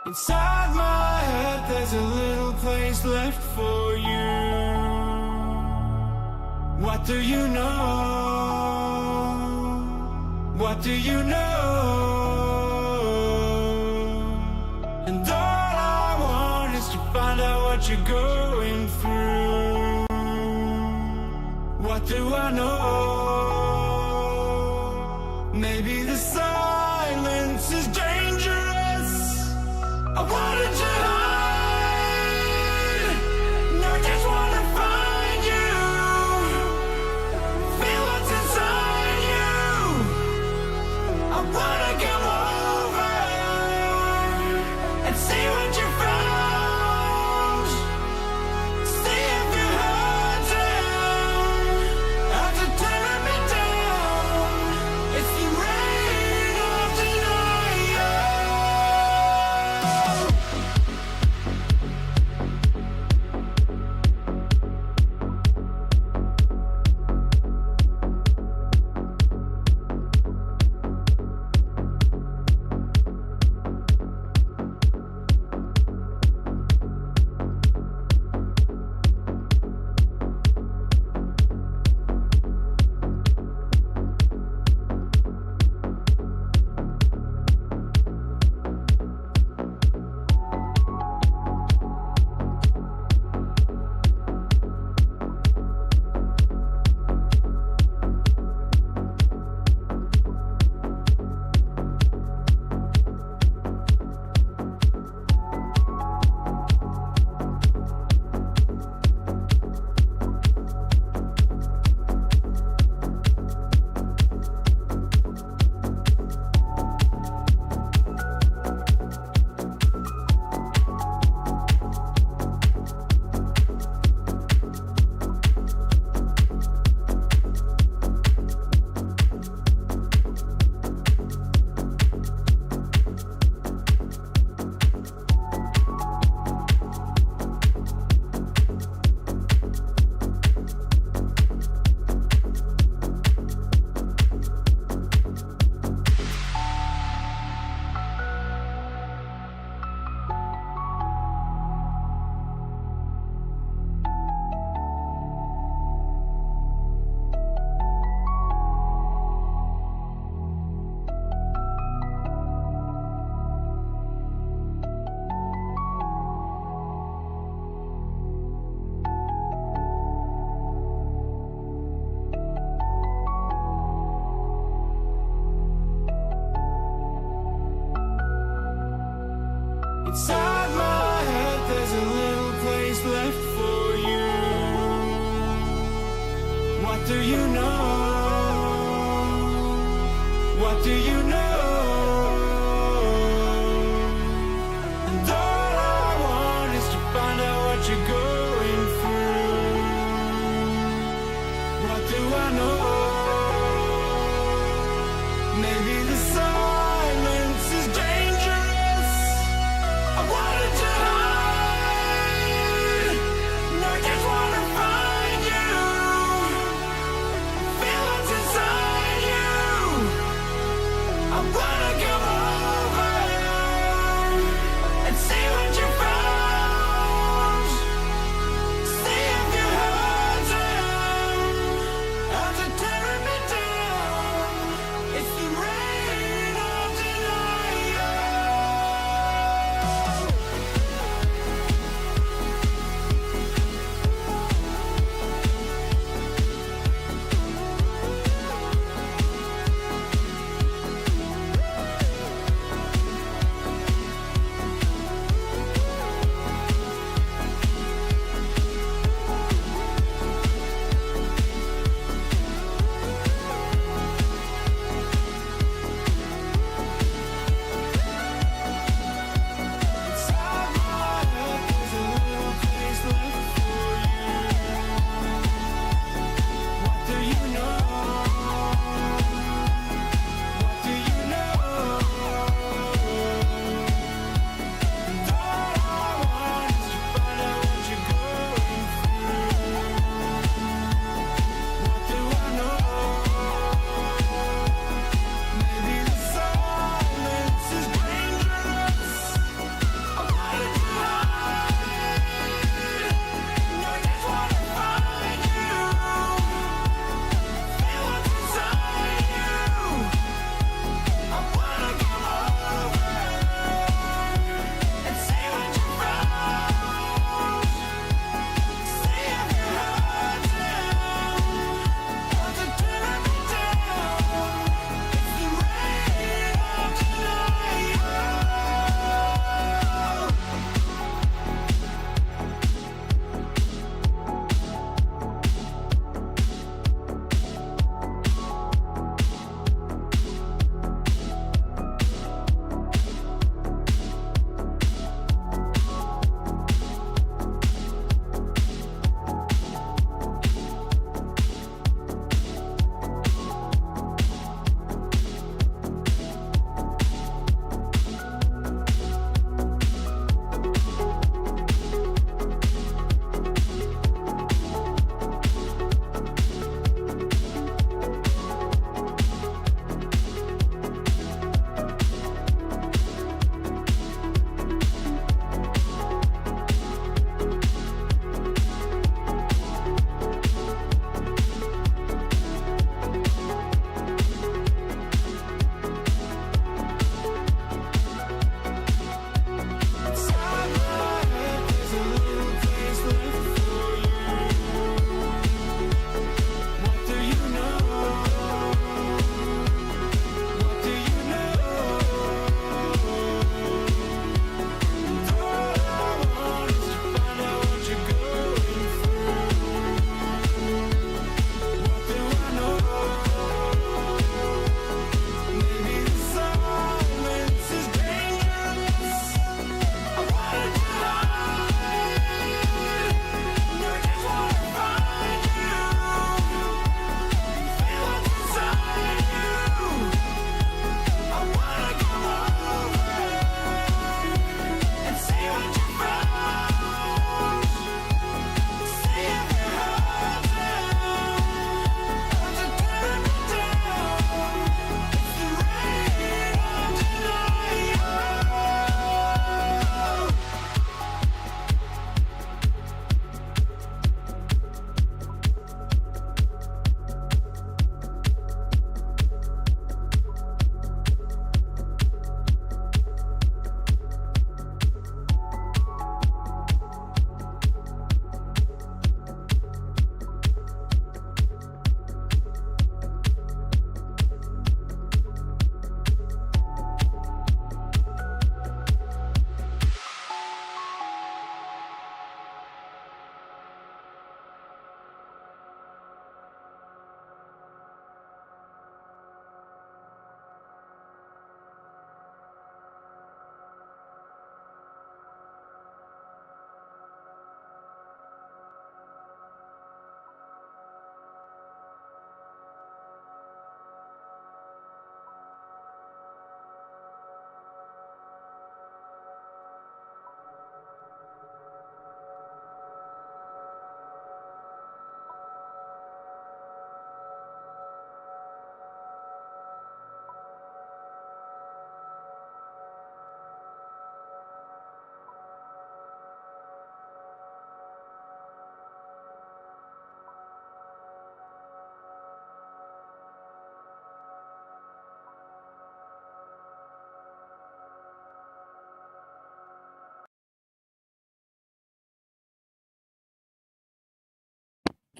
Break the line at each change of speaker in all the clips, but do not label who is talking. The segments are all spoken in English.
Inside my head there's a little place left for you. What do you know? What do you know? And all I want is to find out what you're going through. What do I know? Maybe the silence is dangerous. I wanted to hide, no, I just wanna find you. Feel what's inside you. I wanna come over and see what you found. See if you hurt him after tearing me down. It's the rain of denial. Inside my head there's a little place left for you. What do you know? What do you know? And all I want is to find out what you're going through. What do I know? Maybe the silence is dangerous. I wanted to hide, no, I just wanna find you. Feel what's inside you. I wanna come over and see what you found. See if you hurt him after tearing me down. It's the rain of denial.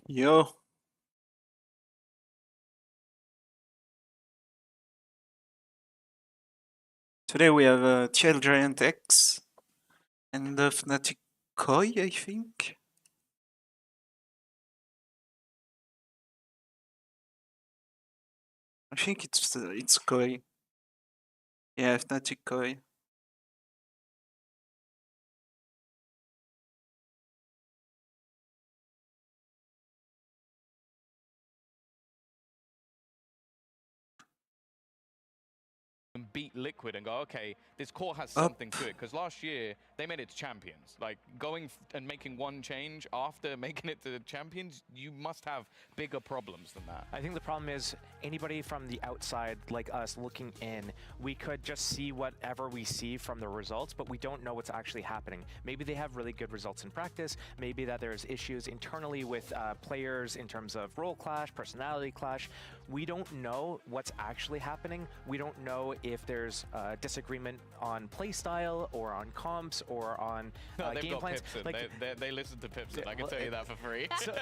Yo. Today we have TL Giant X and Fnatic Koi, I think. I think it's Koi. Yeah, Fnatic Koi.
And beat Liquid and go, okay, this core has something to it. Because last year, they made it to champions. Like, going and making one change after making it to the champions, you must have bigger problems than that.
I think the problem is anybody from the outside, like us, looking in, we could just see whatever we see from the results, but we don't know what's actually happening. Maybe they have really good results in practice, maybe that there's issues internally with players in terms of role clash, personality clash. We don't know what's actually happening. We don't know if there's disagreement on playstyle or on comps or on game plans.
Like, they listen to Pipson. I can tell you that for free.
So,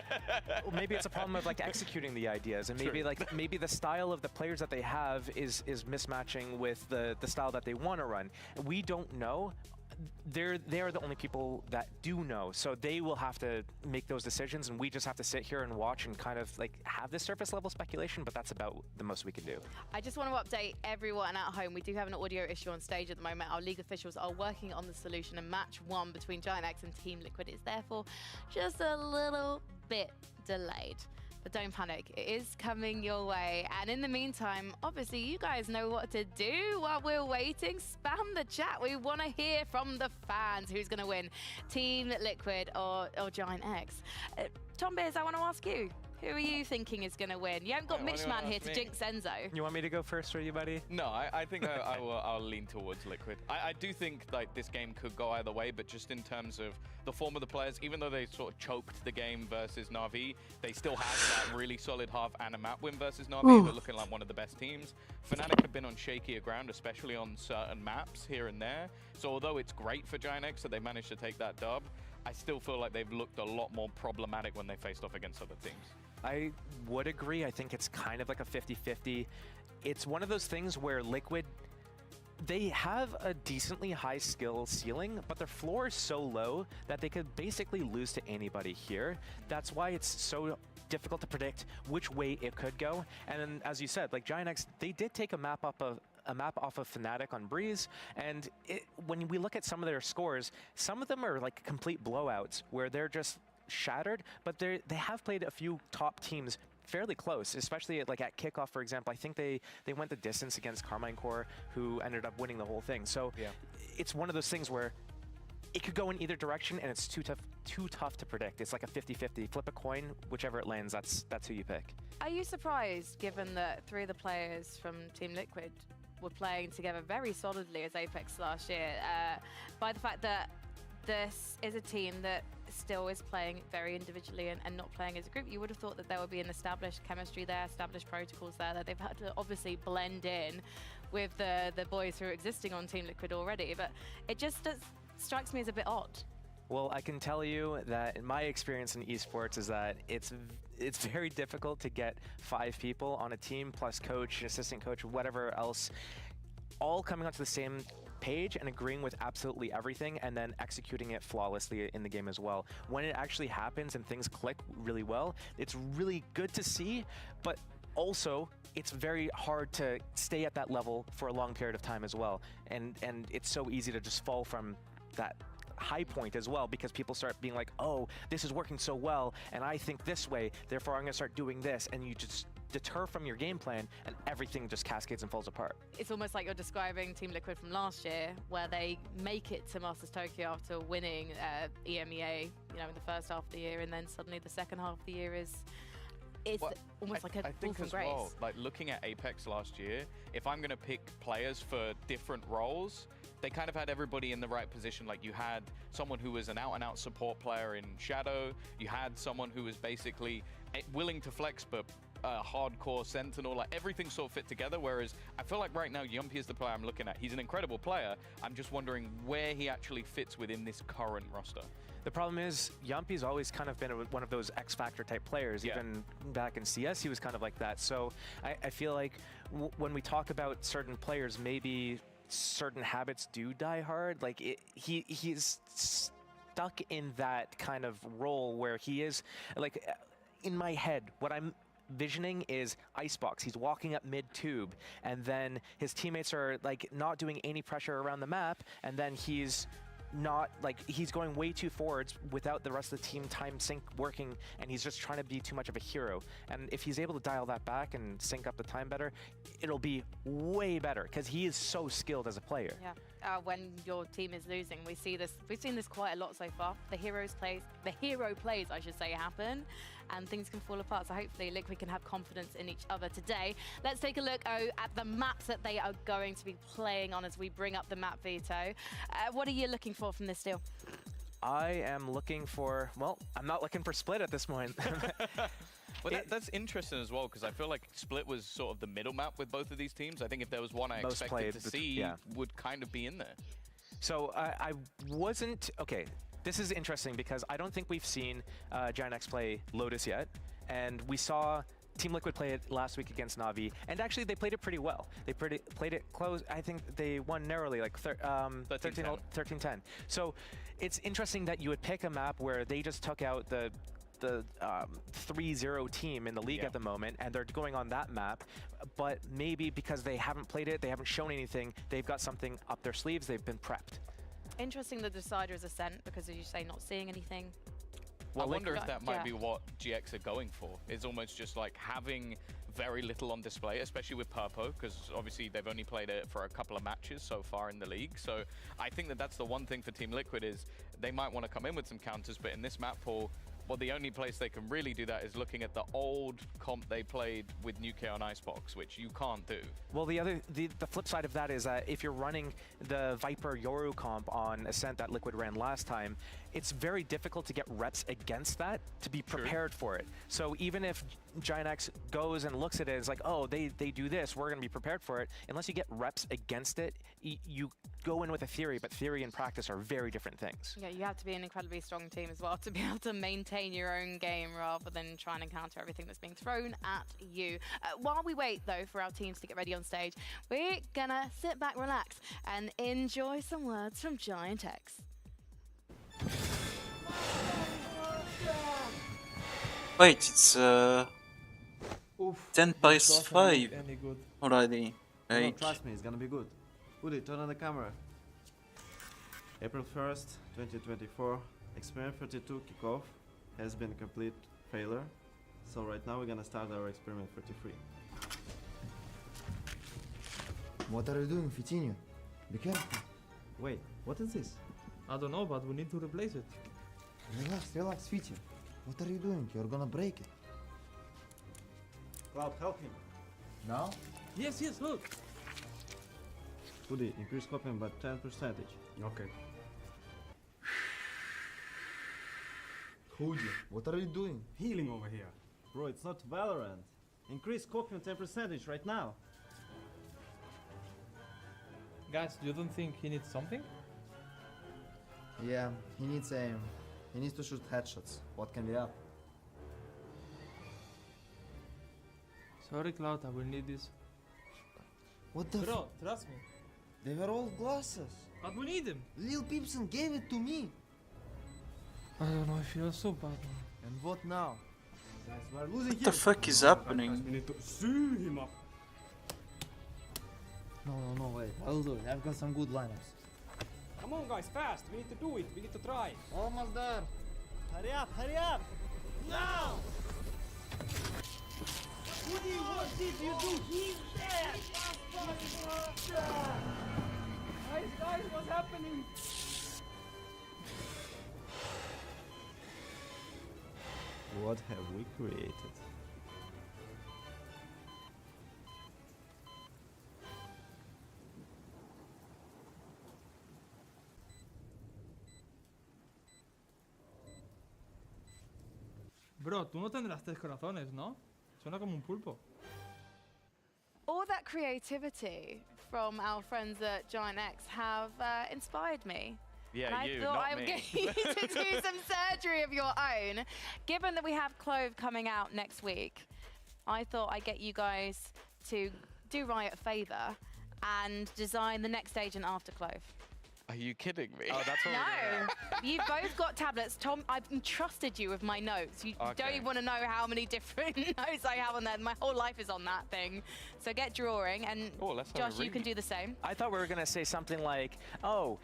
maybe it's a problem of like executing the ideas, and maybe maybe the style of the players that they have is mismatching with the style that they want to run. We don't know. They're the only people that do know, so they will have to make those decisions, and we just have to sit here and watch and kind of like have this surface level speculation, but that's about the most we can do.
I just want to update everyone at home. We do have an audio issue on stage at the moment. Our league officials are working on the solution, and match 1 between Giant X and Team Liquid is therefore just a little bit delayed. But don't panic, it is coming your way. And in the meantime, obviously you guys know what to do while we're waiting. Spam the chat. We want to hear from the fans who's going to win, Team Liquid or Giant X. Tom Beers, I want to ask you. Who are you thinking is going to win? You haven't got Mitchman here to jinx Enzo.
You want me to go first, or you, buddy?
No, I think I'll lean towards Liquid. I do think like this game could go either way, but just in terms of the form of the players, even though they sort of choked the game versus Na'Vi, they still have that really solid half and a map win versus Na'Vi. They're looking like one of the best teams. Fnatic have been on shakier ground, especially on certain maps here and there. So although it's great for Giant X that they managed to take that dub, I still feel like they've looked a lot more problematic when they faced off against other teams.
I would agree. I think it's kind of like a 50-50. It's one of those things where Liquid, they have a decently high skill ceiling, but their floor is so low that they could basically lose to anybody here. That's why it's so difficult to predict which way it could go. And then, as you said, like Giant X, they did take a map off of Fnatic on Breeze, and when we look at some of their scores, some of them are like complete blowouts where they're just shattered, but they have played a few top teams fairly close, especially like at kickoff, for example. I think they went the distance against Carmine Core, who ended up winning the whole thing. So yeah, it's one of those things where it could go in either direction, and it's too tough to predict. It's like a 50-50. Flip a coin, whichever it lands, that's who you pick.
Are you surprised, given that 3 of the players from Team Liquid were playing together very solidly as Apex last year, by the fact that this is a team that still is playing very individually and not playing as a group? You would have thought that there would be an established chemistry there, established protocols there, that they've had to obviously blend in with the boys who are existing on Team Liquid already, but it just strikes me as a bit odd.
Well, I can tell you that in my experience in esports is that it's very difficult to get 5 people on a team, plus coach, assistant coach, whatever else, all coming onto the same page and agreeing with absolutely everything, and then executing it flawlessly in the game as well. When it actually happens and things click really well, it's really good to see, but also it's very hard to stay at that level for a long period of time as well. And it's so easy to just fall from that high point as well, because people start being like, oh, this is working so well, and I think this way, therefore I'm gonna start doing this, and you just deter from your game plan, and everything just cascades and falls apart.
It's almost like you're describing Team Liquid from last year, where they make it to Masters Tokyo after winning EMEA, in the first half of the year, and then suddenly the second half of the year is almost like a fall from grace.
Well, like looking at Apex last year, if I'm going to pick players for different roles, they kind of had everybody in the right position. Like you had someone who was an out-and-out support player in Shadow, you had someone who was basically willing to flex but hardcore Sentinel, like everything sort of fit together, whereas I feel like right now Yumpy is the player I'm looking at. He's an incredible player. I'm just wondering where he actually fits within this current roster.
The problem is, Yumpy's always kind of been one of those X-Factor type players.
Yeah.
Even back in CS, he was kind of like that. So I feel like when we talk about certain players, maybe certain habits do die hard. Like he's stuck in that kind of role where he is, like, in my head, what I'm visioning is Icebox. He's walking up mid-tube, and then his teammates are like not doing any pressure around the map, and then he's going way too forwards without the rest of the team time sync working, and he's just trying to be too much of a hero. And if he's able to dial that back and sync up the time better, it'll be way better, because he is so skilled as a player.
Yeah. When your team is losing, we see this. We've seen this quite a lot so far. The hero plays, I should say, happen, and things can fall apart. So hopefully, Liquid can have confidence in each other today. Let's take a look at the maps that they are going to be playing on as we bring up the map veto. What are you looking for from this deal?
I am looking for, well, I'm not looking for Split at this point.
Well, that's interesting as well, because I feel like Split was sort of the middle map with both of these teams. I think if there was one I
Most
expected to
played,
see,
yeah.
would kind of be in there.
So I wasn't, okay, this is interesting because I don't think we've seen Giant X play Lotus yet, and we saw Team Liquid play it last week against Na'Vi, and actually they played it pretty well. They played it close. I think they won narrowly, like 13-10. So it's interesting that you would pick a map where they just took out the 3-0 team in the league at the moment, and they're going on that map, but maybe because they haven't played it, they haven't shown anything, they've got something up their sleeves, they've been prepped.
Interesting the decider is Ascent, because as you say, not seeing anything.
Well, I wonder if that might be what GX are going for. It's almost just like having very little on display, especially with Purpo, because obviously they've only played it for a couple of matches so far in the league. So I think that that's the one thing for Team Liquid is they might want to come in with some counters, but in this map pool, well, the only place they can really do that is looking at the old comp they played with Nuke on Icebox, which you can't do.
Well, the flip side of that is that if you're running the Viper Yoru comp on Ascent that Liquid ran last time, it's very difficult to get reps against that to be prepared for it. So even if Giant X goes and looks at it, it's like, oh, they do this, we're going to be prepared for it. Unless you get reps against it, you go in with a theory, but theory and practice are very different things.
Yeah, you have to be an incredibly strong team as well to be able to maintain your own game rather than trying to counter everything that's being thrown at you. While we wait, though, for our teams to get ready on stage, we're gonna sit back, relax, and enjoy some words from Giant X.
Wait, it's 10-5
Any good.
already.
No,
Right.
trust me, it's gonna be good. Udi, turn on the camera. April 1st, 2024, Experiment 32 kickoff has been a complete failure. So right now we're gonna start our Experiment 33.
What are you doing, Fitinho? Be careful.
Wait, what is this?
I don't know, but we need to replace it.
Relax, Fitinho. What are you doing? You're gonna break it.
Cloud, help him.
Now?
Yes, look.
Udi, increase copying by 10%.
Okay.
Hoodie, what are you doing?
Healing over here.
Bro, it's not Valorant. Increase copying 10% right now.
Guys, you don't think he needs something?
Yeah, he needs aim. He needs to shoot headshots. What can be up?
Sorry, Cloud, I will need this.
What the
Bro, trust me.
They were all glasses.
But we need them.
Lil Peepson gave it to me.
I don't know, I feel so bad.
And what now?
Guys, we're losing
What the fuck is happening?
We need to sue him up.
No, wait. I'll do it. I've got some good lineups.
Come on, guys, fast. We need to do it. We need to try.
Almost there.
Hurry up, hurry up! Now!
Woody, what did you do? He's dead! Guys, what's happening?
What have we created?
Bro, tú no tendrás 3 corazones, ¿no? Suena como un pulpo.
All that creativity from our friends at Giant X have inspired me.
Yeah,
And I
you,
thought
not
I would
me.
get you to do some surgery of your own. Given that we have Clove coming out next week, I thought I'd get you guys to do Riot a favor and design the next agent after Clove.
Are you kidding me?
Oh, that's what we're doing.
No, you've both got tablets. Tom, I've entrusted you with my notes. You don't
Okay.
even want to know how many different notes I have on there. My whole life is on that thing. So get drawing, and
Oh, let's have a
Josh, you can
read.
do the same.
I thought we were going to say something like, oh,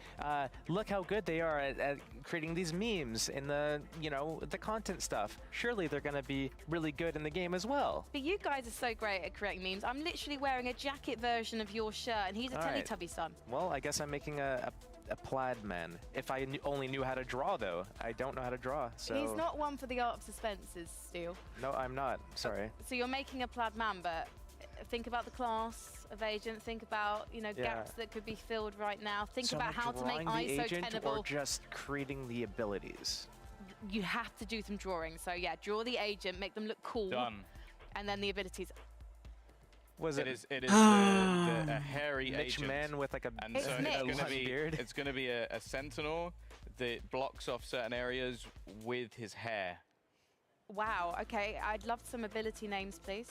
look how good they are at creating these memes in the, the content stuff. Surely they're going to be really good in the game as well.
But you guys are so great at creating memes. I'm literally wearing a jacket version of your shirt, and he's a
All right.
Teletubby son.
Well, I guess I'm making a plaid man. If I only knew how to draw, though. I don't know how to draw, so...
He's not one for the art of suspenses, Steel.
No, I'm not. Sorry.
So you're making a plaid man, but think about the class of agent. Think about, gaps that could be filled right now. Think
So
about
am I
how to make
drawing the
ISO
agent
tenable.
or just creating the abilities?
You have to do some drawing. So yeah, draw the agent, make them look cool.
Done.
And then the abilities.
Was
It
it
is a hairy
Mitch
agent.
Man with like a,
And
It's
so
Nick.
it's gonna
long
be
beard?
it's gonna be a sentinel that blocks off certain areas with his hair.
Wow, okay. I'd love some ability names, please.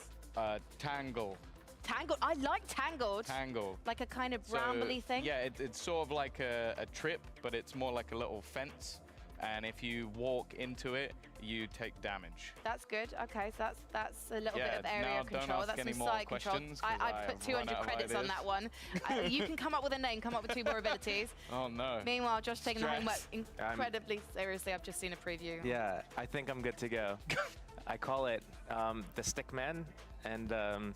Tangle.
Tangled. I like Tangled.
Tangle.
Like a kind of
So,
brambly thing.
Yeah, it's sort of like a trip, but it's more like a little fence. And if you walk into it, you take damage.
That's good. Okay, so that's a little bit
Yeah,
of area
now don't
control.
ask
That's
any
some
more
side control.
questions, 'cause
I
I
put
have
200
run out of
credits on
ideas.
that one. You can come up with a name, come up with 2 more abilities.
Oh no.
Meanwhile, Josh taking the homework
Stress.
incredibly seriously. I've just seen a preview.
Yeah, I think I'm good to go. I call it the stick man, and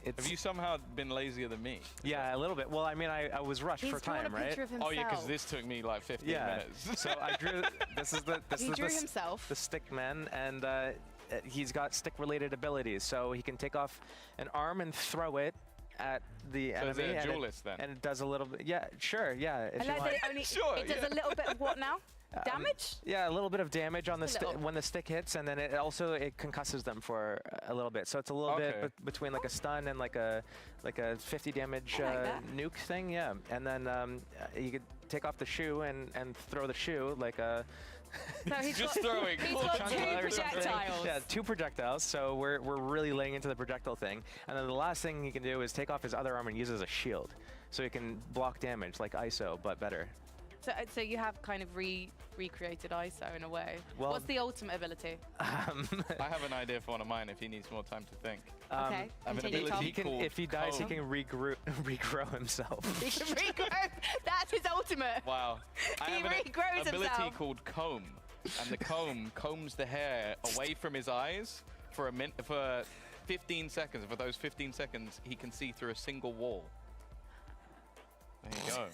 it's...
Have you somehow been lazier than me?
Yeah, a little bit. Well, I mean, I was rushed
He's
for
drawn
time,
a
right?
picture of himself.
Oh yeah, because this took me like 15
Yeah.
minutes.
So I drew. This is the. This
He
is
drew
the,
himself.
the stick man, and he's got stick-related abilities. So he can take off an arm and throw it at the
So is
enemy,
it a
and
duelist then?
and it does a little bit. Yeah, sure. Yeah, if
I
you
like
want.
that it only
Sure,
it does
yeah.
a little bit of what now? Damage?
Yeah, a little bit of damage on the
Just a little.
when the stick hits, and then it also concusses them for a little bit. So it's a little bit
Okay.
between like a stun and like a 50 damage
I like that.
nuke thing. Yeah, and then you could take off the shoe and throw the shoe like a.
So he's
Just
got,
throwing
he's
little
got
chunks
2
of
or something.
projectiles.
Yeah, 2 projectiles. So we're really laying into the projectile thing. And then the last thing he can do is take off his other arm and use it as a shield. So he can block damage like ISO, but better.
So you have kind of recreated ISO in a way.
Well-
What's the ultimate ability?
I have an idea for one of mine if he needs more time to think.
Okay,
I have an
continue,
ability
Tom.
he can,
called
if he dies, he
comb.
can regrow himself.
He can regrow. That's his ultimate.
Wow. I
He
have an
regrows
ability
himself.
called comb. And the comb combs the hair away from his eyes for 15 seconds. For those 15 seconds, he can see through a single wall. There you go.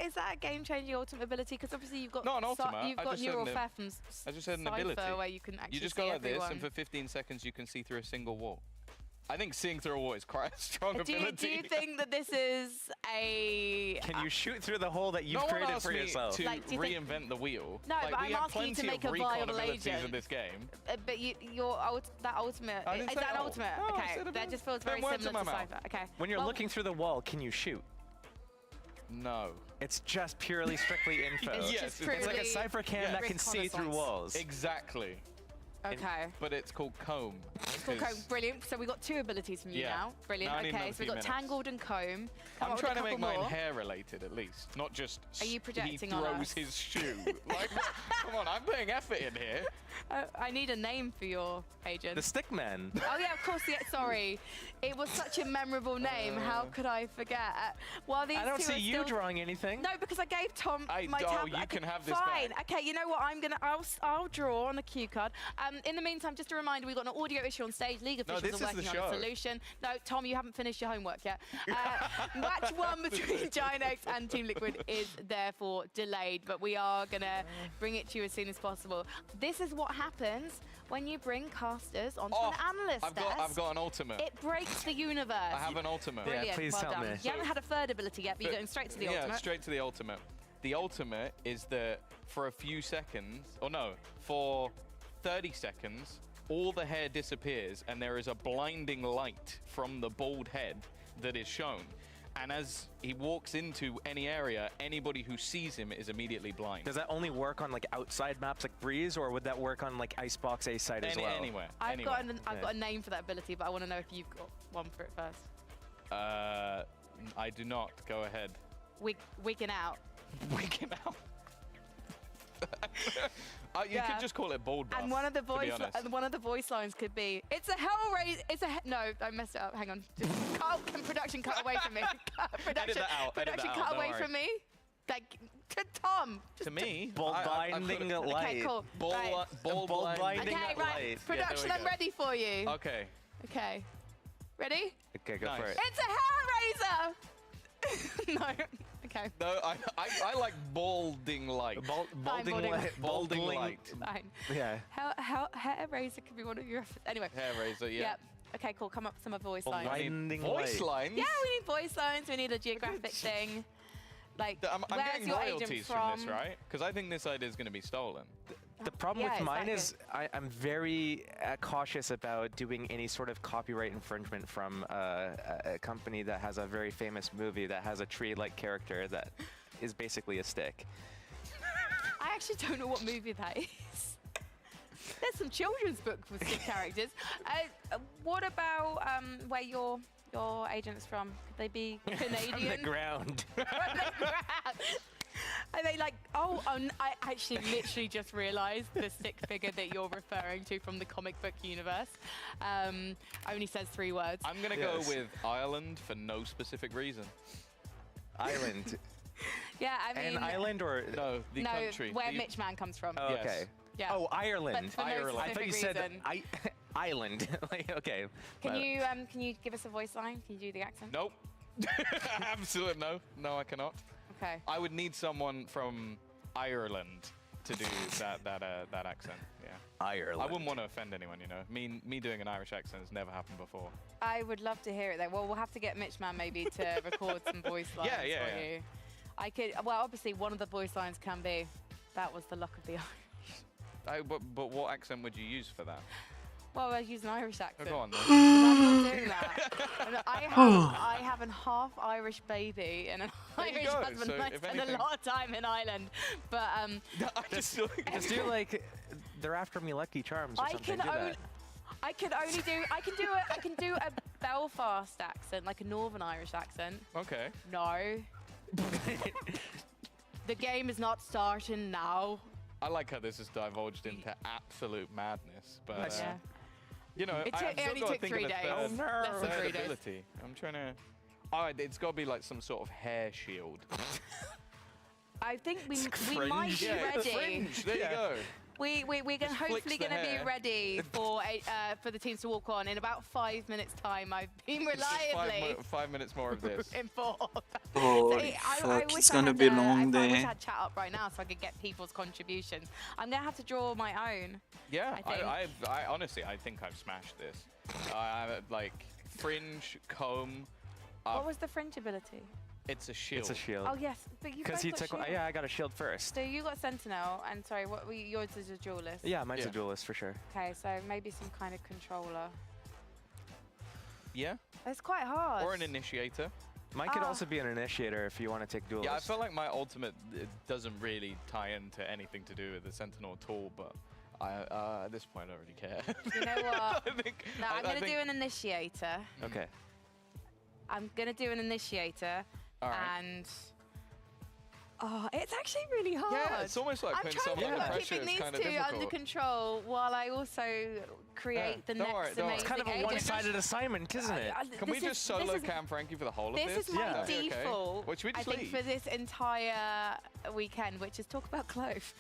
Is that a game-changing ultimate ability? Because obviously you've got
Not an ultimate,
you've
I
got
just said
neural
an-
theft from
I just said an
Cypher
ability.
where you can actually
You just
see
go like
everyone.
this, and for 15 seconds, you can see through a single wall. I think seeing through a wall is quite a strong
do
ability.
you think that this is a?
Can you shoot through the hole that you've
no one
created
asked
for
me
yourself?
to
Like, do you think-
reinvent the wheel.
No,
like,
but
we
I'm
have
asking you to
plenty
make
of
a
recon
viable
abilities
agent.
in this game.
But that ultimate
I didn't
is
say
that an
all.
ultimate?
No, I
Okay,
said
that
about-
just feels
put
very
words in
similar to
my mouth.
Cypher. Okay.
When you're
Well,
looking through the wall, can you shoot?
No.
It's just purely strictly info.
It's
Yes,
just
it's like
It's like a
purely
cipher cam
Yeah.
that can see through
reconnaissance.
walls.
Exactly.
Okay.
But it's called comb.
Cool,
because
comb, brilliant. So we got 2 abilities from you
Yeah.
now. Brilliant.
Now I need
Okay,
another
so we
few
got
minutes.
Tangled and Comb. Come
I'm
up with
trying
a
to make
couple
mine
more.
hair related at least, not just
Are you projecting
he
on
throws
us?
his shoe. Like, come on, I'm putting effort in here.
I need a name for your agent.
The stick man.
Oh yeah, of course. Yeah, sorry. It was such a memorable name. How could I forget? While these
I don't
two
see
are
you
still...
drawing anything.
No, because I gave Tom my
Oh,
tablet.
you can have this
Fine.
back.
Okay, you know what? I'll draw on the cue card. In the meantime, just a reminder, we've got an audio issue on stage. League
No,
officials
this
are
is the
working on a
show.
solution. No, Tom, you haven't finished your homework yet. Match 1 between Giant X and Team Liquid is therefore delayed, but we are gonna bring it to you as soon as possible. This is what happens when you bring casters onto an analyst
I've
desk.
got an ultimate.
It breaks the universe.
I have an ultimate.
Brilliant.
Yeah, please
well
tell
done.
me.
You haven't had a third ability yet, but you're going straight to the
yeah,
ultimate.
straight to the ultimate. The ultimate is that for a few seconds, or no, for 30 seconds, all the hair disappears and there is a blinding light from the bald head that is shown. And as he walks into any area, anybody who sees him is immediately blind.
Does that only work on like outside maps like Breeze, or would that work on like Icebox A side as well?
Anywhere.
I've got a name for that ability, but I want to know if you've got one for it first.
I do not. Go ahead.
Wigging out.
Wigging out. You could just call it bald buff.
And one of the voice lines could be, "It's a Hellraiser." No, I messed it up. Hang on. Just can production cut away from me? Production cut away from me. Like to Tom.
To me,
ball blinding light.
Okay, cool.
Ball blinding
Okay, right.
light.
Production, I'm ready for you.
Okay.
Okay. Ready?
Okay, go for it.
It's a Hellraiser. No. Okay.
No, I like balding light.
Balding light.
Balding light.
Fine.
Yeah.
Hellraiser could be one of your. Anyway.
Hair razor, yeah.
Yep. Okay, cool. Come up with some voice lines.
Blinding
Voice
light.
lines?
Yeah, we need voice lines. We need a geographic thing. Like,
I'm
where's
getting
your
royalties
agent
from this, right? Because I think this idea is going to be stolen.
The problem
Yeah,
with mine
exactly.
is I'm very cautious about doing any sort of copyright infringement from a company that has a very famous movie that has a tree-like character that is basically a stick.
I actually don't know what movie that is. There's some children's books with stick characters. What about where your agent's from? Could they be Canadian?
From the ground.
From the ground. Are they like, I actually literally just realized the stick figure that you're referring to from the comic book universe only says 3 words.
I'm going to go with Ireland for no specific reason.
Island.
Yeah, I mean.
An island or?
No, the country.
Where Mitchman comes from.
Oh,
Yes.
okay.
Yeah.
Oh, Ireland.
But for no
Ireland.
I thought you
specific
said
reason.
island. Like, okay.
Can you give us a voice line? Can you do the accent?
Nope. Absolutely no. No, I cannot.
Okay.
I would need someone from Ireland to do that accent. Yeah.
Ireland.
I wouldn't want to offend anyone, you know. Me doing an Irish accent has never happened before.
I would love to hear it though. Well, we'll have to get Mitchman maybe to record some voice lines for you. I could. Well, obviously one of the voice lines can be, "That was the luck of the Irish."
But what accent would you use for that?
Well, I use an Irish accent.
Oh, go on then.
I'm not doing that. I have a half Irish baby and an
There you
Irish
go.
husband.
So
And I
if
spend
anything-
a lot of time in Ireland, but
Just do like they're after me Lucky Charms or
I
something.
can
do
only.
that.
I can do a Belfast accent, like a Northern Irish accent.
Okay.
No. The game is not starting now.
I like how this has divulged into absolute madness, but
Nice.
Yeah.
you know,
It
I've still
only
got to
took
think
3
of the
days.
third,
Less than 3
third
days.
ability. I'm trying to. Oh, it's got to be like some sort of hair shield.
I think we
fringe.
might be
Yeah,
ready.
fringe. There you go.
We're
Just
hopefully
flicks the
going to be
hair.
ready for the teams to walk on in about 5 minutes' time. I've been
Just
reliably
5 minutes more of this.
informed.
Holy
I
fuck,
wish
it's
I
gonna
had,
be a
I
long
wish I
day.
had chat up right now so I could get people's contributions. I'm going to have to draw my own.
Yeah,
I
I honestly, I think I've smashed this. Like fringe, comb.
What was the fringe ability?
It's a shield.
It's a shield.
Oh, yes, but you
Because
both
he
got
took.
shield.
Yeah, I got a shield first.
So you got Sentinel, and sorry, what were yours is a duelist.
Yeah, mine's
Yeah.
a duelist for sure.
Okay, so maybe some kind of controller.
Yeah,
It's quite hard.
or an initiator.
Mine could
Ah.
also be an initiator if you want to take duelist.
Yeah, I feel like my ultimate doesn't really tie into anything to do with the Sentinel at all, but at this point I don't really care.
You know what?
I think,
No, I'm going to
think-
do an initiator.
Okay.
I'm going to do an initiator.
All right.
And oh, it's actually really hard.
Yeah, it's almost like
I'm
putting
trying
someone
to
under
keep
pressure.
keeping
It's
these
kind of
two
difficult.
under control while I also create the
Don't
next
worry, don't worry.
amazing
It's
Kind of a
agent.
one-sided assignment, isn't it?
Can we just solo cam Frankie for the whole of this?
This is my
Yeah. Okay.
default,
Well, should we
I
just
think,
leave?
for this entire weekend, which is talk about Clove.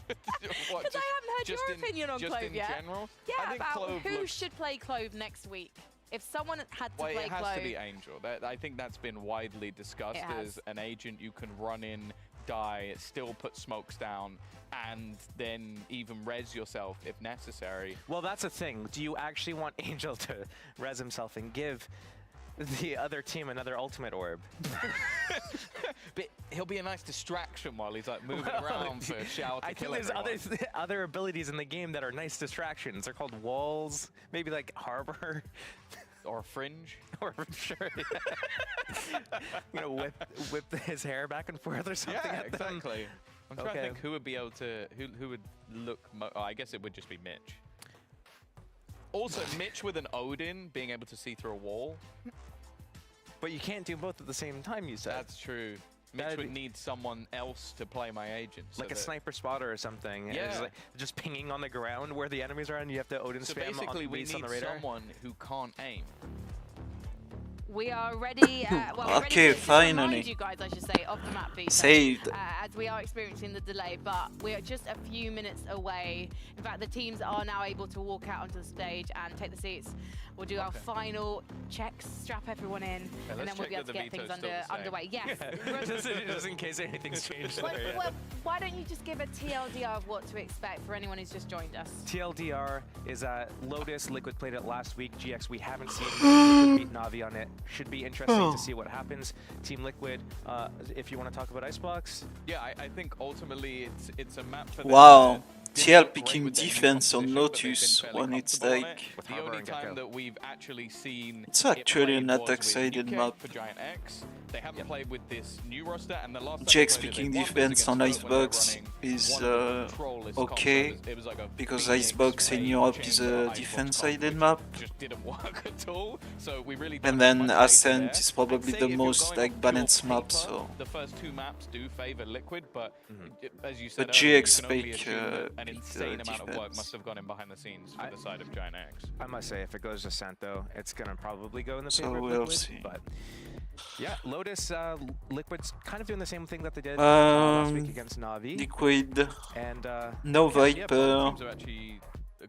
What,
Because I haven't heard your
in-
opinion on
just
Clove
in
yet.
general? I
Yeah,
think
about
Clove
who
looks-
should play Clove next week. If someone had to
Well,
play
it has
Clove,
to be Angel. I think that's been widely discussed
It
as
has.
an agent you can run in, die, still put smokes down, and then even res yourself if necessary.
Well, that's the thing. Do you actually want Angel to res himself and give the other team another ultimate orb?
But he'll be a nice distraction while he's like moving around for Shao to
I think
kill
there's
everyone.
other abilities in the game that are nice distractions. They're called walls, maybe like harbor.
or a fringe.
Or sure. You know, whip his hair back and forth or something.
Yeah,
at them.
exactly. I'm trying to think who would be able to, who would look, oh, I guess it would just be Mitch. Also, Mitch with an Odin being able to see through a wall.
But you can't do both at the same time, you said.
That's true. Mitch would need someone else to play my agent.
Like a sniper spotter or something.
Yeah.
It's like just pinging on the ground where the enemies are and you have to Odin
So
spam
basically
on,
we
based
need
on the radar.
someone who can't aim.
We are ready. Well,
Okay,
ready to
finally.
remind you guys, I should say, of the map feature.
Saved.
As we are experiencing the delay, but we are just a few minutes away. In fact, the teams are now able to walk out onto the stage and take the seats. We'll do our final checks, strap everyone in, and then we'll be able to get things underway. Yes.
Just in case anything's changed.
Well, why don't you just give a TLDR of what to expect for anyone who's just joined us?
TLDR is Lotus. Liquid played it last week. GX, we haven't seen Liquid beat Na'Vi on it. Should be interesting to see what happens. Team Liquid, if you want to talk about Icebox.
Yeah, I think ultimately it's a map for
Wow.
them to
TL
great
picking
with their new
defense on
composition, but they've been
Lotus
fairly
when it's
comfortable on
like...
it.
With
The
Harbor
only
and
time
Gecko.
that we've actually seen
It's
it
actually
played
an
was with
attack-sided
UK
map.
for Giant X. They haven't played with this new roster, and the last time
GX
they played it,
picking
they won
defense on
against Frozen when they were
Icebox
running
is
one of the control-less comps.
okay,
It was like a
because
Phoenix
Icebox in
Rage
Europe is
chamber
a
Icebox
defense-sided
comp,
map.
which just didn't work at all. So we really don't
And
have
then
much data
Ascent
there.
is probably
I'd say
the
if you're
most
going
like
off
balanced
pure
map,
paper,
so...
the first two maps do favor Liquid, but as you said
But
earlier,
GX
you can only
pick,
assume that an
pick
insane amount of work
defense.
must have gone in behind the scenes for the side of Giant X.
I must say, if it goes to Ascent, though, it's going to probably go in the
So
favor of
we'll
Liquid.
see.
But yeah, Lotus, Liquid's kind of doing the same thing that they did last week against Na'Vi.
Liquid,
And
no
Yeah, both
Viper.
teams are actually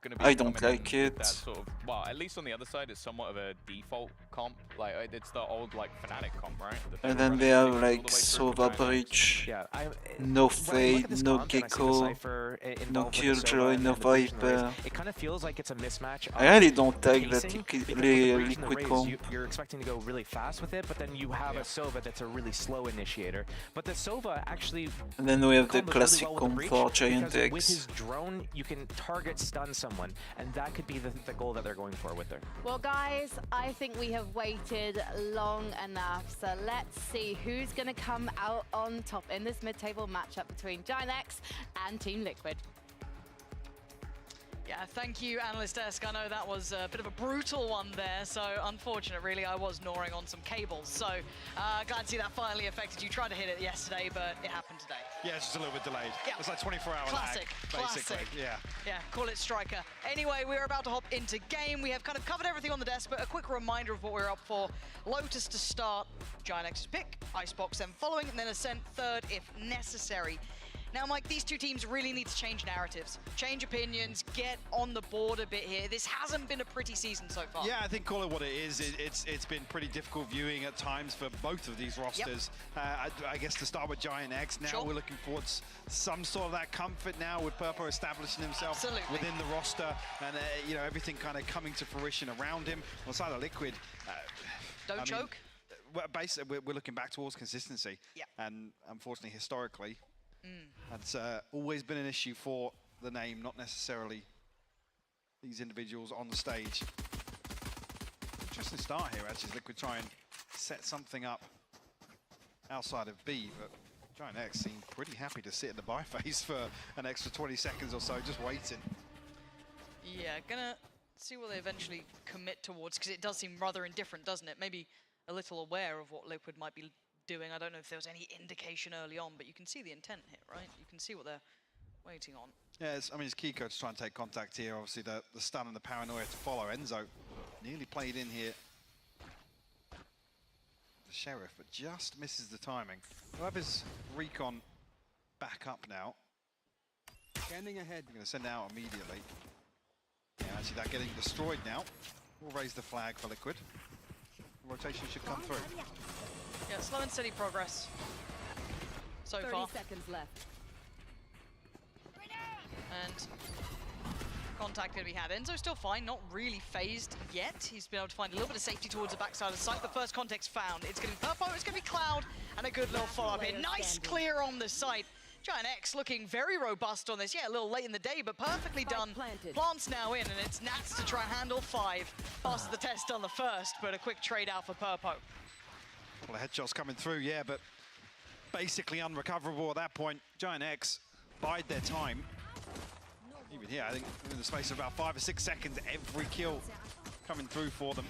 gonna be
I don't
coming in
like
with
it.
That sort of, well, at least on the other side, it's somewhat of a default comp. Like it's the old like Fnatic comp, right? That
And
were
then
running
they have
all the way
like
through
Sova
Giant X.
Breach,
yeah,
no
when I look
Fade,
at this
no
comp and I see the
Gecko,
Cypher involved
no
with the
Killjoy,
Sova
no
and the Breach and the Raze,
Viper.
it kind of feels like it's a mismatch.
I really don't like the
pacing, because with the
Liquid
Breach and the Raze,
comp.
you're expecting to go really fast with it, but then you have a Sova that's a really slow initiator. But the Sova actually
And then we have the
combos
classic
really well with the
comp
Breach,
for Giant
because with
X.
his drone, you can target stun someone, and that could be the goal that they're going for with her.
Well, guys, I think we have waited long enough, so let's see who's going to come out on top in this mid-table matchup between Giant X and Team Liquid.
Yeah, thank you, Analyst Esk. I know that was a bit of a brutal one there, so unfortunate, really. I was gnawing on some cables, so glad to see that finally affected you. Tried to hit it yesterday, but it happened today.
Yeah, it's just a little bit delayed.
Yeah.
It's like 24-hour
Classic,
lag, basically.
classic.
Yeah.
Yeah, call it striker. Anyway, we're about to hop into game. We have kind of covered everything on the desk, but a quick reminder of what we're up for. Lotus to start, Giant X's pick, Icebox then following, and then Ascent third if necessary. Now, Mike, these two teams really need to change narratives, change opinions, get on the board a bit here. This hasn't been a pretty season so far.
Yeah, I think call it what it is. It's been pretty difficult viewing at times for both of these rosters. I guess to start with Giant X, now we're looking towards some sort of that comfort now with Purpo establishing himself within the roster and you know, everything kind of coming to fruition around him. On the side of Liquid,
Don't choke.
Well, basically, we're looking back towards consistency.
Yeah.
And unfortunately, historically, that's always been an issue for the name, not necessarily these individuals on the stage. Interesting start here, actually. Liquid try and set something up outside of B, but Giant X seemed pretty happy to sit in the buy phase for an extra 20 seconds or so, just waiting.
Yeah, gonna see what they eventually commit towards, because it does seem rather indifferent, doesn't it? Maybe a little aware of what Liquid might be doing. I don't know if there was any indication early on, but you can see the intent here, right? You can see what they're waiting on.
Yeah, I mean, it's Kiko to try and take contact here. Obviously, the stun and the paranoia to follow. Enzo nearly played in here. The Sheriff, but just misses the timing. We'll have his recon back up now.
Scanning ahead.
We're going to send it out immediately. Yeah, actually, that getting destroyed now. We'll raise the flag for Liquid. Rotation should come through.
Yeah, slow and steady progress so
30
far.
seconds left.
And contact going to be had. Enzo's still fine, not really phased yet. He's been able to find a little bit of safety towards the backside of the site. The first contact's found. It's going to be Purpo, it's going to be Cloud, and a good little follow-up here. Nice clear on the site. Giant X looking very robust on this. Yeah, a little late in the day, but perfectly done. Plants now in, and it's Nats to try and handle 5. Passes the test on the first, but a quick trade out for Purpo.
Well, the headshots coming through, yeah, but basically unrecoverable at that point. Giant X bide their time. Even here, I think in the space of about 5 or 6 seconds, every kill coming through for them.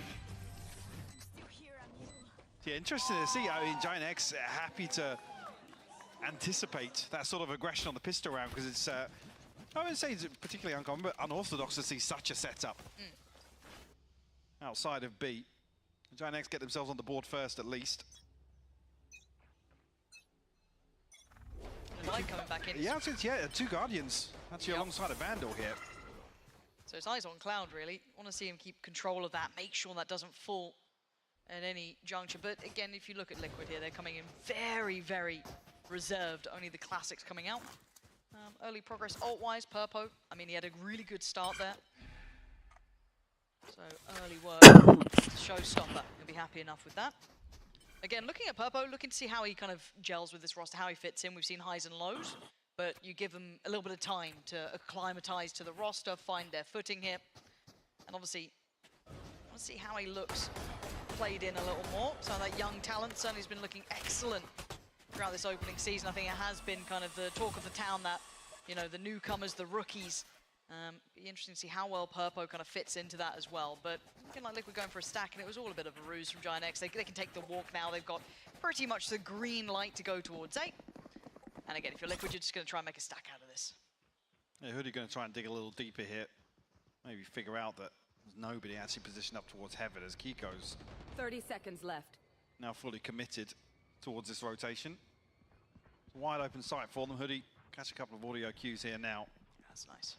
Yeah, interesting to see. I mean, Giant X happy to anticipate that sort of aggression on the pistol round, because it's, I wouldn't say it's particularly uncommon, but unorthodox to see such a setup outside of B. Giant X get themselves on the board first, at least.
Light coming back in.
Yeah, yeah, 2 Guardians actually alongside a Vandal here.
So it's eyes on Cloud, really. Want to see him keep control of that, make sure that doesn't fall at any juncture. But again, if you look at Liquid here, they're coming in very, very reserved. Only the classics coming out. Early progress ult-wise, Purpo. I mean, he had a really good start there. So early work, showstopper. He'll be happy enough with that. Again, looking at Purpo, looking to see how he kind of gels with this roster, how he fits in. We've seen highs and lows, but you give them a little bit of time to acclimatize to the roster, find their footing here. And obviously, I want to see how he looks played in a little more. So that young talent certainly has been looking excellent throughout this opening season. I think it has been kind of the talk of the town that, you know, the newcomers, the rookies, be interesting to see how well Purpo kind of fits into that as well. But looking like Liquid going for a stack, and it was all a bit of a ruse from Giant X. They can take the walk now. They've got pretty much the green light to go towards A. And again, if you're Liquid, you're just going to try and make a stack out of this.
Yeah, Hoodie going to try and dig a little deeper here. Maybe figure out that there's nobody actually positioned up towards Heaven, as Kiko's
30 seconds left.
Now fully committed towards this rotation. Wide open sight for them. Hoodie catch a couple of audio cues here now.
That's nice.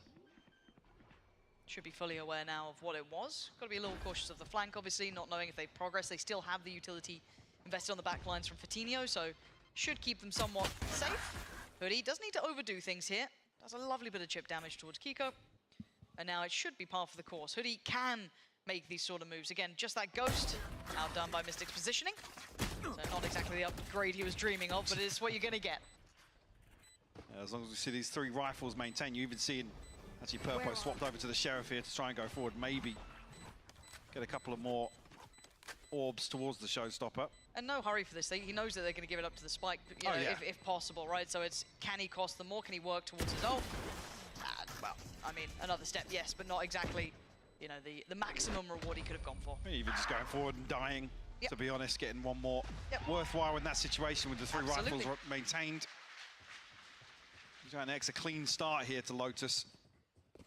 Should be fully aware now of what it was. Got to be a little cautious of the flank, obviously, not knowing if they progress. They still have the utility invested on the back lines from Fatinho, so should keep them somewhat safe. Hoodie does need to overdo things here. Does a lovely bit of chip damage towards Kiko. And now it should be par for the course. Hoodie can make these sort of moves. Again, just that ghost outdone by Mystic's positioning. So not exactly the upgrade he was dreaming of, but it's what you're going to get.
Yeah, as long as we see these 3 rifles maintain, you even seeing actually Purpo swapped over to the Sheriff here to try and go forward. Maybe get a couple of more orbs towards the showstopper.
And no hurry for this. He knows that they're going to give it up to the spike, you know, if possible, right? So it's, can he cost them more? Can he work towards his ult? Well, I mean, another step, yes, but not exactly, you know, the maximum reward he could have gone for.
Even just going forward and dying, to be honest, getting one more worthwhile in that situation with the 3 rifles maintained. Giant X, a clean start here to Lotus.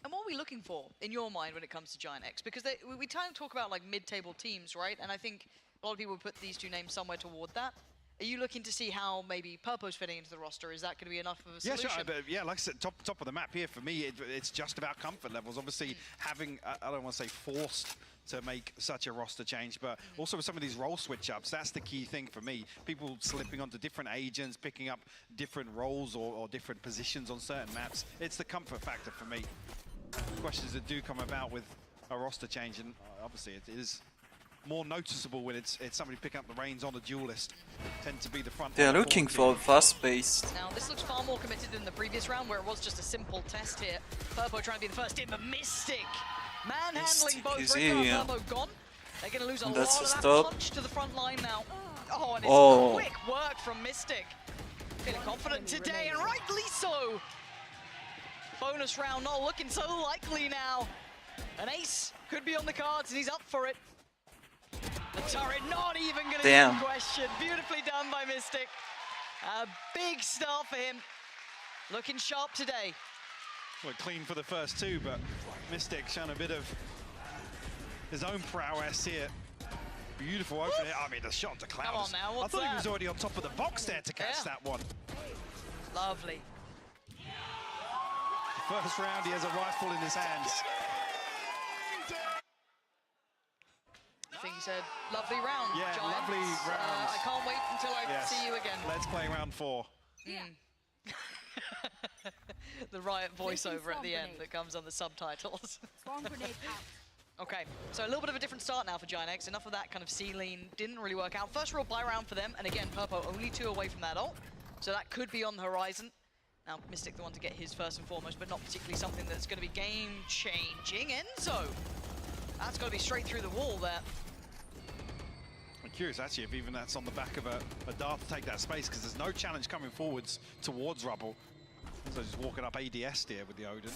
And what are we looking for in your mind when it comes to Giant X? Because we tend to talk about like mid-table teams, right? And I think a lot of people put these 2 names somewhere toward that. Are you looking to see how maybe Purpo's fitting into the roster? Is that going to be enough of a solution?
Yeah, sure. But yeah, like I said, top of the map here for me, it's just about comfort levels. Obviously, having, I don't want to say forced to make such a roster change, but also with some of these role switch-ups, that's the key thing for me. People slipping onto different agents, picking up different roles or different positions on certain maps. It's the comfort factor for me. Questions that do come about with a roster change, and obviously it is more noticeable when it's somebody picking up the reins on a duelist. Tend to be the front.
They're looking for fast-paced.
Now this looks far more committed than the previous round, where it was just a simple test here. Purpo trying to be the first in, but Mystic manhandling both. Purpo gone. They're going to lose a lot of that punch to the front line now. Oh, and it's quick work from Mystic. Feeling confident today, and rightly so. Bonus round not looking so likely now. An ace could be on the cards, and he's up for it. The turret not even going to be in question. Beautifully done by Mystic. A big start for him. Looking sharp today.
Well, clean for the first 2, but Mystic showing a bit of his own prowess here. Beautiful opening. I mean, the shot to Cloud.
Come on now, what's
I thought
that?
he was already on top of the box there to catch that one.
Lovely.
The first round, he has a rifle in his hands.
I think he said, lovely round,
Yeah,
Giants.
lovely round.
I can't wait until I see you again.
Let's play round 4.
The Riot voiceover at the end that comes on the subtitles. Okay, so a little bit of a different start now for Giant X. Enough of that kind of C-lean didn't really work out. First real buy round for them, and again, Purpo only 2 away from that ult. So that could be on the horizon. Now, Mystic the one to get his first and foremost, but not particularly something that's going to be game-changing. Enzo! That's got to be straight through the wall there.
I'm curious, actually, if even that's on the back of a dart to take that space, because there's no challenge coming forwards towards Rubble. So just walking up ADS here with the Odin.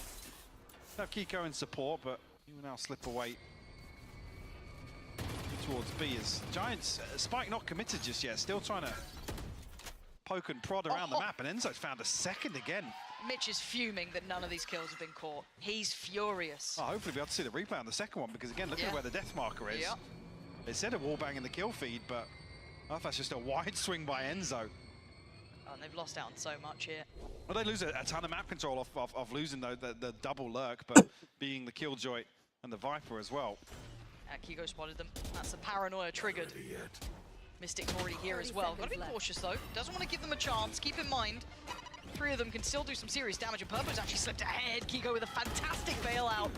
Have Kiko in support, but he will now slip away towards B as Giants. Spike not committed just yet, still trying to poke and prod around the map, and Enzo's found a second again.
Mitch is fuming that none of these kills have been caught. He's furious.
Oh, hopefully we'll be able to see the replay on the second one, because again, look at where the death marker is.
Yep.
They said a wallbang in the kill feed, but I thought that's just a wide swing by Enzo.
Oh, and they've lost out on so much here.
Well, they lose a ton of map control off losing the double lurk, but being the Killjoy and the Viper as well.
Kiko spotted them. That's the paranoia triggered. Mystic's already here as well. Gotta be cautious though. Doesn't want to give them a chance. Keep in mind, 3 of them can still do some serious damage, and Purple's actually slipped ahead. Kiko with a fantastic bailout.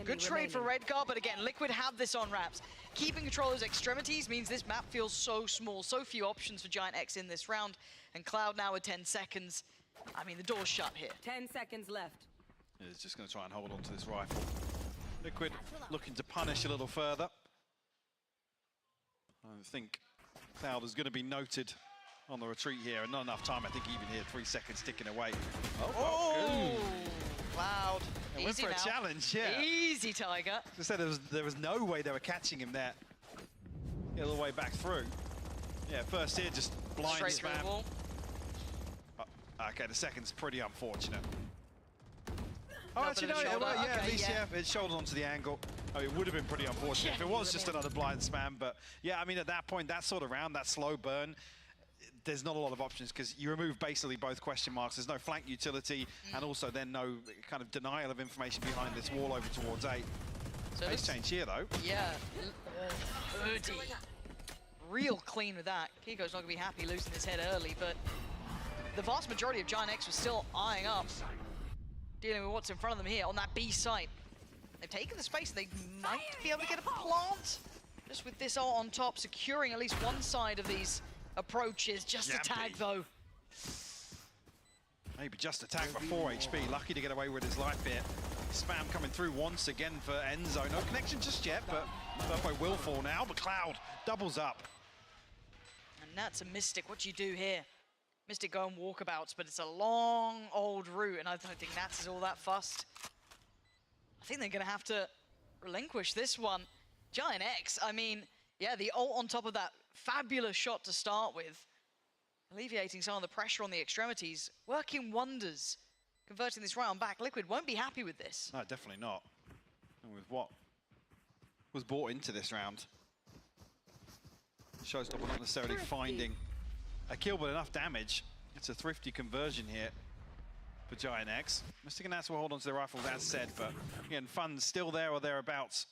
Good trade for Redgar, but again, Liquid have this on wraps. Keeping control of those extremities means this map feels so small, so few options for Giant X in this round, and Cloud now with 10 seconds. I mean, the door's shut here.
10 seconds left.
He's just going to try and hold on to this rifle. Liquid looking to punish a little further. I think Cloud is going to be noted on the retreat here, and not enough time, I think, even here, 3 seconds ticking away.
Oh, Cloud.
They went for a challenge, yeah.
Easy, Tiger.
As I said, there was no way they were catching him there. Get all the way back through. Yeah, first here, just blind
Straight through
spam.
the wall.
Okay, the second's pretty unfortunate. Oh,
Not
actually,
bit
no,
of a shoulder.
yeah, at
Okay,
least,
yeah.
it's shouldered onto the angle. Oh, it would have been pretty unfortunate if it was just another blind spam, but yeah, I mean, at that point, that sort of round, that slow burn, there's not a lot of options because you remove basically both question marks. There's no flank utility, and also then no kind of denial of information behind this wall over towards A.
So
Pace change here, though.
Yeah. Hoodie. Real clean with that. Kiko's not going to be happy losing his head early, but the vast majority of Giant X was still eyeing up, dealing with what's in front of them here on that B site. They've taken the space. They might be able to get a plant. Just with this ult on top, securing at least one side of these approaches. Just a tag, though.
Maybe just a tag for 4 HP. Lucky to get away with his life here. Spam coming through once again for Enzo. No connection just yet, but Burpo will fall now. But Cloud doubles up.
And that's a Mystic. What do you do here? Mystic go on walkabouts, but it's a long, old route, and I don't think Nats is all that fussed. I think they're going to have to relinquish this one. Giant X, I mean, yeah, the ult on top of that fabulous shot to start with, alleviating some of the pressure on the extremities, working wonders, converting this right on back. Liquid won't be happy with this.
No, definitely not. And with what was brought into this round, Showstopper not necessarily finding a kill, but enough damage. It's a thrifty conversion here for Giant X. Mystic and Nats will hold on to their rifles as said, but again, funds still there or thereabouts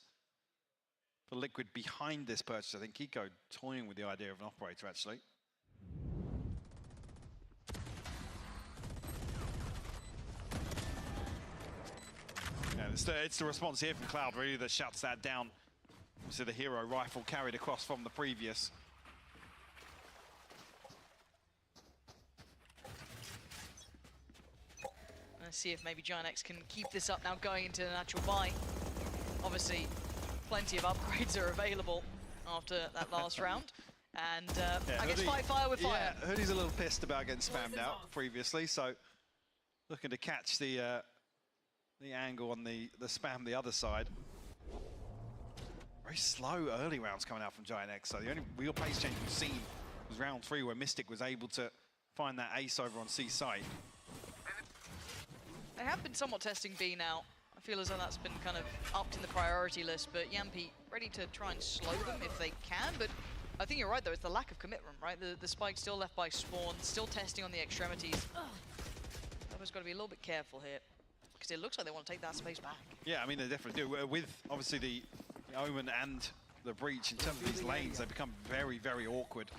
for Liquid behind this purchase. I think Kiko toying with the idea of an operator, actually. Yeah, it's the response here from Cloud, really, that shuts that down. Obviously, the hero rifle carried across from the previous.
Let's see if maybe Giant X can keep this up now going into the natural buy. Obviously, plenty of upgrades are available after that last round. And
yeah,
I guess fight fire with fire.
Yeah, Hoodie's a little pissed about getting spammed out previously, so looking to catch the angle on the spam the other side. Very slow early rounds coming out from Giant X, so the only real pace change we've seen was round 3 where Mystic was able to find that ace over on C site.
They have been somewhat testing B now. I feel as though that's been kind of upped in the priority list, but Yampi ready to try and slow them if they can, but I think you're right though, it's the lack of commitment, right? The spike still left by Spawn, still testing on the extremities. I've got to be a little bit careful here, because it looks like they want to take that space back.
Yeah, I mean, they definitely do. With obviously the Omen and the Breach, in terms of these lanes, they become very, very awkward.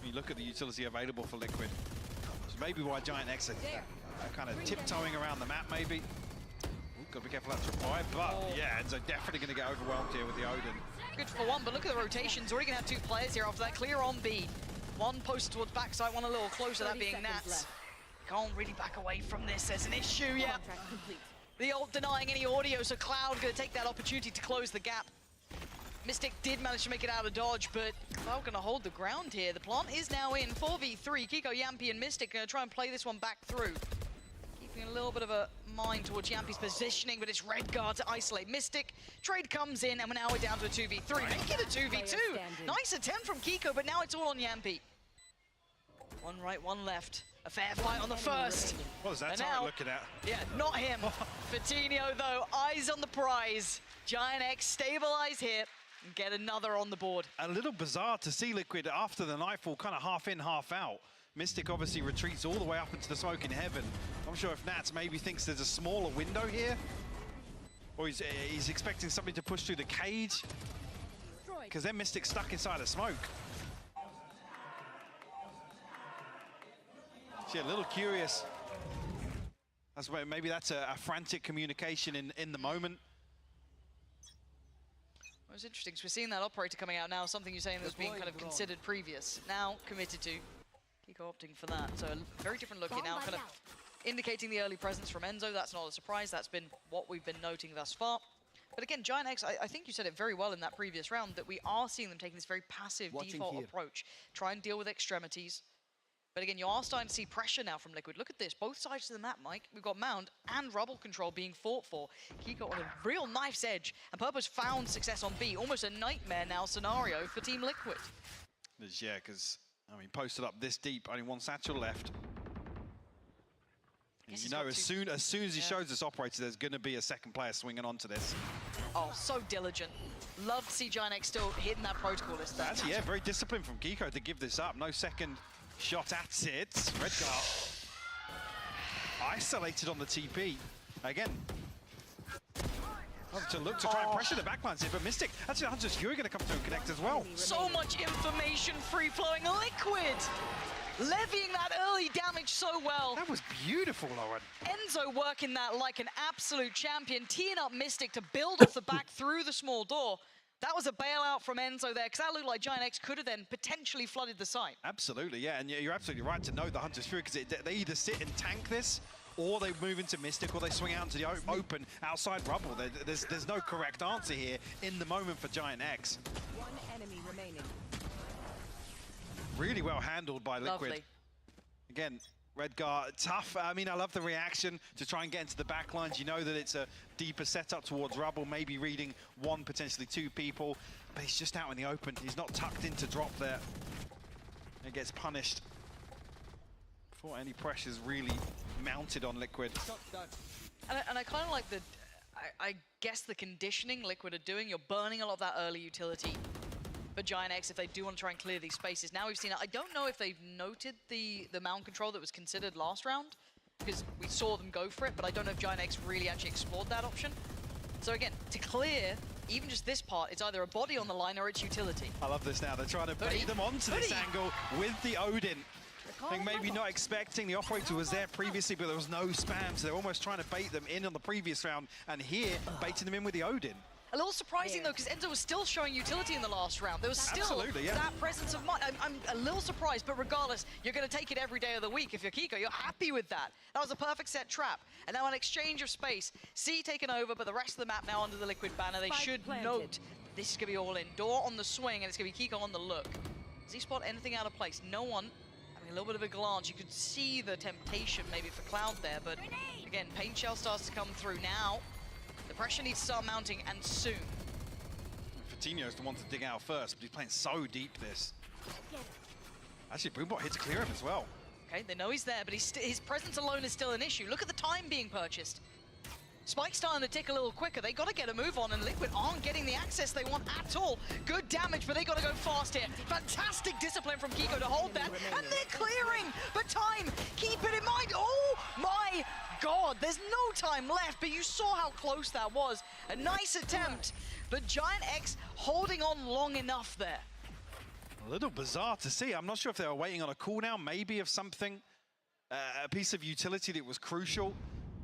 When you look at the utility available for Liquid, which is maybe why Giant X are kind of tiptoeing around the map, maybe. Ooh, gotta be careful that's required, but yeah, Enzo definitely gonna get overwhelmed here with the Odin.
Good for one, but look at the rotations. Already gonna have 2 players here after that. Clear on B. One posted towards backside, one a little closer, that being Nats. can't really back away from this. There's an issue, yeah. The ult denying any audio, so Cloud gonna take that opportunity to close the gap. Mystic did manage to make it out of dodge, but Cloud gonna hold the ground here. The plant is now in 4v3. Kiko, Yampy, and Mystic gonna try and play this one back through. Keeping a little bit of a mind towards Yampy's positioning, but it's Redguard to isolate Mystic. Trade comes in, and now we're down to a 2v3. Make it a 2v2. Nice attempt from Kiko, but now it's all on Yampy. One right, one left. A fair fight on the first.
What is that target looking at?
Yeah, not him. Fatinho, though, eyes on the prize. Giant X stabilize here and get another on the board.
A little bizarre to see Liquid after the Nightfall, kind of half in, half out. Mystic obviously retreats all the way up into the smoke in heaven. I'm sure if Nats maybe thinks there's a smaller window here, or he's expecting somebody to push through the cage, because then Mystic's stuck inside a smoke. A little curious. That's where maybe that's a frantic communication in the moment.
Well, it's interesting because we're seeing that operator coming out now, something you're saying that was being kind of considered previous. Now committed to. Kiko opting for that. So a very different look here now, kind of indicating the early presence from Enzo. That's not a surprise. That's been what we've been noting thus far. But again, Giant X, I think you said it very well in that previous round, that we are seeing them taking this very passive default approach. Try and deal with extremities. But again, you are starting to see pressure now from Liquid. Look at this, both sides of the map, Mike. We've got Mound and Rubble Control being fought for. Kiko on a real knife's edge, and Purpose found success on B. Almost a nightmare now scenario for Team Liquid.
Yeah, because, I mean, posted up this deep, only one satchel left. You know, as soon as he shows this operator, there's going to be a second player swinging onto this.
Oh, so diligent. Love to see Giant X still hitting that protocol list there.
Actually, yeah, very disciplined from Kiko to give this up. No second shot at it. Redguard isolated on the TP. Again, to look to try and pressure the backlines here, but Mystic, actually Hunters Fury going to come through and connect as well.
So much information free-flowing. Liquid levying that early damage so well.
That was beautiful, Lauren.
Enzo working that like an absolute champion, teeing up Mystic to build off the back through the small door. That was a bailout from Enzo there, because that looked like Giant X could have then potentially flooded the site. Absolutely, yeah, and you're absolutely right to know the Hunter's Fury, because they either sit and tank this, or they move into Mystic, or they swing out into the open outside Rubble. There's no correct answer here in the moment for Giant X.
One enemy remaining.
Really well handled by Liquid.
Lovely.
Again, Redguard, tough. I mean, I love the reaction to try and get into the backlines. You know that it's a deeper setup towards Rubble, maybe reading one, potentially two people, but he's just out in the open. He's not tucked in to drop there. He gets punished before any pressure's really mounted on Liquid.
And I kind of like I guess the conditioning Liquid are doing. You're burning a lot of that early utility. But Giant X, if they do want to try and clear these spaces. Now we've seen it. I don't know if they've noted the mount control that was considered last round, because we saw them go for it, but I don't know if Giant X really actually explored that option. So again, to clear even just this part, it's either a body on the line or it's utility.
I love this now. They're trying to bait them onto this angle with the Odin. I think maybe not expecting the operator was there previously, but there was no spam, so they're almost trying to bait them in on the previous round, and here, baiting them in with the Odin.
A little surprising, though, because Enzo was still showing utility in the last round. There was still that presence of mind. I'm a little surprised, but regardless, you're going to take it every day of the week. If you're Kiko, you're happy with that. That was a perfect set trap. And now an exchange of space. C taken over, but the rest of the map now under the Liquid banner. They should note this is going to be all in. Door on the swing, and it's going to be Kiko on the look. Does he spot anything out of place? No one. Having a little bit of a glance. You could see the temptation maybe for Cloud there, but again, Paint Shell starts to come through now. The pressure needs to start mounting, and soon.
Fatinho's the one to dig out first, but he's playing so deep this. Actually, Boombot hits clear him as well.
Okay, they know he's there, but his presence alone is still an issue. Look at the time being purchased. Spike's starting to tick a little quicker. They got to get a move on, and Liquid aren't getting the access they want at all. Good damage, but they got to go fast here. Fantastic discipline from Kiko to hold that, and they're clearing. But time, keep it in mind. Oh my God, there's no time left, but you saw how close that was. A nice attempt, but Giant X holding on long enough there.
A little bizarre to see. I'm not sure if they were waiting on a cooldown, maybe of something, a piece of utility that was crucial.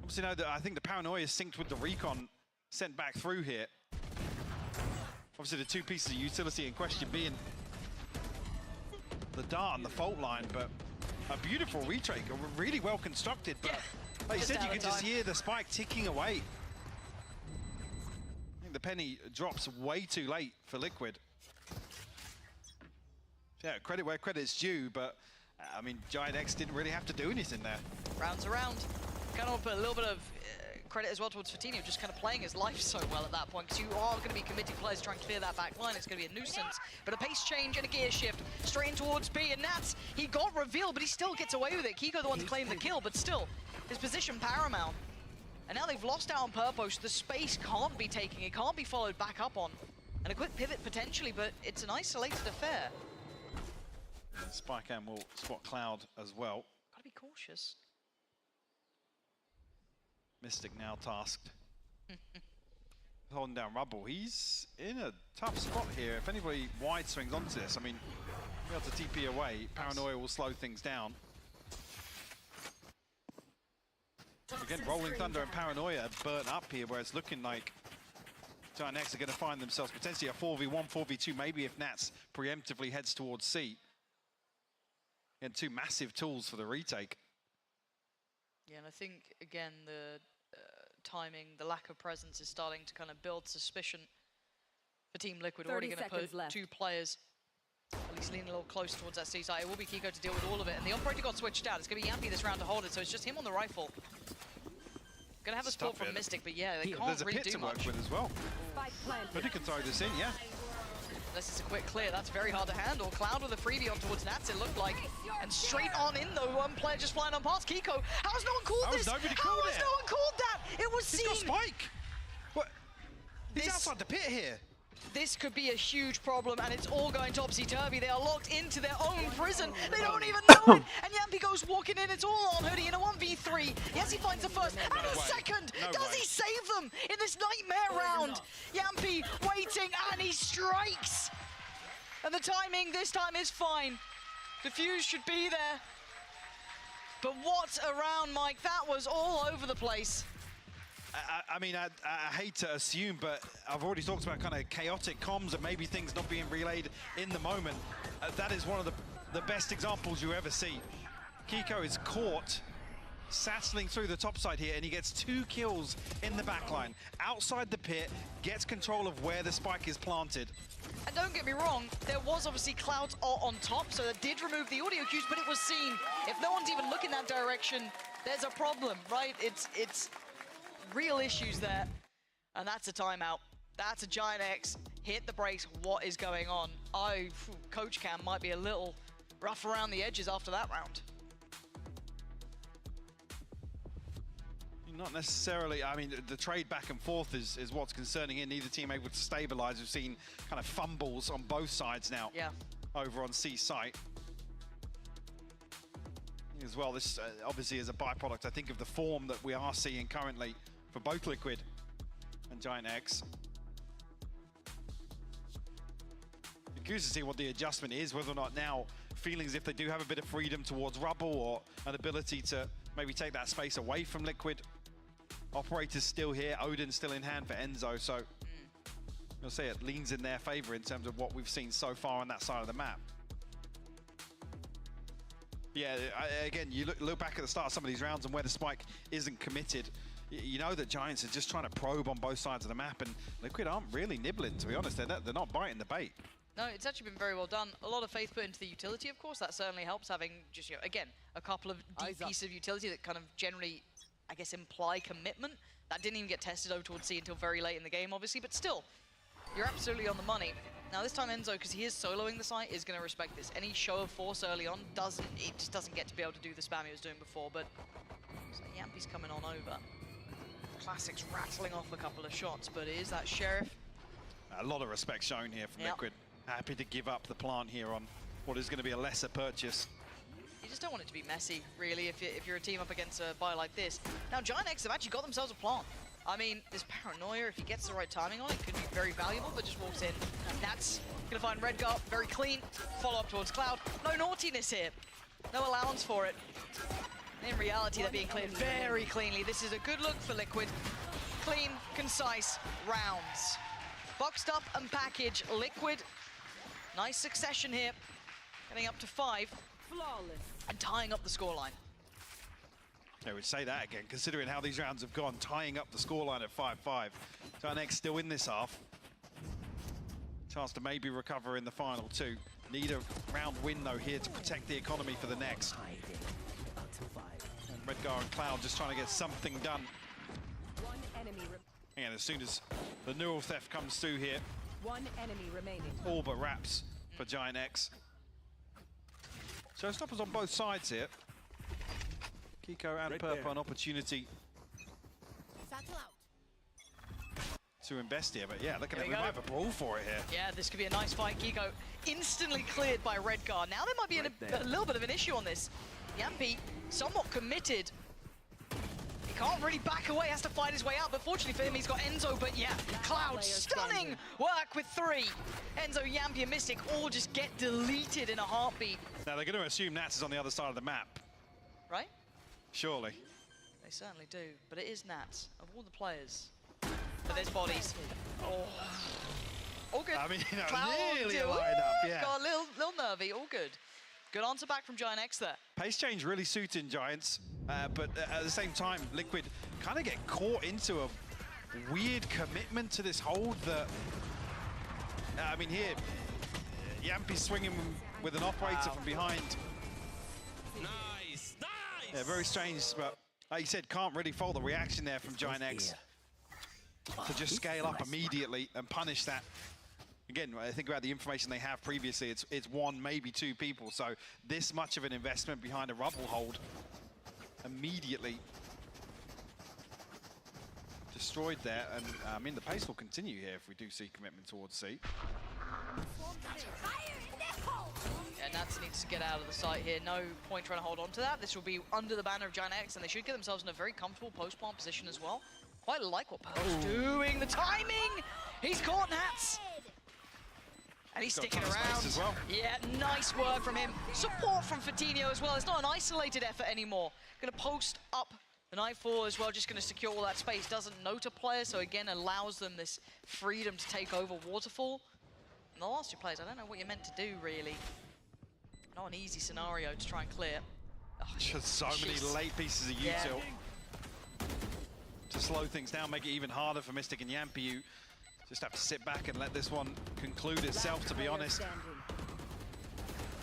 Obviously, no, I think the paranoia is synced with the recon sent back through here. Obviously, the two pieces of utility in question being the dart and the fault line, but a beautiful retake, really well constructed, but like you
Just
said, you
out
can
of
just
time.
hear the spike ticking away. I think the penny drops way too late for Liquid. Yeah, credit where credit's due, but I mean, Giant X didn't really have to do anything there.
Rounds around. Kind of put a little bit of credit as well towards Fatino, just kind of playing his life so well at that point, because you are going to be committed players trying to clear that back line. It's going to be a nuisance. But a pace change and a gear shift straight in towards B, and Nats, he got revealed, but he still gets away with it. Kiko the one to claim the kill, but still, his position paramount. And now they've lost out on Purple, so the space can't be taking, it can't be followed back up on. And a quick pivot potentially, but it's an isolated affair.
And Spycam will spot Cloud as well.
Gotta be cautious.
Mystic now tasked. Holding down Rubble. He's in a tough spot here. If anybody wide swings onto this, I mean, be able to TP away. Paranoia will slow things down. Again, Rolling Thunder and Paranoia burnt up here, where it's looking like Giant X are going to find themselves potentially a 4v1, 4v2, maybe if Nats preemptively heads towards C. And two massive tools for the retake.
Yeah, and I think, again, the timing, the lack of presence is starting to kind of build suspicion for Team Liquid. Already going to put two players, at least leaning a little close towards that C side. It will be Kiko to deal with all of it, and the operator got switched out. It's going to be Yampy this round to hold it, so it's just him on the rifle. Going to have a support from Mystic, but yeah, they can't
There's a
really
pit
do
to work
much.
with as well. But he can throw this in, yeah.
Unless it's a quick clear, that's very hard to handle. Cloud with a freebie on towards Nats, it looked like. And straight on in though, one player just flying on past Kiko. How has no one called this? How has no one called that? It was seen.
He's got Spike. What? He's outside the pit here.
This could be a huge problem, and it's all going topsy-turvy. They are locked into their own prison. They don't even know it. And Yampy goes walking in. It's all on Hoodie in a 1v3. Yes, he finds the first and a second. Does he save them in this nightmare round? Yampy waiting, and he strikes. And the timing this time is fine. The fuse should be there. But what a round, Mike. That was all over the place.
I mean, I hate to assume, but I've already talked about kind of chaotic comms and maybe things not being relayed in the moment. That is one of the best examples you ever see. Kiko is caught sattling through the top side here, and he gets 2 kills in the backline. Outside the pit, gets control of where the spike is planted.
And don't get me wrong, there was obviously Clouds on top, so that did remove the audio cues, but it was seen. If no one's even looking that direction, there's a problem, right? It's real issues there, and that's a timeout. That's a Giant X. Hit the brakes. What is going on? Coach Cam might be a little rough around the edges after that round.
Not necessarily. I mean, the trade back and forth is what's concerning here. Neither team able to stabilize. We've seen kind of fumbles on both sides now.
Yeah.
Over on C site. As well, this obviously is a byproduct, I think, of the form that we are seeing currently for both Liquid and Giant X. I'm curious to see what the adjustment is, whether or not now feeling as if they do have a bit of freedom towards Rubble or an ability to maybe take that space away from Liquid. Operator's still here, Odin's still in hand for Enzo, so I'll say it leans in their favor in terms of what we've seen so far on that side of the map. Yeah, again, you look back at the start of some of these rounds and where the spike isn't committed, you know that Giants are just trying to probe on both sides of the map, and Liquid aren't really nibbling, to be honest. They're not biting the bait.
No, it's actually been very well done. A lot of faith put into the utility, of course. That certainly helps, having just, again, a couple of deep pieces of utility that kind of generally, I guess, imply commitment. That didn't even get tested over towards C until very late in the game, obviously, but still, you're absolutely on the money. Now this time Enzo, because he is soloing the site, is going to respect this. Any show of force early on just doesn't get to be able to do the spam he was doing before, but so Yampy's coming on over. Classics rattling off a couple of shots, but it is that Sheriff.
A lot of respect shown here from Liquid. Happy to give up the plant here on what is going to be a lesser purchase.
You just don't want it to be messy, really, if you're a team up against a buy like this. Now, Giant X have actually got themselves a plant. I mean, this Paranoia, if he gets the right timing on it, could be very valuable, but just walks in. That's going to find Redgar, very clean. Follow up towards Cloud. No naughtiness here. No allowance for it. In reality, they're being cleared very cleanly. This is a good look for Liquid. Clean, concise rounds. Boxed up and packaged. Liquid. Nice succession here. Getting up to 5.
Flawless.
and tying up the scoreline.
I would say that again, considering how these rounds have gone, tying up the scoreline at 5-5. Giant still in this half. Chance to maybe recover in the final two. Need a round win, though, here to protect the economy for the next. And Redgar and Cloud just trying to get something done.
One enemy
And as soon as the neural theft comes through here,
one enemy remaining.
all but wraps for Giant X. So stoppers on both sides here. Kiko and Purple an opportunity to invest here, but yeah, look at it, we might have a brawl for it here.
Yeah, this could be a nice fight. Kiko instantly cleared by Redgar. Now there might be a little bit of an issue on this. Yampi somewhat committed. He can't really back away, has to fight his way out, but fortunately for him, he's got Enzo, but yeah, Cloud, stunning work with 3. Enzo, Yampi, and Mystic all just get deleted in a heartbeat.
Now they're going to assume Nats is on the other side of the map.
Right?
Surely.
They certainly do, but it is Nats, of all the players. But there's bodies. Oh. All good.
I mean, you know,
Cloud,
nearly a lineup, yeah.
Got a little nervy, all good. Good answer back from Giant X there.
Pace change really suiting Giants, but at the same time, Liquid kind of get caught into a weird commitment to this hold that, I mean, here, Yampi's swinging with an operator from behind.
Nice, nice!
Yeah, very strange, but like you said, can't really fault the reaction there from Giant X to just scale up immediately and punish that. Again, I think about the information they have previously, it's 1, maybe 2 people, so this much of an investment behind a rubble hold immediately destroyed there, and I mean, the pace will continue here if we do see commitment towards C.
Yeah, Nats needs to get out of the site here. No point trying to hold on to that. This will be under the banner of Giant X, and they should get themselves in a very comfortable post-plant position as well. Quite like what Pearl's doing. The timing! He's caught Nats! And he's sticking around.
As well.
Yeah, nice work from him. Support from Fatinho as well. It's not an isolated effort anymore. Gonna post up the Nightfall as well, just gonna secure all that space. Doesn't note a player, so again allows them this freedom to take over Waterfall. And the last 2 players, I don't know what you're meant to do really. Not an easy scenario to try and clear. Oh,
Just so many late pieces of util to slow things down, make it even harder for Mystic and Yampi. You just have to sit back and let this one conclude itself, to be honest.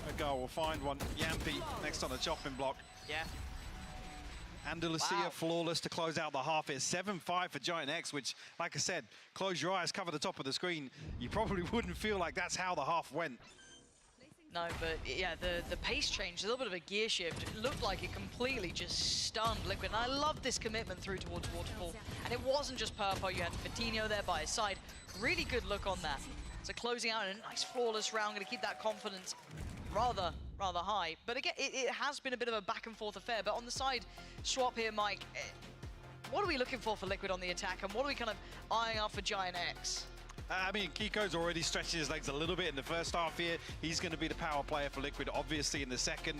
Redgar will find one. Yampi next on the chopping block.
Yeah.
Andalusia flawless to close out the half. It's 7-5 for Giant X, which, like I said, close your eyes, cover the top of the screen. You probably wouldn't feel like that's how the half went.
No, but yeah, the pace change, a little bit of a gear shift. It looked like it completely just stunned Liquid. And I love this commitment through towards Waterfall. And it wasn't just Purpo, you had Fatinho there by his side. Really good look on that. So closing out a nice flawless round, gonna keep that confidence rather high. But again, it has been a bit of a back and forth affair. But on the side swap here, Mike, what are we looking for Liquid on the attack? And what are we kind of eyeing up for Giant X?
I mean, Kiko's already stretching his legs a little bit in the first half here. He's going to be the power player for Liquid, obviously, in the second.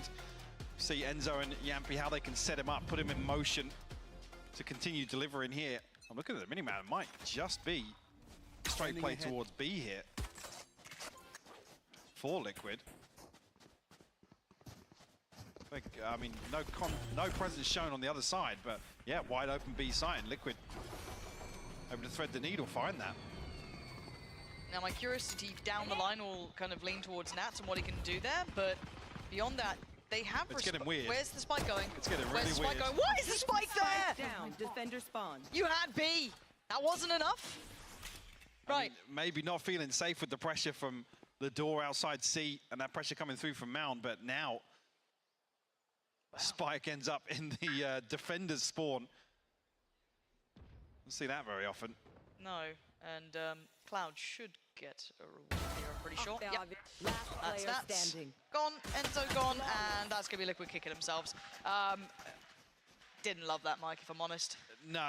See Enzo and Yampi, how they can set him up, put him in motion to continue delivering here. I'm looking at the miniman. It might just be straight play towards B here for Liquid. I mean, no presence shown on the other side, but yeah, wide open B side. And Liquid able to thread the needle, find that.
Now, my curiosity down the line will kind of lean towards Nats and what he can do there, but beyond that, they have...
It's getting weird.
Where's the spike going?
It's getting really
Where's the spike
weird.
going? What is the spike there?
Down, defender spawn.
You had B. That wasn't enough. Right.
I mean, maybe not feeling safe with the pressure from the door outside C and that pressure coming through from Mound, but now spike ends up in the defender's spawn. Don't see that very often.
No, and Cloud should get a reward here, I'm pretty sure. Yep. That's
standing.
Gone, Enzo gone, and that's going to be Liquid kicking themselves. Didn't love that, Mike, if I'm honest.
No,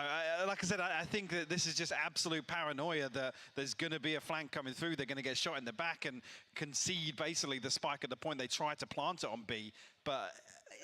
like I said, I think that this is just absolute paranoia that there's going to be a flank coming through. They're going to get shot in the back and concede basically the spike at the point they try to plant it on B. But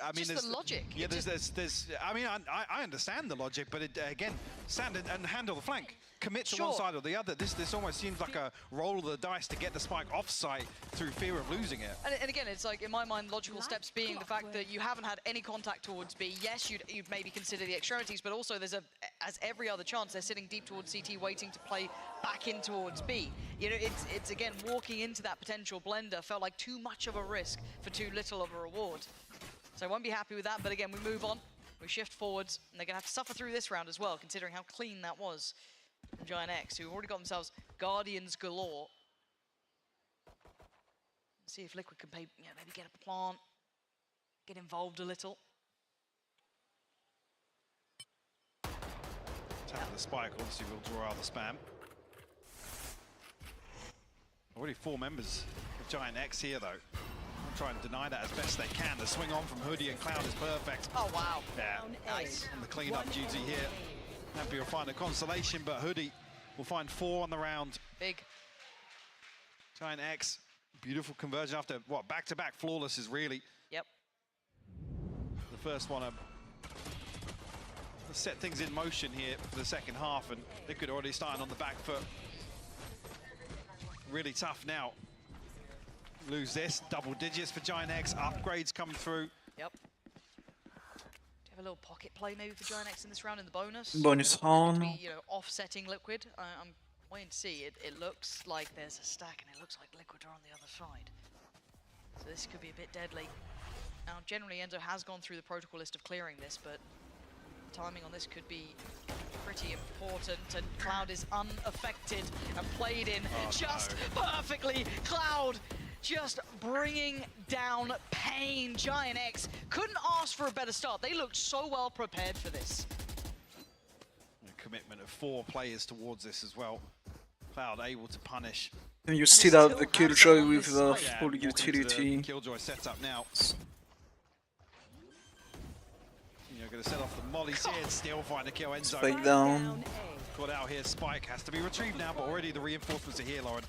I mean,
just the logic.
Yeah, there's. I mean, I understand the logic, but again, stand and handle the flank. Commit to one side or the other. This almost seems like a roll of the dice to get the spike off-site through fear of losing it.
And again, it's like, in my mind, logical steps being the fact that you haven't had any contact towards B. Yes, you'd maybe consider the extremities, but also there's as every other chance, they're sitting deep towards CT, waiting to play back in towards B. You know, it's again, walking into that potential blender felt like too much of a risk for too little of a reward. So I won't be happy with that, but again, we move on. We shift forwards, and they're going to have to suffer through this round as well, considering how clean that was from Giant X, who've already got themselves Guardians galore. Let's see if Liquid can maybe get a plant, get involved a little.
Tap the spike, obviously will draw out the spam. Already 4 members of Giant X here, though. I'm trying to deny that as best they can. The swing on from Hoodie and Cloud is perfect.
Oh, wow.
Yeah, nice. On the clean-up duty here. Nappy will find a consolation, but Hoodie will find 4 on the round.
Big.
Giant X, beautiful conversion after, what, back-to-back flawlesses, really.
Yep.
The first one set things in motion here for the second half, and they could already start on the back foot. Really tough now. Lose this, double digits for Giant X, upgrades coming through.
Yep. Have a little pocket play maybe for Giant X in this round in the bonus.
Bonus on.
Be, you know, offsetting Liquid. I'm waiting to see. It looks like there's a stack, and it looks like Liquid are on the other side. So this could be a bit deadly. Now, generally, Enzo has gone through the protocol list of clearing this, but timing on this could be pretty important. And Cloud is unaffected and played in just perfectly. Cloud just bringing down pain. Giant X couldn't ask for a better start. They looked so well prepared for this.
A commitment of 4 players towards this as well. Cloud able to punish.
And you still have the Killjoy with full utility.
Killjoy setup now. You're going to set off the mollies here and still find a kill. Enzo.
Spike down.
Got out here. Spike has to be retrieved now, but already the reinforcements are here, Lauren.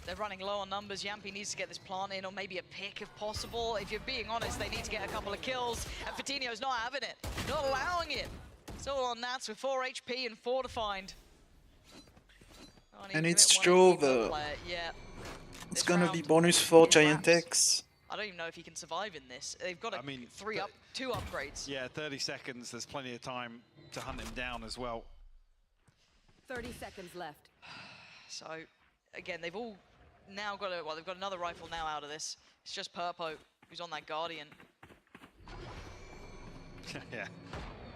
They're running low on numbers. Yampi needs to get this plant in, or maybe a pick if possible. If you're being honest, they need to get a couple of kills, and Fatinho's not having it, not allowing it. It's all on Nats with 4 HP and 4 to find.
And it's Jove.
Yeah.
It's gonna be bonus for Giant X.
I don't even know if he can survive in this. They've got 2 upgrades.
Yeah, 30 seconds. There's plenty of time to hunt him down as well.
30 seconds left.
So, again, they've all now got they've got another rifle now out of this. It's just Purpo who's on that Guardian.
Yeah,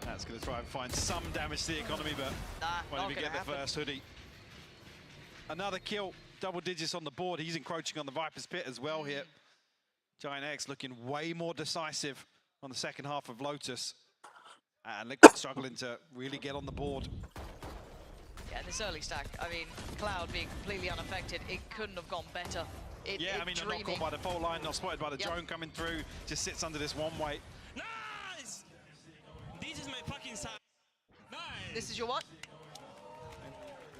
that's going to try and find some damage to the economy, but won't even get the first. Hoodie. Another kill, double digits on the board. He's encroaching on the Viper's Pit as well here. Giant X looking way more decisive on the second half of Lotus. And Liquid struggling to really get on the board.
Yeah, this early stack, I mean, Cloud being completely unaffected, it couldn't have gone better.
Yeah, I mean, not caught by the fault line, not spotted by the drone coming through, just sits under this one way.
Nice! This is my fucking side. Nice!
This is your what?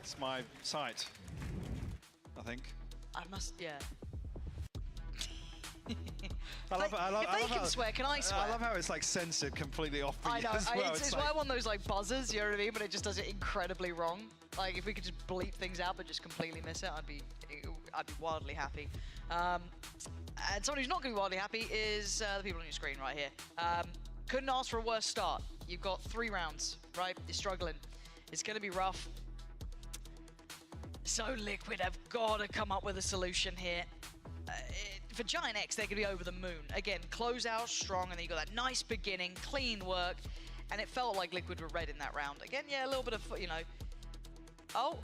It's my sight, I think.
I must, yeah.
I love
if they can swear, can I swear?
I love how it's like censored completely off the
I know,
as well.
it's why I want those like buzzers, you know what I mean? But it just does it incredibly wrong. Like if we could just bleep things out but just completely miss it, I'd be wildly happy. And someone who's not going to be wildly happy is the people on your screen right here. Couldn't ask for a worse start. You've got 3 rounds, right? You're struggling. It's going to be rough. So Liquid have got to come up with a solution here. For Giant X, they're going to be over the moon. Again, close out strong, and then you got that nice beginning, clean work, and it felt like Liquid were red in that round. Again, yeah, a little bit of, you know. Oh.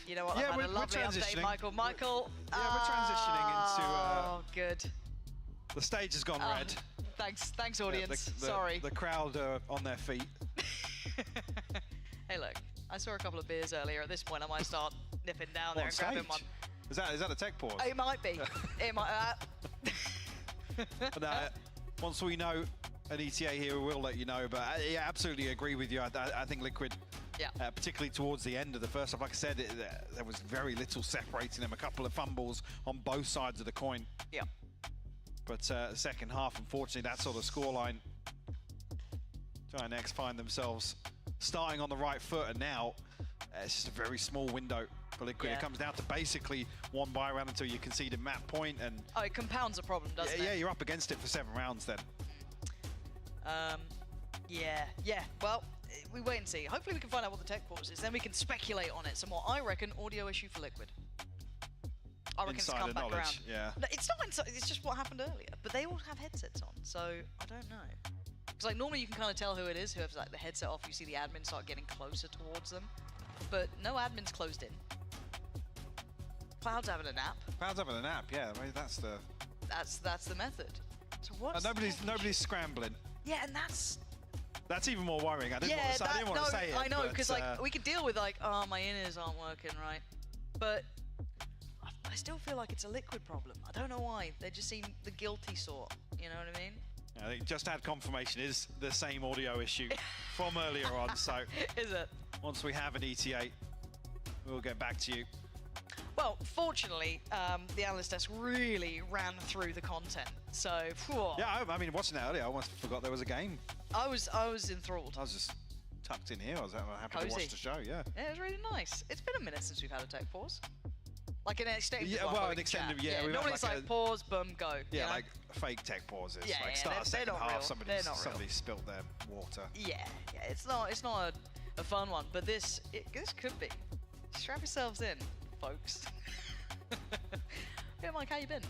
You know what?
Yeah,
I've had a lovely update, Michael. Michael.
Yeah, we're transitioning into.
Oh, good.
The stage has gone red.
Thanks, audience. Sorry.
The crowd are on their feet.
Hey, look. I saw a couple of beers earlier. At this point, I might start nipping down there and grabbing one.
Is that a tech pause?
It might be. It might.
But, once we know an ETA here, we'll let you know. But yeah, absolutely agree with you. I think Liquid, particularly towards the end of the first half, like I said, there was very little separating them. A couple of fumbles on both sides of the coin.
Yeah.
But second half, unfortunately, that sort of scoreline. Giant find themselves starting on the right foot, and now it's just a very small window for Liquid. It comes down to basically one buy round until you concede a map point, and
it compounds a problem, doesn't it?
Yeah, you're up against it for 7 rounds then.
Yeah. Well, we wait and see. Hopefully we can find out what the tech pause is, then we can speculate on it some more. I reckon audio issue for Liquid. I reckon it's come back around.
Yeah.
No, it's not inside, it's just what happened earlier. But they all have headsets on, so I don't know. Because like normally you can kind of tell who it is, who has like the headset off, you see the admin start getting closer towards them. But no admin's closed in. Cloud's having a nap.
Cloud's having a nap, yeah. I mean, that's
the method. So what?
Nobody's scrambling.
Yeah, and that's
even more worrying. I didn't want to say it.
I know, because like we could deal with like, oh, my inners aren't working right, but I still feel like it's a Liquid problem. I don't know why. They just seem the guilty sort. You know what I mean?
I think just had confirmation is the same audio issue from earlier on. So
is it?
Once we have an ETA, we'll get back to you.
Well, fortunately, the analyst desk really ran through the content. So,
yeah, I mean, watching that earlier, I almost forgot there was a game.
I was enthralled.
I was just tucked in here. I was happy to watch the show. Yeah.
Yeah, it was really nice. It's been a minute since we've had a tech pause. Like an extended one.
Well, an extended, yeah.
Normally it's like pause, boom, go.
Yeah,
you know?
like fake tech pauses.
Yeah,
like
yeah,
start second half,
real.
somebody spilt their water.
Yeah, it's not a fun one, but this could be. Strap yourselves in, folks. Yeah, Mike, how you been?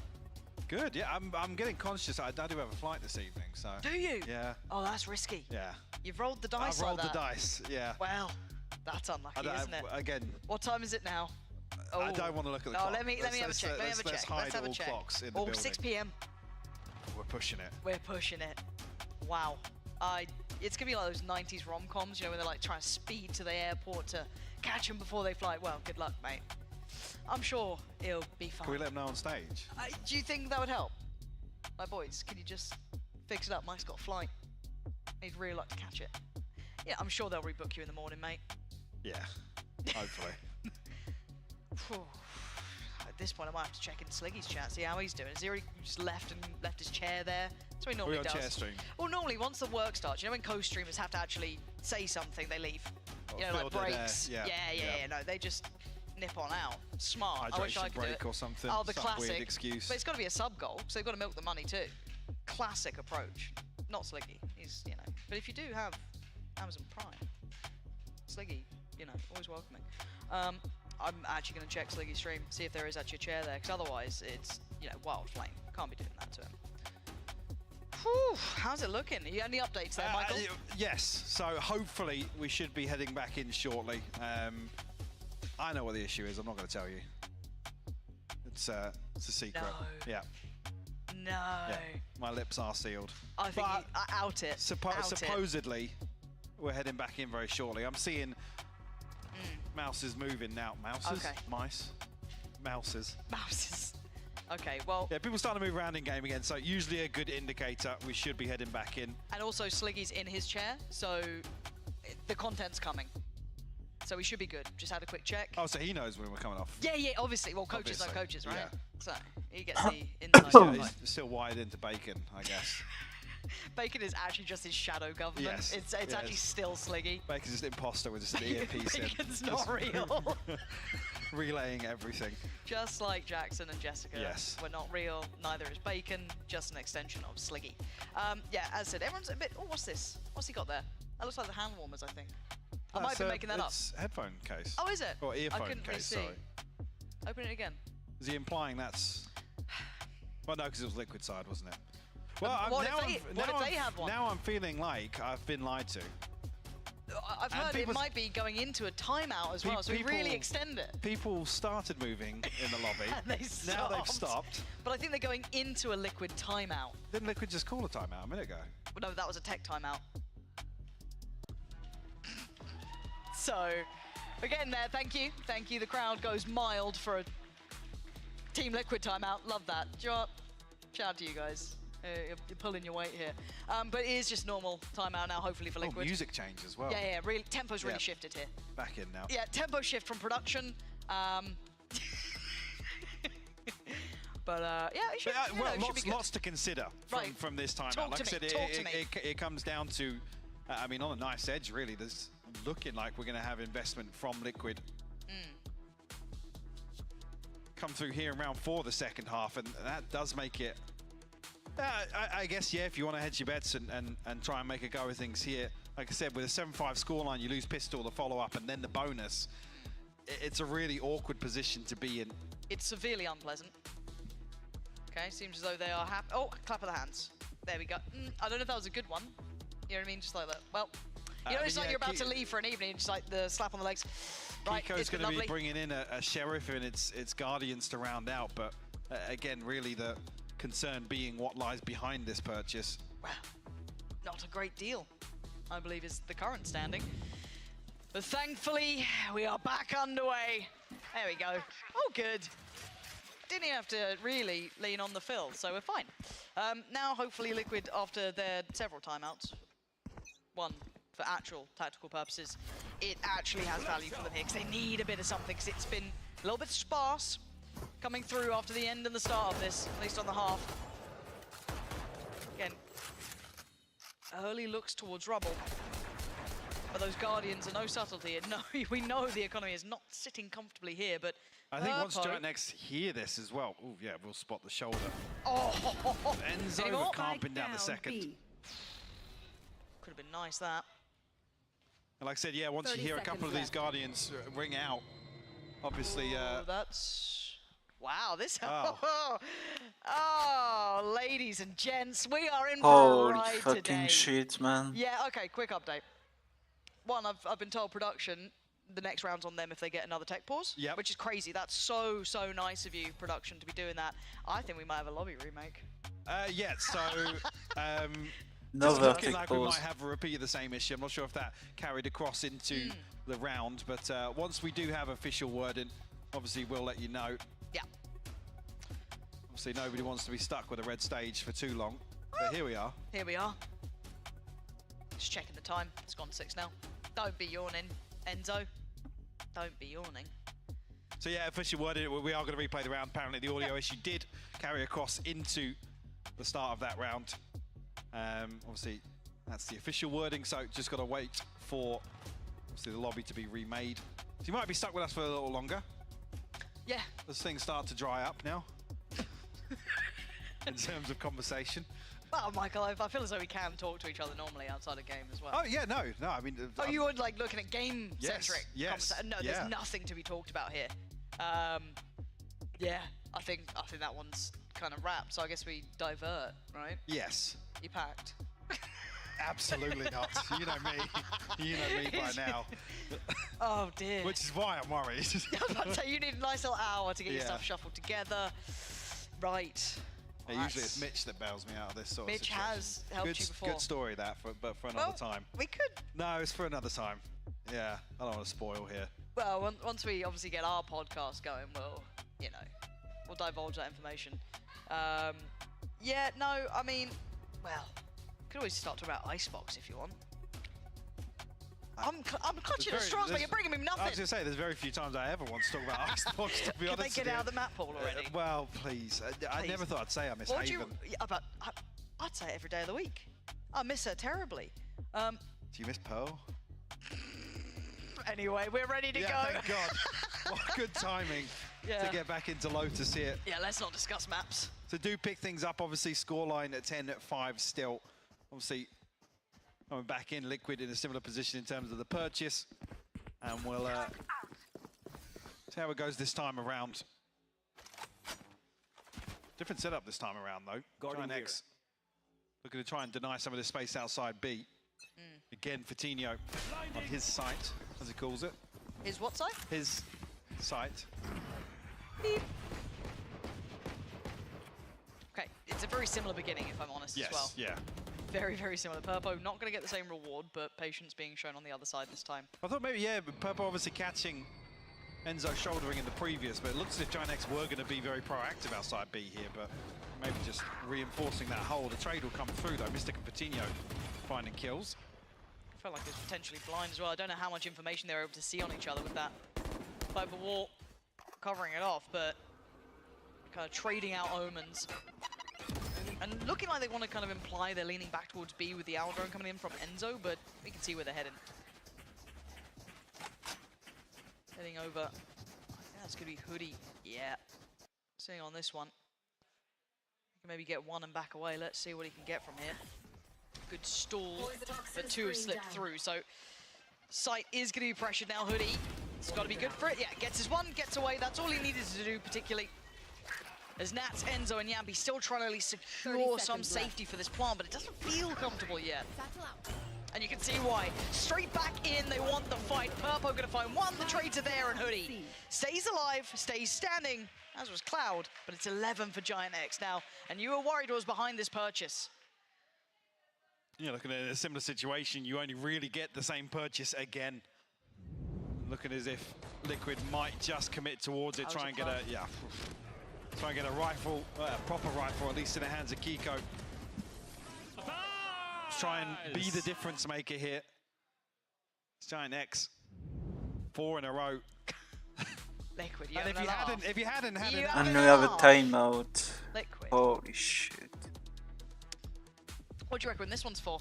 Good. Yeah, I'm getting conscious. I do have a flight this evening, so.
Do you?
Yeah.
Oh, that's risky.
Yeah.
You've rolled the dice.
I've rolled the dice. Yeah.
Well, that's unlucky, isn't it?
Again.
What time is it now? Oh.
I don't want to look at the clock.
Let me have a check.
Let's hide all clocks in the building.
6 p.m.
We're pushing it.
We're pushing it. Wow. It's gonna be like those 90s rom-coms, you know, when they're like trying to speed to the airport to catch them before they fly. Well, good luck, mate. I'm sure it'll be fine.
Can we let them know on stage?
Do you think that would help? Like, boys, can you just fix it up? Mike's got a flight. He'd really like to catch it. Yeah, I'm sure they'll rebook you in the morning, mate.
Yeah, hopefully.
At this point, I might have to check in Sliggy's chat, see how he's doing. Has he already just left his chair there? That's what he normally does.
Chair stream.
Well, normally, once the work starts, you know when co-streamers have to actually say something, they leave. You know, like breaks. Yeah. No, they just nip on out. Smart. I wish I could
break
do it.
or something.
Oh, the
some
classic.
Weird excuse.
But it's got to be a sub goal, so they've got to milk the money too. Classic approach. Not Sliggy. He's, you know. But if you do have Amazon Prime, Sliggy, you know, always welcoming. I'm actually going to check Sliggy's stream, see if there is actually a chair there, because otherwise it's, you know, wild flame. Can't be doing that to him. Whew, how's it looking? You got any updates there, Michael?
Yes, so hopefully we should be heading back in shortly. I know what the issue is, I'm not going to tell you. It's a secret.
No.
Yeah.
No.
Yeah. My lips are sealed.
I think out it.
Supposedly, we're heading back in very shortly. I'm seeing mouses moving now. Mouses?
Okay.
Mice? Mouses.
Mouses. Okay, well...
Yeah, people starting to move around in game again, so usually a good indicator. We should be heading back in.
And also, Sliggy's in his chair, so the content's coming. So we should be good. Just had a quick check.
Oh, so he knows when we're coming off.
Yeah, obviously. Well, coaches are coaches, right?
Yeah.
So he gets the inside.
Yeah, he's still wired into bacon, I guess.
Bacon is actually just his shadow government.
Yes.
It's actually still Sliggy.
Bacon's just an imposter with just an earpiece in.
Bacon's not real.
Relaying everything.
Just like Jackson and Jessica.
Yes.
We're not real. Neither is Bacon. Just an extension of Sliggy. Yeah, as I said, everyone's a bit... Oh, what's this? What's he got there? That looks like the hand warmers, I think. I might be making that up.
It's headphone case.
Oh, is it?
Or earphone
I couldn't
case,
really see.
sorry.
Open it again.
Is he implying that's... Well, no, because it was liquid side, wasn't it? Well,
what if they have one?
Now I'm feeling like I've been lied to.
I've heard it might be going into a timeout as well, so we really extend it.
People started moving in the lobby.
And they stopped.
Now they've stopped.
But I think they're going into a liquid timeout.
Didn't Liquid just call a timeout a minute ago?
Well, no, that was a tech timeout. So, again there, thank you. Thank you. The crowd goes mild for a Team Liquid timeout. Love that. Do you know what? Shout out to you guys. You're pulling your weight here. But it is just normal timeout now, hopefully for Liquid.
Oh, music change as well.
Yeah, really. Tempo's really shifted here.
Back in now.
Yeah, tempo shift from production. But yeah, it should, you know, it should be good.
Lots to consider from this time
Talk
out. Like
to
I said,
me.
it comes down to, I mean, on a nice edge, really. There's looking like we're going to have investment from Liquid. Come through here in round 4 the second half, and that does make it, I guess, yeah, if you want to hedge your bets and try and make a go of things here. Like I said, with a 7-5 scoreline, you lose pistol, the follow-up, and then the bonus. It's a really awkward position to be in.
It's severely unpleasant. Okay, seems as though they are happy. Oh, clap of the hands. There we go. I don't know if that was a good one. You know what I mean? Just like that. Well, you know, it's like you're about to leave for an evening, just like the slap on the legs. Right,
Kiko's going to be bringing in a Sheriff and its Guardians to round out, but again, really the concern being what lies behind this purchase.
Well, not a great deal, I believe, is the current standing. But thankfully, we are back underway. There we go. Oh, good. Didn't even have to really lean on the fill, so we're fine. Now, hopefully, Liquid, after their several timeouts, one for actual tactical purposes, it actually has value for them here, because they need a bit of something, because it's been a little bit sparse coming through after the end and the start of this, at least on the half. Again, early looks towards rubble. But those Guardians are no subtlety. No, we know the economy is not sitting comfortably here, but
I think once Giantx hear this as well, oh yeah, we'll spot the shoulder.
Oh!
Enzo with camping down the second.
Could have been nice, that.
And like I said, yeah, once you hear a couple of these Guardians ring out, obviously...
that's... Wow, this...
Oh.
Oh, ladies and gents, we are in for a
Holy
ride
fucking
today.
shit, man.
Yeah, okay, quick update. One, I've been told production, the next round's on them if they get another tech pause, which is crazy. That's so nice of you, production, to be doing that. I think we might have a lobby remake.
Yeah, so...
no
it's looking like we
pause.
might have a repeat of the same issue. I'm not sure if that carried across into the round, but once we do have official wording, obviously we'll let you know.
Yeah.
Obviously nobody wants to be stuck with a red stage for too long, but here we are.
Here we are. Just checking the time. It's gone 6 now. Don't be yawning, Enzo. Don't be yawning.
So yeah, official wording, we are going to replay the round. Apparently the audio issue did carry across into the start of that round. Obviously, that's the official wording, so just got to wait for obviously the lobby to be remade. So you might be stuck with us for a little longer.
Yeah.
As things start to dry up now, in terms of conversation.
Well, Michael, I feel as though we can talk to each other normally outside of game as well.
Oh yeah, no, I mean.
Oh, you were like looking at game-centric conversation. No, there's nothing to be talked about here. Yeah, I think that one's kind of wrapped. So I guess we divert, right?
Yes.
You packed.
Absolutely not. You know me. You know me by now.
Oh dear.
Which is why I'm worried.
I was about to say, you need a nice little hour to get your stuff shuffled together. Right.
Well, usually it's Mitch that bails me out of this sort of situation.
Mitch has helped you before.
Good story that, but for another time.
We could.
No, it's for another time. Yeah, I don't want to spoil here.
Well, once we obviously get our podcast going, we'll divulge that information. Yeah, no, I mean, well, could always start talking about Icebox if you want. I'm clutching at straws, but you're bringing me nothing.
I was going to say, there's very few times I ever want to talk about Icebox, to be honest.
Can they get out of the map pool already?
Well, please. I never thought I'd say I miss Haven.
I'd say it every day of the week. I miss her terribly.
Do you miss Pearl?
Anyway, we're ready to go.
Thank God. What good timing to get back into Lotus here.
Yeah, let's not discuss maps.
So do pick things up, obviously, scoreline at 10-5 still. Obviously, coming back in, Liquid in a similar position in terms of the purchase. And we'll see how it goes this time around. Different setup this time around, though. Giantx looking to try and deny some of the space outside B. Again, Fatinho on his site, as he calls it.
His what site?
His site.
Beep. Okay, it's a very similar beginning, if I'm honest, as well.
Yeah.
Very, very similar. Purpo not going to get the same reward, but patience being shown on the other side this time.
I thought maybe, but Purpo obviously catching Enzo shouldering in the previous, but it looks as if Giantx were going to be very proactive outside B here, but maybe just reinforcing that hole. The trade will come through, though. Mystic and Fatinho finding kills.
I felt like it was potentially blind as well. I don't know how much information they were able to see on each other with that over wall covering it off, but kind of trading out omens. And looking like they want to kind of imply they're leaning back towards B with the owl drone coming in from Enzo, but we can see where they're heading. Heading over. I think that's going to be Hoodie. Yeah. Sitting on this one. Can maybe get one and back away. Let's see what he can get from here. Good stall, but two have slipped through. So Sight is going to be pressured now. Hoodie, it's got to be good for it. Yeah, gets his one, gets away. That's all he needed to do, particularly. As Nats, Enzo, and Yambi still trying to at least secure some safety for this plant, but it doesn't feel comfortable yet. And you can see why. Straight back in, they want the fight. Purpo gonna find one, the trades are there, and Hoodie stays alive, stays standing, as was Cloud, but it's 11 for Giant X now. And you were worried what was behind this purchase.
Yeah, looking at a similar situation, you only really get the same purchase again. Looking as if Liquid might just commit towards it, try and get a, try and get a rifle, a proper rifle, at least in the hands of Kiko. Try and be the difference maker here. It's Giant X, 4 in a row.
Liquid,
and if you hadn't had it,
and we have a timeout.
Liquid.
Holy shit.
What do you reckon this one's for?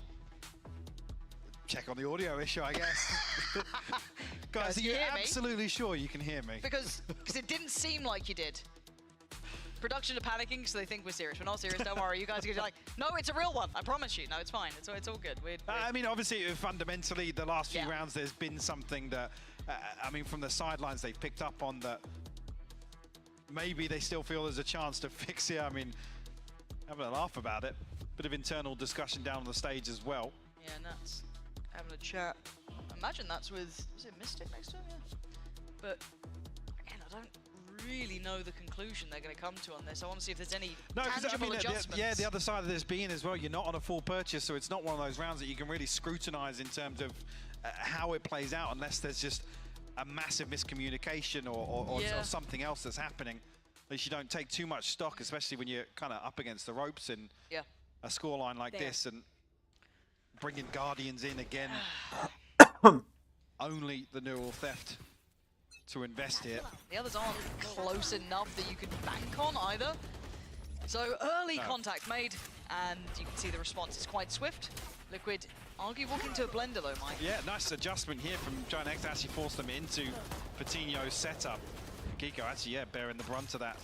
Check on the audio issue, I guess. Guys, are you absolutely sure you can hear me?
Because it didn't seem like you did. Production are panicking, so they think we're serious. We're not serious, don't worry. You guys are like, no, it's a real one. I promise you. No, it's fine. It's all good.
I mean, obviously, fundamentally, the last few rounds, there's been something that, I mean, from the sidelines, they've picked up on that maybe they still feel there's a chance to fix it. I mean, having a laugh about it. Bit of internal discussion down on the stage as well.
Yeah, Nats having a chat. I imagine that's with, is it Mystic next to him? Yeah. But, again, I don't really know the conclusion they're going to come to on this. I want to see if there's any tangible adjustments.
The other side of this being as well, you're not on a full purchase, so it's not one of those rounds that you can really scrutinize in terms of how it plays out, unless there's just a massive miscommunication or something else that's happening. At least you don't take too much stock, especially when you're kind of up against the ropes in a scoreline like this, and bringing Guardians in again. Only the neural theft to invest here.
The others aren't close enough that you could bank on either. So early contact made, and you can see the response is quite swift. Liquid argue walking to a blender though, Mike.
Yeah, nice adjustment here from Giant X to actually force them into Patino's setup. Kiko actually, bearing the brunt of that.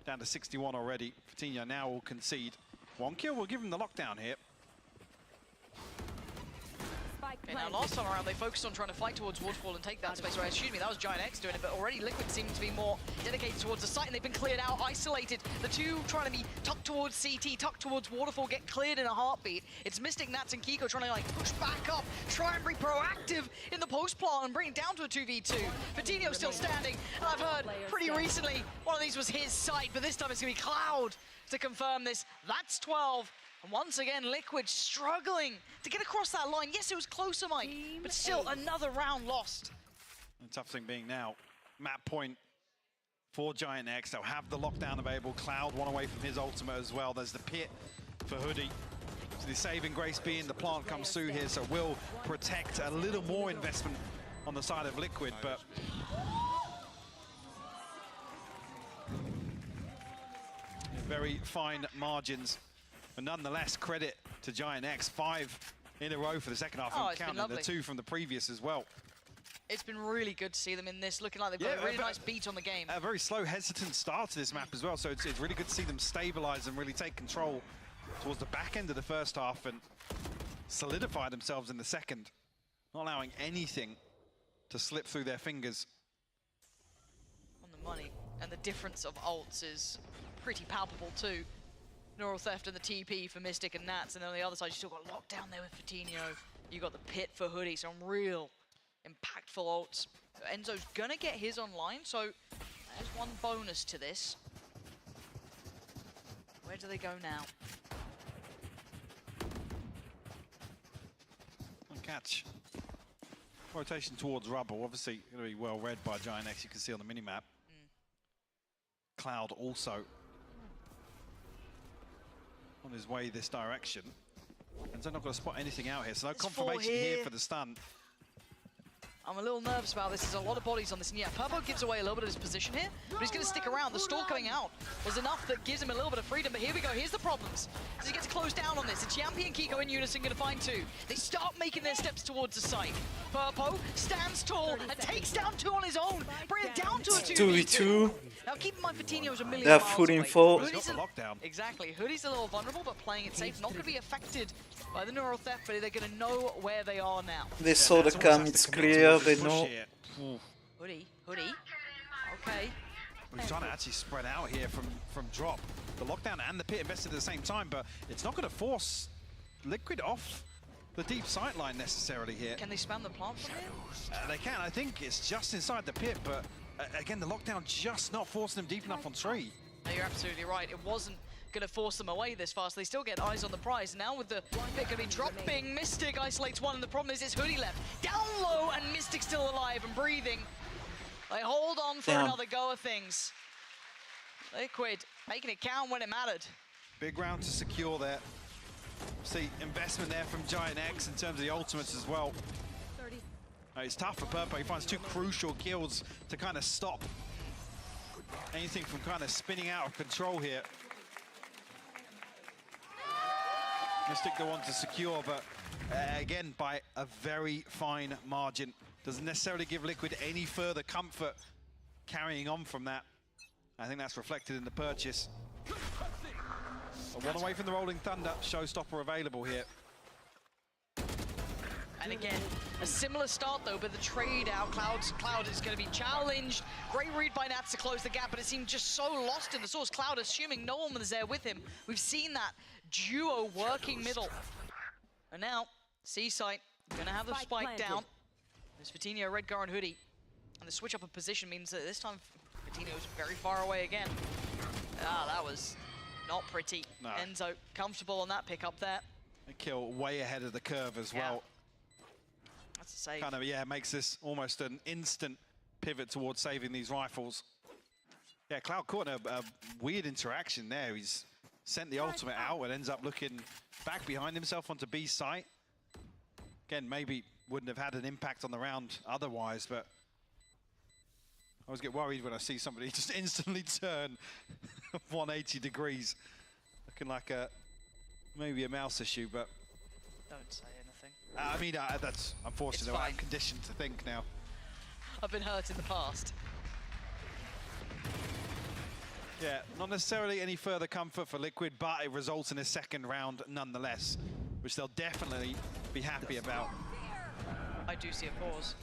Down to 61 already. Patino now will concede. 1 kill will give him the lockdown here.
Okay, now last time around they focused on trying to fight towards Waterfall and take that space. Right, excuse me, that was Giant X doing it, but already Liquid seemed to be more dedicated towards the site, and they've been cleared out, isolated. The two trying to be tucked towards CT, tucked towards Waterfall, get cleared in a heartbeat. It's Mystic, Nats, and Kiko trying to like push back up, try and be proactive in the post plant and bring it down to a 2v2. Patino's still standing, and I've heard pretty recently one of these was his site, but this time it's gonna be Cloud to confirm this. That's 12. And once again, Liquid struggling to get across that line. Yes, it was closer, Mike, but still another round lost.
The tough thing being now, map point for Giant X. They'll have the lockdown available. Cloud one away from his ultimate as well. There's the pit for Hoodie. So the saving grace being the plant comes through here, so will protect a little more investment on the side of Liquid, but very fine margins. But nonetheless, credit to Giant X. 5 in a row for the second half, and counting the 2 from the previous as well.
It's been really good to see them in this, looking like they've got a really nice beat on the game.
A very slow, hesitant start to this map as well, so it's really good to see them stabilize and really take control towards the back end of the first half and solidify themselves in the second, not allowing anything to slip through their fingers.
On the money, and the difference of ults is pretty palpable too. Neural Theft and the TP for Mystic and Nats, and then on the other side you still got lockdown there with Patino. You got the pit for Hoodie, some real impactful ults. Enzo's gonna get his online, so there's one bonus to this. Where do they go now?
Catch. Rotation towards rubble, obviously going to be well read by Giant X, you can see on the minimap. Cloud also on his way this direction. And they're not going to spot anything out here, so no confirmation here for the stun.
I'm a little nervous about this. There's a lot of bodies on this. And yeah, Purpo gives away a little bit of his position here, but he's going to stick around. The stall coming out was enough that gives him a little bit of freedom. But here we go. Here's the problems. As he gets closed down on this, it's Yampi and Kiko in unison going to find two. They start making their steps towards the site. Purpo stands tall and takes down two on his own. Bring it down to a 2v2. Now keep in mind, Fatino's a million
They are
miles
full
away.
info.
He's got the lockdown.
Exactly. Hoodie's a little vulnerable, but playing it safe. Not going to be affected by the neural theft, but they're going to know where they are now.
They saw the cam, it's clear, they know.
Hoodie. Okay.
We're trying to actually spread out here from drop. The lockdown and the pit invested at the same time, but it's not going to force Liquid off the deep sight line necessarily here.
Can they spam the plant from here?
They can. I think it's just inside the pit, but again, the lockdown just not forcing them deep enough on tree.
No, you're absolutely right. It wasn't going to force them away this fast. They still get eyes on the prize. Now with the pit going to be dropping, Mystic isolates one, and the problem is it's Hoodie left. Down low, and Mystic still alive and breathing. They hold on for another go of things. Liquid making it count when it mattered.
Big round to secure there. See investment there from Giant X in terms of the ultimates as well. It's tough for Purpo. He finds two crucial kills to kind of stop anything from kind of spinning out of control here. Mystic the one to secure, but again by a very fine margin. Doesn't necessarily give Liquid any further comfort carrying on from that. I think that's reflected in the purchase. One away from the Rolling Thunder, showstopper available here.
And again, a similar start though, but the trade out, Cloud is going to be challenged. Great read by Nats to close the gap, but it seemed just so lost in the source. Cloud assuming no one was there with him. We've seen that duo working middle. And now, C-Site, going to have the spike down. There's Fatino, Redgar, and Hoodie. And the switch up of position means that this time Fatino's very far away again. Ah, that was not pretty. No. Enzo comfortable on that pick up there.
A kill way ahead of the curve as well.
That's a save.
Kind of, yeah, makes this almost an instant pivot towards saving these rifles. Yeah, Cloud caught a weird interaction there. He's sent the ultimate out and ends up looking back behind himself onto B site. Again, maybe wouldn't have had an impact on the round otherwise, but I always get worried when I see somebody just instantly turn 180 degrees. Looking like maybe a mouse issue, but...
Don't say anything.
I mean, that's unfortunate. I'm conditioned to think now.
I've been hurt in the past.
Yeah, not necessarily any further comfort for Liquid, but it results in a second round nonetheless, which they'll definitely be happy about.
I do see a pause.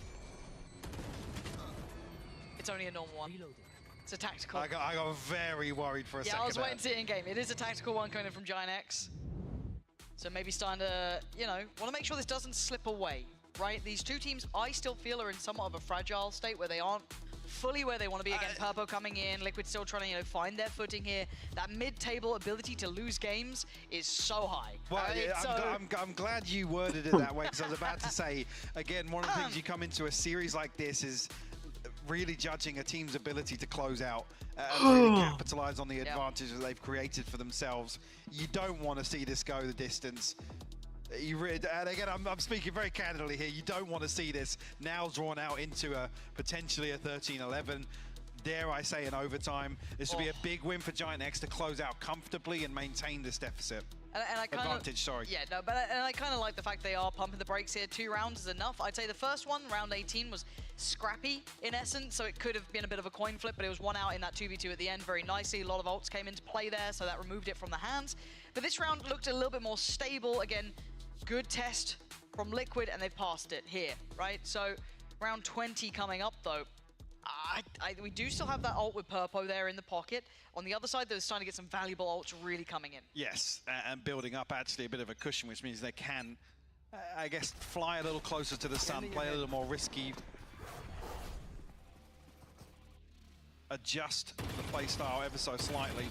It's only a normal one. It's a tactical.
I got very worried for a second.
Yeah, I was waiting to see it in game. It is a tactical one coming in from Giant X. So maybe starting to, want to make sure this doesn't slip away, right? These two teams, I still feel, are in somewhat of a fragile state where they aren't fully where they want to be. Again, Purpo coming in, Liquid still trying to, find their footing here. That mid-table ability to lose games is so high.
Well, I'm glad you worded it that way, because I was about to say, again, one of the things you come into a series like this is really judging a team's ability to close out and really capitalize on the advantages they've created for themselves. You don't want to see this go the distance. And again, I'm speaking very candidly here. You don't want to see this now drawn out into potentially a 13-11. Dare I say, in overtime. This would be a big win for Giant X to close out comfortably and maintain this deficit.
And I
advantage, sorry.
Yeah, no, but I kind of like the fact they are pumping the brakes here. 2 rounds is enough. I'd say the first one, round 18, was scrappy in essence, so it could have been a bit of a coin flip, but it was 1 out in that 2v2 at the end very nicely. A lot of ults came into play there, so that removed it from the hands. But this round looked a little bit more stable. Again, good test from Liquid, and they've passed it here, right? So round 20 coming up, though. We do still have that ult with Purpo there in the pocket. On the other side, they're starting to get some valuable ults really coming in.
Yes, and building up actually a bit of a cushion, which means they can, I guess, fly a little closer to the sun, play a little more risky. Adjust the play style ever so slightly,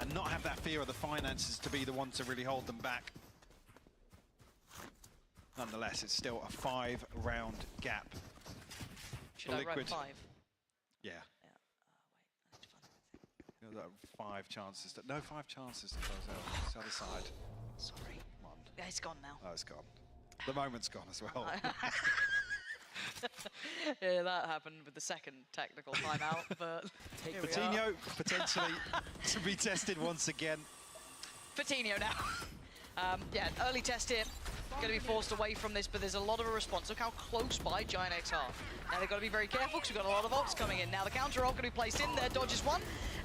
and not have that fear of the finances to be the one to really hold them back. Nonetheless, it's still a 5-round gap.
Should I write 5?
Yeah. You know, 5 chances. No, 5 chances to close out. It's the other side.
Sorry.
Come on.
Yeah, it's gone now.
Oh, it's gone. The moment's gone as well.
Yeah, that happened with the second technical timeout, but here we are.
Coutinho potentially to be tested once again.
Coutinho now. Yeah, early test here. Going to be forced away from this, but there's a lot of a response. Look how close by Giant X are. Now they've got to be very careful because we've got a lot of ults coming in. Now the counter ult going to be placed in there, dodges one,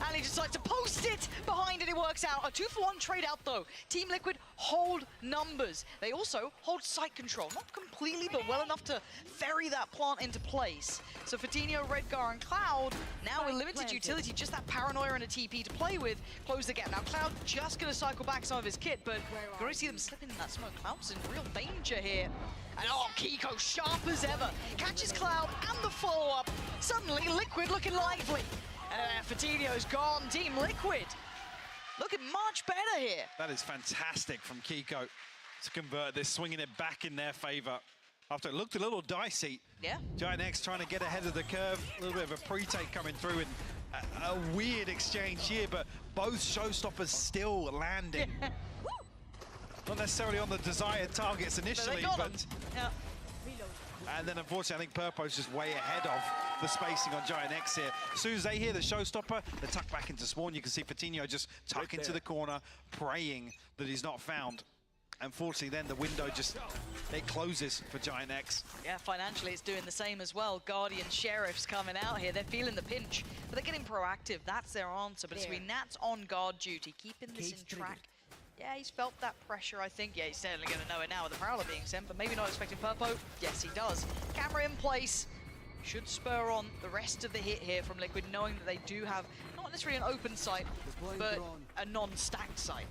and he decides to post it behind it. It works out. A 2-for-1 trade out though. Team Liquid hold numbers. They also hold site control. Not completely, but well enough to ferry that plant into place. So Coutinho, Redgar, and Cloud, now with limited utility, just that paranoia and a TP to play with, close the gap. Now Cloud just going to cycle back some of his kit, but you're going to see them slipping in that smoke. Cloud's in real danger here. And oh, Kiko, sharp as ever, catches Cloud and the follow-up. Suddenly, Liquid looking lively. And Coutinho's gone. Team Liquid looking much better here.
That is fantastic from Kiko to convert this, swinging it back in their favor. After it looked a little dicey.
Yeah.
Giant X trying to get ahead of the curve. A little bit of a pre-take coming through, and a weird exchange here, but both showstoppers still landing. Not necessarily on the desired targets initially, but
yeah.
And then unfortunately, I think Purpo's just way ahead of the spacing on Giant X here. As soon as they hear the showstopper, they tuck back into spawn. You can see Coutinho just tuck into the corner, praying that he's not found. Unfortunately, then the window just, it closes for Giant X.
Yeah, financially it's doing the same as well. Guardian Sheriff's coming out here. They're feeling the pinch, but they're getting proactive. That's their answer. But it's going to be Nats on guard duty, keeping this in track. Yeah, he's felt that pressure, I think. Yeah, he's certainly going to know it now with the Prowler being sent, but maybe not expecting Purpo. Yes, he does. Camera in place. Should spur on the rest of the hit here from Liquid, knowing that they do have not necessarily an open site, but a non-stacked site.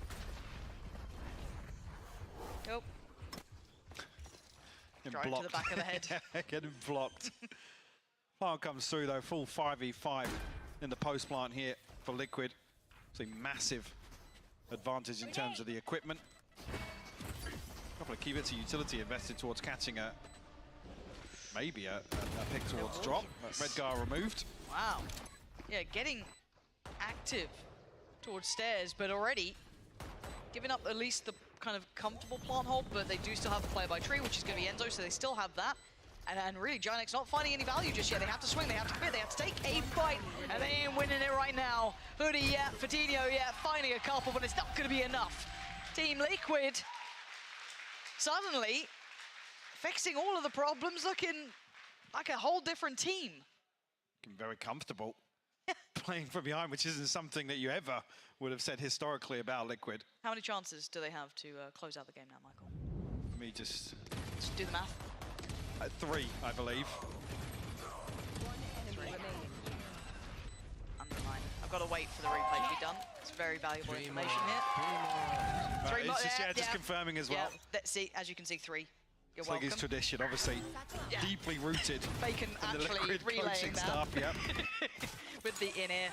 Nope. Drive to the back of the head.
Getting blocked. Plant comes through though, full 5v5 in the post plant here for Liquid. It's a massive advantage in terms of the equipment. A couple of key bits of utility invested towards catching maybe a pick towards drop. Redgar removed.
Wow. Yeah, getting active towards stairs, but already giving up at least the kind of comfortable plant hold, but they do still have a player by tree, which is going to be Enzo, so they still have that. And really, Giant X not finding any value just yet. They have to swing, they have to commit, they have to take a fight, and they ain't winning it right now. Hoodie, yeah, Coutinho, yeah, finding a couple, but it's not going to be enough. Team Liquid suddenly fixing all of the problems, looking like a whole different team.
Looking very comfortable playing from behind, which isn't something that you ever would have said historically about Liquid.
How many chances do they have to close out the game now, Michael?
Let me just
do the math.
3, I believe.
3. Underline. I've got to wait for the replay to be done. It's very valuable information here. 3 more.
Just confirming as well.
Yeah, see, as you can see, 3. You're
it's
welcome.
like his tradition, obviously deeply rooted
Bacon
in the
actually
Liquid
relaying
coaching
that.
staff. Yep.
With the in-ear.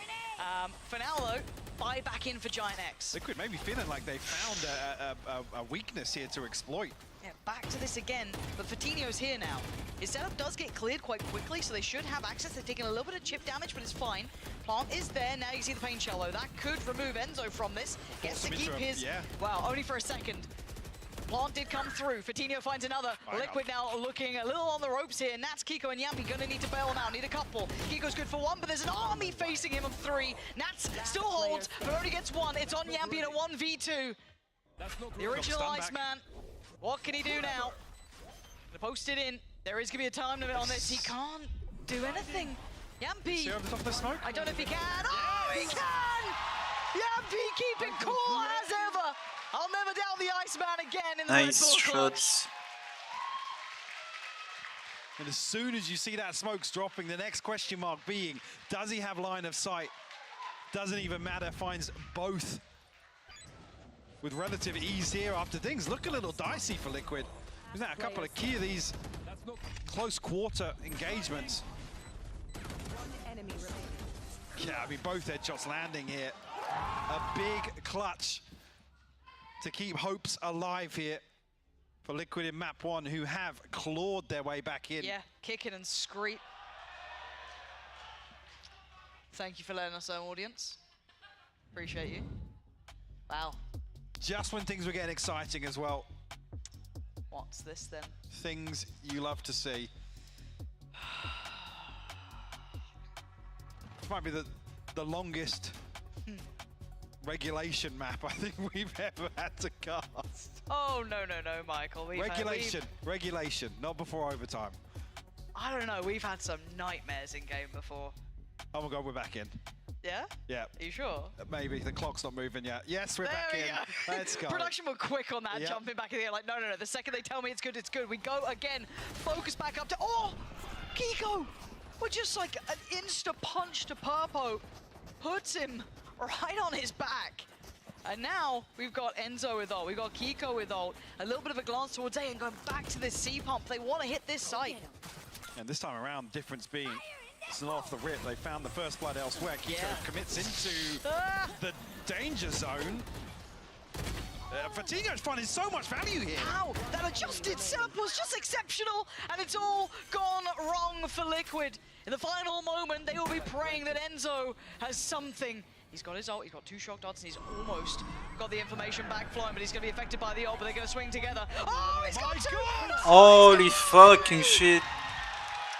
For now, though, buy back in for Giant X.
Liquid maybe feeling like they found a weakness here to exploit.
Yeah, back to this again, but Coutinho's here now. His setup does get cleared quite quickly, so they should have access. They're taking a little bit of chip damage, but it's fine. Plant is there. Now you see the pain shell, though. That could remove Enzo from this. Gets to keep his... Wow, only for a second. Plant did come through. Coutinho finds another. Liquid now looking a little on the ropes here. Nats, Kiko, and Yampi gonna need to bail him out. Need a couple. Kiko's good for 1, but there's an army facing him of 3. Nats still holds, but only gets 1. It's on Yampi in a 1v2. The original Iceman. What can he do now? Gonna post it in. There is gonna be a time limit on this. He can't do anything. Yampi.
See over the top of the smoke?
I don't know if he can. Oh, he can! Yampi keeping cool as ever. I'll never doubt the Iceman again in the
Nice
Red Bull clutch.
shots.
And as soon as you see that smoke's dropping, the next question mark being, does he have line of sight? Doesn't even matter, finds both with relative ease here after things look a little dicey for Liquid. Isn't that a couple of key of these close quarter engagements? Yeah, I mean, both headshots landing here. A big clutch to keep hopes alive here for Liquid in map 1, who have clawed their way back in.
Yeah, kicking and scream. Thank you for letting us know, audience. Appreciate you. Wow.
Just when things were getting exciting as well.
What's this then?
Things you love to see. might be the longest regulation map I think we've ever had to cast.
Oh, no, Michael.
Regulation, not before overtime.
I don't know, we've had some nightmares in game before.
Oh my god, we're back in.
Yeah?
Yeah.
Are you sure?
Maybe, the clock's not moving yet. Yes, we're back in. Let's go.
Production were quick on that,
Yep.
jumping back in the air like, no. The second they tell me it's good, it's good. We go again, focus back up to, oh! Kiko! We're just like an insta punch to Purpo. Puts him right on his back. And now we've got Enzo with ult, we've got Kiko with ult. A little bit of a glance towards A and going back to this C pump. They want to hit this site.
And this time around, difference being, it's not off the rip. They found the first blood elsewhere. Kiko commits into the danger zone. Fatino's finding so much value here.
Ow! That adjusted setup was just exceptional, and it's all gone wrong for Liquid. In the final moment, they will be praying that Enzo has something. He's got his ult, he's got 2 shock dots, and he's almost got the information back flowing, but he's going to be affected by the ult, but they're going to swing together. Oh, he's got 2!
Holy fucking shit.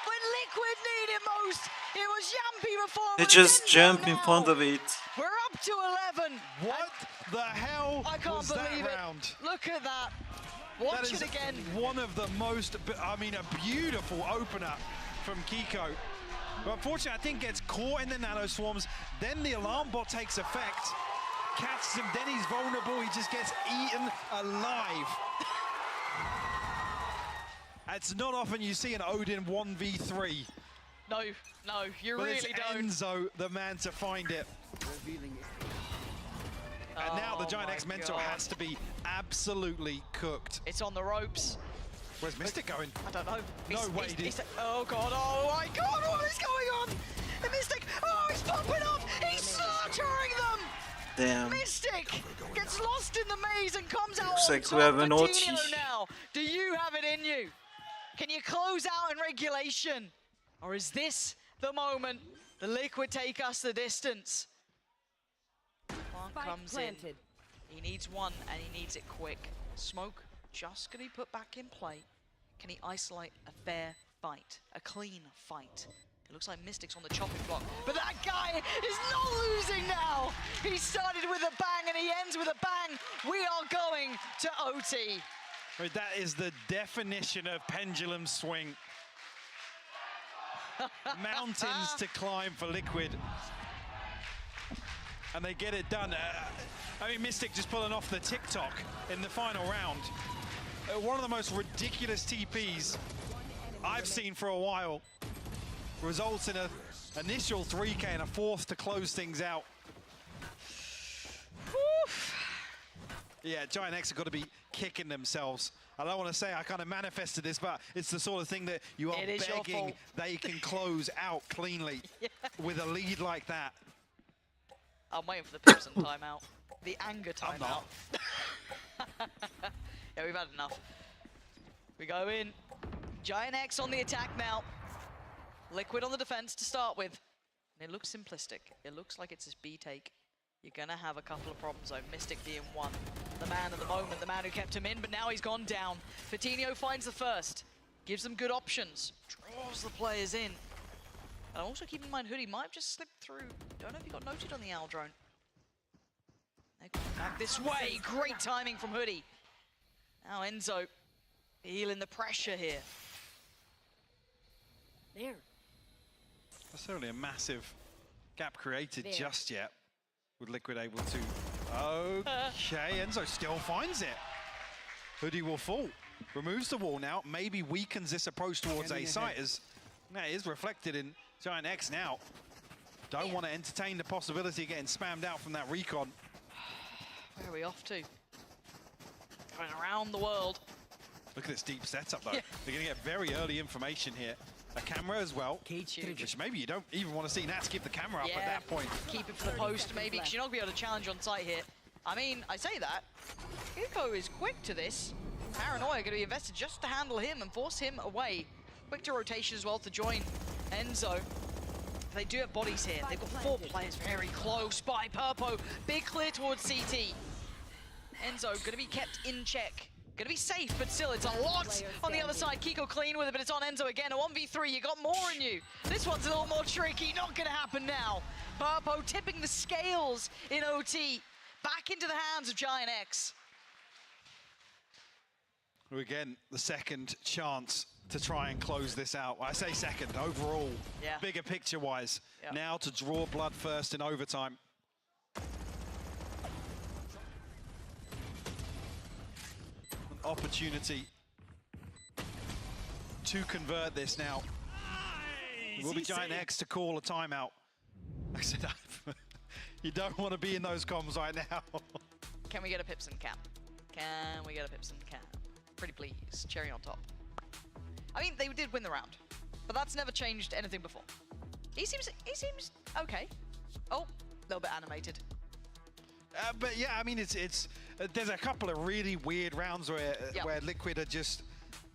When Liquid need it most, it was Yampi before.
They just jump in front of it.
We're up to 11.
What the hell
I can't
was
believe
that
it.
round?
Look at that.
That
Watch
is
it again.
one of the most, I mean, a beautiful opener from Kiko. But unfortunately, I think gets caught in the nano swarms. Then the alarm bot takes effect, catches him. Then he's vulnerable. He just gets eaten alive. It's not often you see an Odin 1v3.
No, you
But
really
it's
don't.
Enzo, the man to find it. And now the Giant X Mentor has to be absolutely cooked.
It's on the ropes.
Where's Mystic going?
I don't know.
No way,
oh god, oh my god, what is going on? The Mystic, oh, he's popping off! He's slaughtering them!
Damn.
Mystic gets lost in the maze and comes out
Looks
on
like
top.
we have an OT.
Coutinho now. Do you have it in you? Can you close out in regulation? Or is this the moment the Liquid take us the distance? Plant comes in. He needs one and he needs it quick. Smoke just gonna be put back in play. Can he isolate a fair fight? A clean fight? It looks like Mystic's on the chopping block, but that guy is not losing now! He started with a bang and he ends with a bang! We are going to OT!
That is the definition of pendulum swing. Mountains to climb for Liquid. And they get it done. I mean, Mystic just pulling off the TikTok in the final round. One of the most ridiculous TPs I've seen for a while. Results in an initial 3K and a 4th to close things out.
Oof.
Yeah, Giant X have got to be kicking themselves. I don't want to say I kind of manifested this, but it's the sort of thing that you are begging they can close out cleanly with a lead like that.
I'm waiting for the Pipson timeout. The anger timeout.
I'm not.
Yeah, we've had enough. We go in. Giant X on the attack now. Liquid on the defense to start with. And it looks simplistic. It looks like it's his B take. You're gonna have a couple of problems though. Mystic being one. The man at the moment, the man who kept him in, but now he's gone down. Fatino finds the first. Gives them good options. Draws the players in. And also keep in mind, Hoodie might have just slipped through. Don't know if he got noted on the owl drone. They're coming back this way. Great timing from Hoodie. Now Enzo feeling the pressure here.
There.
Necessarily a massive gap created just yet. With Liquid able to... Okay, Enzo still finds it. Hoodie will fall. Removes the wall now. Maybe weakens this approach towards A site as that is reflected in Giant X now. Don't want to entertain the possibility of getting spammed out from that recon.
Where are we off to? Going around the world.
Look at this deep setup though. They're going to get very early information here. A camera as well, which maybe you don't even want to see Nats keep the camera up at that point.
Keep it for the post maybe, because you're not going to be able to challenge on site here. I mean, I say that. Kiko is quick to this. Paranoia going to be invested just to handle him and force him away. Quick to rotation as well to join Enzo. They do have bodies here. They've got 4 players very close by Purpo. Big clear towards CT. Enzo going to be kept in check. Gonna be safe, but still, it's a lot on the other side. Kiko clean with it, but it's on Enzo again. A 1v3, you got more in you. This one's a little more tricky, not gonna happen now. Burpo tipping the scales in OT, back into the hands of Giant X.
Again, the second chance to try and close this out. Well, I say second, overall, bigger picture-wise. Now to draw blood first in overtime. An opportunity to convert this now. It will be Giant X to call a timeout. I said, you don't want to be in those comms right now.
Can we get a Pipson cam? Can we get a Pipson cam? Pretty please, cherry on top. I mean, they did win the round, but that's never changed anything before. He seems okay. Oh, a little bit animated.
But yeah, I mean, it's there's a couple of really weird rounds where Liquid are just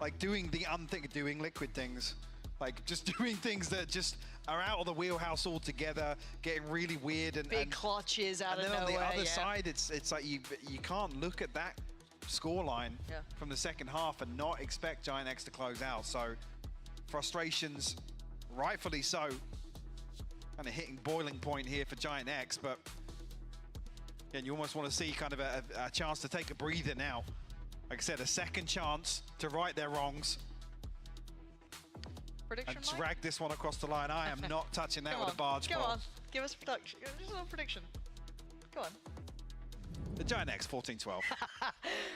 like doing the doing Liquid things, like just doing things that just are out of the wheelhouse altogether, getting really weird and
big clutches out of nowhere.
And then on the other side, it's like you can't look at that scoreline from the second half and not expect Giant X to close out. So frustrations, rightfully so, kind of hitting boiling point here for Giant X, but again, you almost want to see kind of a chance to take a breather now. Like I said, a second chance to right their wrongs.
Prediction,
and drag this one across the line. I am not touching that with a barge pole.
Come on, give us a prediction. Just a little prediction. Go on.
The Giant X 14-12.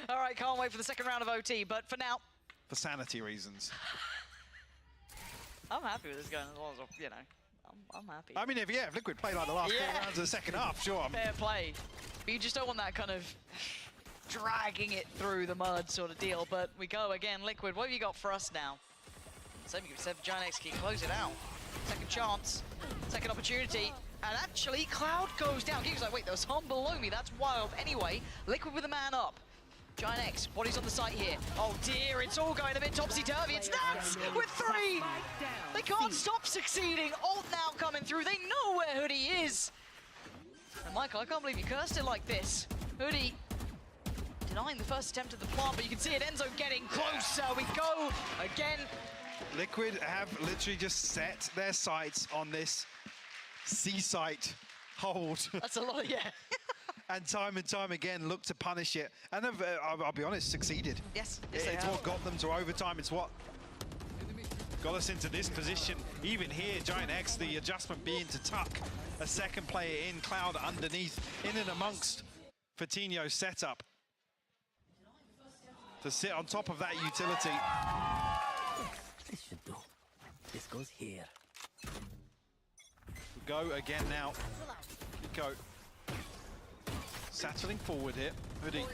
All right, can't wait for the second round of OT, but for now,
for sanity reasons.
I'm happy with this going as well as, you know, I'm happy.
I mean, if Liquid play like the last 4 rounds of the second half, sure.
Fair play. But you just don't want that kind of dragging it through the mud sort of deal. But we go again, Liquid. What have you got for us now? Same you said for Giant X, can close it out. Second chance, second opportunity. And actually, Cloud goes down. Giga's like, wait, there was someone below me. That's wild. Anyway, Liquid with a man up. Giant X, body's on the site here. Oh dear, it's all going a bit topsy-turvy. It's Nats with 3. They can't stop succeeding. Ult now coming through. They know where Hoodie is. And Michael, I can't believe you cursed it like this. Hoodie denying the first attempt at the plant, but you can see it. Enzo getting closer. We go again.
Liquid have literally just set their sights on this C-site hold.
That's a lot, yeah.
And time again, look to punish it. And have, I'll be honest, succeeded.
Yes,
it's what got them to overtime. It's what got us into this position. Even here, Giant X, the adjustment being to tuck a second player in, Cloud underneath, in and amongst Fatinho's setup. To sit on top of that utility.
This should do. This goes here.
Go again now. Go. Sattling forward here. Hoodie,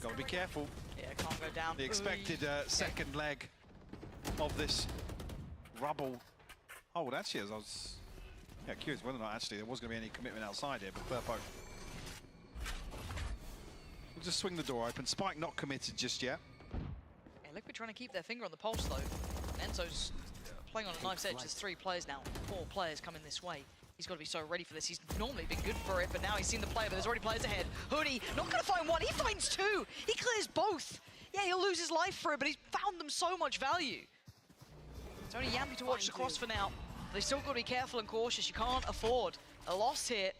gotta be careful.
Yeah, can't go down.
The expected second leg of this rubble. Oh, well, actually, as I was curious whether or not actually there was going to be any commitment outside here, but Burpo will just swing the door open. Spike not committed just yet.
Yeah, Liquid trying to keep their finger on the pulse though. And Enzo's playing on a knife's edge. There's 3 players now. 4 players coming this way. He's got to be so ready for this. He's normally been good for it, but now he's seen the player, but there's already players ahead. Hoodie, not going to find one. He finds 2. He clears both. Yeah, he'll lose his life for it, but he's found them so much value. It's only Yampy to watch the cross for now. They still got to be careful and cautious. You can't afford a loss here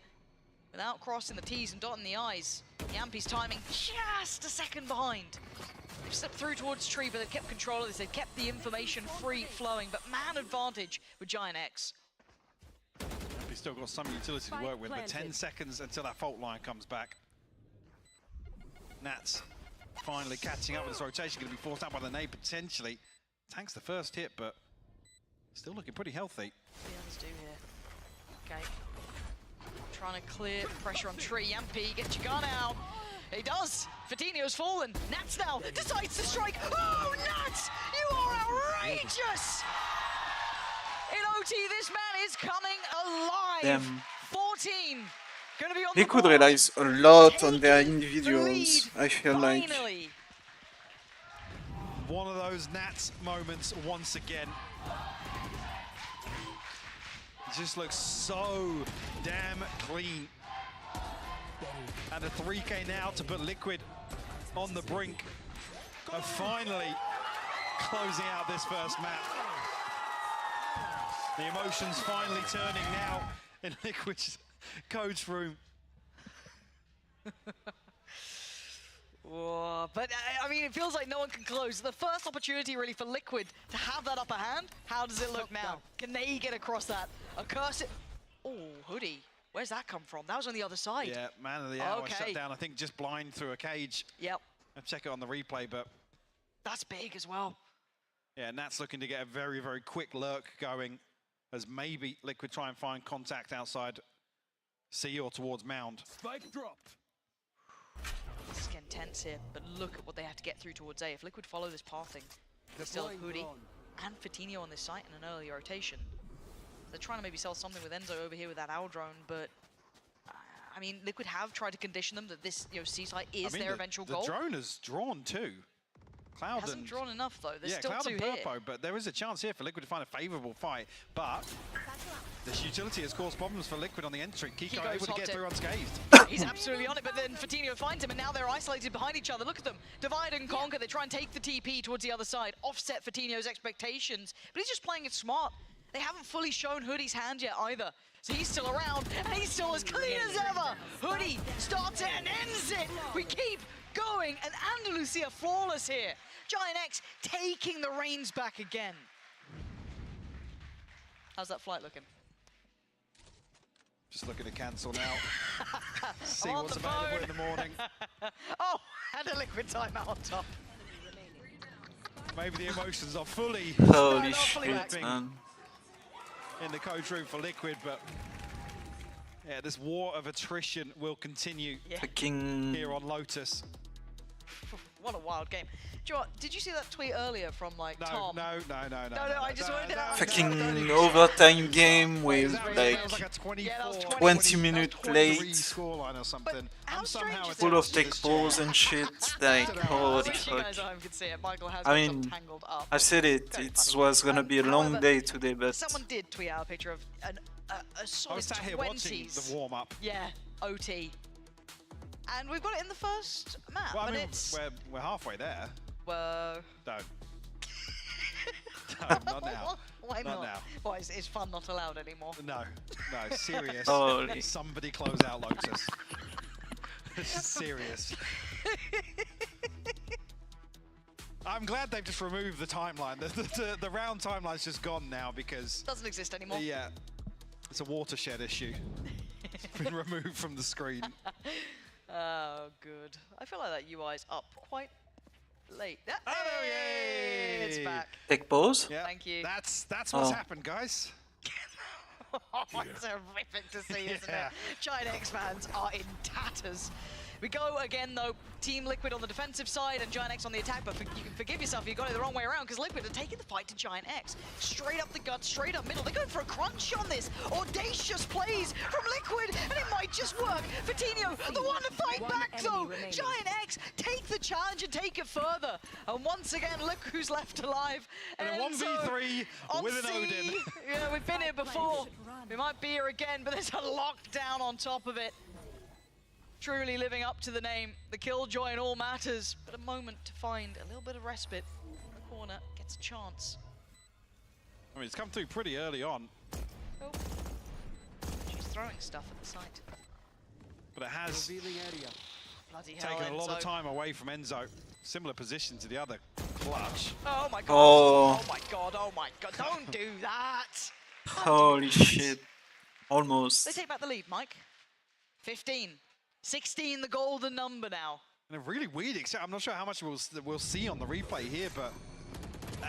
without crossing the T's and dotting the I's. Yampy's timing just a second behind. They've stepped through towards tree, but they've kept control of this. They've kept the information free flowing, but man advantage with Giant X.
He's still got some utility to work with, but 10 seconds until that fault line comes back. Nats finally catching up with this rotation, going to be forced out by the nade potentially. Tanks the first hit, but still looking pretty healthy.
What do the others do here? Okay. Trying to clear pressure on tree. Yampy, get your gun out. He does. Fatinho's fallen. Nats now decides to strike. Oh, Nats! You are outrageous! In OT, this man is coming alive.
Damn.
14. Gonna be on
They
the
could
board.
realize a lot on their individuals, I feel like.
Finally.
One of those Nats moments once again. It just looks so damn clean. And a 3K now to put Liquid on the brink are finally closing out this first map. The emotions finally turning now in Liquid's coach room.
Whoa, but I mean, it feels like no one can close. The first opportunity really for Liquid to have that upper hand. How does it look now? Can they get across that? A curse. Oh, Hoodie. Where's that come from? That was on the other side.
Yeah, man of the hour shut down. I think just blind through a cage.
Yep.
I'll check it on the replay, but
that's big as well.
Yeah, Nat's looking to get a very, very quick lurk going as maybe Liquid try and find contact outside C or towards Mound.
Spike dropped.
This is getting tense here, but look at what they have to get through towards A. If Liquid follow this pathing, they still have Hoodie and Fatinho on this site in an early rotation. They're trying to maybe sell something with Enzo over here with that owl drone, but I mean, Liquid have tried to condition them that this, C site is their eventual goal.
The drone has drawn too. Cloud
hasn't drawn enough though. There's
yeah,
still
Cloud
two
and
here.
Purpo, but there is a chance here for Liquid to find a favourable fight. But this utility has caused problems for Liquid on the entry. Kiko able to get through unscathed.
He's absolutely on it, but then Fatinho finds him, and now they're isolated behind each other. Look at them, divide and conquer. They try and take the TP towards the other side, offset Fatinho's expectations, but he's just playing it smart. They haven't fully shown Hoodie's hand yet either. So he's still around, and he's still as clean as ever. Hoodie starts it and ends it. We keep going, and Andalusia flawless here. Giant X taking the reins back again. How's that flight looking?
Just looking to cancel now. See
on
what's
the
available
phone.
in the morning.
Oh, and a Liquid timeout on top.
Maybe the emotions are fully
Holy shit, man.
In the coach room for Liquid, but yeah, this war of attrition will continue here on Lotus.
What a wild game. Do you know what, did you see that tweet earlier from like Tom?
No,
I just wanted to
fucking overtime game with like 20-minute late,
scoreline or something.
full of tech balls and shit. Like, holy fuck. I mean, I've said it. It was gonna be a long day today, but
Someone did tweet out a picture of a solid
I was sat here watching the warm up.
Yeah, OT. And we've got it in the first map,
well, I
but
mean,
it's
we're halfway there.
Whoa.
Don't. No, not now.
Why not?
now.
Why, is fun not allowed anymore?
No, serious.
Holy.
Somebody close out Lotus. This is serious. I'm glad they've just removed the timeline. The round timeline's just gone now because
doesn't exist anymore.
Yeah, it's a watershed issue. It's been removed from the screen.
Oh, good. I feel like that UI's up quite late.
Oh, yay!
It's back.
tech balls.
Yeah,
thank you.
That's what's happened, guys.
Oh, it's horrific to see, isn't it? Giant X fans are in tatters. We go again, though, Team Liquid on the defensive side and Giant X on the attack, but you can forgive yourself if you got it the wrong way around, because Liquid are taking the fight to Giant X. Straight up the gut, straight up middle. They're going for a crunch on this. Audacious plays from Liquid, and it might just work. Fatinho, the one to fight back, though. Giant X, take the challenge and take it further. And once again, look who's left alive.
And a 1v3 with an Odin.
Yeah, we've been here before. We might be here again, but there's a lockdown on top of it. Truly living up to the name. The killjoy in all matters, but a moment to find a little bit of respite. In the corner, gets a chance.
I mean, it's come through pretty early on.
Oh. She's throwing stuff at the site.
But it has
Bloody hell,
taken a lot of
Enzo.
time away from Enzo. Similar position to the other clutch.
Oh my god.
Oh.
Oh my god, oh my god. Don't do that.
Holy shit. Almost.
They take back the lead, Mike. 15. 16, the golden number now.
And a really weird, I'm not sure how much we'll see on the replay here, but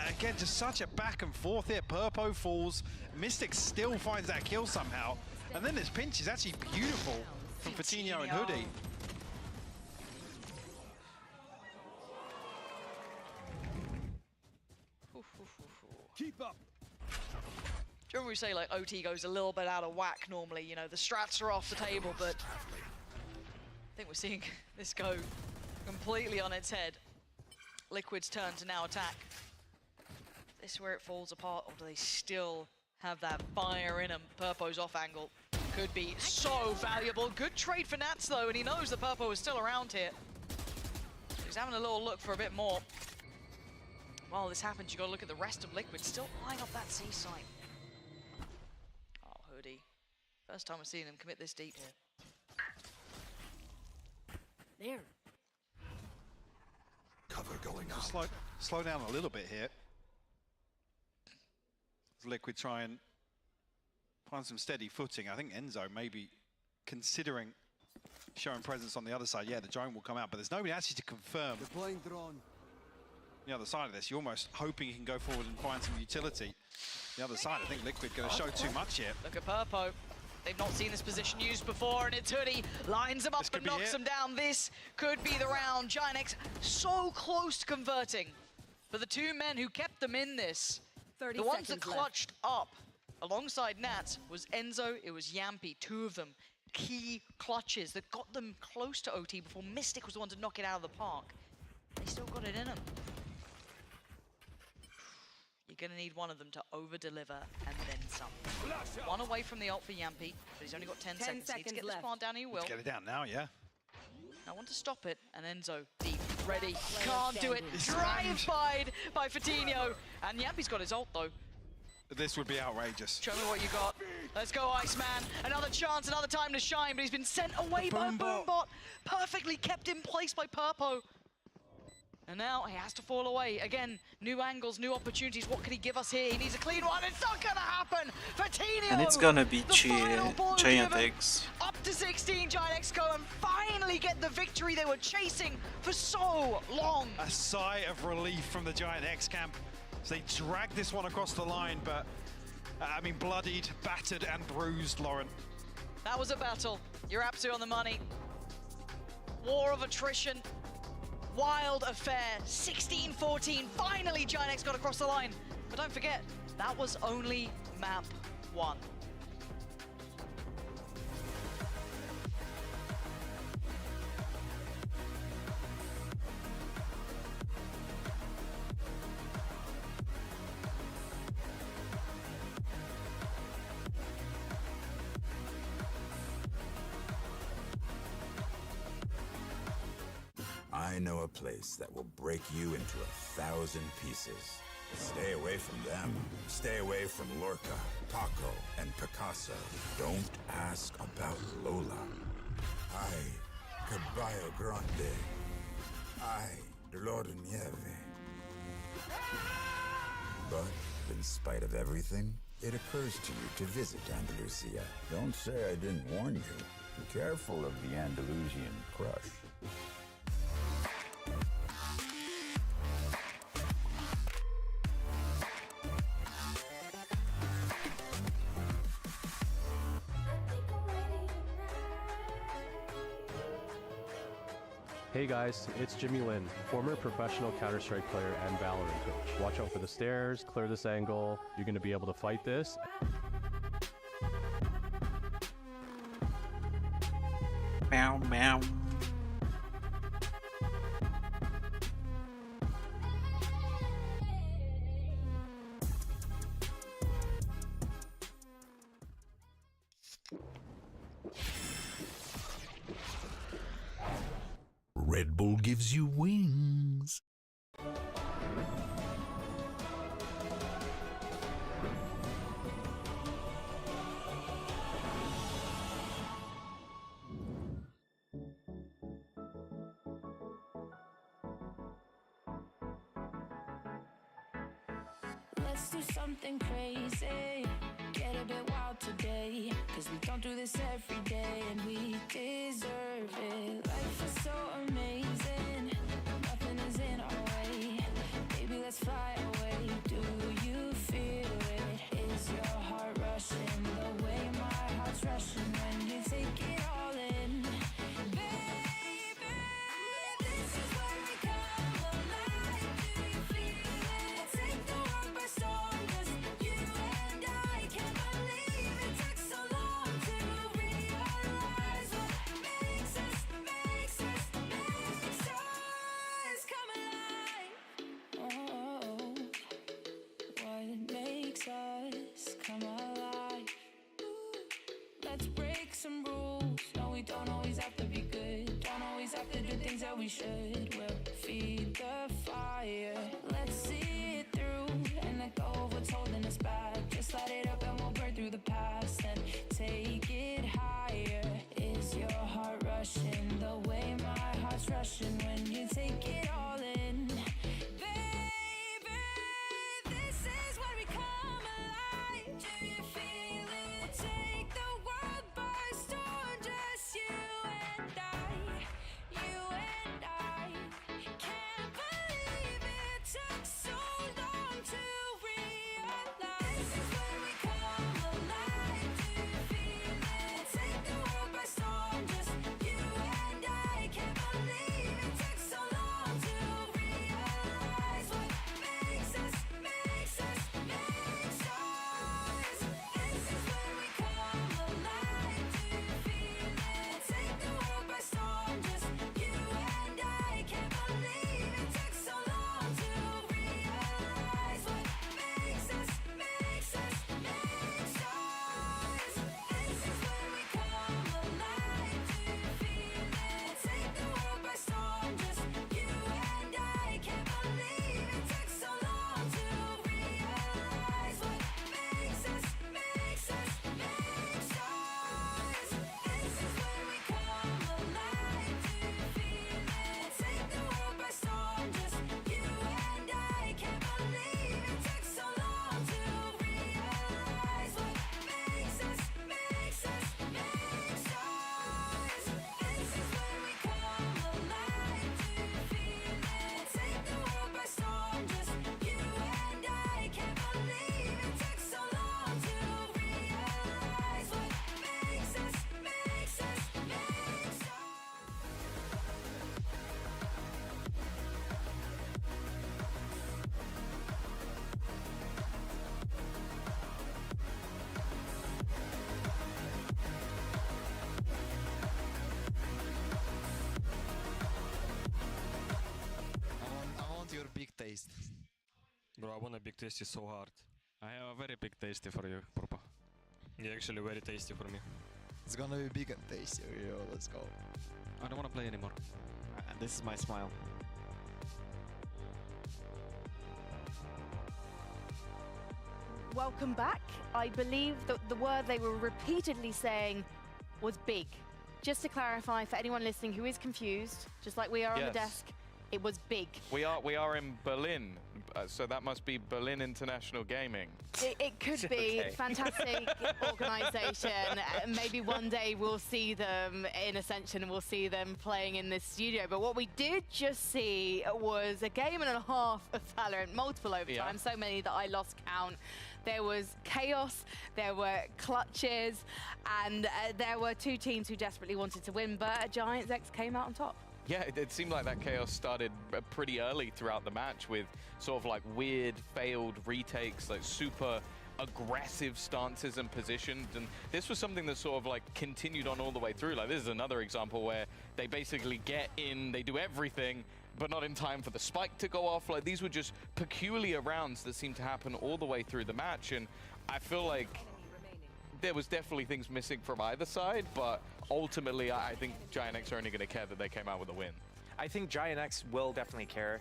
again, just such a back and forth here. Purpo falls, Mystic still finds that kill somehow, and then this pinch is actually beautiful from Fatinho and Hoodie.
Keep up.
Do you remember we say like OT goes a little bit out of whack normally, you know, the strats are off the table, but I think we're seeing this go completely on its head. Liquid's turn to now attack. Is this where it falls apart, or do they still have that fire in them? Purpo's off angle could be so valuable. Good trade for Nats though, and he knows that Purpo is still around here. He's having a little look for a bit more. while this happens, you got to look at the rest of Liquid still eyeing up that C site. Oh, Hoodie. First time we've seen him commit this deep here.
There.
Cover going out. Slow down a little bit here. Liquid try and find some steady footing. I think Enzo maybe considering showing presence on the other side. Yeah, the drone will come out, but there's nobody actually to confirm.
Deploying drone.
The other side of this, you're almost hoping he can go forward and find some utility. The other side, I think Liquid going to show too much here.
Look at Purpo. They've not seen this position used before, and it's Hoodie. Lines him up and knocks him down. This could be the round. GIANTX so close to converting. But the two men who kept them in this, the ones that clutched up alongside Nats was Enzo, it was Yampy, two of them. Key clutches that got them close to OT before Mystic was the one to knock it out of the park. They still got it in them. You're going to need one of them to over-deliver and then some. One away from the ult for Yampy, but he's only got 10 seconds. He needs to get this plant down, he will.
Get it down now, yeah.
I want to stop it, and Enzo, deep, ready, can't do it. Drive-by'd by Fatinho, and Yampy's got his ult, though.
This would be outrageous.
Show me what you got. Let's go, Iceman. Another chance, another time to shine, but he's been sent away by a Boombot. Perfectly kept in place by Purpo. And now he has to fall away. Again, new angles, new opportunities. What can he give us here? He needs a clean one. It's not going to happen. Fatinho.
And it's going to be GIANTX.
Up to 16, GIANTX go and finally get the victory they were chasing for so long.
A sigh of relief from the GIANTX camp. So they dragged this one across the line, but I mean, bloodied, battered, and bruised, Lauren.
That was a battle. You're absolutely on the money. War of attrition. Wild affair. 16-14. Finally, GIANTX got across the line. But don't forget, that was only map 1.
I know a place that will break you into 1,000 pieces. Stay away from them. Stay away from Lorca, Taco, and Picasso. Don't ask about Lola. Ay, Caballo Grande. Ay, Dolor de Nieve. But in spite of everything, it occurs to you to visit Andalusia. Don't say I didn't warn you. Be careful of the Andalusian crush.
Hey guys, it's Jimmy Lin, former professional Counter-Strike player and Valorant coach. Watch out for the stairs, clear this angle, you're going to be able to fight this.
Meow, meow.
Red Bull gives you wings.
Let's do something crazy. Get a bit wild today. Cause we don't do this every day and we deserve it. Life is so amazing. Nothing is in our way. Baby, let's fly away. Do you feel it? Is your heart rushing the way my heart's rushing when you take it all in? Baby, this is where we come alive. Do you feel it? Take the world by storm. Just you and I can't believe it took so long to realize what makes us come alive. Oh, what makes us come alive? Let's break some rules. No, we don't always have to be good. Don't always have to do things that we should. We'll feed the fire. Let's see
Bro, I want a big tasty so hard. I have a very big tasty for you, Purpo. Yeah, actually very tasty for me.
It's gonna be big and tasty, yo, let's go.
I don't wanna play anymore.
And this is my smile.
Welcome back. I believe that the word they were repeatedly saying was big. Just to clarify for anyone listening who is confused, just like we are on the desk, it was big.
We are in Berlin, so that must be Berlin International Gaming.
It could be fantastic organisation. Maybe one day we'll see them in Ascension and we'll see them playing in this studio. But what we did just see was a game and a half of Valorant, multiple overtime, so many that I lost count. There was chaos, there were clutches, and there were two teams who desperately wanted to win, but Giants X came out on top.
Yeah, it seemed like that chaos started pretty early throughout the match with sort of like weird failed retakes, like super aggressive stances and positions, and this was something that sort of like continued on all the way through. Like this is another example where they basically get in, they do everything, but not in time for the spike to go off. Like these were just peculiar rounds that seemed to happen all the way through the match, and I feel like there was definitely things missing from either side, but ultimately I think Giant X are only going to care that they came out with a win.
I think Giant X will definitely care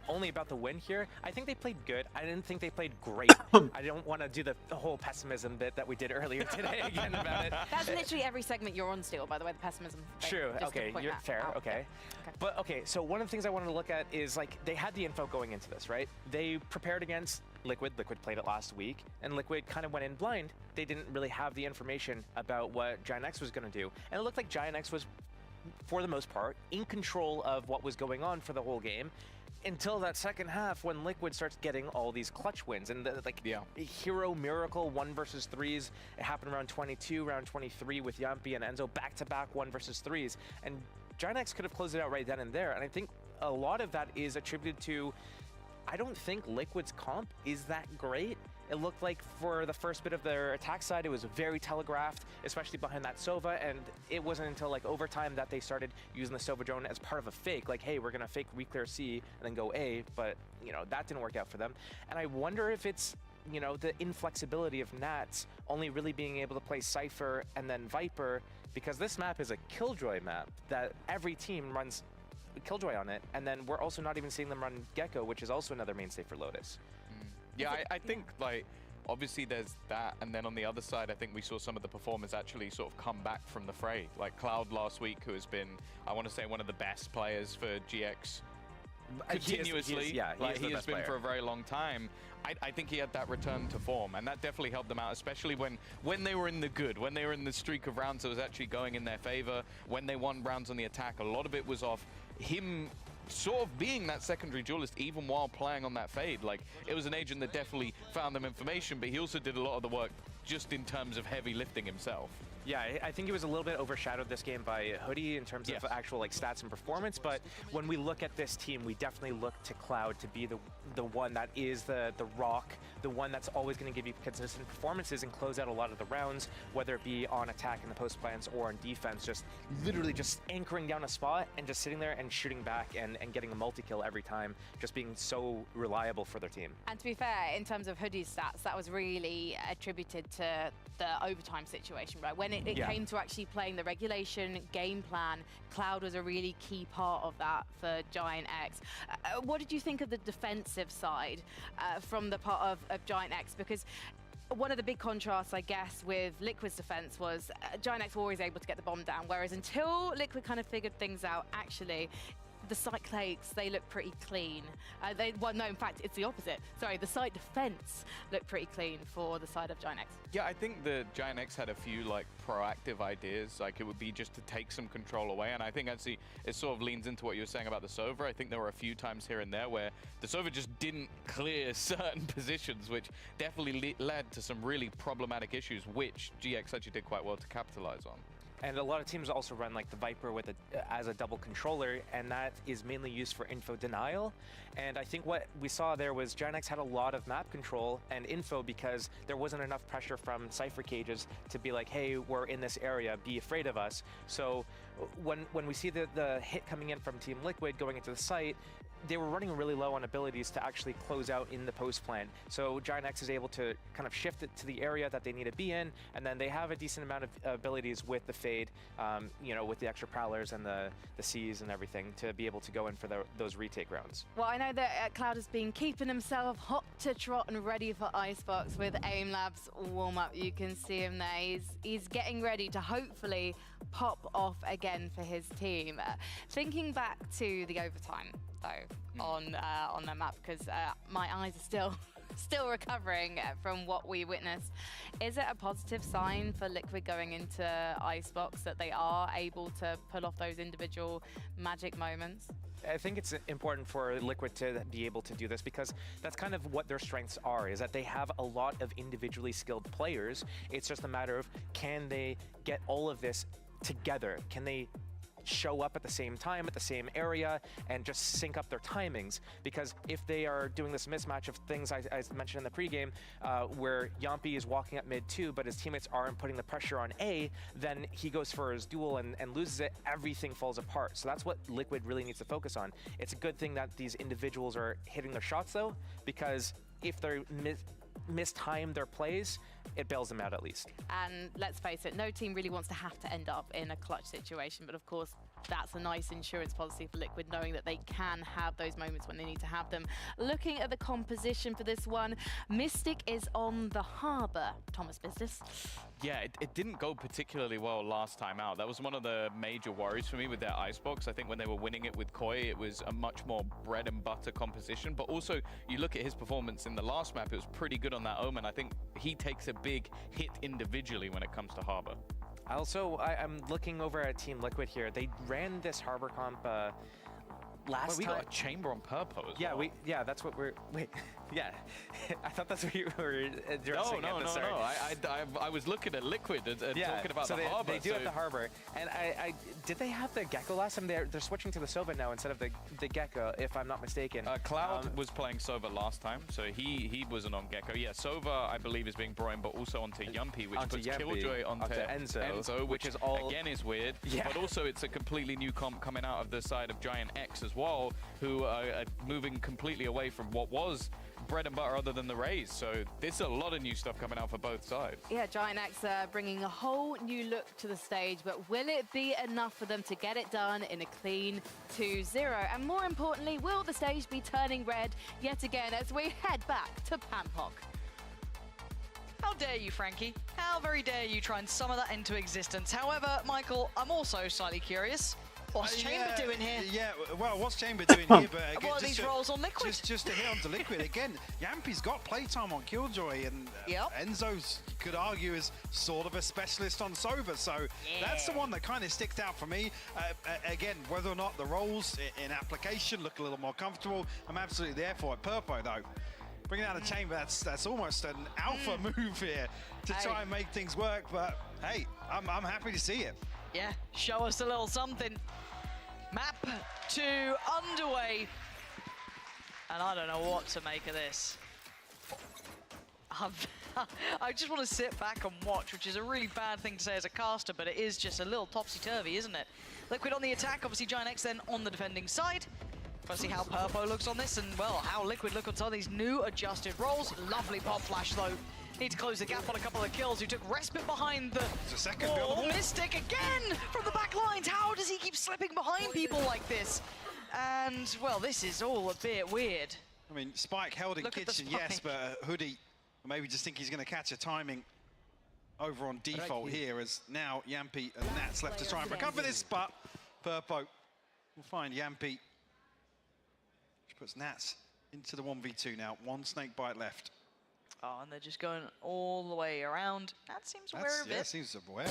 only about the win here. I think they played good. I didn't think they played great. I don't want to do the whole pessimism bit that we did earlier today again about it.
That's literally every segment you're on still, by the way, the pessimism thing.
True,
Just to
okay,
point
you're
that
fair,
out.
okay. But okay, so one of the things I wanted to look at is like they had the info going into this, right? They prepared against Liquid. Liquid played it last week, and Liquid kind of went in blind. They didn't really have the information about what Giant X was going to do. And it looked like Giant X was, for the most part, in control of what was going on for the whole game, until that second half when Liquid starts getting all these clutch wins. And hero miracle 1 versus 3s. It happened around 22, round 23 with Yampi and Enzo back-to-back 1 versus 3s. And Giant X could have closed it out right then and there. And I think a lot of that is attributed to, I don't think Liquid's comp is that great. It looked like for the first bit of their attack side, it was very telegraphed, especially behind that Sova, and it wasn't until like overtime that they started using the Sova drone as part of a fake, like, hey, we're gonna fake reclear C and then go A, but you know, that didn't work out for them. And I wonder if it's, you know, the inflexibility of Nats only really being able to play Cypher and then Viper, because this map is a Killjoy map that every team runs Killjoy on it, and then we're also not even seeing them run Gecko, which is also another mainstay for Lotus.
Yeah, I think like obviously there's that, and then on the other side I think we saw some of the performers actually sort of come back from the fray. Like Cloud last week, who has been, I want to say, one of the best players for GX continuously.
He has
been for a very long time. I think he had that return to form, and that definitely helped them out, especially when they were in the good, when they were in the streak of rounds that was actually going in their favor, when they won rounds on the attack. A lot of it was off him sort of being that secondary duelist even while playing on that fade. Like, it was an agent that definitely found them information, but he also did a lot of the work just in terms of heavy lifting himself.
Yeah, I think he was a little bit overshadowed this game by Hoodie in terms of actual like stats and performance, but when we look at this team, we definitely look to Cloud to be the one that is the rock, the one that's always going to give you consistent performances and close out a lot of the rounds, whether it be on attack in the post plants or on defense, just literally just anchoring down a spot and just sitting there and shooting back and getting a multi-kill every time, just being so reliable for their team.
And to be fair, in terms of Hoodie's stats, that was really attributed to the overtime situation, right? When it came to actually playing the regulation game plan, Cloud was a really key part of that for Giant X. What did you think of the defensive side from the part of Giant X? Because one of the big contrasts, I guess, with Liquid's defense was Giant X were always able to get the bomb down, whereas until Liquid kind of figured things out, actually, the site cakes, they look pretty clean. Well, no, in fact, it's the opposite. Sorry, the site defense looked pretty clean for the side of Giant X.
Yeah, I think the Giant X had a few like proactive ideas. Like it would be just to take some control away, and I think actually it sort of leans into what you were saying about the Sova. I think there were a few times here and there where the Sova just didn't clear certain positions, which definitely led to some really problematic issues, which GX actually did quite well to capitalize on.
And a lot of teams also run like the Viper with as a double controller, and that is mainly used for info denial. And I think what we saw there was Giant X had a lot of map control and info because there wasn't enough pressure from Cypher cages to be like, hey, we're in this area, be afraid of us. So when we see the hit coming in from Team Liquid going into the site, they were running really low on abilities to actually close out in the post plant. So Giant X is able to kind of shift it to the area that they need to be in, and then they have a decent amount of abilities with the fade, you know, with the extra prowlers and the C's and everything to be able to go in for those retake rounds.
Well, I know that Cloud has been keeping himself hot to trot and ready for Icebox with AIM Labs warm-up. You can see him there. He's getting ready to hopefully pop off again for his team. Thinking back to the overtime, though, on that map, because my eyes are still recovering from what we witnessed. Is it a positive sign for Liquid going into Icebox that they are able to pull off those individual magic moments?
I think it's important for Liquid to be able to do this because that's kind of what their strengths are, is that they have a lot of individually skilled players. It's just a matter of, can they get all of this together? Can they show up at the same time, at the same area, and just sync up their timings? Because if they are doing this mismatch of things I mentioned in the pregame, where Yampi is walking up mid 2, but his teammates aren't putting the pressure on A, then he goes for his duel and loses it, everything falls apart. So that's what Liquid really needs to focus on. It's a good thing that these individuals are hitting their shots though, because if they're mistime their plays, it bails them out at least.
And let's face it, no team really wants to have to end up in a clutch situation, but of course that's a nice insurance policy for Liquid, knowing that they can have those moments when they need to have them. Looking at the composition for this one, Mystic is on the Harbour. Thomas Business.
Yeah, it didn't go particularly well last time out. That was one of the major worries for me with their Icebox. I think when they were winning it with Koi, it was a much more bread and butter composition. But also, you look at his performance in the last map, it was pretty good on that Omen. I think he takes a big hit individually when it comes to Harbour.
Also, I'm looking over at Team Liquid here. They ran this Harbour comp last
we
time.
got a chamber on Purple as well.
Yeah, that's what we're. Wait, yeah, I thought that's what you were addressing.
No. I was looking at Liquid and talking about
so
the Harbour.
They do have the Harbour, and I did they have the Gecko last time? They're switching to the Sova now instead of the Gecko, if I'm not mistaken.
Cloud was playing Sova last time, so he wasn't on Gecko. Yeah, Sova I believe is being brought in, but also onto Yumpy, which puts Killjoy onto Enzo, which is again is weird. Yeah. But also it's a completely new comp coming out of the side of Giant X as well, who are moving completely away from what was bread and butter other than the Rays. So there's a lot of new stuff coming out for both sides.
Yeah, Giant X bringing a whole new look to the stage, but will it be enough for them to get it done in a clean 2-0? And more importantly, will the stage be turning red yet again as we head back to Pampok?
How dare you, Frankie? How very dare you try and summon that into existence? However, Michael, I'm also slightly curious. What's Chamber doing here?
Yeah, well, what's Chamber doing here? But again,
what are these rolls on Liquid?
Just to hit onto Liquid again. Yampy's got playtime on Killjoy, and Enzo's, you could argue, is sort of a specialist on Sova. So that's the one that kind of sticks out for me. Again, whether or not the rolls in application look a little more comfortable, I'm absolutely there for it. Purpo though, bringing out a Chamber, that's almost an alpha move here to try and make things work. But hey, I'm happy to see it.
Yeah, show us a little something. Map 2 underway. And I don't know what to make of this. I just want to sit back and watch, which is a really bad thing to say as a caster, but it is just a little topsy-turvy, isn't it? Liquid on the attack, obviously Giant X then on the defending side. Let's see how Purpo looks on this, and well, how Liquid look on some of these new adjusted roles. Lovely pop flash though. Need to close the gap on a couple of kills. Who took respite behind the wall. Mystic again from the back lines. How does he keep slipping behind people like this? And well, this is all a bit weird.
I mean, Spike held in kitchen, yes, but Hoodie maybe just think he's going to catch a timing over on default here, as now Yampy and Nats left to try and recover this, but Purpo will find Yampy, which puts Nats into the 1v2 now. One snake bite left.
Oh, and they're just going all the way around. That seems aware of it.
Yeah, seems aware.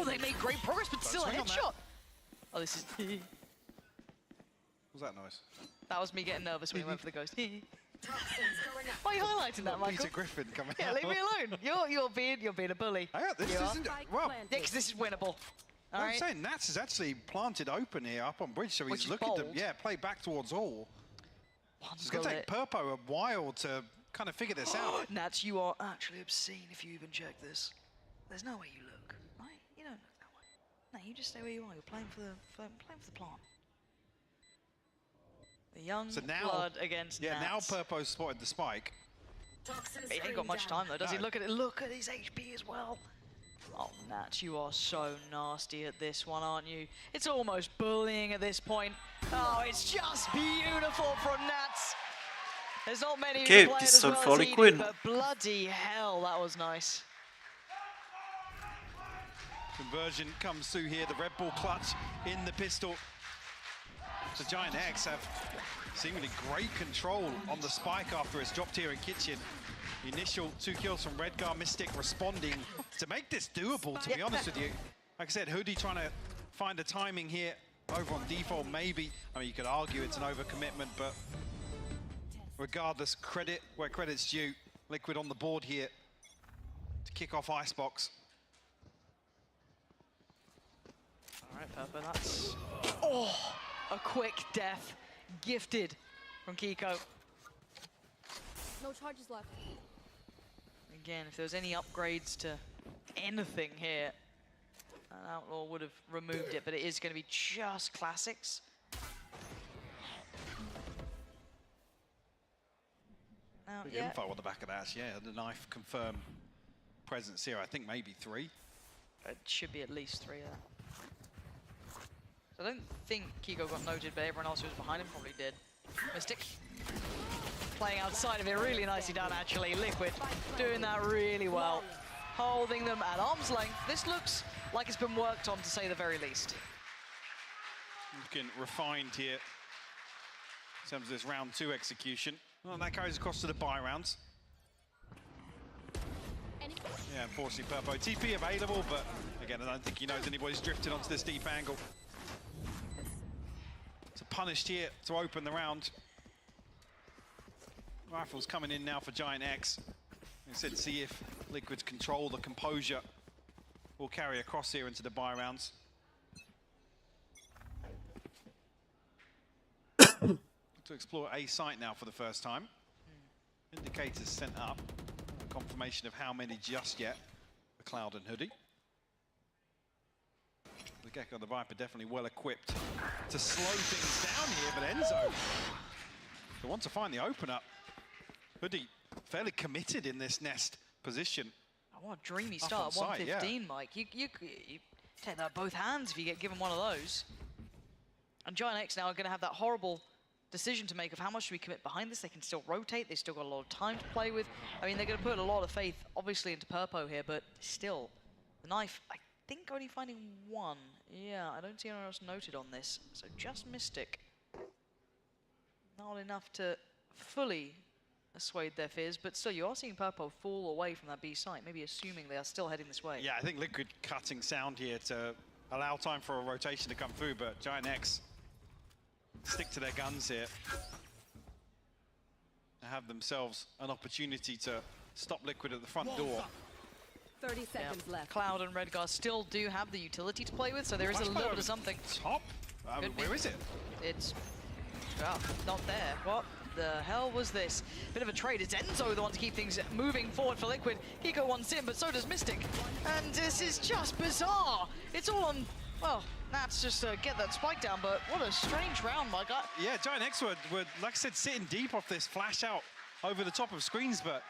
They made great progress, but still a headshot. Oh, this is...
What was that noise?
That was me getting nervous when he went for the ghost. Why are you highlighting that, Michael?
Peter Griffin coming
out. Yeah, leave me alone. You're being a bully.
This isn't... Well,
yeah, 'cause this is winnable.
I'm saying Nats is actually planted open here up on bridge, so he's looking to play back towards all. It's going to take Purpo a while to kind of figure this out.
Nats, you are actually obscene if you even check this. There's no way you look, right? You don't look that way. No, you just stay where you are. You're playing for the plant. The young
So now,
blood against
yeah,
Nats.
now Purpo's spotted the spike.
He ain't got much time though, does he? Look at it, look at his HP as well. Oh, Nats, you are so nasty at this one, aren't you? It's almost bullying at this point. Oh, it's just beautiful from Nats. There's not many who
Okay,
play it as
pistol
well
for
as he
Liquid.
did, but bloody hell, that was nice.
Conversion comes through here, the Red Bull clutch in the pistol. So Giant X have seemingly great control on the spike after it's dropped here in Kitchen. The initial 2 kills from Redgar, Mystic responding to make this doable, to be honest with you. Like I said, Hoodie trying to find the timing here over on default, maybe. I mean, you could argue it's an overcommitment, but regardless, credit where credit's due. Liquid on the board here to kick off Icebox.
All right, Purpo, that's... Oh, a quick death. Gifted from Kiko.
No charges left.
Again, if there was any upgrades to anything here, an Outlaw would have removed it, but it is going to be just classics. Now,
Big
yeah.
info on the back of that, yeah. The knife confirmed presence here. I think maybe 3.
It should be at least 3 there. So I don't think Kiko got noted, but everyone else who was behind him probably did. Mystic playing outside of it really nicely done, actually. Liquid doing that really well. Holding them at arm's length. This looks like it's been worked on, to say the very least.
Looking refined here in terms of this round 2 execution. Well, that carries across to the buy rounds. Yeah, unfortunately, Purpo TP available, but again, I don't think he knows anybody's drifted onto this deep angle. So punished here to open the round. Rifles coming in now for Giant X. Like I said, see if Liquid's control, the composure will carry across here into the buy rounds. To explore A site now for the first time. Indicators sent up. Confirmation of how many just yet for Cloud and Hoodie. The Gecko and the Viper definitely well equipped to slow things down here, but Enzo, they want to find the opener. Hoodie fairly committed in this nest position.
Oh, what a dreamy start at 115, yeah. Mike. You take that with both hands if you get given one of those. And Giant X now are going to have that horrible decision to make of how much do we commit behind this. They can still rotate, they've still got a lot of time to play with. I mean, they're going to put a lot of faith, obviously, into Purpo here, but still, the knife, I think only finding 1. Yeah, I don't see anyone else noted on this. So just Mystic. Not enough to fully assuade their fears, but still, you are seeing Purpo fall away from that B site, maybe assuming they are still heading this way.
Yeah, I think Liquid cutting sound here to allow time for a rotation to come through, but Giant X stick to their guns here. They have themselves an opportunity to stop Liquid at the front door.
30 seconds left.
Cloud and Redgar still do have the utility to play with, so there is a little bit of something.
Top? Where is it?
It's not there. What the hell was this? Bit of a trade. It's Enzo the one to keep things moving forward for Liquid. Kiko wants in, but so does Mystic. And this is just bizarre. It's all on, well, Nats just get that spike down, but what a strange round, my guy.
Yeah, Giant X were, like I said, sitting deep off this flash out over the top of screens, but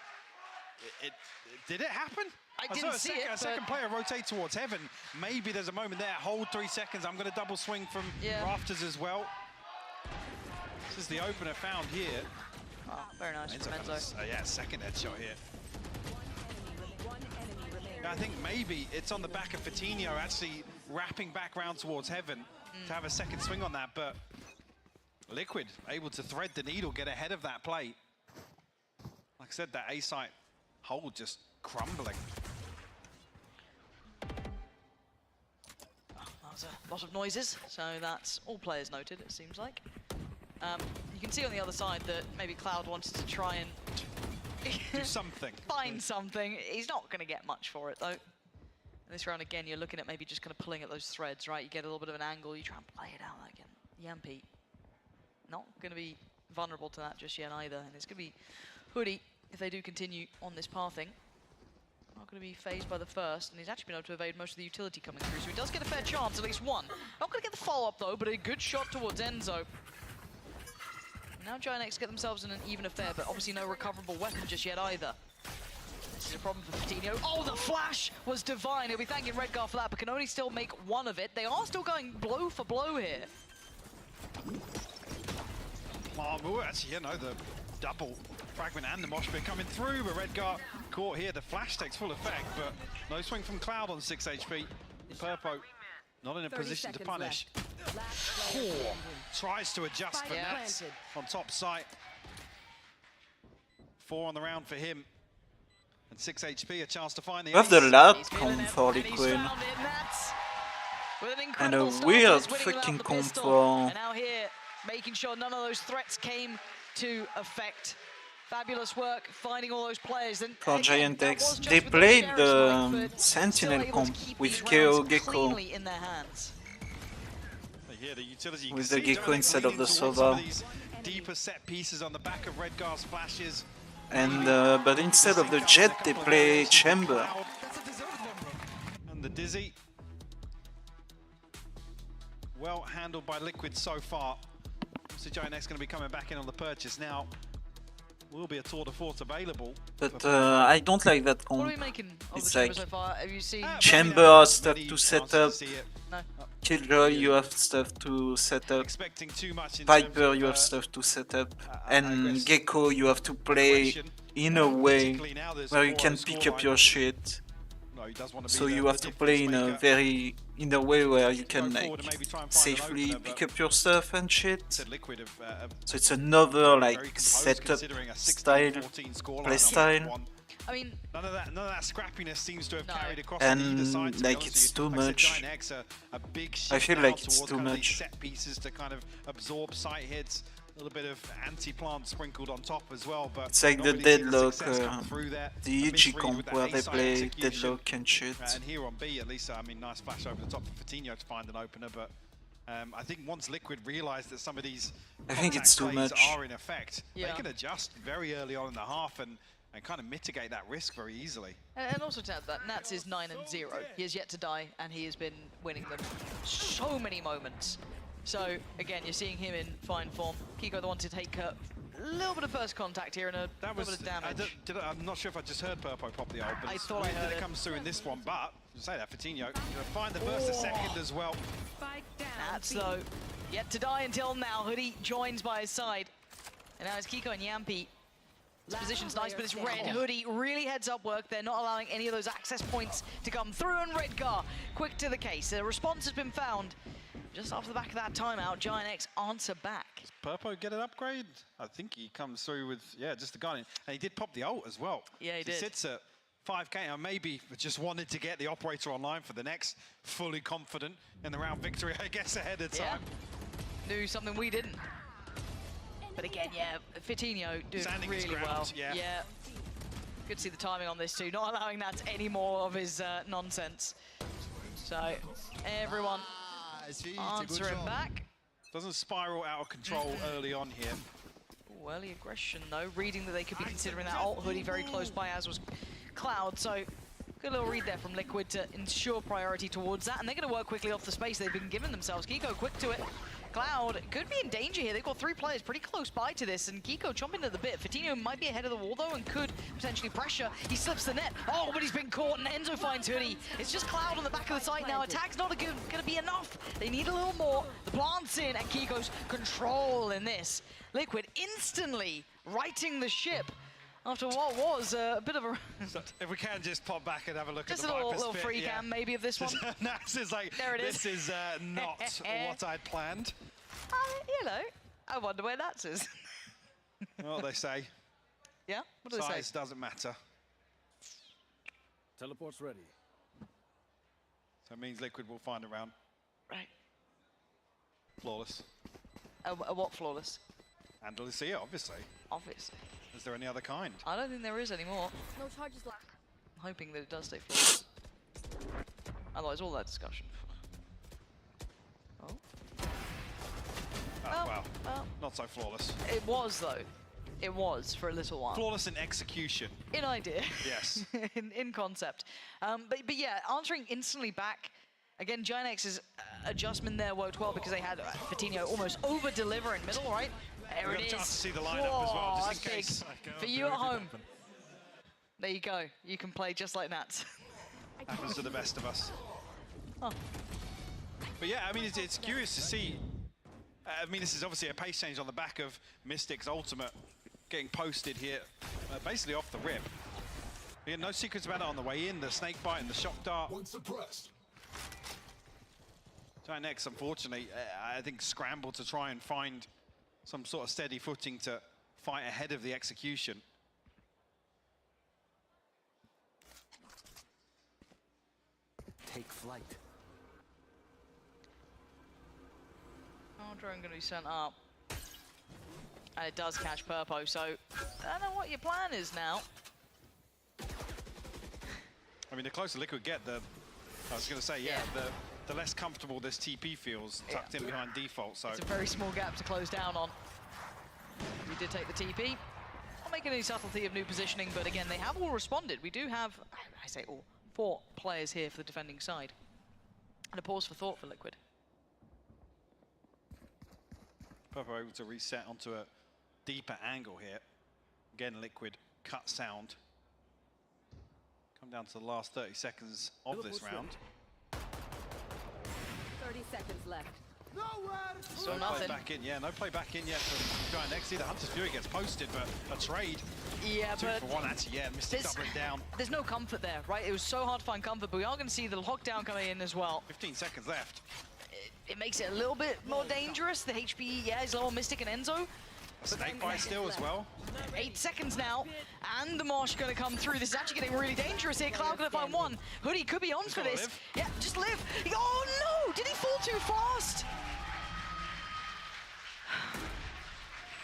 did it happen?
I didn't see it,
a second player rotate towards Heaven. Maybe there's a moment there. Hold 3 seconds. I'm going to double swing from rafters as well. This is the opener found here.
Oh, very nice from Enzo.
Yeah, second headshot here. I think maybe it's on the back of Fatinho actually wrapping back round towards Heaven to have a second swing on that, but Liquid able to thread the needle, get ahead of that play. Like I said, that A site hold just crumbling.
That was a lot of noises, so that's all players noted, it seems like. You can see on the other side that maybe Cloud wanted to try and
do something.
Find something. He's not going to get much for it, though. In this round, again, you're looking at maybe just kind of pulling at those threads, right? You get a little bit of an angle, you try and play it out again. Yampy, not going to be vulnerable to that just yet either. And it's going to be Hoodie, if they do continue on this pathing. Not going to be phased by the first, and he's actually been able to evade most of the utility coming through, so he does get a fair chance, at least one. Not going to get the follow-up, though, but a good shot towards Enzo. Now Giant get themselves in an even affair, but obviously no recoverable weapon just yet either. This is a problem for Fatino. Oh, the flash was divine. He'll be thanking Redgar for that, but can only still make one of it. They are still going blow for blow here.
Actually, you know, the double fragment and the mosh pit coming through, but Redgar caught here. The flash takes full effect, but no swing from Cloud on 6 HP. Purpo not in a position to punish. Tries to adjust for Nats on top site. 4 on the round for him. And 6 HP, a chance to find the
You have the lab comp for Liquid. And a weird freaking comp for...
And now here, making sure none of those threats came to effect. Fabulous work finding all those players. And
for Giant X. They played the Sentinel comp with KO Gecko.
In their hands.
With the Gecko instead of the Sova.
Deeper set pieces on the back of Redgar's flashes.
And but instead of the Jet, they play Chamber.
And the Dizzy. Well handled by Liquid so far. So Giant X going to be coming back in on the purchase now. Will be a tour de force available.
But I don't like that comp.
What are we making of
it's
the
like
so far? Have you seen
Chamber stuff to set up.
No.
Killjoy, you have stuff to set up.
Expecting too much in
Viper, you have stuff to set up. And Gecko, you have to play in a way where you can pick up your shit. So you have to play in a way where you can like safely pick up your stuff and shit. So it's another like setup style, play style.
I mean,
none of that scrappiness seems to have carried across.
And like it's too much. I feel like it's too much.
Set pieces to kind of absorb site hits. A little bit of anti-plant sprinkled on top as well, but
it's like the Deadlock, the EG comp where they play Deadlock and shit.
And here on B, at least, I mean, nice flash over the top for Fatino to find an opener, but I think once Liquid realised that some of these
it's too much.
Are in effect, they can adjust very early on in the half and kind of mitigate that risk very easily.
And also to add that Nats is 9-0. He has yet to die, and he has been winning them so many moments. So, again, you're seeing him in fine form. Kiko the one to take a little bit of first contact here and a little bit of damage.
I'm not sure if I just heard Purpo pop the ult, but
I thought I heard
it comes through in this one. But, to say that, Fatino, going to find the burst a second as well.
Nats, though, yet to die until now. Hoodie joins by his side. And now it's Kiko and Yampi. This position's nice, but it's red. Hoodie really heads up work. They're not allowing any of those access points to come through, and Redgar quick to the case. The response has been found. Just off the back of that timeout, Giant X answer back.
Does Purpo get an upgrade? I think he comes through with, just the gun. And he did pop the ult as well.
Yeah, he did.
He sits at 5k, and maybe just wanted to get the operator online for the next, fully confident in the round victory, I guess, ahead of time.
Knew something we didn't. But again, Fatino doing really well. Yeah. Good to see the timing on this too, not allowing that any more of his nonsense. So, everyone answering back.
Doesn't spiral out of control early on here.
Ooh, early aggression though, reading that they could be considering that ult. Hoodie very close by, as was Cloud. So, good little read there from Liquid to ensure priority towards that. And they're going to work quickly off the space they've been given themselves. Kiko quick to it. Cloud could be in danger here. They've got 3 players pretty close by to this, and Kiko chomping at the bit. Fatino might be ahead of the wall though and could potentially pressure. He slips the net. Oh, but he's been caught, and Enzo finds Hoodie. It's just Cloud on the back of the site now. Attack's not going to be enough. They need a little more. The plant's in, and Kiko's control in this. Liquid instantly righting the ship after what was a bit of a...
So if we can just pop back and have a look
just
at the
Viper little free cam maybe of this one.
Nats is like,
there it is.
This is not what I'd planned.
You know, I wonder where Nats is.
Well, they say.
Yeah? What do they say?
Size doesn't matter.
Teleport's ready.
So it means Liquid will find a round.
Right.
Flawless.
What flawless?
And Lucia, obviously.
Obviously.
Is there any other kind?
I don't think there is anymore.
No charges left.
I'm hoping that it does stay flawless. Otherwise, all that discussion.
Oh, wow. Not so flawless.
It was, though. It was for a little while.
Flawless in execution.
In idea.
Yes.
in concept. But yeah, answering instantly back. Again, Giant X's adjustment there worked well because they had Fatino almost over-deliver in middle, right? There
We've
it
got a chance to
is.
see the lineup as well, just in
That's
case.
big. For you at home. There you go. You can play just like Nats.
Happens to the best of us.
Huh.
But yeah, I mean, it's curious to see. I mean, this is obviously a pace change on the back of Mystic's ultimate getting posted here, basically off the rip. Yeah, no secrets about it on the way in. The snake bite and the shock dart. One suppressed. Giant X, unfortunately, I think scrambled to try and find some sort of steady footing to fight ahead of the execution.
Take flight.
Oh, drone going to be sent up. And it does catch Purpo, so I don't know what your plan is now.
I mean, the closer Liquid get, I was going to say, yeah, the less comfortable this TP feels tucked in behind default. So
it's a very small gap to close down on. We did take the TP. Not making any subtlety of new positioning, but again, they have all responded. We do have, I say all, 4 players here for the defending side. And a pause for thought for Liquid.
Purpo able to reset onto a deeper angle here. Again, Liquid cut sound. Come down to the last 30 seconds of this round.
30 seconds left.
So
no
nothing.
Play back in, yeah, no play back in yet from Giant X. The Hunter's Fury gets posted, but a trade.
Yeah,
2
but
for 1 actually, yeah, Mystic doubling down.
There's no comfort there, right? It was so hard to find comfort, but we are going to see the lockdown coming in as well.
15 seconds left.
It makes it a little bit more dangerous. The HP, yeah, is low on Mystic and Enzo.
Snake bite still as well.
8 seconds now, and the Mosh going to come through. This is actually getting really dangerous here. Cloud going to find one. Hoodie could be on for this.
Live.
Yeah, just live. Oh no! Did he fall too fast?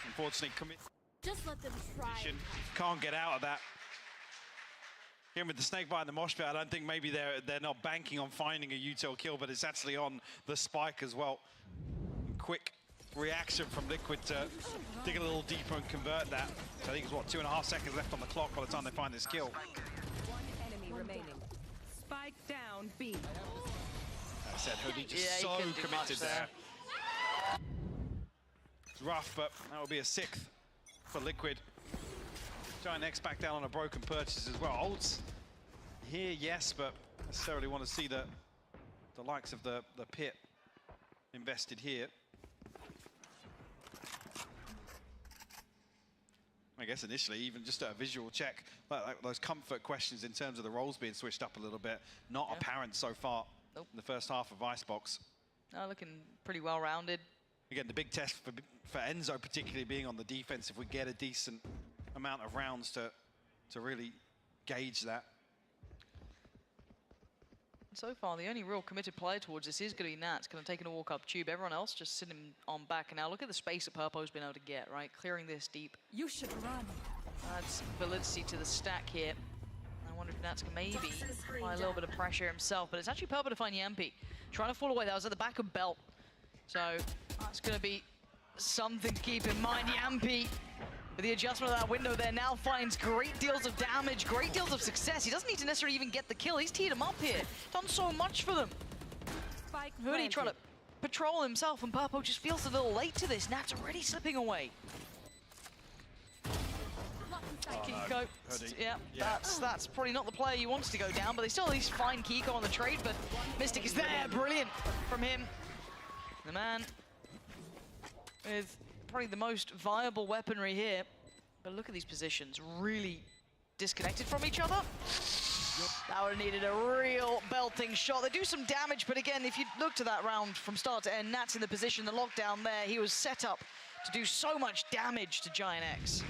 Unfortunately, commit.
Just let them try.
Can't get out of that. Again, with the snake bite and the mosh pit, I don't think maybe they're not banking on finding a util kill, but it's actually on the spike as well. Quick reaction from Liquid to dig a little deeper and convert that. So I think it's what, 2.5 seconds left on the clock by the time they find this kill.
One enemy remaining. Spike down B.
I said Hoodie just so committed there. It's rough, but that will be a 6th for Liquid. Giant X back down on a broken purchase as well. Ults here, yes, but necessarily want to see the likes of the pit invested here. I guess initially, even just a visual check, like those comfort questions in terms of the roles being switched up a little bit, not apparent so far in the first half of Icebox.
No, looking pretty well rounded.
Again, the big test for Enzo particularly being on the defense, if we get a decent amount of rounds to really gauge that.
So far, the only real committed player towards this is going to be Nats, kind of taking a walk up tube. Everyone else just sitting on back. And now look at the space that Purpo's been able to get, right? Clearing this deep.
You should run.
Adds validity to the stack here. I wonder if Nats can maybe apply a little bit of pressure himself, but it's actually Purpo to find Yampi. Trying to fall away. That was at the back of Belt. So it's going to be something to keep in mind. Yampi, with the adjustment of that window there, now finds great deals of damage, great deals of success. He doesn't need to necessarily even get the kill. He's teed him up here. Done so much for them. Hoodie trying to patrol himself, and Purpo just feels a little late to this. Nat's already slipping away. Kiko, yeah, that's probably not the player you wanted to go down, but they still at least find Kiko on the trade, but Mystic is there, brilliant from him. The man with probably the most viable weaponry here, but look at these positions, really disconnected from each other. That would have needed a real belting shot. They do some damage, but again, if you look to that round from start to end, Nat's in the position, the lockdown there, he was set up to do so much damage to Giant X.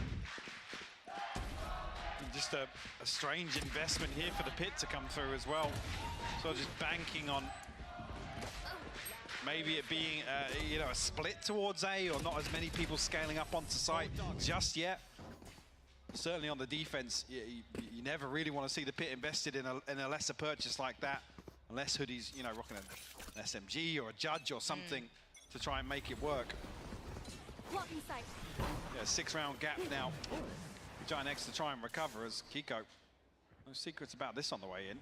Just a strange investment here for the pit to come through as well. So just banking on maybe it being you know, a split towards A, or not as many people scaling up onto site just yet. Certainly on the defense, you never really want to see the pit invested in a lesser purchase like that, unless Hoodie's, you know, rocking an SMG or a Judge or something to try and make it work. Yeah, 6-round gap now. Giant X to try and recover as Kiko. No secrets about this on the way in.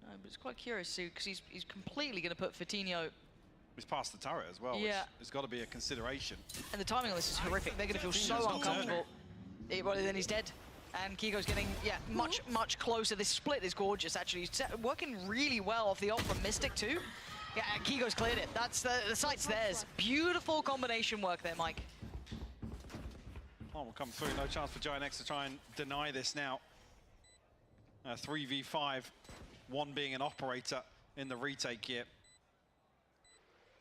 No, but it's quite curious too, because he's completely going to put Fatinho
He's past the turret as well,
Yeah.
which has got to be a consideration.
And the timing on this is horrific. They're going to feel so uncomfortable. Well, then he's dead. And Kiko's getting, much closer. This split is gorgeous, actually. He's working really well off the ult from Mystic, too. Yeah, Kiko's cleared it. That's the site's theirs. Beautiful combination work there, Mike.
Oh, will come through. No chance for Giant X to try and deny this now. 3v5, one being an operator in the retake here.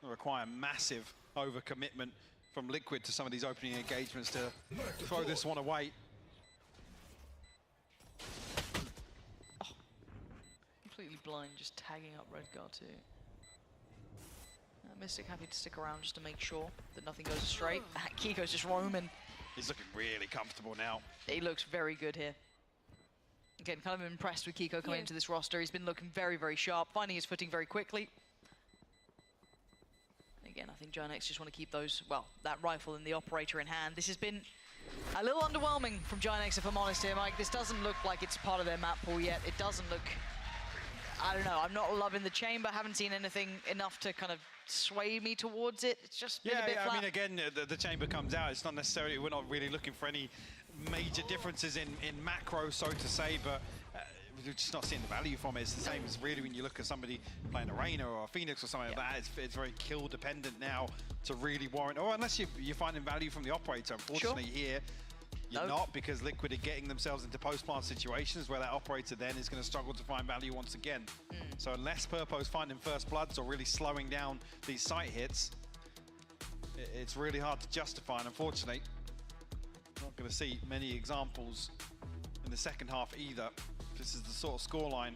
Will require massive overcommitment from Liquid to some of these opening engagements to throw this one away.
Oh, completely blind, just tagging up Redguard too. Mystic happy to stick around just to make sure that nothing goes astray. Kiko's just roaming.
He's looking really comfortable now.
He looks very good here. Again, kind of impressed with Kiko coming into this roster. He's been looking very, very sharp, finding his footing very quickly. Again, I think Giant X just want to keep those, well, that rifle and the operator in hand. This has been a little underwhelming from Giant X, if I'm honest here, Mike. This doesn't look like it's part of their map pool yet. It doesn't look, I don't know, I'm not loving the chamber. Haven't seen anything enough to kind of sway me towards it. It's just been a bit flat.
I mean, again, the chamber comes out. It's not necessarily, we're not really looking for any major differences in macro, so to say, but we're just not seeing the value from it. It's the same as really when you look at somebody playing a Reyna or a Phoenix or something like that. It's very kill dependent now to really warrant, or unless you're finding value from the operator. Unfortunately here, you're not, because Liquid are getting themselves into post-plant situations where that operator then is going to struggle to find value once again. So unless Purpo's finding first bloods or really slowing down these site hits, it's really hard to justify, and unfortunately, not going to see many examples in the second half either. This is the sort of scoreline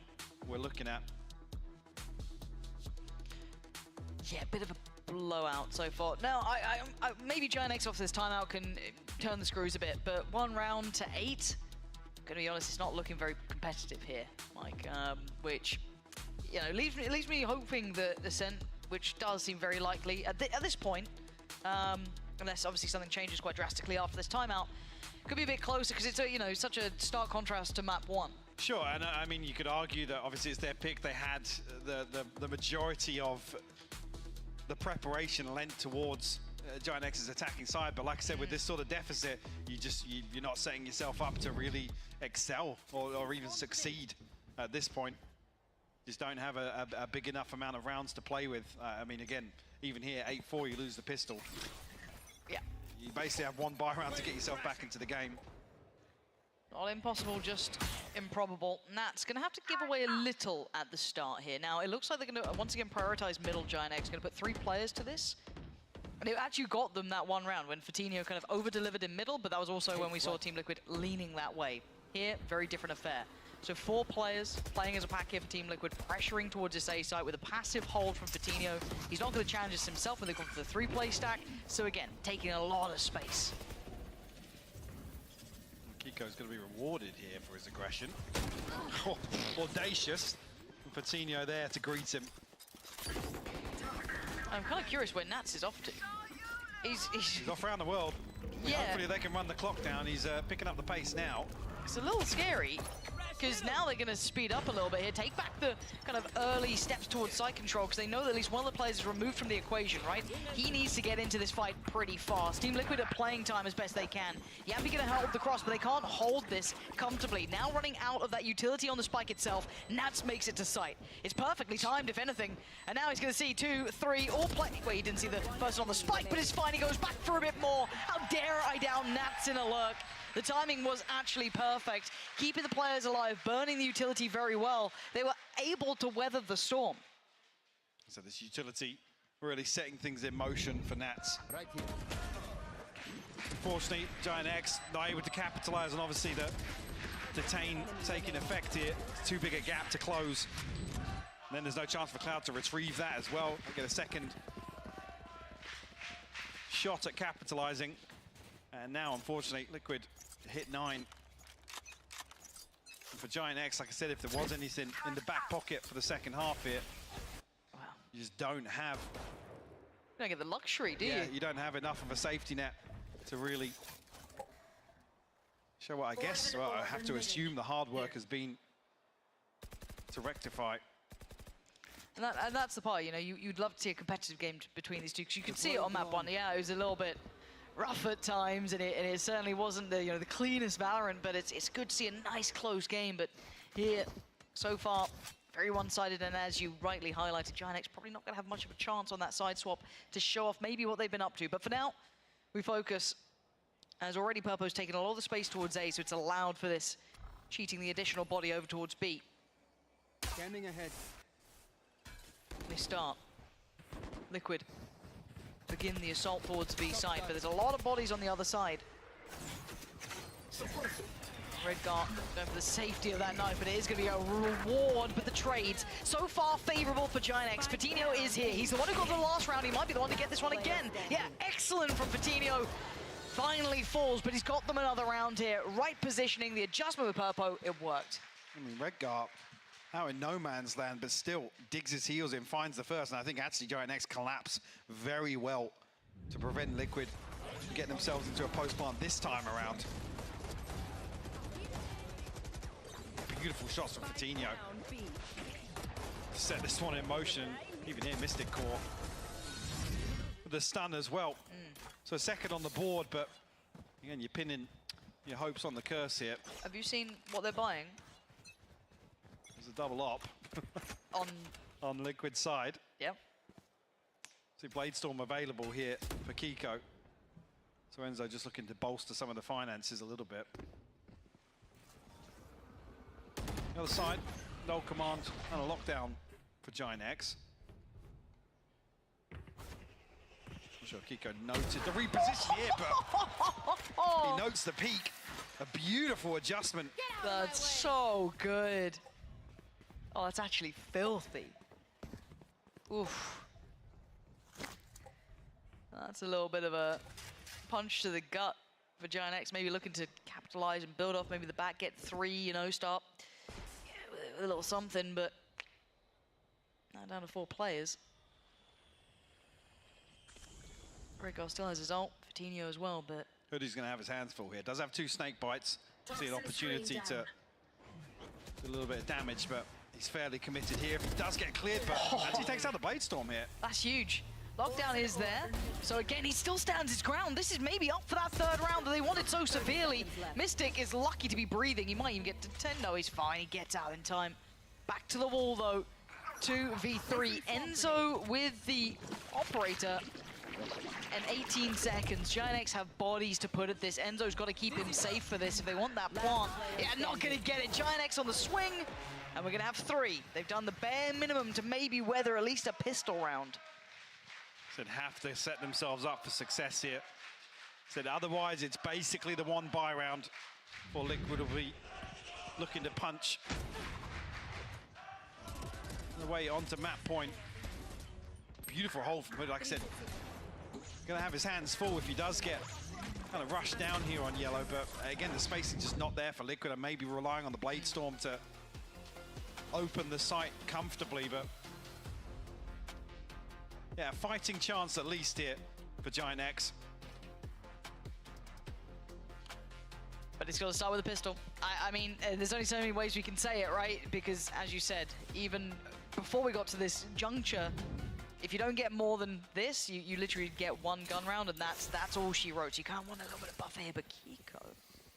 we're looking at.
Yeah, a bit of a blowout so far. Now, maybe Giant X off this timeout can turn the screws a bit, but 1 round to 8, I'm gonna be honest, it's not looking very competitive here, Mike. Which, you know, leaves me hoping that Ascent, which does seem very likely at this point, unless obviously something changes quite drastically after this timeout, could be a bit closer, because it's you know, such a stark contrast to map 1.
Sure, and I mean, you could argue that obviously it's their pick. They had the majority of the preparation lent towards Giant X's attacking side, but like I said, with this sort of deficit, you're not setting yourself up to really excel or even succeed at this point. Just don't have a big enough amount of rounds to play with. I mean, again, even here, 8-4, you lose the pistol.
Yeah.
You basically have 1 buy round to get yourself back into the game.
Not impossible, just improbable. Nat's going to have to give away a little at the start here. Now, it looks like they're going to, once again, prioritize middle. Giant X going to put 3 players to this. And it actually got them that 1 round when Fatinho kind of over-delivered in middle, but that was also when we saw Team Liquid leaning that way. Here, very different affair. So 4 players playing as a pack here for Team Liquid, pressuring towards this A site with a passive hold from Fatinho. He's not going to challenge this himself when they come for the 3-play stack. So again, taking a lot of space.
Kiko's going to be rewarded here for his aggression. Audacious. And Fatinho there to greet him.
I'm kind of curious where Nats is off to. He's
off around the world.
Yeah.
Hopefully they can run the clock down. He's picking up the pace now.
It's a little scary, because now they're going to speed up a little bit here, take back the kind of early steps towards site control, because they know that at least one of the players is removed from the equation, right? He needs to get into this fight pretty fast. Team Liquid are playing time as best they can. Yampi going to hold the cross, but they can't hold this comfortably. Now running out of that utility on the spike itself, Nats makes it to site. It's perfectly timed, if anything. And now he's going to see 2, 3, all play. Wait, he didn't see the person on the spike, but it's fine. He goes back for a bit more. How dare I down Nats in a lurk? The timing was actually perfect, keeping the players alive, burning the utility very well. They were able to weather the storm.
So this utility really setting things in motion for Nats.
Right here.
Unfortunately, Giant X not able to capitalize on obviously the detain taking effect here. It's too big a gap to close. And then there's no chance for Cloud to retrieve that as well. They get a second shot at capitalizing. And now, unfortunately, Liquid hit 9. And for Giant X, like I said, if there was anything in the back pocket for the second half here, you just don't have...
You don't get the luxury, do you?
Yeah, you don't have enough of a safety net to really show what I guess, well, I have to assume the hard work has been to rectify.
And that's the part, you know, you'd love to see a competitive game between these two, because you can see it on map 1. Yeah, it was a little bit rough at times, and it certainly wasn't the, you know, the cleanest Valorant, but it's good to see a nice close game. But here, so far, very one-sided, and as you rightly highlighted, Giant X probably not going to have much of a chance on that side swap to show off maybe what they've been up to. But for now, we focus, as already Purpo's taken a lot of the space towards A, so it's allowed for this, cheating the additional body over towards B.
Scanning ahead.
They start. Liquid begin the assault towards B side, but there's a lot of bodies on the other side. Redgar going for the safety of that knife, but it is going to be a reward. But the trades so far favorable for Giant X. Patino is here. He's the one who got the last round. He might be the one to get this one again. Yeah, excellent from Patino. Finally falls, but he's got them another round here. Right positioning, the adjustment with Purpo, it worked.
I mean, Redgar out in no man's land, but still digs his heels in, finds the first, and I think actually Giant X collapse very well to prevent Liquid from getting themselves into a post-plant this time around. Beautiful shots from Coutinho. Set this one in motion, even here Mystic Core. With the stun as well. So second on the board, but again, you're pinning your hopes on the curse here.
Have you seen what they're buying?
There's a double op on Liquid side.
Yep.
See Bladestorm available here for Kiko. So Enzo just looking to bolster some of the finances a little bit. The other side, no command and a lockdown for Giant X. I'm sure Kiko noted the reposition here, but he notes the peak. A beautiful adjustment.
That's so good. Oh, that's actually filthy. Oof. That's a little bit of a punch to the gut for Giant X, maybe looking to capitalize and build off maybe the back, get 3, you know, start with a little something, but now down to 4 players. Redgar still has his ult, Coutinho as well, but
Hoodie's going to have his hands full here. Does have 2 snake bites. See an opportunity to do a little bit of damage, but he's fairly committed here. If he does get cleared, but actually takes out the Bladestorm here.
That's huge. Lockdown is there. So again, he still stands his ground. This is maybe up for that 3rd round that they wanted so severely. Mystic is lucky to be breathing. He might even get to 10. No, he's fine. He gets out in time. Back to the wall, though. 2v3. Enzo with the operator. And 18 seconds. Giant X have bodies to put at this. Enzo's got to keep him safe for this if they want that plant. Yeah, not going to get it. Giant X on the swing. And we're going to have 3. They've done the bare minimum to maybe weather at least a pistol round.
Said have to set themselves up for success here. Said otherwise it's basically the 1 buy round for Liquid will be looking to punch the way onto map point. Beautiful hold from Hood, like I said. Gonna have his hands full if he does get kind of rushed down here on yellow, but again the spacing just not there for Liquid and maybe relying on the Bladestorm to open the site comfortably, but yeah, fighting chance at least here for Giant X.
But it's got to start with a pistol. I mean, there's only so many ways we can say it, right? Because, as you said, even before we got to this juncture, if you don't get more than this, you literally get 1 gun round, and that's all she wrote. So you can't want a little bit of buffer here, but Kiko,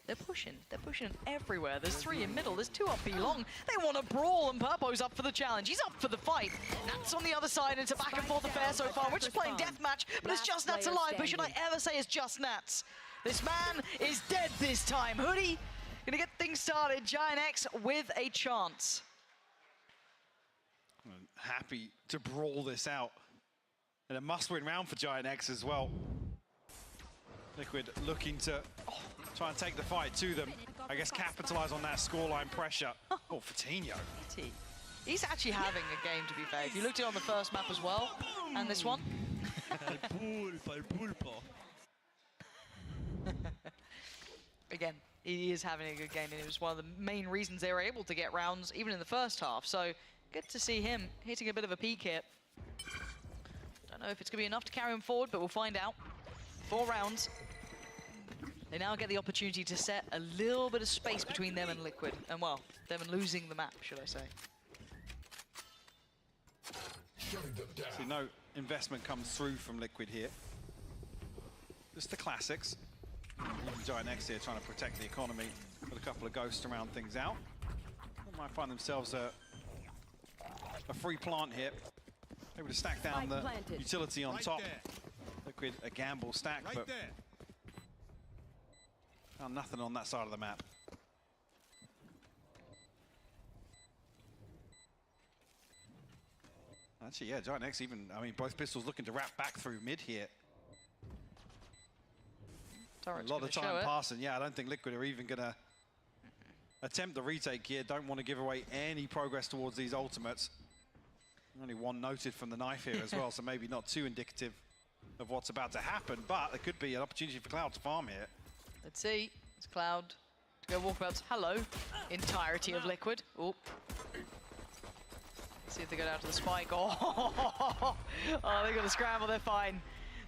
they're pushing everywhere. There's 3 in middle, there's 2 up B long. They want to brawl, and Purpo's up for the challenge. He's up for the fight. Nats on the other side, and it's a back and forth affair so far. We're just playing deathmatch, but it's Just Nats alive. But should I ever say it's Just Nats? This man is dead this time. Hoodie gonna get things started. Giant X with a chance.
I'm happy to brawl this out. And a must-win round for Giant X as well. Liquid looking to try and take the fight to them. I guess capitalize on that scoreline pressure. Oh, Coutinho.
He's actually having a game, to be fair. If you looked at it on the first map as well, and this one. Again, he is having a good game, and it was one of the main reasons they were able to get rounds, even in the first half. So, good to see him hitting a bit of a peak here. Don't know if it's going to be enough to carry him forward, but we'll find out. 4 rounds. They now get the opportunity to set a little bit of space between them and Liquid. And, well, them and losing the map, should I say.
See, no investment comes through from Liquid here. Just the classics. Even Giant X here trying to protect the economy with a couple of ghosts to round things out. They might find themselves a free plant here. Able to stack down the utility on top. Liquid a gamble stack, but found nothing on that side of the map. Actually, yeah, Giant X even, I mean, both pistols looking to wrap back through mid here. A lot of time passing. Yeah, I don't think Liquid are even going to attempt the retake here. Don't want to give away any progress towards these ultimates. Only one noted from the knife here as well, so maybe not too indicative of what's about to happen, but there could be an opportunity for Cloud to farm here.
Let's see. It's Cloud to go walkabouts. Hello, entirety of Liquid. Oh. See if they go down to the spike. Oh, they're going to scramble. They're fine.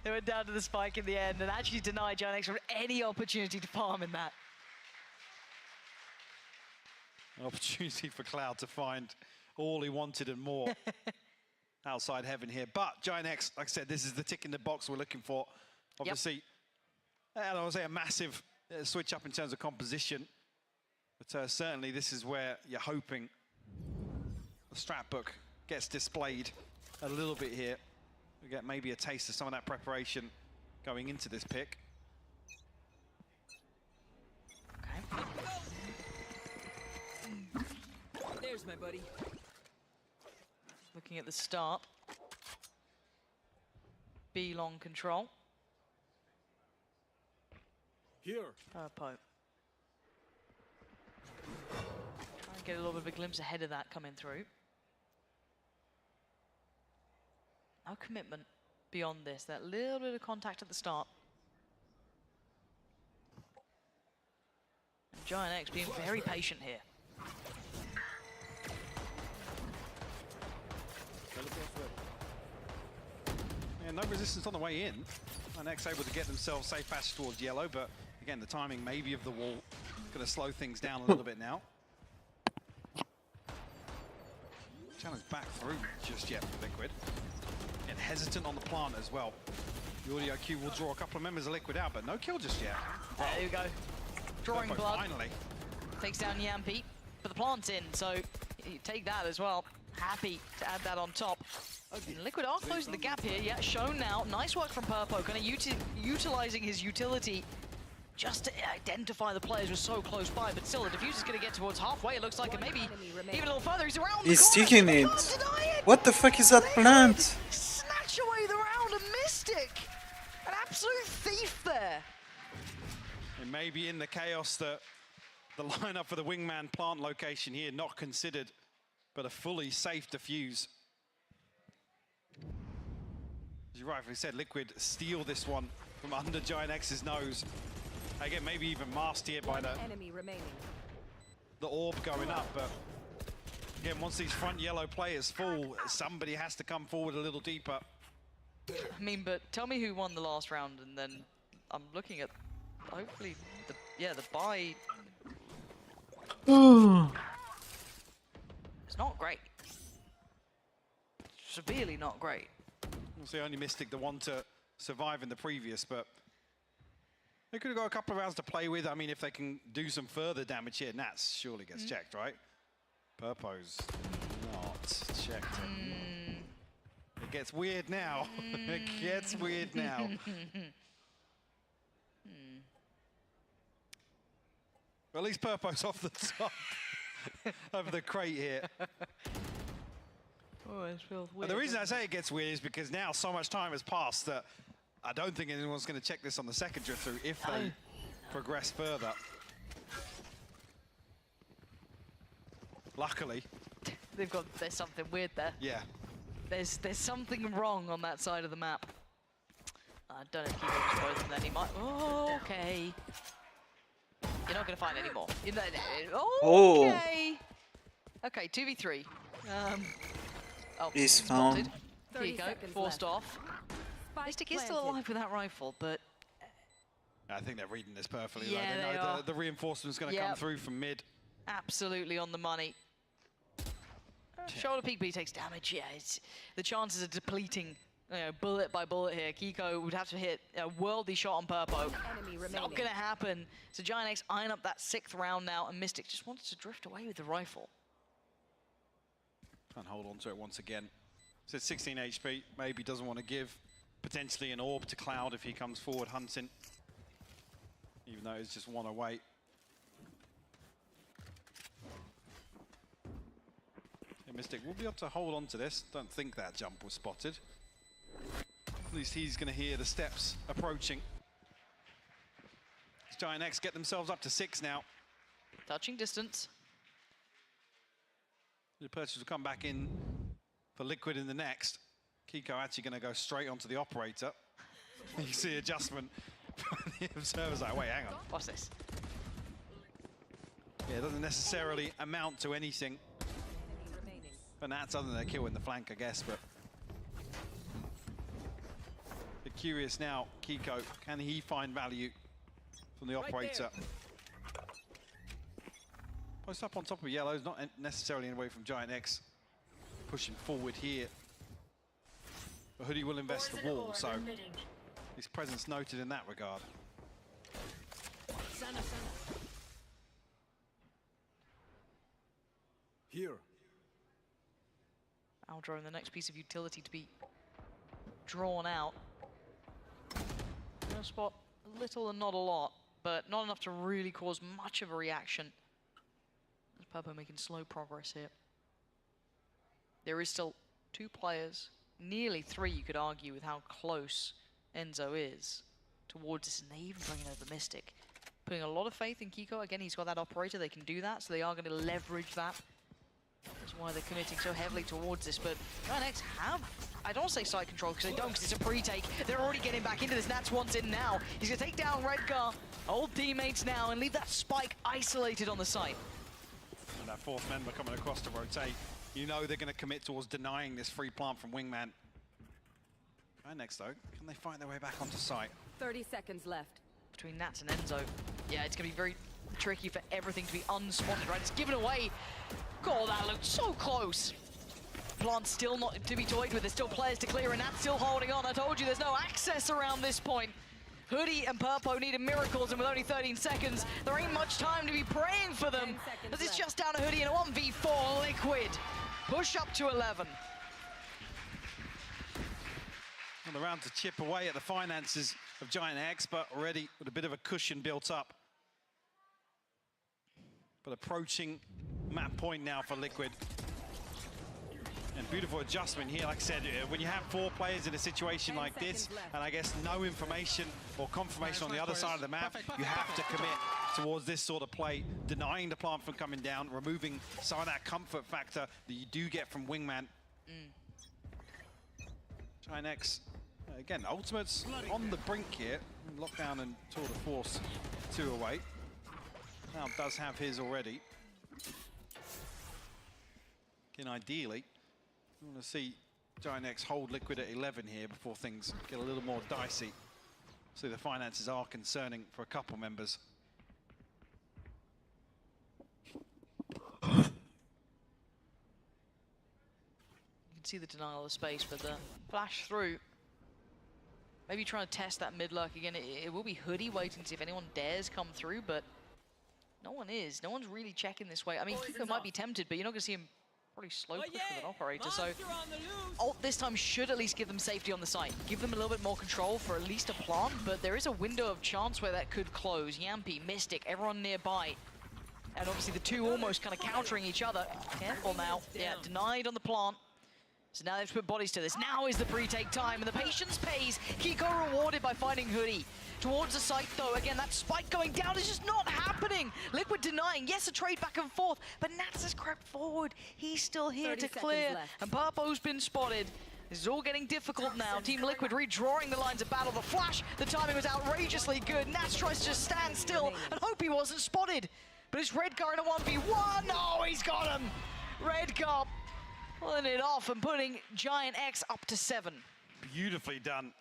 They went down to the spike in the end and actually denied Giant X from any opportunity to farm in that.
An opportunity for Cloud to find all he wanted and more outside heaven here. But Giant X, like I said, this is the tick in the box we're looking for. Obviously, I would say a massive switch up in terms of composition. But certainly this is where you're hoping the strat book gets displayed a little bit here. We get maybe a taste of some of that preparation going into this pick.
Okay.
There's my buddy.
Looking at the start. B long control.
Here.
Purpo. Try and get a little bit of a glimpse ahead of that coming through. No commitment beyond this. That little bit of contact at the start. And Giant X being very patient here.
And no resistance on the way in. And X able to get themselves safe passage towards yellow, but again, the timing maybe of the wall going to slow things down a little bit now. Challenge back through just yet for Liquid. And hesitant on the plant as well. The audio cue will draw a couple of members of Liquid out, but no kill just yet.
There you go. Drawing
Purpo
blood.
Finally.
Takes down Yampi, but the plant's in, so you take that as well. Happy to add that on top. And Liquid are closing the gap here. Yeah, shown now. Nice work from Purpo, kind of utilizing his utility just to identify the players who are so close by, but still the diffuser's going to get towards halfway. It looks like, it maybe even a little further. He's around
He's
the corner.
sticking it. What the fuck is that plant?
Snatch away the round, a Mystic. An absolute thief there.
And maybe in the chaos that the lineup for the wingman plant location here, not considered, but a fully safe defuse. As you rightfully said, Liquid steal this one from under Giant X's nose. Again, maybe even masked here by the orb going up, but again, once these front yellow players fall, somebody has to come forward a little deeper.
I mean, but tell me who won the last round, and then I'm looking at hopefully the buy. It's not great. Severely not great.
It's the only Mystic the one to survive in the previous, but they could have got a couple of rounds to play with. I mean, if they can do some further damage here, Nats surely gets checked, right? Purpo's not checked. It gets weird now. It gets weird now. Well, at least Purpo's off the top of the crate here.
Oh, it feels weird.
And the reason I say it gets weird is because now so much time has passed that I don't think anyone's going to check this on the second drift through if they progress further. Luckily.
There's something weird there.
Yeah.
There's something wrong on that side of the map. I don't know if he goes both of them, then he might. Oh, okay. You're not going to find any more. Okay. Okay, 2v3. Oh,
He's found.
There you go, forced off. Mystic is still alive with that rifle, but...
I think they're reading this perfectly.
Yeah,
like
they
know
are.
the reinforcement's going to come through from mid.
Absolutely on the money. Shoulder peek, but he takes damage. Yeah, the chances are depleting bullet by bullet here. Kiko would have to hit a worldly shot on Purpo. It's not going to happen. So Giant X eyeing up that 6th round now, and Mystic just wants to drift away with the rifle.
Can't hold on to it once again. So 16 HP, maybe doesn't want to give potentially an orb to Cloud if he comes forward hunting. Even though it's just one away. Mystic will be able to hold on to this. Don't think that jump was spotted. At least he's going to hear the steps approaching. Giant X get themselves up to 6 now.
Touching distance.
The purchase will come back in for Liquid in the next. Kiko actually going to go straight onto the operator. You see adjustment. The observer's like, wait, hang on.
What's this?
Yeah, it doesn't necessarily amount to anything. But that's other than a kill in the flank, I guess. But they're curious now, Kiko, can he find value from the operator? Post up on top of yellows, not necessarily away from Giant X. Pushing forward here. But Hoodie will invest the wall, so his presence noted in that regard.
Here.
Aldro, the next piece of utility to be drawn out. Gonna spot a little and not a lot, but not enough to really cause much of a reaction. As Purpo making slow progress here. There is still 2 players, nearly 3 you could argue with how close Enzo is towards this, and they even bringing over Mystic. Putting a lot of faith in Kiko. Again, he's got that operator, they can do that, so they are going to leverage that. That's why they're committing so heavily towards this, but Giant X have, I don't want to say side control because they don't, because it's a pre-take. They're already getting back into this. Nats wants in now. He's going to take down Redgar, old teammates now, and leave that Spike isolated on the site.
And that 4th member coming across to rotate. You know they're going to commit towards denying this free plant from Wingman. Right next though, can they find their way back onto site?
30 seconds left.
Between Nats and Enzo, yeah, it's going to be very tricky for everything to be unspotted, right? It's given away. God, that looked so close. Plant still not to be toyed with. There's still players to clear, and Nats still holding on. I told you there's no access around this point. Hoodie and Purpo needed miracles, and with only 13 seconds, there ain't much time to be praying for them. As it's just down to Hoodie in a 1v4. Liquid push up to 11.
On the round to chip away at the finances of Giant X, but already with a bit of a cushion built up. But approaching map point now for Liquid. And beautiful adjustment here, like I said, when you have 4 players in a situation like this, and I guess no information or confirmation on the other side of the map, you have to commit towards this sort of play, denying the plant from coming down, removing some of that comfort factor that you do get from Wingman. Giant X, again, ultimates on the brink here. Lockdown and Tour de Force 2 away. Now does have his already. Again, ideally, we want to see Giant X hold Liquid at 11 here before things get a little more dicey. So the finances are concerning for a couple members.
You can see the denial of space, but the flash through. Maybe trying to test that mid lurk again. It will be Hoodie waiting to see if anyone dares come through, but no one is. No one's really checking this way. I mean, Kiko might be tempted, but you're not going to see him probably slow push with an operator. So ult this time should at least give them safety on the site. Give them a little bit more control for at least a plant, but there is a window of chance where that could close. Yampy, Mystic, everyone nearby. And obviously the 2 almost kind of countering each other. Careful now. Yeah, denied on the plant. So now they've put bodies to this. Now is the pre-take time, and the patience pays. Kiko rewarded by finding Hoodie. Towards the site, though, again, that spike going down is just not happening. Liquid denying. Yes, a trade back and forth, but Nats has crept forward. He's still here to clear, and Purpo's been spotted. This is all getting difficult now. Team Liquid redrawing the lines of battle. The flash, the timing was outrageously good. Nats tries to just stand still and hope he wasn't spotted. But it's Redgar in a 1v1. Oh, he's got him. Redgar pulling it off and putting Giant X up to 7.
Beautifully done.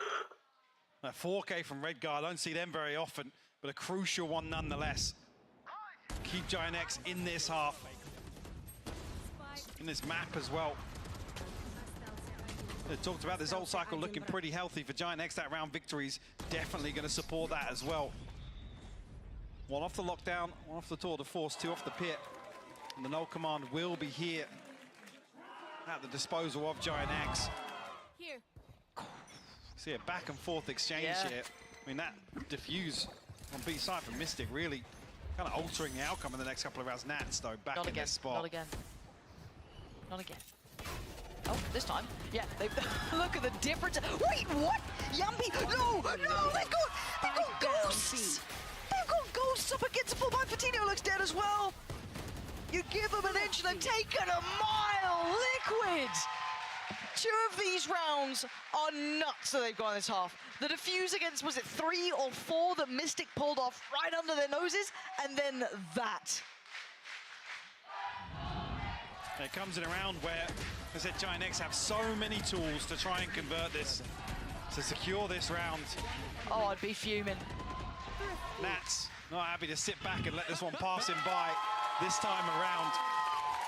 A 4K from Redgar, I don't see them very often, but a crucial one nonetheless. Keep Giant X in this half. in this map as well. They talked about this ult cycle looking pretty healthy for Giant X. That round victory's definitely going to support that as well. One off the lockdown, one off the tour de force, two off the pit. And the null command will be here at the disposal of Giant X.
Here.
See a back and forth exchange here. I mean, that diffuse on B side for Mystic really kind of altering the outcome in the next couple of rounds. Nats, though, back in this spot.
Not again. Not again. Oh, this time. Yeah, they look at the difference. Wait, what? Yampi? No, no, they've got ghosts. They've got ghosts up against a full back. Fatino looks dead as well. You give them an inch and they've taken a mile. Liquid. Two of these rounds are nuts that they've got in this half. The defuse against, was it 3 or 4 that Mystic pulled off right under their noses? And then that.
It comes in a round where, as I said, Giant X have so many tools to try and convert this, to secure this round.
Oh, I'd be fuming.
Nats not happy to sit back and let this one pass him by. This time around,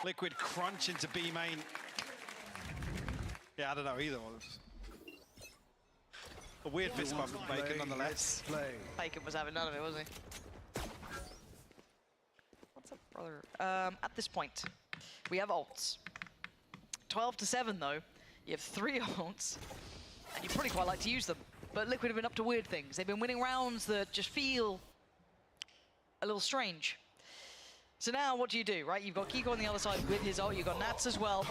Liquid crunch into B main. Yeah, I don't know either one. A weird fist bump from Bacon nonetheless.
Bacon was having none of it, wasn't he? What's up, brother? At this point, we have ults. 12-7 though. You have 3 ults, and you probably quite like to use them. But Liquid have been up to weird things. They've been winning rounds that just feel a little strange. So now what do, right? You've got Kiko on the other side with his ult. You've got Nats as well.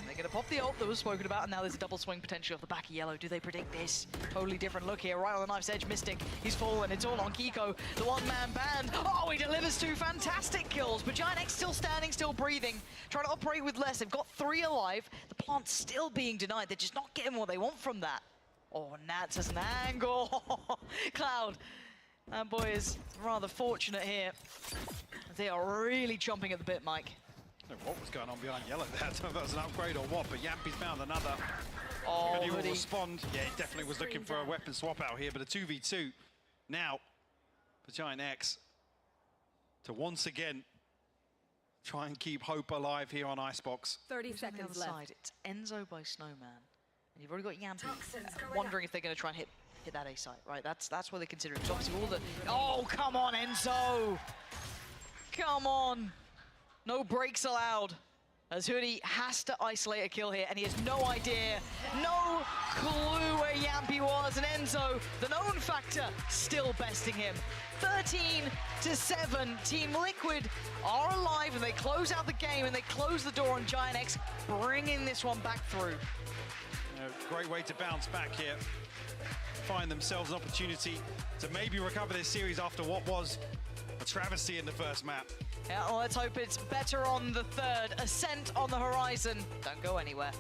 They're going to pop the ult that was spoken about, and now there's a double swing potentially off the back of Yellow. Do they predict this? Totally different look here, right on the knife's edge. Mystic, he's fallen. It's all on Kiko, the one-man band. Oh, he delivers 2 fantastic kills, but Giant X still standing, still breathing, trying to operate with less. They've got 3 alive. The plant's still being denied. They're just not getting what they want from that. Oh, Nats has an angle. Cloud, that boy is rather fortunate here. They are really chomping at the bit, Mike.
I don't know what was going on behind Yellow there. I don't know if that was an upgrade or what, but Yampi's found another.
Oh,
Hoodie will respond. Yeah, he definitely was looking for a weapon swap out here, but a 2v2 now for Giant X to once again try and keep hope alive here on Icebox.
30
Who's
seconds
on the
left.
other side? It's Enzo by Snowman. And you've already got Yampi wondering if they're going to try and hit that A site, right? That's what they're considering. So obviously all the... Oh, come on, Enzo! Come on! No breaks allowed, as Hoodie has to isolate a kill here, and he has no idea, no clue where Yampi was, and Enzo, the known factor, still besting him. 13-7, Team Liquid are alive, and they close out the game, and they close the door on Giant X, bringing this one back through.
Great way to bounce back here. Find themselves an opportunity to maybe recover this series after what was a travesty in the first map.
Yeah, well, let's hope it's better on the 3rd. Ascent on the horizon. Don't go anywhere.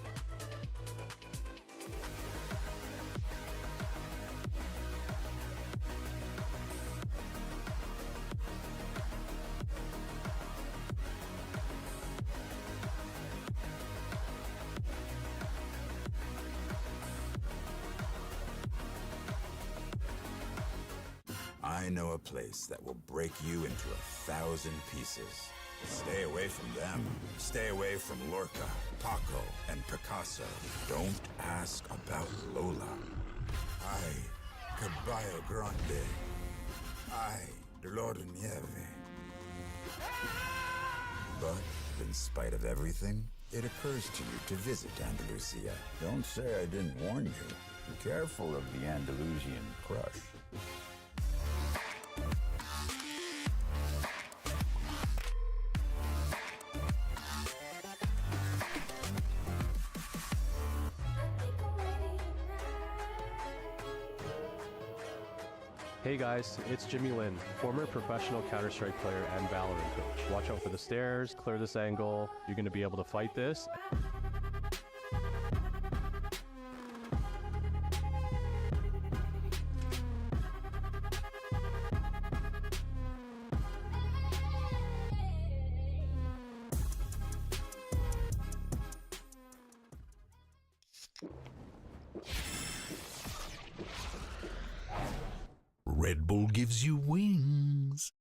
I know a place that will break you into 1,000 pieces. Stay away from them. Stay away from Lorca, Paco, and Picasso. Don't ask about Lola. Ay, Caballo Grande. Ay, Dolor de Nieve. But in spite of everything, it occurs to you to visit Andalusia. Don't say I didn't warn you. Be careful of the Andalusian crush.
Hey guys, it's Jimmy Lin, former professional Counter-Strike player and Valorant coach. Watch out for the stairs, clear this angle, you're going to be able to fight this.
Red Bull gives you wings.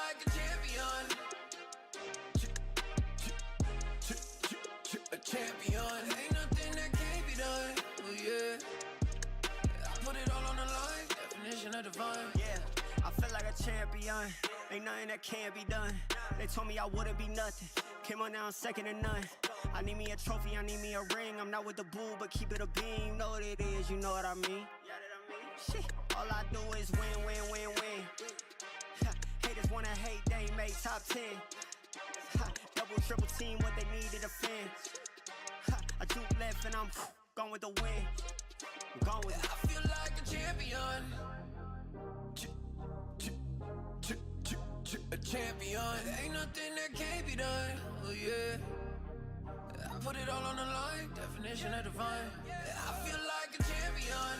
like a champion. A champion. Ain't nothing that can't be done. Oh yeah. I put it all on the line. Definition of divine.
Yeah, I feel like a champion. Ain't nothing that can't be done. They told me I wouldn't be nothing. Came on now, I'm second to none. I need me a trophy, I need me a ring. I'm not with the bull, but keep it a beam. Know what it is, you know what I mean. Shit, all I do is win, win, win, win. Haters wanna hate, they ain't make top 10. Double, triple team, what they need to defend. I juke left and I'm gone with the win. I'm gone with it.
I feel like a champion. A champion. Ain't nothing that can't be done. Oh yeah. I put it all on the line. Definition of divine. I feel like a champion.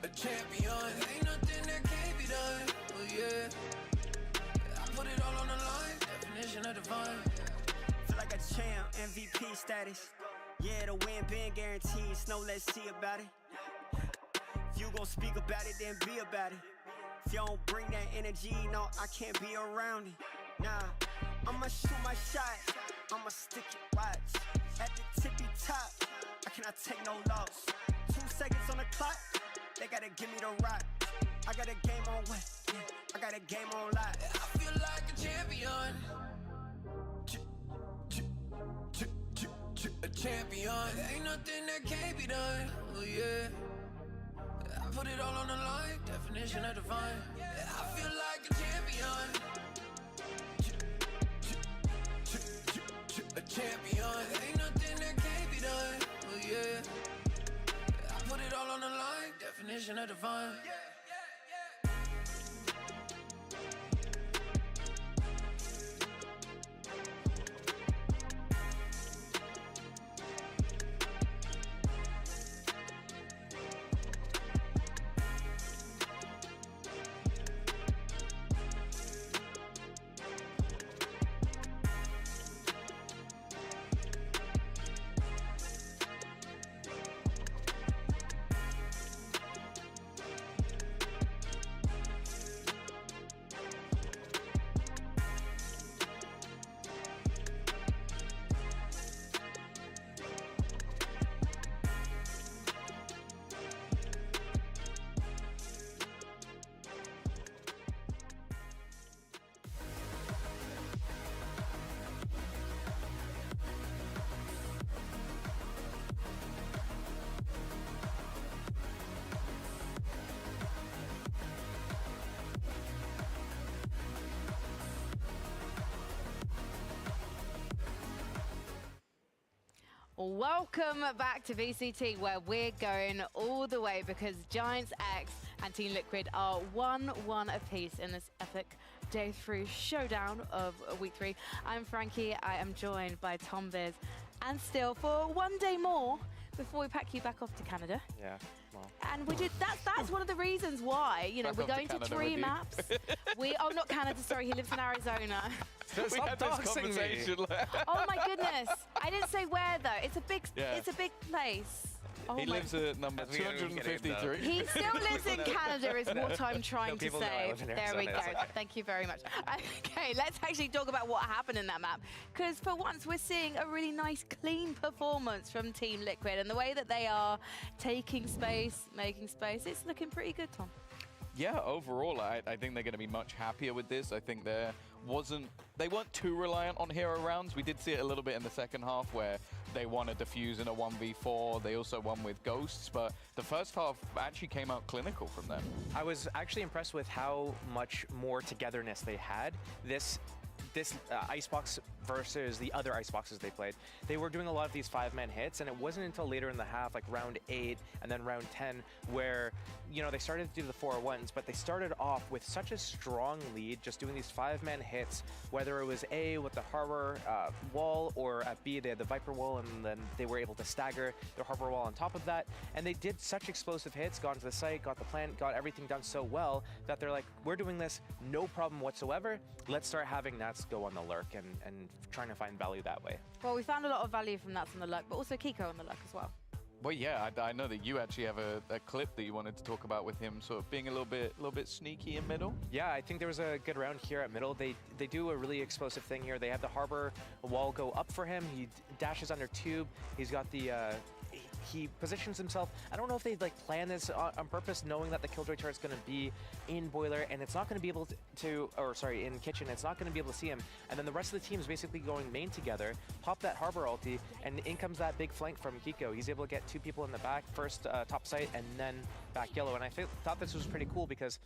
A champion. Ain't nothing that can't be done. Oh yeah. I put it all on the line. Definition of divine.
Feel like a champ, MVP status. Yeah, the win been guaranteed. So let's see about it. If you gon' speak about it, then be about it. If you don't bring that energy, no, I can't be around it. Nah, I'ma shoot my shot. I'ma stick it, watch. At the tippy top, I cannot take no loss. 2 seconds on the clock, they gotta give me the rock. I got a game on what? Yeah, I got a game on lock.
I feel like a champion. A champion. Ain't nothing that can't be done. Oh yeah. I put it all on the line. Definition of divine. I feel like a champion. A champion. Ain't nothing that can't be done. Oh yeah. I put it all on the line. Definition of divine.
Welcome back to VCT, where we're going all the way because Giants X and Team Liquid are 1-1 apiece in this epic Day 3 showdown of Week 3. I'm Frankie. I am joined by Tom Biz and Still for one day more before we pack you back off to Canada.
Yeah. Well.
And we did. That's one of the reasons why, you know, we're going to 3 maps. Oh, not Canada. Sorry, he lives in Arizona.
We had this conversation.
Oh my goodness! I didn't say where though. It's a big.
Yeah.
It's a big place. Oh
he lives at number 253.
He still lives in Canada, is what I'm trying to say. There we go.
Okay.
Thank you very much. Okay, let's actually talk about what happened in that map. Because for once, we're seeing a really nice, clean performance from Team Liquid. And the way that they are taking space, making space, it's looking pretty good, Tom.
Yeah, overall, I think they're going to be much happier with this. I think they weren't too reliant on hero rounds. We did see it a little bit in the second half where they won a defuse in a 1v4. They also won with ghosts, but the first half actually came out clinical from them.
I was actually impressed with how much more togetherness they had. This Icebox versus the other Iceboxes they played, they were doing a lot of these 5-man hits, and it wasn't until later in the half, like round 8 and then round 10, where, you know, they started to do the 4-1s, but they started off with such a strong lead, just doing these 5-man hits, whether it was A with the Harbor wall, or at B they had the Viper wall, and then they were able to stagger the Harbor wall on top of that, and they did such explosive hits, got into the site, got the plant, got everything done so well, that they're like, we're doing this, no problem whatsoever, let's start having Nats go on the lurk and trying to find value that way.
Well, we found a lot of value from Nats on the lurk, but also Kiko on the lurk as well.
Well, yeah, I know that you actually have a clip that you wanted to talk about with him, sort of being a little bit sneaky in middle.
Yeah, I think there was a good round here at middle. They do a really explosive thing here. They have the harbor wall go up for him. He dashes under tube. He's got the he positions himself. I don't know if they like plan this on purpose, knowing that the Killjoy turret's going to be in boiler and it's not going to be able to, or sorry, in kitchen. It's not going to be able to see him. And then the rest of the team is basically going main together. Pop that harbor ulti, and in comes that big flank from Kiko. He's able to get 2 people in the back, first top site and then back yellow. And I thought this was pretty cool because,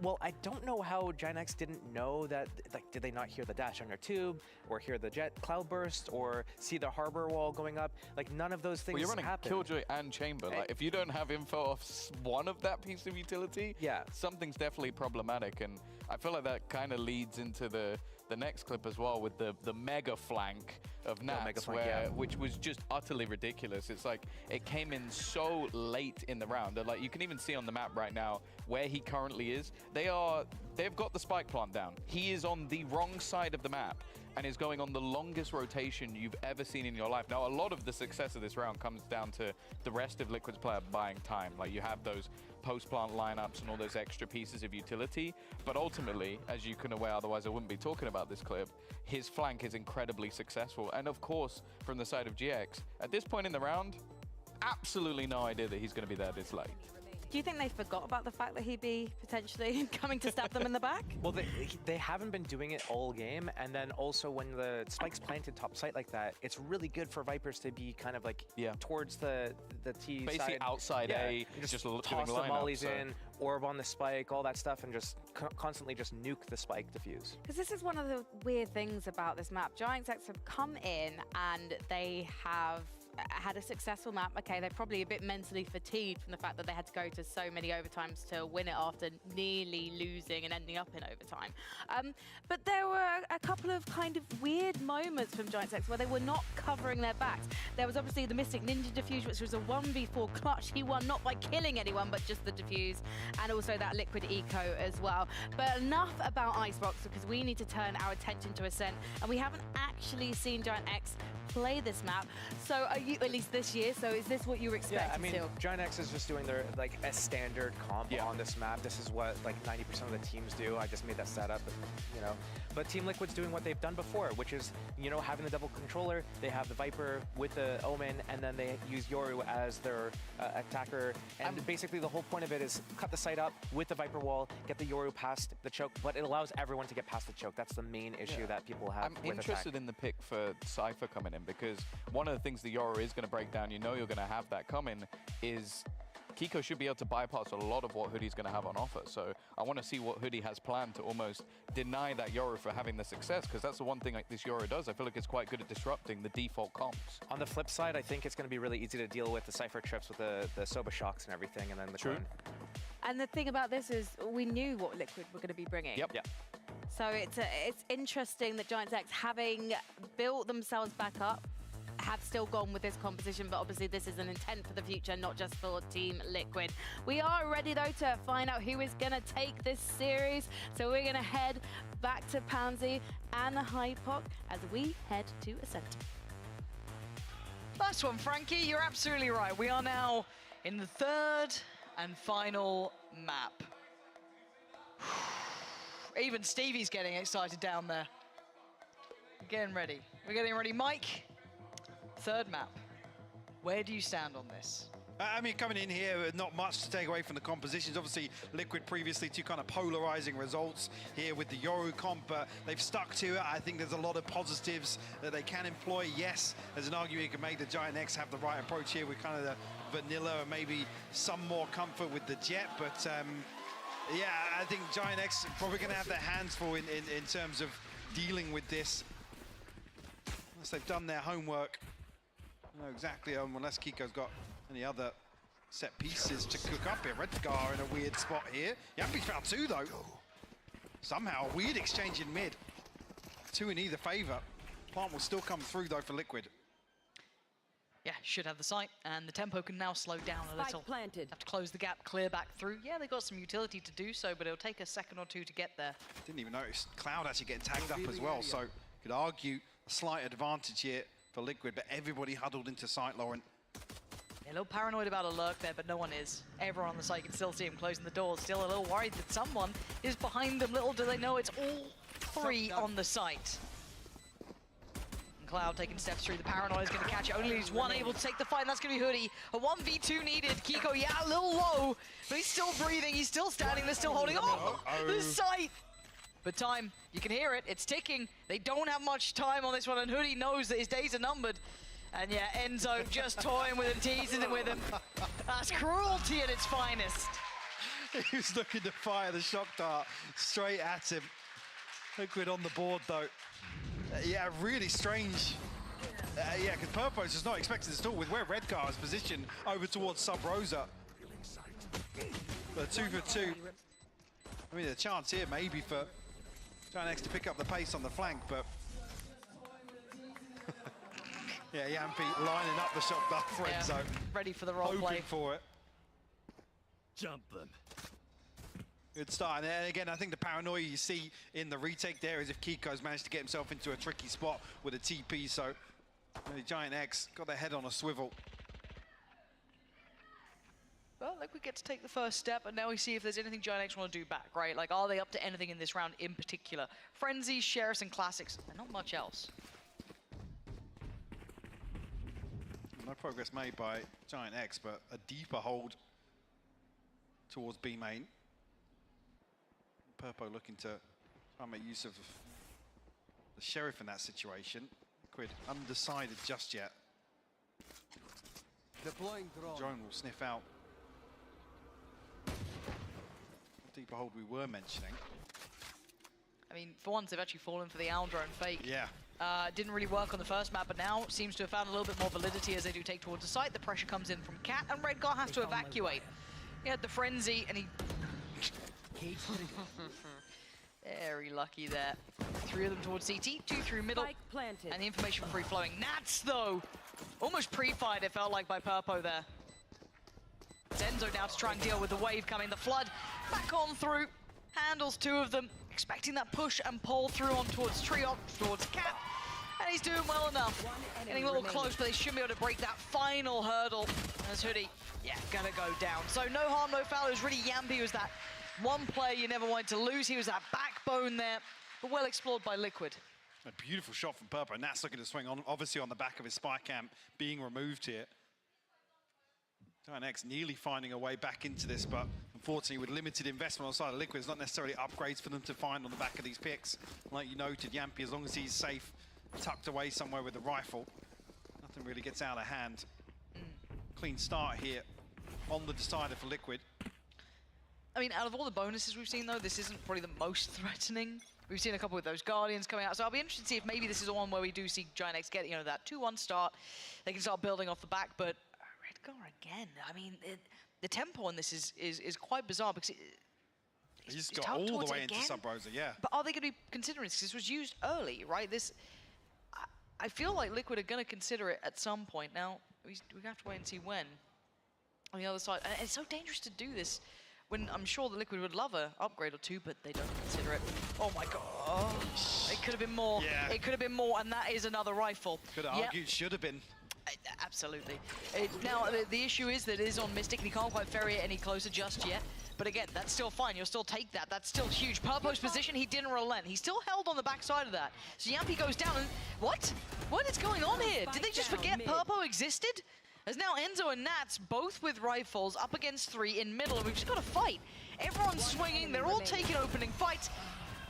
well, I don't know how GiantX didn't know that, like, did they not hear the dash under tube, or hear the jet cloud burst, or see the harbor wall going up? Like, none of those things
Well, you're running
happen.
Killjoy and Chamber. Like, if you don't have info off one of that piece of utility,
yeah,
something's definitely problematic. And I feel like that kind of leads into the next clip as well, with the mega flank of Nats, which was just utterly ridiculous. It's like it came in so late in the round that, like, you can even see on the map right now where he currently is. They've got the spike plant down. He is on the wrong side of the map and is going on the longest rotation you've ever seen in your life. Now, a lot of the success of this round comes down to the rest of Liquid's player buying time. Like, you have those post-plant lineups and all those extra pieces of utility. But ultimately, as you can aware, otherwise I wouldn't be talking about this clip, his flank is incredibly successful. And of course, from the side of GX, at this point in the round, absolutely no idea that he's going to be there this late.
Do you think they forgot about the fact that he'd be potentially coming to stab them in the back?
Well, they haven't been doing it all game, and then also when the spike's planted top site like that, it's really good for Vipers to be kind of like towards the T
basically
side.
outside A, just
toss the mollies
so.
in, orb on the spike, all that stuff, and just constantly just nuke the spike defuse.
Because this is one of the weird things about this map. GiantX have come in and they have had a successful map. Okay, they're probably a bit mentally fatigued from the fact that they had to go to so many overtimes to win it after nearly losing and ending up in overtime. But there were a couple of kind of weird moments from GiantX where they were not covering their backs. There was obviously the Mystic Ninja defuse, which was a 1v4 clutch. He won not by killing anyone, but just the defuse, and also that Liquid eco as well. But enough about Icebox, because we need to turn our attention to Ascent, and we haven't actually seen GiantX play this map. So are you, at least this year, so is this what you were expecting?
Yeah, I mean,
still?
GiantX is just doing their, like, a standard comp on this map. This is what, like, 90% of the teams do. I just made that setup, but, you know. But Team Liquid's doing what they've done before, which is, you know, having the double controller. They have the Viper with the Omen, and then they use Yoru as their attacker. And basically the whole point of it is cut the site up with the Viper wall, get the Yoru past the choke, but it allows everyone to get past the choke. That's the main issue that people have
I'm
with
interested
attack.
in the pick for Cypher coming in, because one of the things the Yoru is going to break down, you know you're going to have that coming, is Kiko should be able to bypass a lot of what Hoodie's going to have on offer. So I want to see what Hoodie has planned to almost deny that Yoru for having the success, because that's the one thing like this Yoru does. I feel like it's quite good at disrupting the default comps.
On the flip side, I think it's going to be really easy to deal with the Cypher trips with the Soba shocks and everything, and then the
True.
clone.
And the thing about this is we knew what Liquid were going to be bringing.
Yep. Yeah.
So it's interesting that GiantX, having built themselves back up, have still gone with this composition, but obviously this is an intent for the future, not just for Team Liquid. We are ready, though, to find out who is going to take this series. So we're going to head back to Pansy and Hypoc as we head to Ascent.
Nice one, Frankie. You're absolutely right. We are now in the third and final map. Even Stevie's getting excited down there. Getting ready. We're getting ready. Mike, third map. Where do you stand on this?
I mean, coming in here, not much to take away from the compositions. Obviously, Liquid previously two kind of polarizing results here with the Yoru comp, but they've stuck to it. I think there's a lot of positives that they can employ. Yes, there's an argument you can make that GiantX have the right approach here with kind of the vanilla and maybe some more comfort with the jet, but yeah, I think GiantX probably going to have their hands full in terms of dealing with this. Unless they've done their homework. I know exactly, unless Kiko's got any other set pieces to cook up here. Redgar in a weird spot here. Yampi's found two, though. Somehow, a weird exchange in mid. Two in either favor. Plant will still come through, though, for Liquid.
Yeah, should have the site, and the tempo can now slow down a little.
Planted.
Have to close the gap, clear back through. Yeah, they've got some utility to do so, but it'll take a second or two to get there.
Didn't even notice Cloud actually getting tagged up as well, so could argue a slight advantage here for Liquid, but everybody huddled into site, Lauren.
Yeah, A little paranoid about a lurk there, but no one is. Everyone on the site can still see him closing the doors. Still a little worried that someone is behind them. Little do they know it's all three on the site. And Cloud taking steps through. The paranoid is going to catch it. Only leaves one able to take the fight, and that's going to be Hoodie. A 1v2 needed. Kiko, yeah, a little low, but he's still breathing. He's still standing. They're still holding on. The site. But time, you can hear it. It's ticking. They don't have much time on this one, and Hoodie knows that his days are numbered. And yeah, Enzo just toying with him, teasing it with him. That's cruelty at its finest.
He was looking to fire the shock dart straight at him. Liquid on the board though. Yeah, really strange. Yeah, because Purpo's just not expecting this at all with where Redgar is positioned over towards Sub Rosa. But 2 for 2. I mean, a chance here maybe for Giant to pick up the pace on the flank, but yeah, Yampy lining up the shot dart for Enzo.
Ready for the role play.
Hoping for it.
Jump them.
Good start, and again, I think the paranoia you see in the retake there is if Kiko's managed to get himself into a tricky spot with a TP, so really Giant X got their head on a swivel.
Well, like we get to take the first step, and now we see if there's anything Giant X want to do back, right? Like, are they up to anything in this round in particular? Frenzies, Sheriffs, and Classics, and not much else.
No progress made by Giant X, but a deeper hold towards B main. Purpo looking to try and make use of the Sheriff in that situation. Liquid undecided just yet.
Deploying drone.
Drone will sniff out the deeper hold we were mentioning.
I mean, for once, they've actually fallen for the Owl Drone fake.
Yeah.
Didn't really work on the first map, but now seems to have found a little bit more validity as they do take towards the site. The pressure comes in from Cat, and Redgar has to evacuate. He had the Frenzy, and he... Very lucky there. 3 of them towards CT, 2 through middle, and the information free-flowing. Nats, though! Almost pre-fired, it felt like, by Purpo there. Zenzo now to try and deal with the wave coming. The flood back on through, handles 2 of them, expecting that push and pull through on towards Triok, towards Cat, and he's doing well enough. Getting a little close, but they should be able to break that final hurdle. As Hoodie, yeah, gonna go down. So no harm, no foul. It was really Yampy, who was that one player you never wanted to lose. He was that backbone there, but well explored by Liquid.
A beautiful shot from Purpo. Nat's looking to swing on, obviously on the back of his spy camp being removed here. Giant X nearly finding a way back into this, but unfortunately with limited investment on the side of Liquid, it's not necessarily upgrades for them to find on the back of these picks. Like you noted, Yampy, as long as he's safe, tucked away somewhere with the rifle, nothing really gets out of hand. Clean start here on the decider for Liquid.
I mean, out of all the bonuses we've seen, though, this isn't probably the most threatening. We've seen a couple with those Guardians coming out, so I'll be interested to see if maybe this is the one where we do see Giant X get, you know, that 2-1 start. They can start building off the back, but Redgar again. I mean, the tempo on this is quite bizarre because
he's got all the way into Sub Rosa, yeah.
But are they going to be considering this? This was used early, right? This, I feel like Liquid are going to consider it at some point. Now, we have to wait and see when. On the other side, and it's so dangerous to do this when I'm sure the Liquid would love a upgrade or 2, but they don't consider it. Oh my god. Oh, it could have been more. Yeah. It could have been more, and that is another rifle.
Could have argued should have been.
Absolutely. Now, the issue is that it is on Mystic, and he can't quite ferry it any closer just yet. But again, that's still fine. You'll still take that. That's still huge. Purpo's position, he didn't relent. He still held on the backside of that. So Yampy goes down, and what? What is going on here? Did they just forget Purpo existed? As now Enzo and Nats, both with rifles, up against 3 in middle, and we've just got to fight. Everyone's swinging. They're all taking opening fights.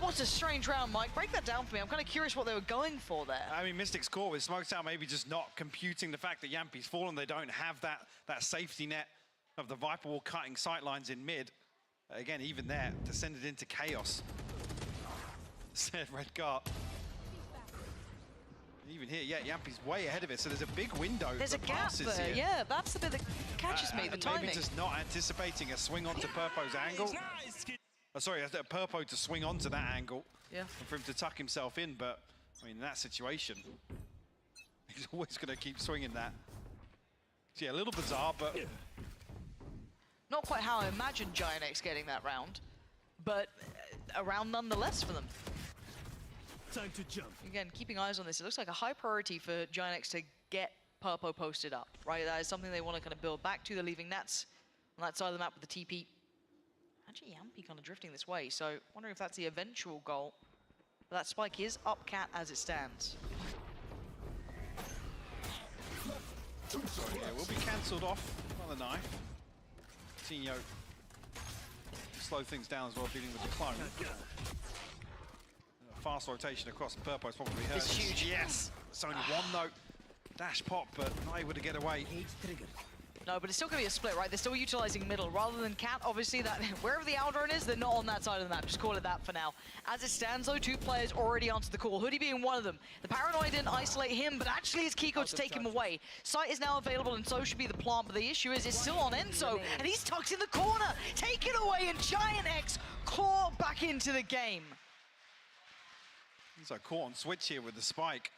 What a strange round, Mike. Break that down for me. I'm kind of curious what they were going for there.
I mean, Mystic's caught with Smoked Out, maybe just not computing the fact that Yampy's fallen. They don't have that safety net of the Viper Wall cutting sightlines in mid. Again, even there, descended into chaos. Said Redgar. Even here, yeah, Yampy's way ahead of it, so there's a big window.
There's a gap there,
here.
yeah, that's the bit that catches me, the timing.
Maybe just not anticipating a swing onto Purpo's angle. Sorry, Purpo to swing onto that angle.
Yeah.
And for him to tuck himself in, but, I mean, in that situation, he's always going to keep swinging that. So, yeah, a little bizarre, but...
Not quite how I imagined Giant X getting that round, but a round nonetheless for them.
Time to jump.
Again, keeping eyes on this, it looks like a high priority for Giant X to get Purpo posted up, right? That is something they want to kind of build back to. They're leaving Nats on that side of the map with the TP. Actually, Yampy kind of drifting this way, so wondering if that's the eventual goal. But that spike is up Cat as it stands.
Yeah, will be cancelled off on the knife. Tinho slow things down as well, dealing with the clone. Fast rotation across Purpo's probably hurt.
It's huge.
Yes! It's only one though. Dash pop, but not able to get away.
No, but it's still going to be a split, right? They're still utilizing middle rather than Cat. Obviously, that wherever the Aldrone is, they're not on that side of the map. Just call it that for now. As it stands, though, 2 players already answered the call. Hoodie being one of them. The Paranoid didn't isolate him, but actually it's Kiko to take him away. Sight is now available, and so should be the plant. But the issue is it's still on Enzo, and he's tucked in the corner. Take it away, and Giant X claw back into the game.
So caught on switch here with the spike.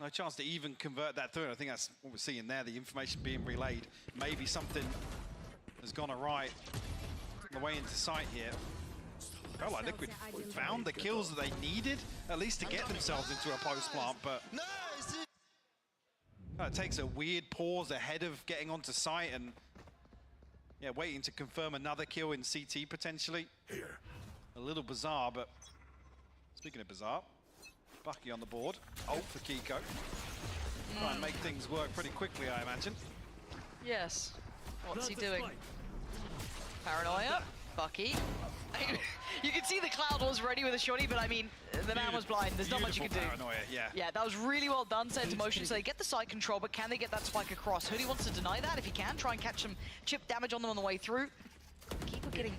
No chance to even convert that through. I think that's what we're seeing there, the information being relayed. Maybe something has gone awry on the way into sight here. Felt like Liquid found the kills that they needed, at least to get themselves into a post plant, but it takes a weird pause ahead of getting onto site and yeah, waiting to confirm another kill in CT potentially. A little bizarre, but speaking of bizarre, Bucky on the board. Ult for Kiko. Try and make things work pretty quickly, I imagine.
Yes. What's he doing? Paranoia. Bucky. You can see the Cloud was ready with a shotty, but I mean, the man was blind. There's not much you can do.
Paranoia, yeah.
Yeah, that was really well done. Set into motion, so they get the side control, but can they get that spike across? Hoodie wants to deny that if he can. Try and catch some chip damage on them on the way through. Kiko getting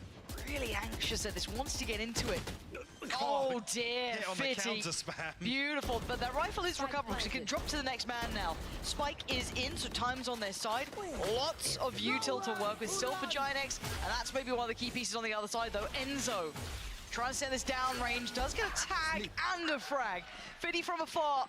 really anxious at this, wants to get into it. Oh dear, Fitty. Beautiful, but that rifle is recoverable because it can drop to the next man now. Spike is in, so time's on their side. Lots of util to work with still for Giant X, and that's maybe one of the key pieces on the other side though. Enzo trying to set this down range, does get a tag and a frag. Fitty from afar,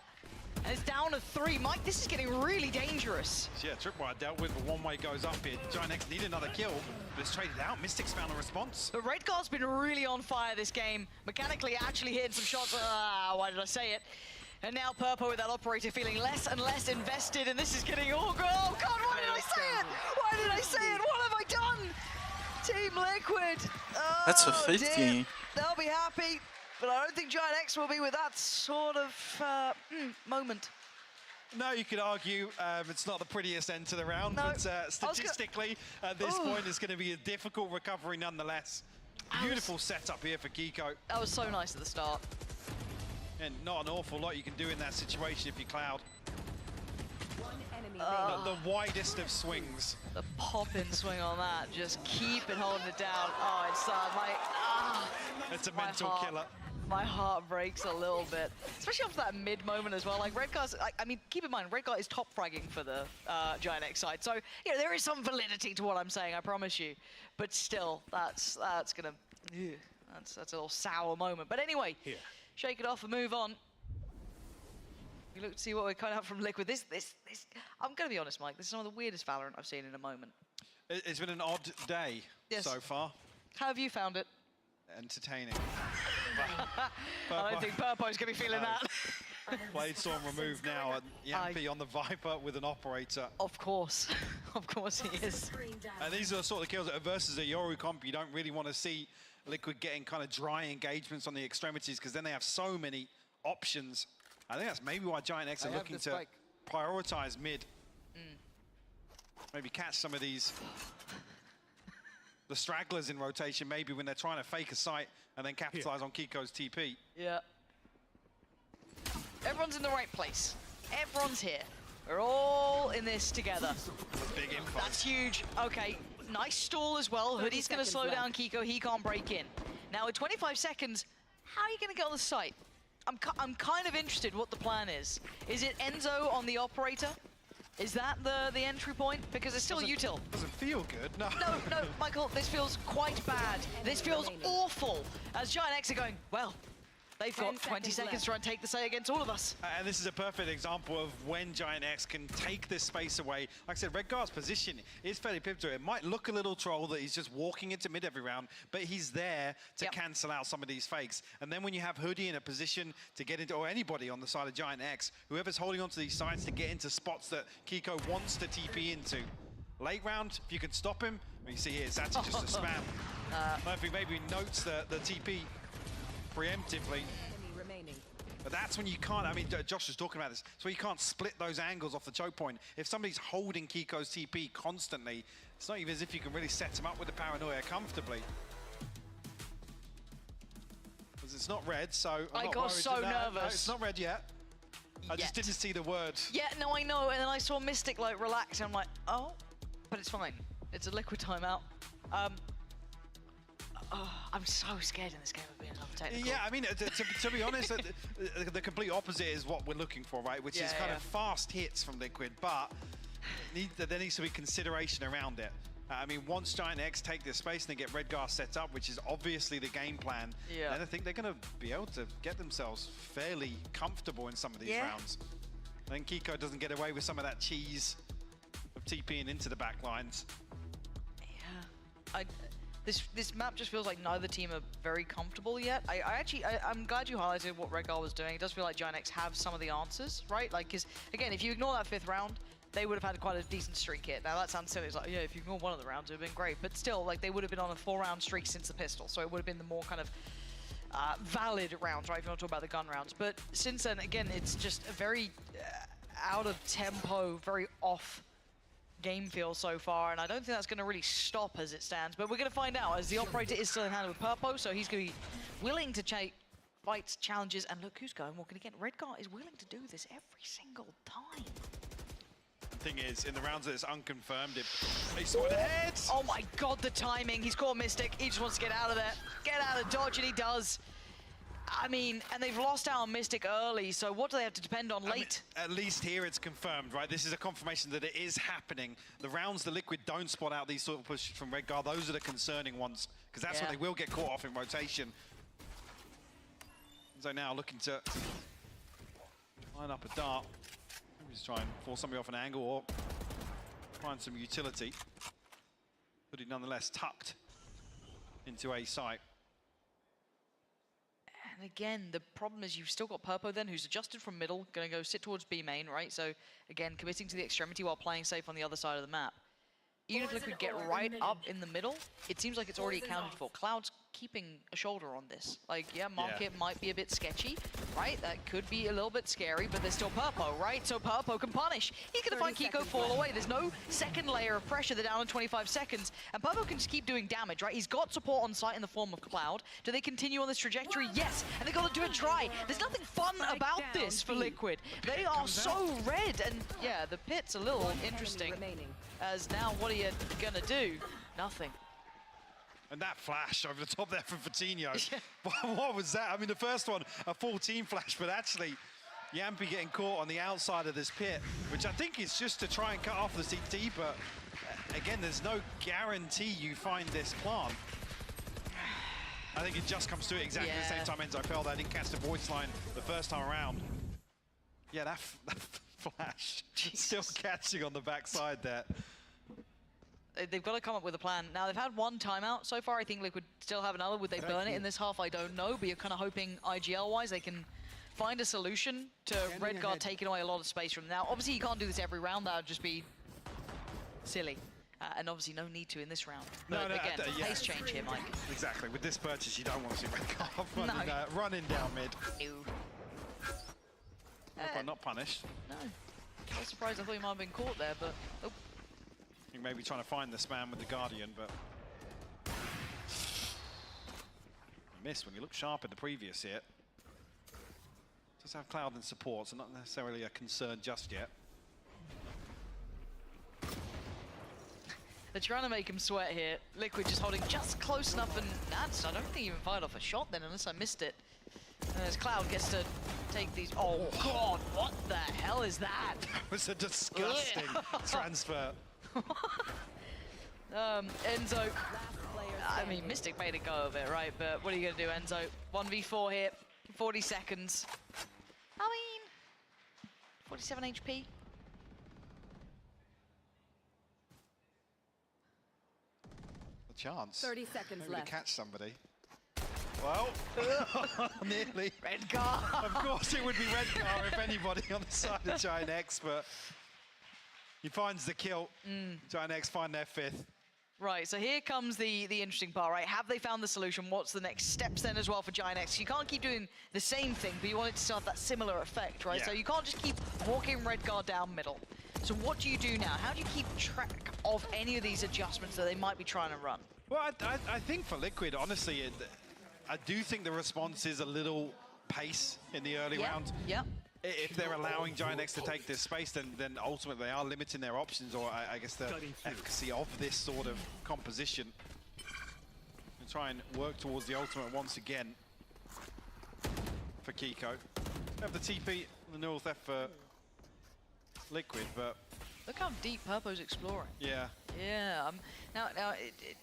and it's down to 3. Mike, this is getting really dangerous.
Yeah, Tripwire dealt with, but one way goes up here. Giant X need another kill, but it's traded out. Mystics found a response.
The Red Guard's been really on fire this game. Mechanically, actually hitting some shots. Why did I say it? And now Purpo with that operator feeling less and less invested, and this is getting, oh God, why did I say it? Why did I say it? What have I done? Team Liquid. Oh,
that's a 50.
Dear. They'll be happy. But I don't think Giant X will be with that sort of moment.
No, you could argue it's not the prettiest end to the round,
no,
but statistically, at this point, it's going to be a difficult recovery nonetheless. Beautiful setup here for Kiko.
That was so nice at the start.
And not an awful lot you can do in that situation if you're Cloud. The widest of swings.
The pop-in swing on that, just keep it holding it down. Oh, it's
it's a mental killer.
My heart breaks a little bit, especially after that mid moment as well. Like Red Guard's, I mean, keep in mind, Red Guard is top fragging for the Giant X side, so you know there is some validity to what I'm saying. I promise you, but still, that's a little sour moment. But anyway, shake it off and move on. You look to see what we're kind of from Liquid. This. I'm gonna be honest, Mike. This is some of the weirdest Valorant I've seen in a moment.
It's been an odd day so far.
How have you found it?
Entertaining.
I don't think Purpo's gonna be feeling that.
Blade Storm removed now, and Yampy on the Viper with an operator.
Of course, of course he is.
And these are the sort of kills that versus a Yoru comp you don't really want to see Liquid getting kind of dry engagements on the extremities because then they have so many options. I think that's maybe why Giant X are looking to prioritize mid. Maybe catch some of these the stragglers in rotation, maybe when they're trying to fake a site and then capitalize on Kiko's TP.
Yeah. Everyone's in the right place. Everyone's here. We're all in this together.
Big info.
That's huge. Okay, nice stall as well. Hoodie's going to slow down Kiko. He can't break in. Now, with 25 seconds, how are you going to get on the site? I'm kind of interested what the plan is. Is it Enzo on the operator? Is that the entry point? Because it's still util.
Doesn't feel good, no.
No, Michael, this feels quite bad. This feels awful. As Giant X are going, well, They've got 20 seconds to try and take the say against all of us.
And this is a perfect example of when Giant X can take this space away. Like I said, Redguard's position is fairly pivotal. It might look a little troll that he's just walking into mid every round, but he's there to cancel out some of these fakes. And then when you have Hoodie in a position to get into, or anybody on the side of Giant X, whoever's holding onto these sides to get into spots that Kiko wants to TP into. Late round, if you can stop him, you see here, it's actually just a spam. Murphy maybe notes the TP preemptively. But that's when you can't, I mean, Josh was talking about this, so you can't split those angles off the choke point. If somebody's holding Kiko's TP constantly, it's not even as if you can really set him up with the paranoia comfortably. Because it's not red, so I'm not
got
worried.
so nervous.
No, it's not red yet. I just didn't see the word.
Yeah, no, I know, and then I saw Mystic like relax, and I'm like, oh, but it's fine. It's a liquid timeout. I'm so scared in this game of being technical.
Yeah, I mean, to be honest, the complete opposite is what we're looking for, right? Which is kind of fast hits from Liquid, but there needs to be consideration around it. I mean, once Giant X take this space and they get Redguard set up, which is obviously the game plan, then I think they're going to be able to get themselves fairly comfortable in some of these rounds. Then Kiko doesn't get away with some of that cheese of TPing into the back lines.
Yeah. This map just feels like neither team are very comfortable yet. I'm glad you highlighted what Redguard was doing. It does feel like Giant X have some of the answers, right? Like, because again, if you ignore that 5th round, they would have had quite a decent streak here. Now that sounds silly. It's like, yeah, if you ignore one of the rounds, it would have been great. But still, like, they would have been on a 4-round streak since the pistol, so it would have been the more kind of valid rounds, right? If you want to talk about the gun rounds. But since then, again, it's just a very out of tempo, very off game feel so far, and I don't think that's going to really stop as it stands, but we're going to find out, as the operator is still in hand with Purpo, so he's going to be willing to fight challenges, and look who's going walking again. Redguard is willing to do this every single time.
Thing is, in the rounds that it's unconfirmed, if they saw it ahead.
Oh my god, the timing. He's caught Mystic. He just wants to get out of there. Get out of dodge, and he does. I mean, and they've lost out on Mystic early, so what do they have to depend on late?
I mean, at least here it's confirmed, right? This is a confirmation that it is happening. The rounds the Liquid don't spot out these sort of pushes from Redguard, those are the concerning ones, because that's when they will get caught off in rotation. So now looking to line up a dart. Maybe just try and force somebody off an angle or find some utility. But he nonetheless tucked into a site.
And again, the problem is you've still got Purpo then, who's adjusted from middle, going to go sit towards B main, right? So again, committing to the extremity while playing safe on the other side of the map. Even if Liquid get right up in the middle, it seems like it's already accounted for. Cloud's keeping a shoulder on this. Like, yeah, market might be a bit sketchy, right? That could be a little bit scary, but there's still Purpo, right? So Purpo can punish. He's going to find Kiko fall away. There's no second layer of pressure. They're down in 25 seconds, and Purpo can just keep doing damage, right? He's got support on site in the form of Cloud. Do they continue on this trajectory? Yes, and they got to do a try. There's nothing fun about this for Liquid. They are so red, and yeah, the pit's a little interesting. As now, what are you going to do? Nothing.
And that flash over the top there from Fatinho. What was that? I mean, the first one, a full team flash, but actually, Yampi getting caught on the outside of this pit, which I think is just to try and cut off the CT, but again, there's no guarantee you find this plant. I think it just comes to it exactly the same time Enzo fell there. I didn't catch the voice line the first time around. Yeah, that flash still catching on the backside there.
They've got to come up with a plan. Now, they've had one timeout so far. I think Liquid still have another. Would they burn it in this half? I don't know, but you're kind of hoping IGL-wise they can find a solution to Redguard taking away a lot of space from them. Now, obviously, you can't do this every round. That would just be silly. And obviously, no need to in this round. But again, pace change here, Mike.
Exactly. With this purchase, you don't want to see Redguard running down mid. No. Not punished.
No. I was surprised. I thought he might have been caught there, but... Oh.
I think maybe trying to find this man with the Guardian, but... missed when you look sharp in the previous hit. Does have Cloud and support, so not necessarily a concern just yet.
They're trying to make him sweat here. Liquid just holding just close enough, and that's, I don't think he even fired off a shot then, unless I missed it. And as Cloud gets to take these... Oh, God, what the hell is that?
That was a disgusting transfer.
Enzo, I mean, Mystic made a go of it, right? But what are you going to do, Enzo? 1v4 here. 40 seconds. I mean, 47 HP.
A chance.
30 seconds
Maybe
left.
to catch somebody. Well, nearly.
Redgar.
Of course it would be Redgar if anybody on the side of Giant X, but he finds the kill. Giant X find their 5th.
Right, so here comes the interesting part, right? Have they found the solution? What's the next steps then as well for Giant X? You can't keep doing the same thing, but you want it to have that similar effect, right?
Yeah.
So you can't just keep walking Redgar down middle. So what do you do now? How do you keep track of any of these adjustments that they might be trying to run?
Well, I think for Liquid, honestly, I do think the response is a little pace in the early round.
Yep.
If they're allowing Giant X to take this space, then ultimately they are limiting their options, or I guess the efficacy of this sort of composition. And try and work towards the ultimate once again for Kiko. They have the TP in the north F for Liquid, but
look how deep Purpo's exploring.
yeah.
Yeah. Now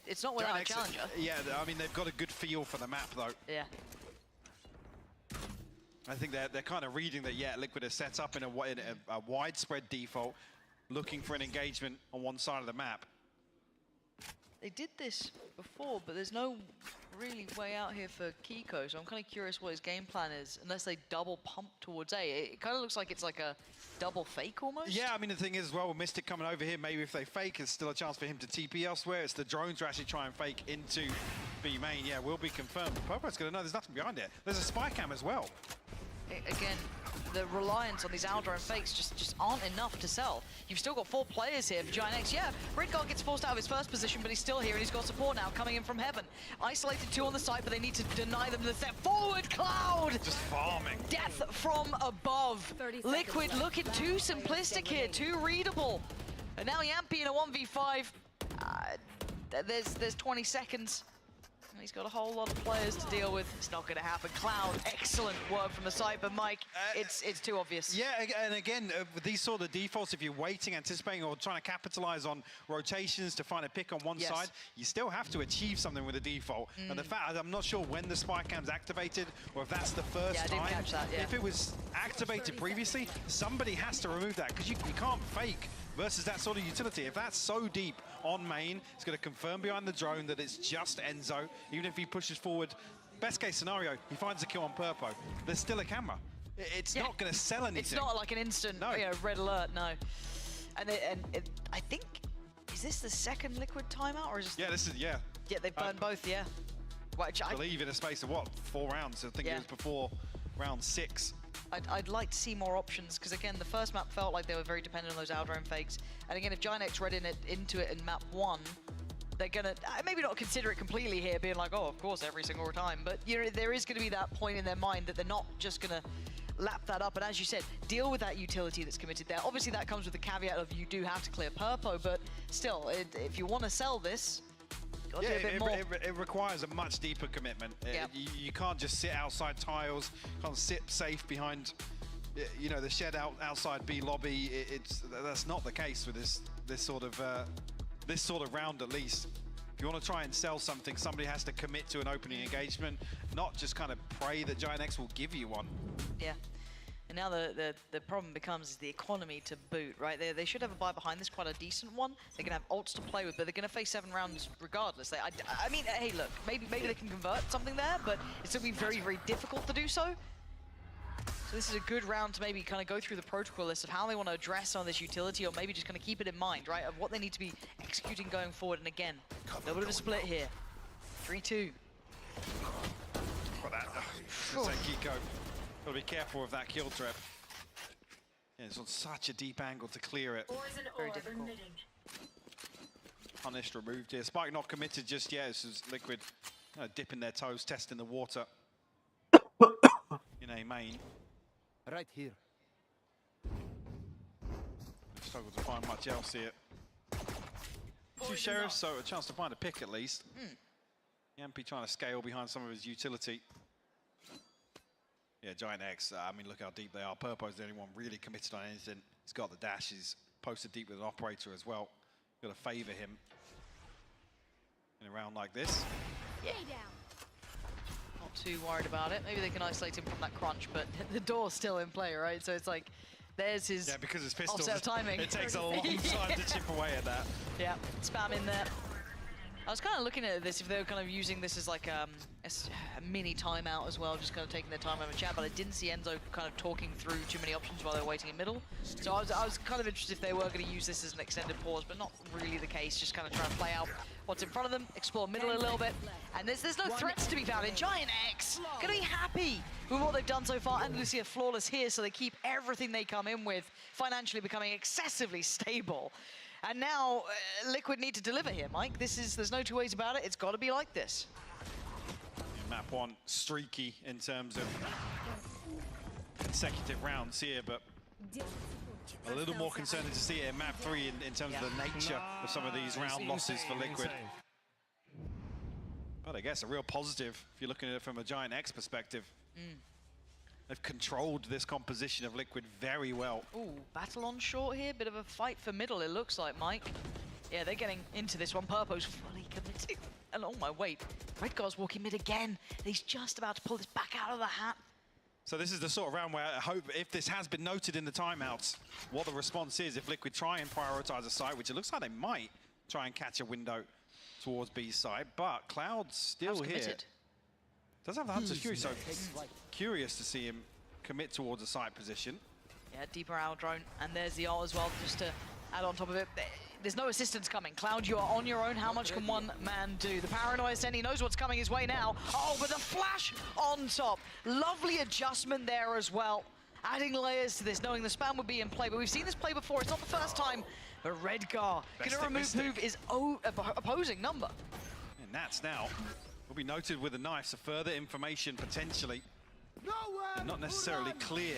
it's not without a challenger.
Yeah, I mean they've got a good feel for the map though.
Yeah.
I think they're kind of reading that, yeah, Liquid is set up in a widespread default, looking for an engagement on one side of the map.
They did this before, but there's no really way out here for Kiko, so I'm kind of curious what his game plan is, unless they double pump towards A. It kind of looks like it's like a double fake almost.
Yeah, I mean, the thing is, as well, with Mystic coming over here, maybe if they fake, there's still a chance for him to TP elsewhere. It's the drones who actually try and fake into B main. Yeah, will be confirmed. Purpo's going to know there's nothing behind it. There's a spy cam as well.
Again, the reliance on these Aldra and fakes just aren't enough to sell. You've still got 4 players here for Giant X. Yeah, Redgar gets forced out of his first position, but he's still here, and he's got support now coming in from heaven. Isolated 2 on the side, but they need to deny them the step forward. Cloud!
Just farming.
Death from above. Liquid looking too simplistic here, too readable. And now Yampy in a 1v5. There's 20 seconds. He's got a whole lot of players to deal with. It's not going to happen. Cloud, excellent work from the side, but Mike, it's too obvious.
Yeah, and again, with these sort of defaults, if you're waiting, anticipating, or trying to capitalize on rotations to find a pick on one side, you still have to achieve something with a default. And the fact, I'm not sure when the spy cam's activated, or if that's the first time.
I didn't catch that, yeah.
If it was activated previously, somebody has to remove that, because you can't fake versus that sort of utility. If that's so deep on main, it's going to confirm behind the drone that it's just Enzo. Even if he pushes forward, best case scenario, he finds a kill on Purpo. There's still a camera. It's not going to sell anything.
It's not like an instant red alert, no. And I think, is this the second Liquid timeout, or is this?
Yeah, this is, yeah.
Yeah, they've burned both, yeah. Which
I believe in a space of, what, 4 rounds? I think it was before round 6.
I'd like to see more options, because again, the first map felt like they were very dependent on those Aldrome fakes. And again, if Giant X read into it in map 1, they're gonna maybe not consider it completely here, being like, oh, of course, every single time. But you know, there is gonna be that point in their mind that they're not just gonna lap that up. And as you said, deal with that utility that's committed there. Obviously, that comes with the caveat of you do have to clear Purpo, but still, if you want to sell this, got to do a bit more.
It requires a much deeper commitment. You can't just sit outside tiles, can't sit safe behind, you know, the shed outside B lobby. That's not the case with this sort of round, at least. If you want to try and sell something, somebody has to commit to an opening engagement, not just kind of pray that Giant X will give you one.
Yeah. And now the problem becomes the economy to boot, right? They should have a buy behind this, quite a decent one. They're going to have ults to play with, but they're going to face 7 rounds regardless. I mean, hey, look, maybe they can convert something there, but it's going to be very, very difficult to do so. So this is a good round to maybe kind of go through the protocol list of how they want to address some of this utility, or maybe just kind of keep it in mind, right, of what they need to be executing going forward. And again, a little bit of a split here. 3-2.
For that, say Kiko. Got to be careful of that kill trip. Yeah, it's on such a deep angle to clear it.
Very difficult.
Punished, removed here. Spike not committed just yet. This is Liquid dipping their toes, testing the water in A main.
Right here.
Struggle to find much else here. 2 sheriffs, so a chance to find a pick at least. Yampy trying to scale behind some of his utility. Yeah, Giant X, I mean, look how deep they are. Purpo's the only one really committed on anything. He's got the dash, he's posted deep with an operator as well. Got to favour him in a round like this.
Yeah.
not too worried about it. Maybe they can isolate him from that crunch, but the door's still in play, right? So it's like, there's his
because it's pistols,
offset of timing.
it takes a long time to chip away at that.
Yeah, spam in there. I was kind of looking at this, if they were kind of using this as like a mini timeout as well, just kind of taking their time over chat, but I didn't see Enzo kind of talking through too many options while they were waiting in middle. So I was kind of interested if they were going to use this as an extended pause, but not really the case, just kind of trying to play out what's in front of them, explore middle a little bit, and there's no threats to be found in Giant X. Gonna be happy with what they've done so far, and Lucia flawless here, so they keep everything they come in with, financially becoming excessively stable. And now, Liquid need to deliver here, Mike. There's no two ways about it. It's got to be like this.
Map 1 streaky in terms of consecutive rounds here, but a little more concerning to see it in Map 3 in terms of the nature of some of these round losses for Liquid. But I guess a real positive if you're looking at it from a Giant X perspective. They've controlled this composition of Liquid very well.
Ooh, battle on short here. Bit of a fight for middle, it looks like, Mike. Yeah, they're getting into this one. Purpo's fully committed. And oh my wait, Redgar's walking mid again. He's just about to pull this back out of the hat.
So this is the sort of round where I hope, if this has been noted in the timeouts, what the response is if Liquid try and prioritize a site, which it looks like they might try and catch a window towards B's side. But Cloud's still here. Does have the Hunter's Fury, so curious to see him commit towards a side position.
Yeah, deeper hour drone, and there's the ult as well, just to add on top of it. There's no assistance coming. Cloud, you are on your own. How much can one man do? The Paranoia Sen, he knows what's coming his way now. Oh, but the flash on top. Lovely adjustment there as well. Adding layers to this, knowing the spam would be in play, but we've seen this play before. It's not the first time, but Redgar gonna remove move is opposing number.
And that's now will be noted with a knife, so further information potentially. Not necessarily clear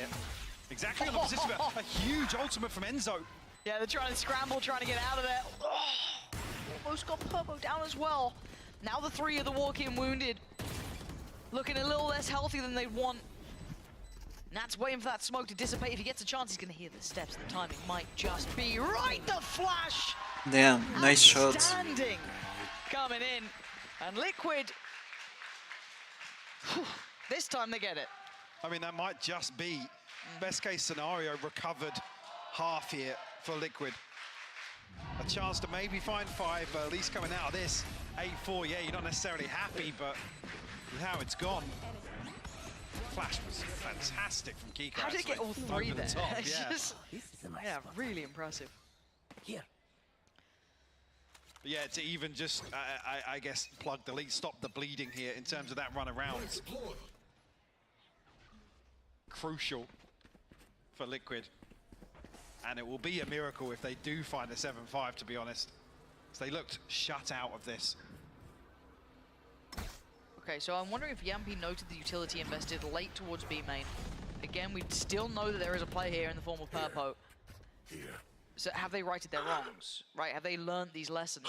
exactly on the position, but a huge ultimate from Enzo.
Yeah, they're trying to scramble, trying to get out of there. Oh, almost got Purpo down as well. Now the three of the walk-in wounded. Looking a little less healthy than they'd want. Nat's waiting for that smoke to dissipate. If he gets a chance, he's going to hear the steps. The timing might just be right. The flash!
Damn, nice shot.
Outstanding. Coming in. And Liquid, whew, this time they get it.
I mean, that might just be best case scenario, recovered half here for Liquid. A chance to maybe find 5, but at least coming out of this 8-4, yeah, you're not necessarily happy, but with how it's gone. Flash was fantastic from Kiko.
How did it get all three there?
Yeah,
really impressive.
Here.
But yeah, to even just, I guess, plug the lead, stop the bleeding here in terms of that run around. Crucial for Liquid. And it will be a miracle if they do find a 7-5, to be honest. So they looked shut out of this.
Okay, so I'm wondering if Yampi noted the utility invested late towards B main. Again, we still know that there is a play here in the form of Purpo. So have they righted their wrongs? Right, have they learned these lessons?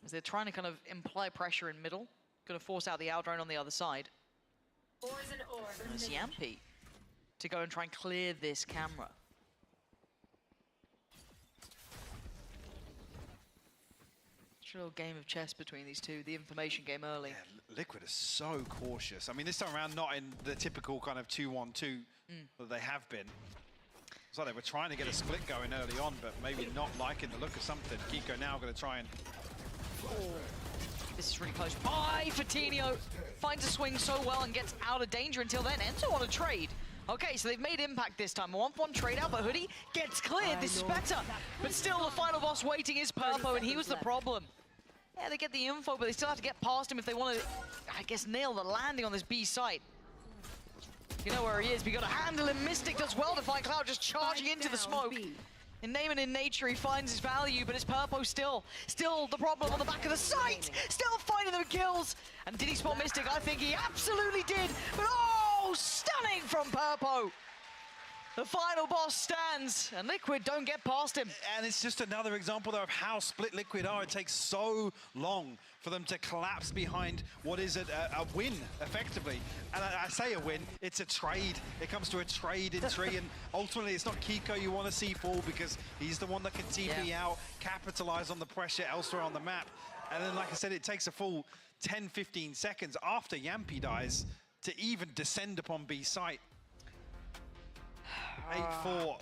As they're trying to kind of imply pressure in middle, gonna force out the outdrone on the other side. There's Yampi to go and try and clear this camera. It's a little game of chess between these two, the information game early.
Yeah, Liquid is so cautious. I mean, this time around, not in the typical kind of 2-1-2 that they have been. It's like they were trying to get a split going early on, but maybe not liking the look of something. Kiko now going to try and...
Oh, this is really close. Bye, Fatinho! Finds a swing so well and gets out of danger until then. Enzo on a trade. Okay, so they've made impact this time. A 1-1 trade out, but Hoodie gets cleared. This is better. But still, the final boss waiting is Purpo, and he was the problem. Yeah, they get the info, but they still have to get past him if they want to, I guess, nail the landing on this B site. You know where he is, but you got to handle him. Mystic does well to find Cloud just charging into the smoke. In name and in nature, he finds his value, but it's Purpo still the problem on the back of the site. Still finding the kills. And did he spot Mystic? I think he absolutely did. But oh, stunning from Purpo. The final boss stands, and Liquid don't get past him.
And it's just another example, though, of how split Liquid are. It takes so long for them to collapse behind what is a win, effectively. And I say a win, it's a trade. It comes to a trade in 3, and ultimately it's not Kiko you want to see fall because he's the one that can TP out, capitalize on the pressure elsewhere on the map. And then, like I said, it takes a full 10, 15 seconds after Yampy dies to even descend upon B site. 8-4.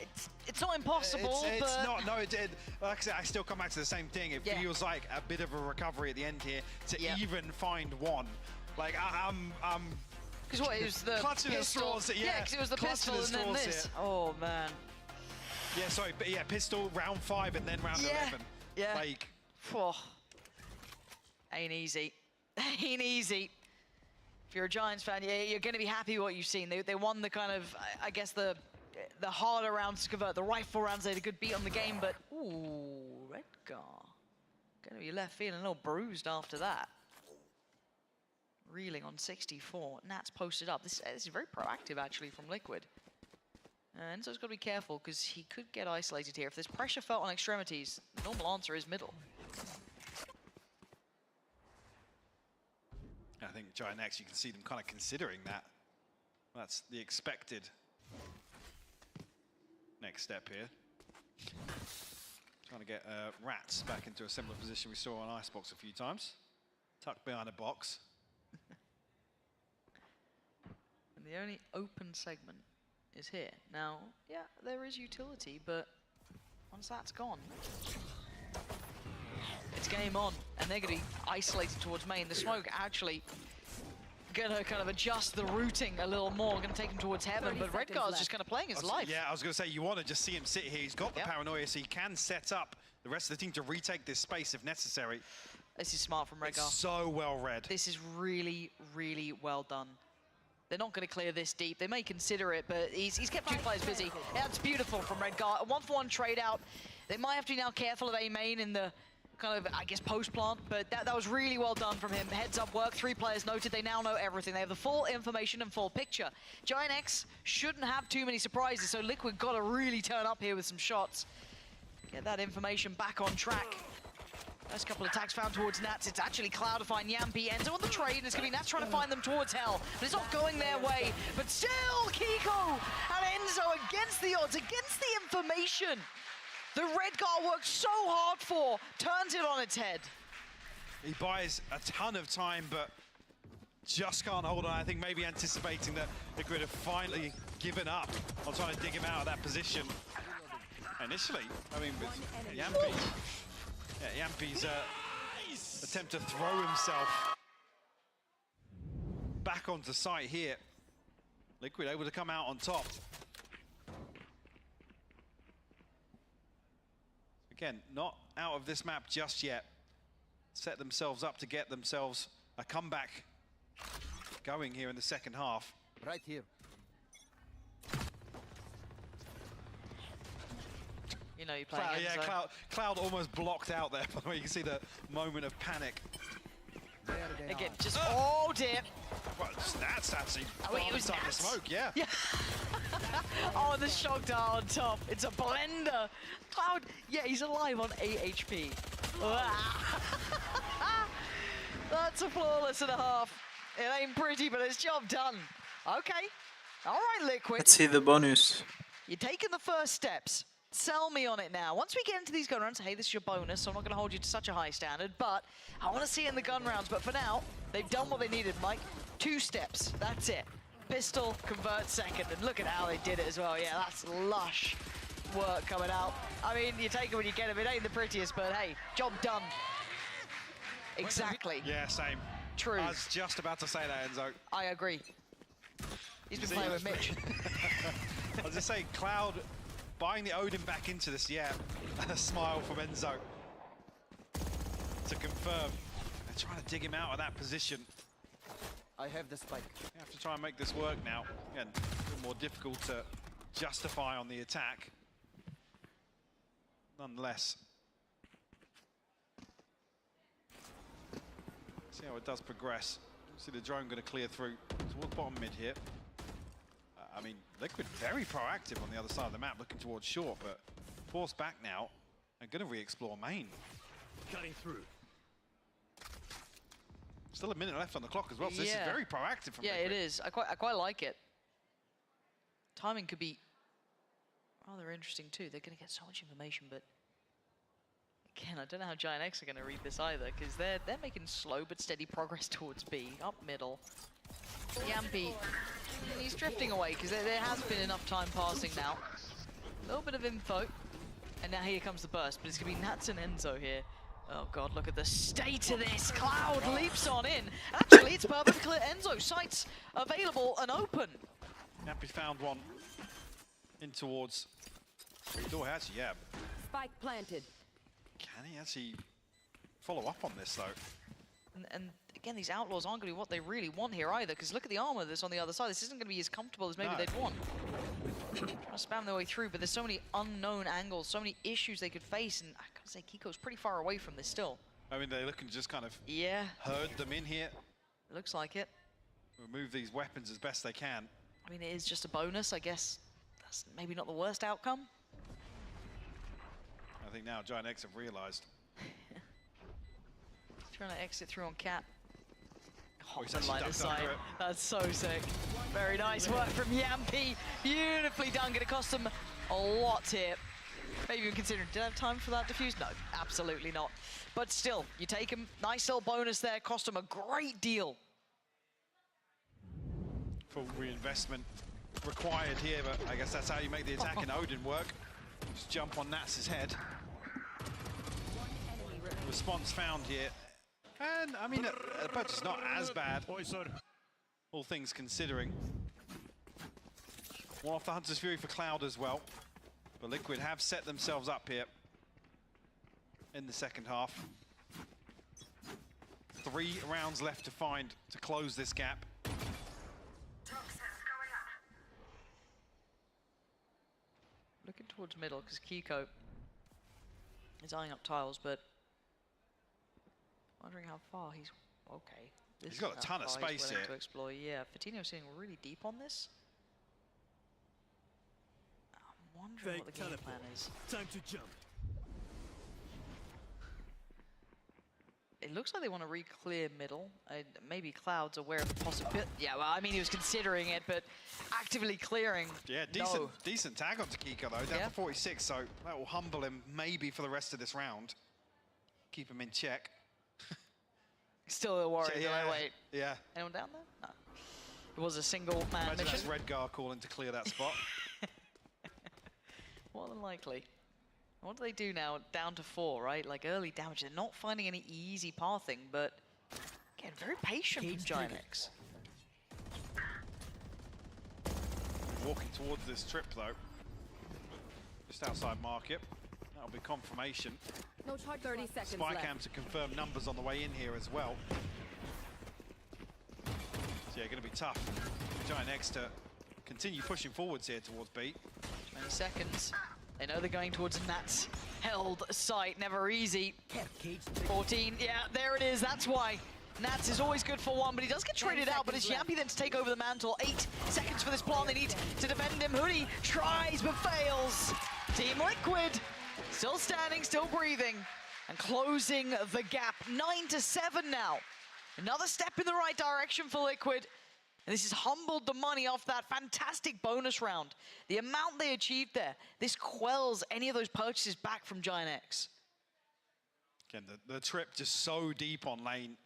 It's not impossible,
It's
but...
not, no, like I said, I still come back to the same thing. It feels like a bit of a recovery at the end here to even find one. Like, I'm
because what, it was the
clutching
pistol.
The straws,
Yeah, because it was the pistol and then this. Here. Oh, man.
Yeah, sorry, but yeah, pistol, round 5 and then round 11.
Yeah.
Like...
Whew. Ain't easy. Ain't easy. If you're a Giants fan, you're going to be happy with what you've seen. They won the kind of, I guess, the harder rounds to convert. The rifle rounds, they had a good beat on the game, but ooh, Redgar. Going to be left feeling a little bruised after that. Reeling on 64. Nat's posted up. This is very proactive, actually, from Liquid. And Enzo's got to be careful, because he could get isolated here. If there's pressure felt on extremities, the normal answer is middle.
I think Giant X, you can see them kind of considering that. That's the expected next step here. Trying to get Rats back into a similar position we saw on Icebox a few times. Tucked behind a box.
And the only open segment is here. Now, yeah, there is utility, but once that's gone, it's game on, and they're going to be isolated towards main. The smoke actually going to kind of adjust the routing a little more, going to take him towards heaven, but Redgar's just kind of playing his life.
Yeah, I was going to say, you want to just see him sit here. He's got the paranoia, so he can set up the rest of the team to retake this space if necessary.
This is smart from Redgar.
It's so well read.
This is really, really well done. They're not going to clear this deep. They may consider it, but he's kept 2 players busy. That's beautiful from Redgar. A 1-for-1 trade out. They might have to be now careful of A main in the kind of, I guess, post-plant, but that was really well done from him. Heads up work, 3 players noted. They now know everything. They have the full information and full picture. Giant X shouldn't have too many surprises, so Liquid got to really turn up here with some shots. Get that information back on track. First couple attacks found towards Nats. It's actually Cloudify, Yampy, Enzo on the trade, and it's going to be Nats trying to find them towards Hell. But it's not going their way. But still, Kiko and Enzo against the odds, against the information the Redgar worked so hard for, turns it on its head.
He buys a ton of time, but just can't hold on. I think maybe anticipating that Liquid have finally given up on trying to dig him out of that position. Initially, I mean, with Yampy. Yeah, Yampy's attempt to throw himself back onto site here. Liquid able to come out on top. Again, not out of this map just yet. Set themselves up to get themselves a comeback going here in the second half.
Right here.
You know, you're playing
Cloud, yeah, Cloud almost blocked out there. By the way, you can see the moment of panic.
Again, just, oh dear.
Well, that's actually
it was
Nats. Smoke, yeah.
Oh, the shock dart on top. It's a blender. Cloud, yeah, he's alive on 8 HP. That's a flawless and a half. It ain't pretty, but it's job done. Okay. All right, Liquid.
Let's see the bonus.
You're taking the first steps. Sell me on it now. Once we get into these gun rounds, hey, this is your bonus, so I'm not going to hold you to such a high standard, but I want to see it in the gun rounds. But for now, they've done what they needed, Mike. 2 steps. That's it. Pistol, convert second, and look at how they did it as well. Yeah, that's lush work coming out. I mean, you take it when you get it. It ain't the prettiest, but hey, job done. Exactly.
Yeah, same.
True.
I was just about to say that, Enzo.
I agree. He's been playing with Mitch.
I was just saying, Cloud buying the Odin back into this, yeah. A smile from Enzo to confirm. They're trying to dig him out of that position.
I have the spike.
You have to try and make this work now. Again, a little more difficult to justify on the attack. Nonetheless. See how it does progress. See the drone going to clear through towards bottom mid here. I mean, Liquid very proactive on the other side of the map, looking towards short, but forced back now and going to re-explore main.
Cutting through.
Still a minute left on the clock as well, so this is very proactive from
Liquid.
Liquid.
It is. I quite like it. Timing could be rather interesting too. They're going to get so much information, but Again, I don't know how Giant X are going to read this either, because they're making slow but steady progress towards B, up middle. Yampy, he's drifting away, because there has been enough time passing now. A little bit of info, and now here comes the burst, but it's going to be Nats and Enzo here. Oh god, look at the state of this. Cloud leaps on in. Actually, it's perfect clear. Enzo, sights available and open.
Yampy found one in towards... Door actually, yeah.
Spike planted.
Can he actually follow up on this, though?
And again, these Outlaws aren't going to be what they really want here either, because look at the armor that's on the other side. This isn't going to be as comfortable as maybe they'd want. Trying to spam their way through, but there's so many unknown angles, so many issues they could face, and I gotta say, Kiko's pretty far away from this still.
I mean, they're looking to just kind of herd them in here.
Looks like it.
Remove these weapons as best they can.
I mean, it is just a bonus, I guess. That's maybe not the worst outcome.
I think now Giant X have realized.
Trying to exit through on Cat.
He's
Hopping line aside. That's so sick. Very nice work from Yampy. Beautifully done. Gonna cost them a lot here. Maybe even considering, did I have time for that defuse? No, absolutely not. But still, you take him. Nice little bonus there. Cost him a great deal.
Full reinvestment required here, but I guess that's how you make the attack in Odin work. Just jump on Nats' head. Response found here. And, I mean, the purchase is not as bad, all things considering. One off the Hunter's Fury for Cloud as well. But Liquid have set themselves up here in the second half. 3 rounds left to find to close this gap.
Looking towards middle, because Kiko is eyeing up tiles, but wondering how far he's... Okay.
He's got a ton of space here.
To explore. Yeah, Fatino's sitting really deep on this. I'm wondering what the game plan is.
Time to jump.
It looks like they want to re-clear middle. Maybe Cloud's aware of the possibility. Yeah, well, I mean, he was considering it, but actively clearing.
Yeah, decent tag onto Kiko, though. Down to 46, so that will humble him maybe for the rest of this round. Keep him in check.
Still a little worried.
Yeah,
Wait.
Yeah.
Anyone down there? No. It was a single man
Imagine
mission.
that's Redgar calling to clear that spot.
More than likely. What do they do now? Down to 4, right? Like early damage. They're not finding any easy pathing, but again, very patient from Giant X.
Walking towards this trip, though. Just outside market. That'll be confirmation.
No charge. 30 seconds
Spy
left.
cam to confirm numbers on the way in here as well. So yeah, going to be tough for Giant X to continue pushing forwards here towards B.
20 seconds. They know they're going towards Nats held site. Never easy. 14. Yeah, there it is. That's why. Nats is always good for 1, but he does get traded out. But it's Yampy then to take over the mantle. 8 seconds for this plant. They need to defend him. Hoodie tries but fails. Team Liquid still standing, still breathing, and closing the gap. 9-7 now. Another step in the right direction for Liquid. And this has humbled the money off that fantastic bonus round. The amount they achieved there, this quells any of those purchases back from Giant X.
Again, the trip just so deep on lane.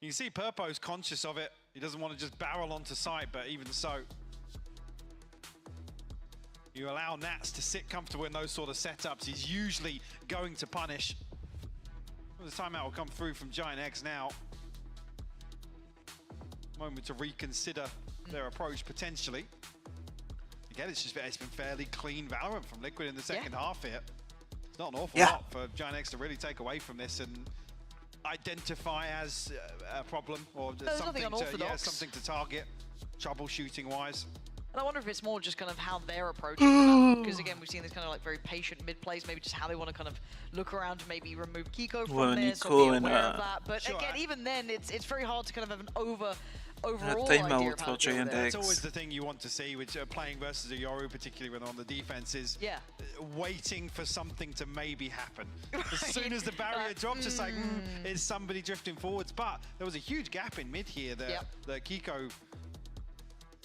You can see Purpo's conscious of it. He doesn't want to just barrel onto site, but even so, you allow Nats to sit comfortable in those sort of setups. He's usually going to punish. Well, the timeout will come through from Giant X now. Moment to reconsider their approach potentially. Again, it's been fairly clean Valorant from Liquid in the second half here. It's not an awful lot for Giant X to really take away from this and identify as a problem or something to target, troubleshooting wise.
And I wonder if it's more just kind of how they're approaching that. Because again, we've seen this kind of like very patient mid plays, maybe just how they want to kind of look around to maybe remove Kiko from this or be aware of that. But again, even then, it's very hard to kind of have an overall idea of how to deal with it.
That's always the thing you want to see, which playing versus a Yoru, particularly when on the defense, is waiting for something to maybe happen. As soon as the barrier drops, it's like, is somebody drifting forwards? But there was a huge gap in mid here that Kiko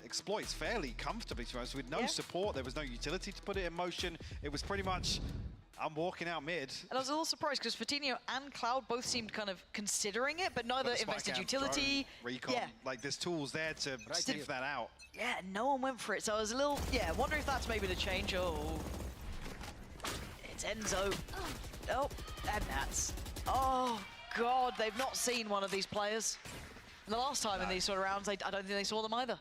exploits fairly comfortably to us with no support. There was no utility to put it in motion. It was pretty much I'm walking out mid.
And I was a little surprised because Fatinho and Cloud both seemed kind of considering it, but neither invested utility.
Drone, recon, like there's tools there to sniff that out.
Yeah, no one went for it, so I was a little, wondering if that's maybe the change. Oh, it's Enzo. Oh, and Nats. Oh, God, they've not seen one of these players. And the last time in these sort of rounds, I don't think they saw them either.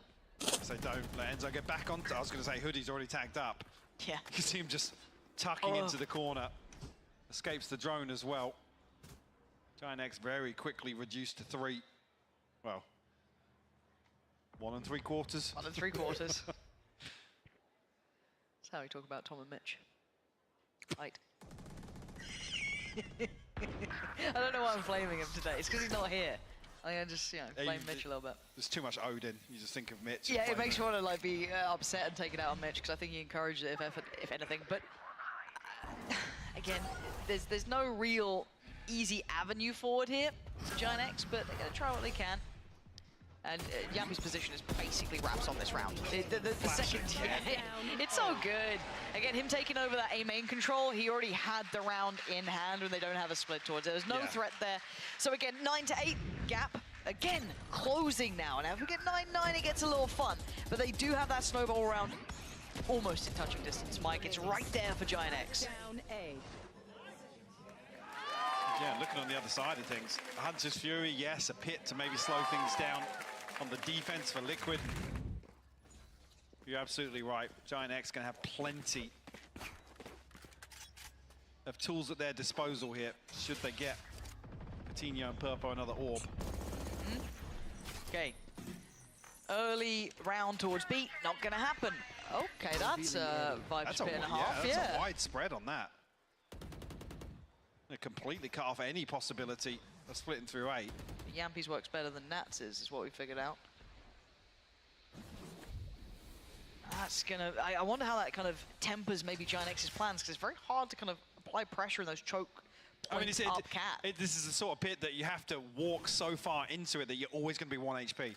So don't let Enzo get back on. I was going to say Hoodie's already tagged up.
Yeah.
You can see him just tucking into the corner. Escapes the drone as well. Giant X very quickly reduced to 3. Well, 1 3/4.
1 3/4. That's how we talk about Tom and Mitch. Right. I don't know why I'm blaming him today. It's because he's not here. I just, blame Mitch a little bit.
There's too much Odin. You just think of Mitch.
Yeah, it makes you want to like be upset and take it out on Mitch because I think he encouraged it if anything. But again, there's no real easy avenue forward here for Giant X, but they're going to try what they can. And Yampi's position is basically wraps on this round. The second, it's so good. Again, him taking over that A main control, he already had the round in hand when they don't have a split towards it. There's no threat there. So again, 9 to 8 gap. Again, closing now. And if we get 9-9, it gets a little fun. But they do have that snowball round almost in touching distance, Mike. It's right there for Giant X.
Down A.
Yeah, looking on the other side of things. Hunter's Fury, yes, a pit to maybe slow things down on the defense for Liquid. You're absolutely right. Giant X going to have plenty of tools at their disposal here, should they get Coutinho and Purpo another orb.
Okay. Early round towards B, not going to happen. Okay, that's a Viper's pit and a half.
Yeah, that's a wide spread on that. They completely cut off any possibility of splitting through 8.
Yampi's works better than Nats is what we figured out. That's gonna, I wonder how that kind of tempers maybe Giant X's plans, because it's very hard to kind of apply pressure in those choke points up cat.
This is the sort of pit that you have to walk so far into it that you're always going to be 1 HP.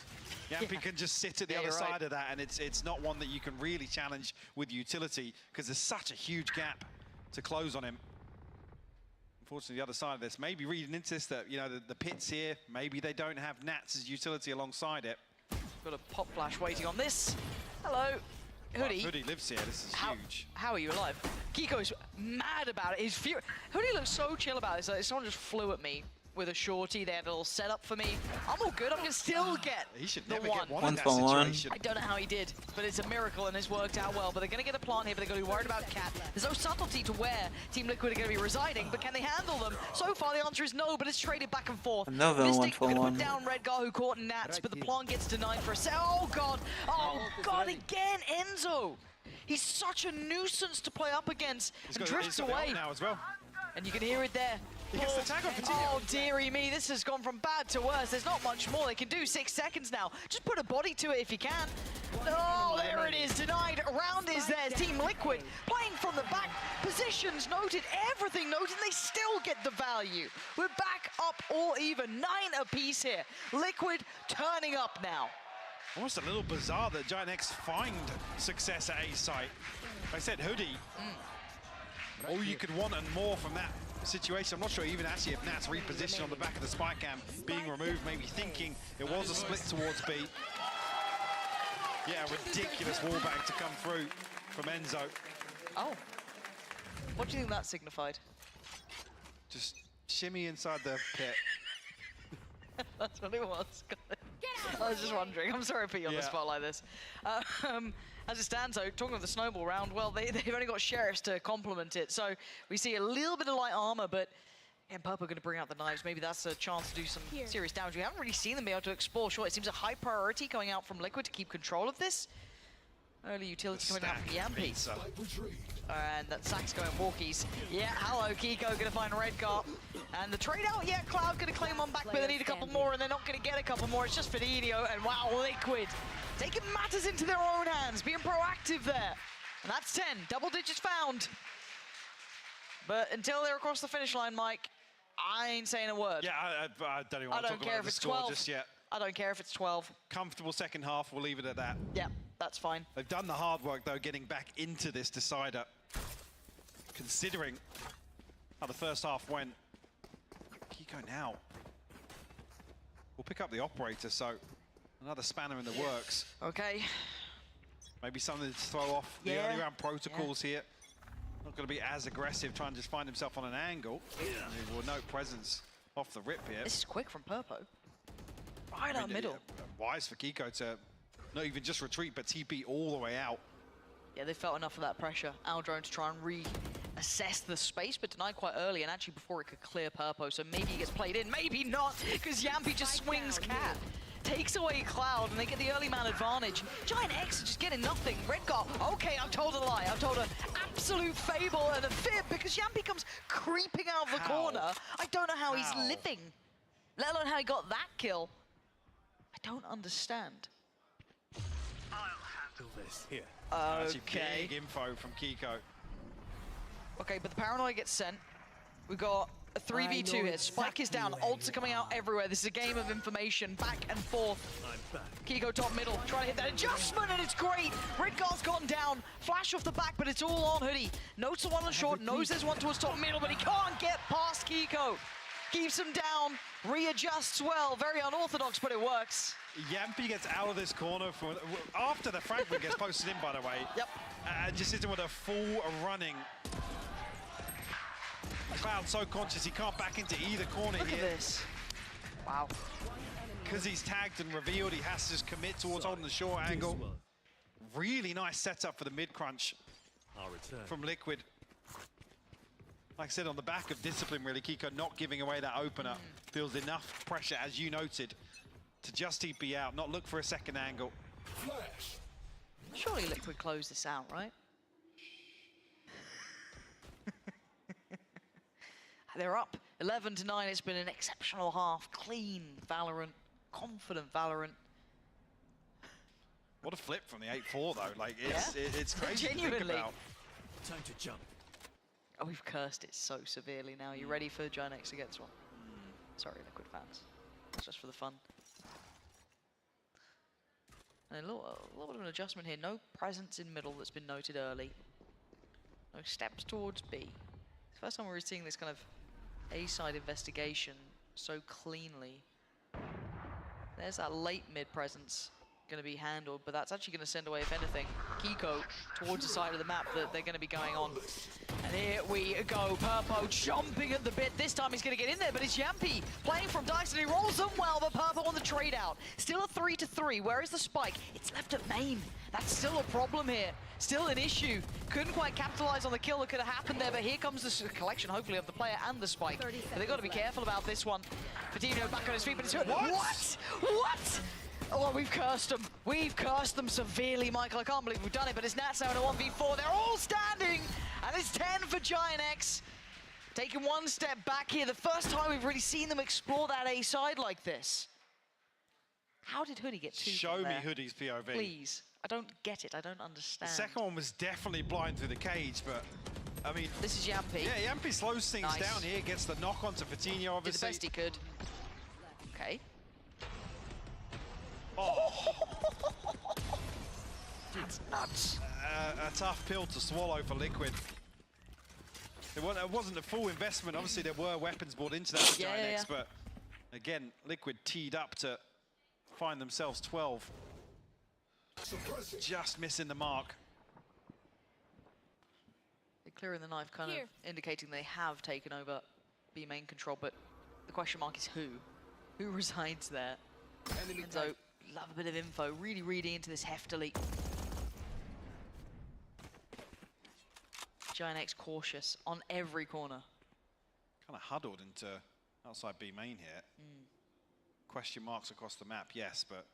Yampi can just sit at the other side of that, and it's not one that you can really challenge with utility, because there's such a huge gap to close on him. Unfortunately, the other side of this, maybe reading into this that, the pits here, maybe they don't have Nats' utility alongside it.
Got a pop flash waiting on this. Hello, Hoodie.
Well, Hoodie lives here, this is huge.
How are you alive? Kiko's mad about it. He's furious. Hoodie looks so chill about it. So someone just flew at me with a shorty. They had a little setup for me. I'm all good. I'm going to still get
he should
the
never
one.
Get one in that situation.
I don't know how he did, but it's a miracle and it's worked out well. But they're going to get a plant here, but they're going to be worried about Cat. There's no subtlety to where Team Liquid are going to be residing, but can they handle them? So far, the answer is no, but it's traded back and forth.
Another
Mystic
1-for-1.
going to put down Redgar, who caught Nats, but the plant gets denied for a set. Oh, God. Oh, God, again, Enzo. He's such a nuisance to play up against and drifts away.
Now as well.
And you can hear it there.
He gets the tag on Coutinho.
Oh, dearie me, this has gone from bad to worse. There's not much more they can do. 6 seconds now. Just put a body to it if you can. Oh, there it is. Denied. Round is there. Team Liquid playing from the back. Positions noted. Everything noted. And they still get the value. We're back up all even. 9 apiece here. Liquid turning up now.
Almost a little bizarre that Giant X find success at A site. Like I said, Hoodie, all you could want and more from that situation. I'm not sure even actually if Nat's repositioned on the back of the spike cam, being removed, maybe thinking it was a split towards B. Yeah, ridiculous wallbang to come through from Enzo.
Oh. What do you think that signified?
Just shimmy inside the pit.
That's what it was. I was just wondering. I'm sorry to put you on the spot like this. As it stands, though, talking of the snowball round, well, they've only got Sheriffs to complement it. So we see a little bit of light armor, but again, Purple going to bring out the knives. Maybe that's a chance to do some serious damage. We haven't really seen them be able to explore. Sure, it seems a high priority going out from Liquid to keep control of this. Early utility coming out from Yampi. And that Sack's going walkies. Yeah, hello, Kiko going to find Redgar. And the trade out, yeah, Cloud going to claim one back, but they need a couple more, and they're not going to get a couple more. It's just Fatinho, and wow, Liquid taking matters into their own hands, being proactive there. And that's 10, double digits found. But until they're across the finish line, Mike, I ain't saying a word.
Yeah, I don't even want to talk about the score just yet.
I don't care if it's 12.
Comfortable second half, we'll leave it at that.
Yeah, that's fine.
They've done the hard work, though, getting back into this decider. considering how the first half went. Kiko now will pick up the operator, so another spanner in the works.
Okay.
Maybe something to throw off the early round protocols here. Not going to be as aggressive, trying to just find himself on an angle. Well, no presence off the rip here.
This is quick from Purpo. Right out middle.
Wise for Kiko to not even just retreat, but TP all the way out.
Yeah, they felt enough of that pressure. Aldrone to try and reassess the space, but denied quite early, and actually before it could clear Purpo, so maybe he gets played in, maybe not, because Yampy just swings Cat. Takes away Cloud, and they get the early man advantage. Giant X are just getting nothing. Redgar, okay, I've told a lie. I've told an absolute fable and a fib, because Yampy comes creeping out of the corner. I don't know how he's living, let alone how he got that kill. I don't understand.
I'll handle this. Here.
Okay.
Big info from Kiko.
Okay, but the Paranoid gets sent. We've got a 3v2 here. Spike is down. Ults are coming out everywhere. This is a game of information, back and forth. Kiko top middle, trying to hit that adjustment, and it's great. Redgar's gone down. Flash off the back, but it's all on Hoodie. Notes the one on short, knows there's one towards top middle, but he can't get past Kiko. Keeps him down, readjusts well. Very unorthodox, but it works.
Yampy gets out of this corner after the fragment gets posted in, by the way.
Yep.
And just sitting with a full running. Cloud so conscious he can't back into either corner here.
Look at this. Wow.
Because he's tagged and revealed, he has to just commit towards holding the short angle. Really nice setup for the mid-crunch from Liquid. Like I said, on the back of discipline, really, Kiko not giving away that opener. Feels enough pressure, as you noted, to just TP out, not look for a second angle.
Surely Liquid close this out, right? They're up 11-9. It's been an exceptional half. Clean Valorant, confident Valorant.
What a flip from the 8-4 though. Like it's crazy
Genuinely.
to think about.
Time to jump.
Oh, we've cursed it so severely now. You ready for Giant X to get this one? Sorry, Liquid fans. It's just for the fun. And a little bit of an adjustment here. No presence in middle that's been noted early. No steps towards B. It's the first time we're seeing this kind of A-side investigation so cleanly. There's that late mid presence going to be handled, but that's actually going to send away, if anything, Kiko towards the side of the map that they're going to be going on. And here we go, Purpo jumping at the bit. This time he's going to get in there, but it's Yampy playing from Dice, and he rolls them well, but Purpo on the trade out. Still a 3-3. Where is the spike? It's left at main. That's still a problem here. Still an issue. Couldn't quite capitalize on the kill that could have happened there, but here comes the collection, hopefully, of the player and the spike. But they've got to be careful about this one. Fatino back on his feet, but it's... What? What? Oh, we've cursed them. We've cursed them severely, Michael. I can't believe we've done it, but it's Nats now in a 1v4. They're all standing, and it's 10 for Giant X. Taking one step back here. The first time we've really seen them explore that A side like this. How did Hoodie get two
Show
from
me
there?
Hoodie's POV.
Please. I don't get it. I don't understand.
The second one was definitely blind through the cage, but I mean...
This is Yampy.
Yeah, Yampy slows things down here, gets the knock onto Fatino, obviously.
Did the best he could. Okay.
Oh.
That's nuts.
A tough pill to swallow for Liquid. It wasn't a full investment. Obviously, there were weapons brought into that for Giant X, but again, Liquid teed up to find themselves 12. Just missing the mark.
They're clearing the knife, kind of indicating they have taken over B main control, but the question mark is who? Who resides there? And so, love a bit of info, really reading into this heftily. Giant X cautious on every corner.
Kind of huddled into outside B main here. Question marks across the map, yes, but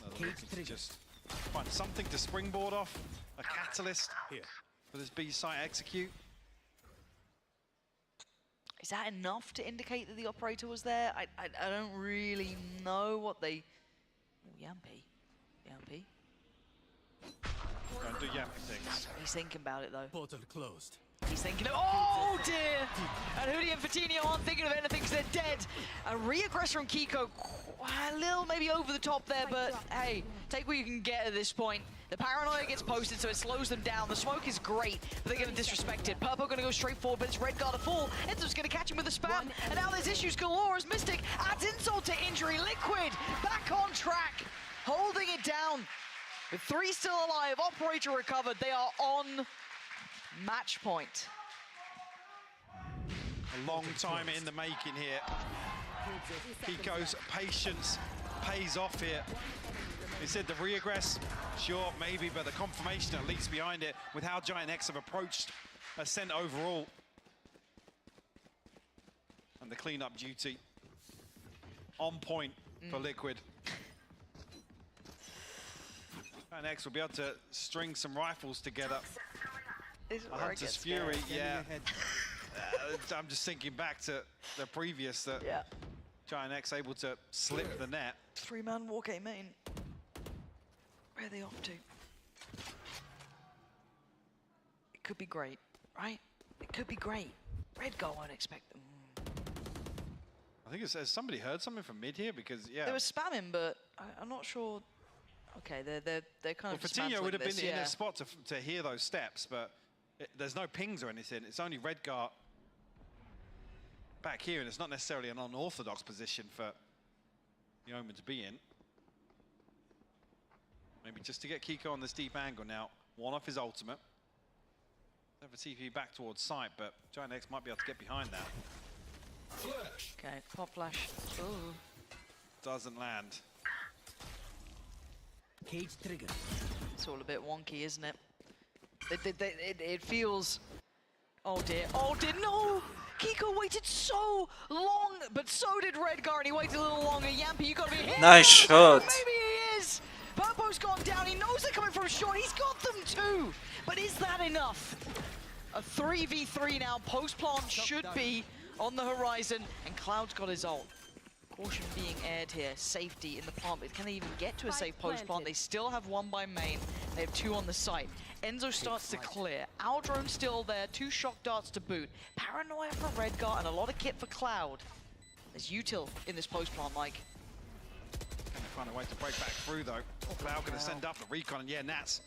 no, looking to just find something to springboard off, a catalyst for this B site execute.
Is that enough to indicate that the operator was there? I don't really know what they... Oh, Yampy.
Go and do Yampy things.
He's thinking about it, though.
Portal closed.
He's thinking of, oh dear! And Hoodie and Fatinho aren't thinking of anything because they're dead. A re-aggress from Kiko, a little maybe over the top there, but hey, take what you can get at this point. The paranoia gets posted, so it slows them down. The smoke is great, but they're gonna disrespect it. Purple gonna go straight forward, but it's Redguard to fall. Enzo's gonna catch him with a spam, and now there's issues galore as Mystic adds insult to injury. Liquid back on track, holding it down. With 3 still alive, Operator recovered. They are on match point.
A long time in the making here. Kiko's patience pays off here. He said the re-aggress, sure, maybe, but the confirmation at least behind it with how Giant X have approached Ascent overall. And the cleanup duty on point for Liquid. Giant X will be able to string some rifles together. Hunter's Fury, yeah. I'm just thinking back to the previous that Giant X able to slip the net.
3-man walk A main. Where are they off to? It could be great, right? It could be great. Redguard won't expect them.
I think it says somebody heard something from mid here because
They were spamming, but I'm not sure. Okay, they're kind of
Fatinho would have been in a spot to hear those steps, but there's no pings or anything. It's only Redguard back here, and it's not necessarily an unorthodox position for the Omen to be in. Maybe just to get Kiko on this deep angle now. One off his ultimate. Have a TP back towards site, but Giant X might be able to get behind that.
Okay, pop flash. Ooh.
Doesn't land.
Cage trigger.
It's all a bit wonky, isn't it? It feels... Oh dear, no! Kiko waited so long, but so did Redguard, and he waited a little longer. Yampi, you gotta be here!
Nice shot!
Maybe he is! Purpo's gone down, he knows they're coming from short, he's got them too! But is that enough? A 3v3 now, post-plant should be on the horizon, and Cloud's got his ult. Caution being aired here, safety in the plant, but can they even get to a safe post-plant? They still have 1 by main, they have 2 on the site. Enzo starts to clear, our drone's still there, 2 shock darts to boot. Paranoia for Redguard and a lot of kit for Cloud. There's util in this post-plant, Mike.
Gonna find a way to break back through though. Cloud gonna send up the recon, and yeah, Nats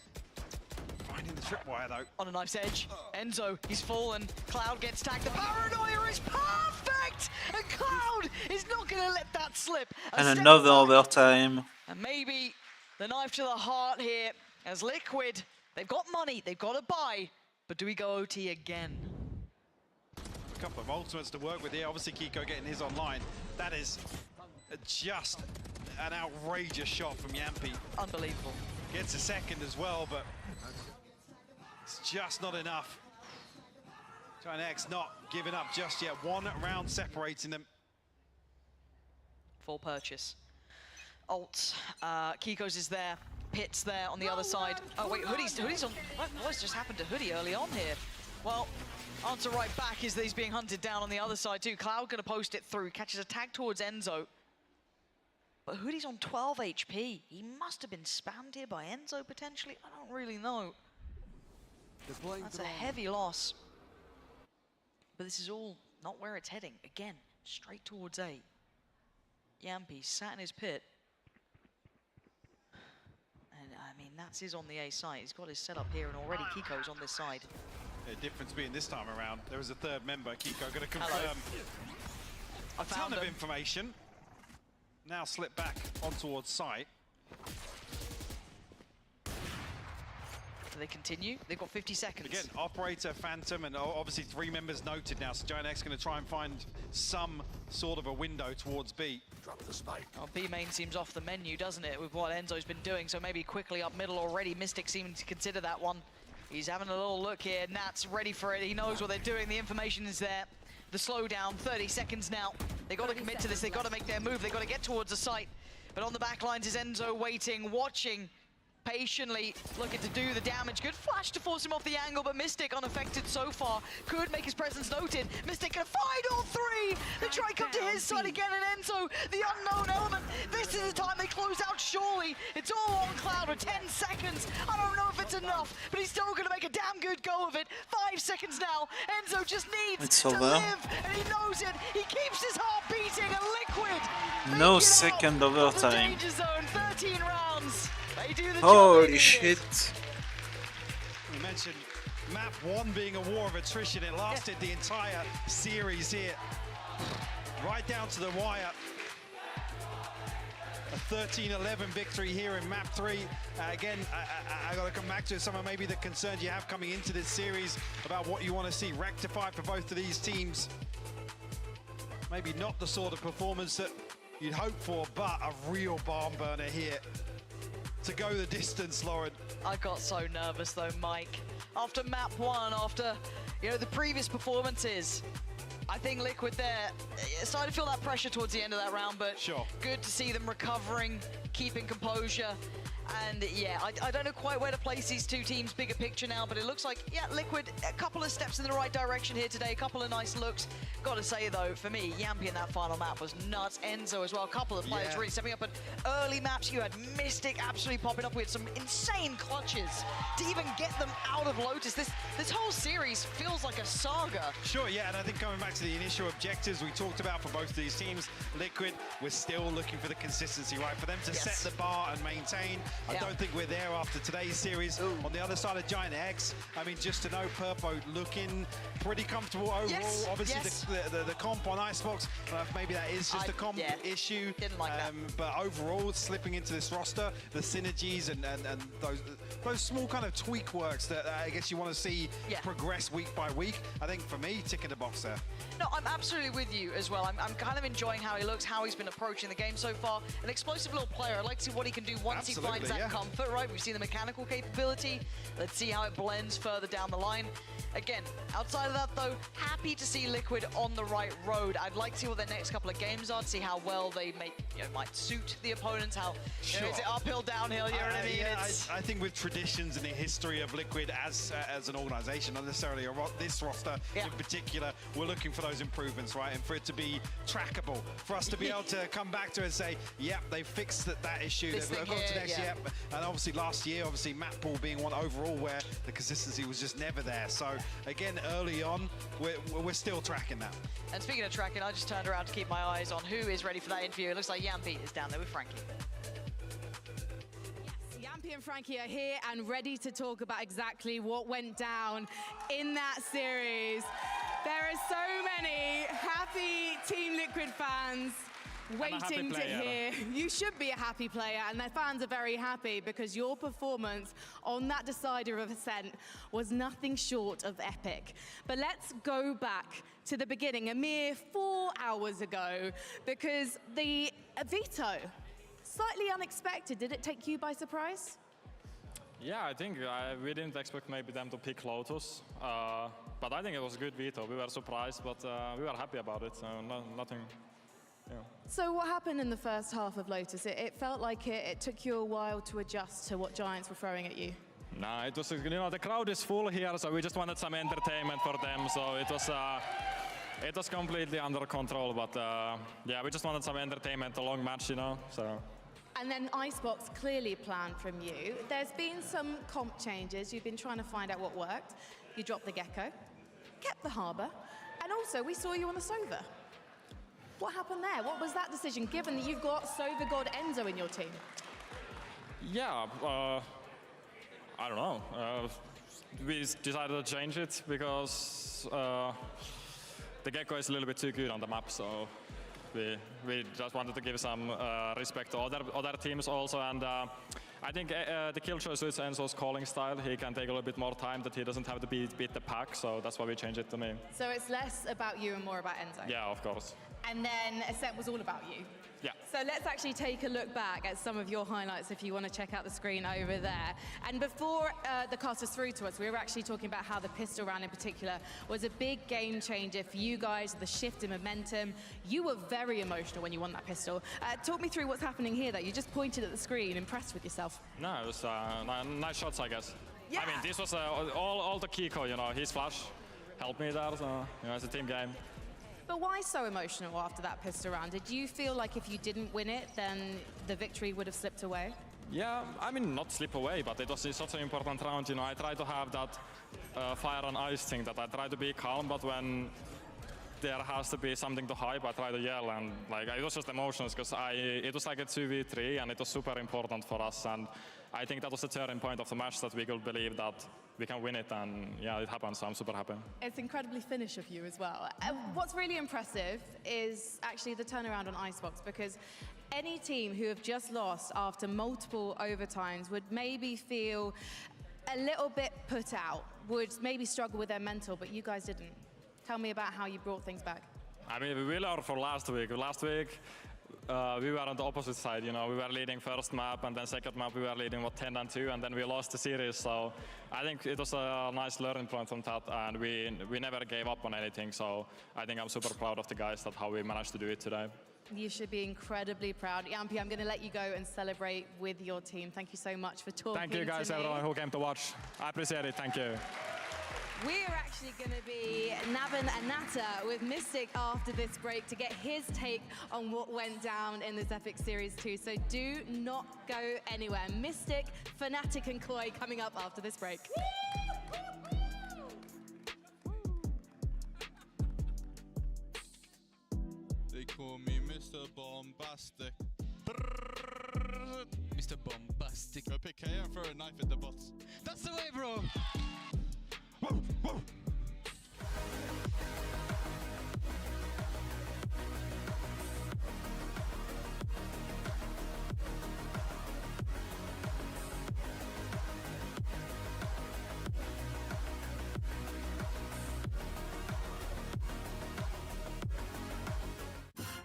finding the tripwire though.
On a knife's edge, Enzo, he's fallen. Cloud gets tagged, the paranoia is perfect! And Cloud is not gonna let that slip.
And another overtime.
And maybe the knife to the heart here as Liquid, they've got money, they've got to buy, but do we go OT again?
A couple of ultimates to work with here. Obviously Kiko getting his online. That is just an outrageous shot from Yampi.
Unbelievable.
Gets a second as well, but it's just not enough. Giant X not giving up just yet. 1 round separating them.
Full purchase. Ult, Kiko's is there. Pit's there on the other side. Oh wait, Hoodie's on. What's just happened to Hoodie early on here? Well, answer right back is that he's being hunted down on the other side too. Cloud gonna post it through, catches a tag towards Enzo. But Hoodie's on 12 HP. He must have been spammed here by Enzo potentially. I don't really know. That's a heavy loss. But this is all not where it's heading. Again, straight towards A. Yampi sat in his pit. And I mean, that's his on the A side. He's got his setup here, and already Kiko's on this side.
The difference being this time around, there is a 3rd member. Kiko going to confirm a ton of information. Now slip back on towards site.
Do they continue? They've got 50 seconds.
Again, Operator, Phantom, and obviously 3 members noted now. So Giant X going to try and find some sort of a window towards B.
Drop the spike.
Oh, B main seems off the menu, doesn't it, with what Enzo's been doing? So maybe quickly up middle already. Mystic seeming to consider that one. He's having a little look here. Nat's ready for it. He knows what they're doing. The information is there. The slowdown, 30 seconds now. They got to commit to this. They got to make their move. They got to get towards the site. But on the back lines is Enzo waiting, watching, patiently looking to do the damage. Good flash to force him off the angle, but Mystic unaffected so far. Could make his presence noted. Mystic can find all 3. They try to come to his side again, and Enzo, the unknown element. This is is the time they close out, surely. It's all on Cloud with 10 seconds. I don't know if it's enough, but he's still going to make a damn good go of it. 5 seconds now. Enzo just needs to live, and he knows it. He keeps his heart beating, and Liquid.
No second overtime.
Danger zone, 13 rounds. They do the
Holy
job.
shit.
We mentioned map 1 being a war of attrition. It lasted the entire series here. Right down to the wire. A 13-11 victory here in map 3. Again, I got to come back to some of maybe the concerns you have coming into this series about what you want to see rectified for both of these teams. Maybe not the sort of performance that you'd hope for, but a real barn burner here to go the distance, Lauren.
I got so nervous though, Mike. After map 1, after the previous performances, I think Liquid there started to feel that pressure towards the end of that round, but good to see them recovering, keeping composure. And yeah, I don't know quite where to place these two teams bigger picture now, but it looks like, yeah, Liquid, a couple of steps in the right direction here today, a couple of nice looks. Gotta say though, for me, Yampy in that final map was nuts. Enzo as well, a couple of players really stepping up. But early maps, you had Mystic absolutely popping up with some insane clutches to even get them out of Lotus. This whole series feels like a saga.
Sure, yeah, and I think coming back to the initial objectives we talked about for both of these teams, Liquid, we're still looking for the consistency, right? For them to set the bar and maintain. I don't think we're there after today's series. On the other side of Giant X, I mean, just to know, Purpo looking pretty comfortable overall. Obviously, the comp on Icebox, maybe that is just a comp issue.
Didn't like that.
But overall, slipping into this roster, the synergies and those small kind of tweak works that I guess you want to see progress week by week. I think for me, ticking the box there.
No, I'm absolutely with you as well. I'm kind of enjoying how he looks, how he's been approaching the game so far. An explosive little player. I'd like to see what he can do once he finds that comfort, right? We've seen the mechanical capability. Let's see how it blends further down the line. Again, outside of that though, happy to see Liquid on the right road. I'd like to see what their next couple of games are, to see how well they might suit the opponents, how is it uphill, downhill, you know what I mean?
I think with traditions and the history of Liquid as an organization, not necessarily this roster in particular, we're looking for those improvements, right? And for it to be trackable, for us to be able to come back to it and say, yep, they fixed that issue. They've gone to next, and obviously last year, obviously map pool being one overall where the consistency was just never there. So again, early on, we're still tracking that.
And speaking of tracking, I just turned around to keep my eyes on who is ready for that interview. It looks like Yampy is down there with Frankie.
Yes, Yampy and Frankie are here and ready to talk about exactly what went down in that series. There are so many happy Team Liquid fans waiting to hear. You should be a happy player, and their fans are very happy because your performance on that decider of Ascent was nothing short of epic. But let's go back to the beginning, a mere 4 hours ago, because the veto, slightly unexpected. Did it take you by surprise?
Yeah, I think we didn't expect maybe them to pick Lotus, but I think it was a good veto. We were surprised, but we were happy about it, so nothing. Yeah.
So what happened in the first half of Lotus? It felt like it took you a while to adjust to what Giants were throwing at you.
No, it was, the crowd is full here, so we just wanted some entertainment for them. So it was completely under control, but yeah, we just wanted some entertainment, a long match, so.
And then Icebox clearly planned from you. There's been some comp changes. You've been trying to find out what worked. You dropped the Gecko, kept the Harbor, and also we saw you on the Sova. What happened there? What was that decision, given that you've got Sova God Enzo in your team?
Yeah, I don't know. We decided to change it because the Gecko is a little bit too good on the map, so we just wanted to give some respect to other teams also. And I think the kill choice is Enzo's calling style. He can take a little bit more time, that he doesn't have to beat the pack, so that's why we changed it to me.
So it's less about you and more about Enzo?
Yeah, of course.
And then Ascent was all about you.
Yeah.
So let's actually take a look back at some of your highlights if you want to check out the screen over there. And before the cast was through to us, we were actually talking about how the pistol round in particular was a big game changer for you guys, the shift in momentum. You were very emotional when you won that pistol. Talk me through what's happening here, though. You just pointed at the screen, impressed with yourself.
No, it was nice shots, I guess.
Yeah.
I mean, this was all the Kiko, his flash helped me there, so it's a team game.
But why so emotional after that pistol round? Did you feel like if you didn't win it, then the victory would have slipped away?
Yeah, I mean, not slip away, but it was such an important round. You know, I try to have that fire on ice thing, that I try to be calm, but when there has to be something to hype, I try to yell, and like it was just emotions because it was like a 2v3 and it was super important for us, and I think that was the turning point of the match, that we could believe that we can win it, and yeah, it happened, so I'm super happy.
It's incredibly Finnish of you as well. What's really impressive is actually the turnaround on Icebox, because any team who have just lost after multiple overtimes would maybe feel a little bit put out, would maybe struggle with their mental, but you guys didn't. Tell me about how you brought things back.
I mean, we learned from last week. Last week, we were on the opposite side, you know. We were leading first map, and then second map we were leading 10-2, and then we lost the series. So I think it was a nice learning point from that, and we never gave up on anything. So I think I'm super proud of the guys that how we managed to do it today.
You should be incredibly proud. Yampi, I'm going to let you go and celebrate with your team. Thank you so much for talking to me.
Thank you guys, everyone who came to watch. I appreciate it. Thank you.
We're actually going to be Navin and Nata with Mystic after this break to get his take on what went down in this Epic Series 2. So do not go anywhere. Mystic, Fnatic and Koi coming up after this break.
They call me Mr. Bombastic. Mr. Bombastic. Go pick KO and throw a knife at the bots. That's the way, bro! Woo, woo.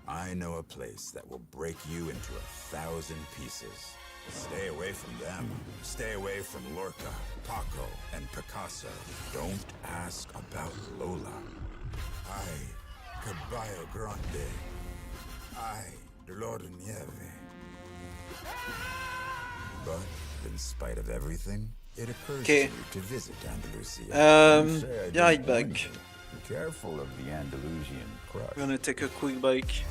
I know a place that will break you into 1,000 pieces. Stay away from them. Stay away from Lorca, Paco, and Picasso. Don't ask about Lola. Caballo Grande. Lord Nieve. But in spite of everything, it occurs to you to visit Andalusia.
Be right back.
Be careful of the Andalusian crush.
We're gonna take a quick break.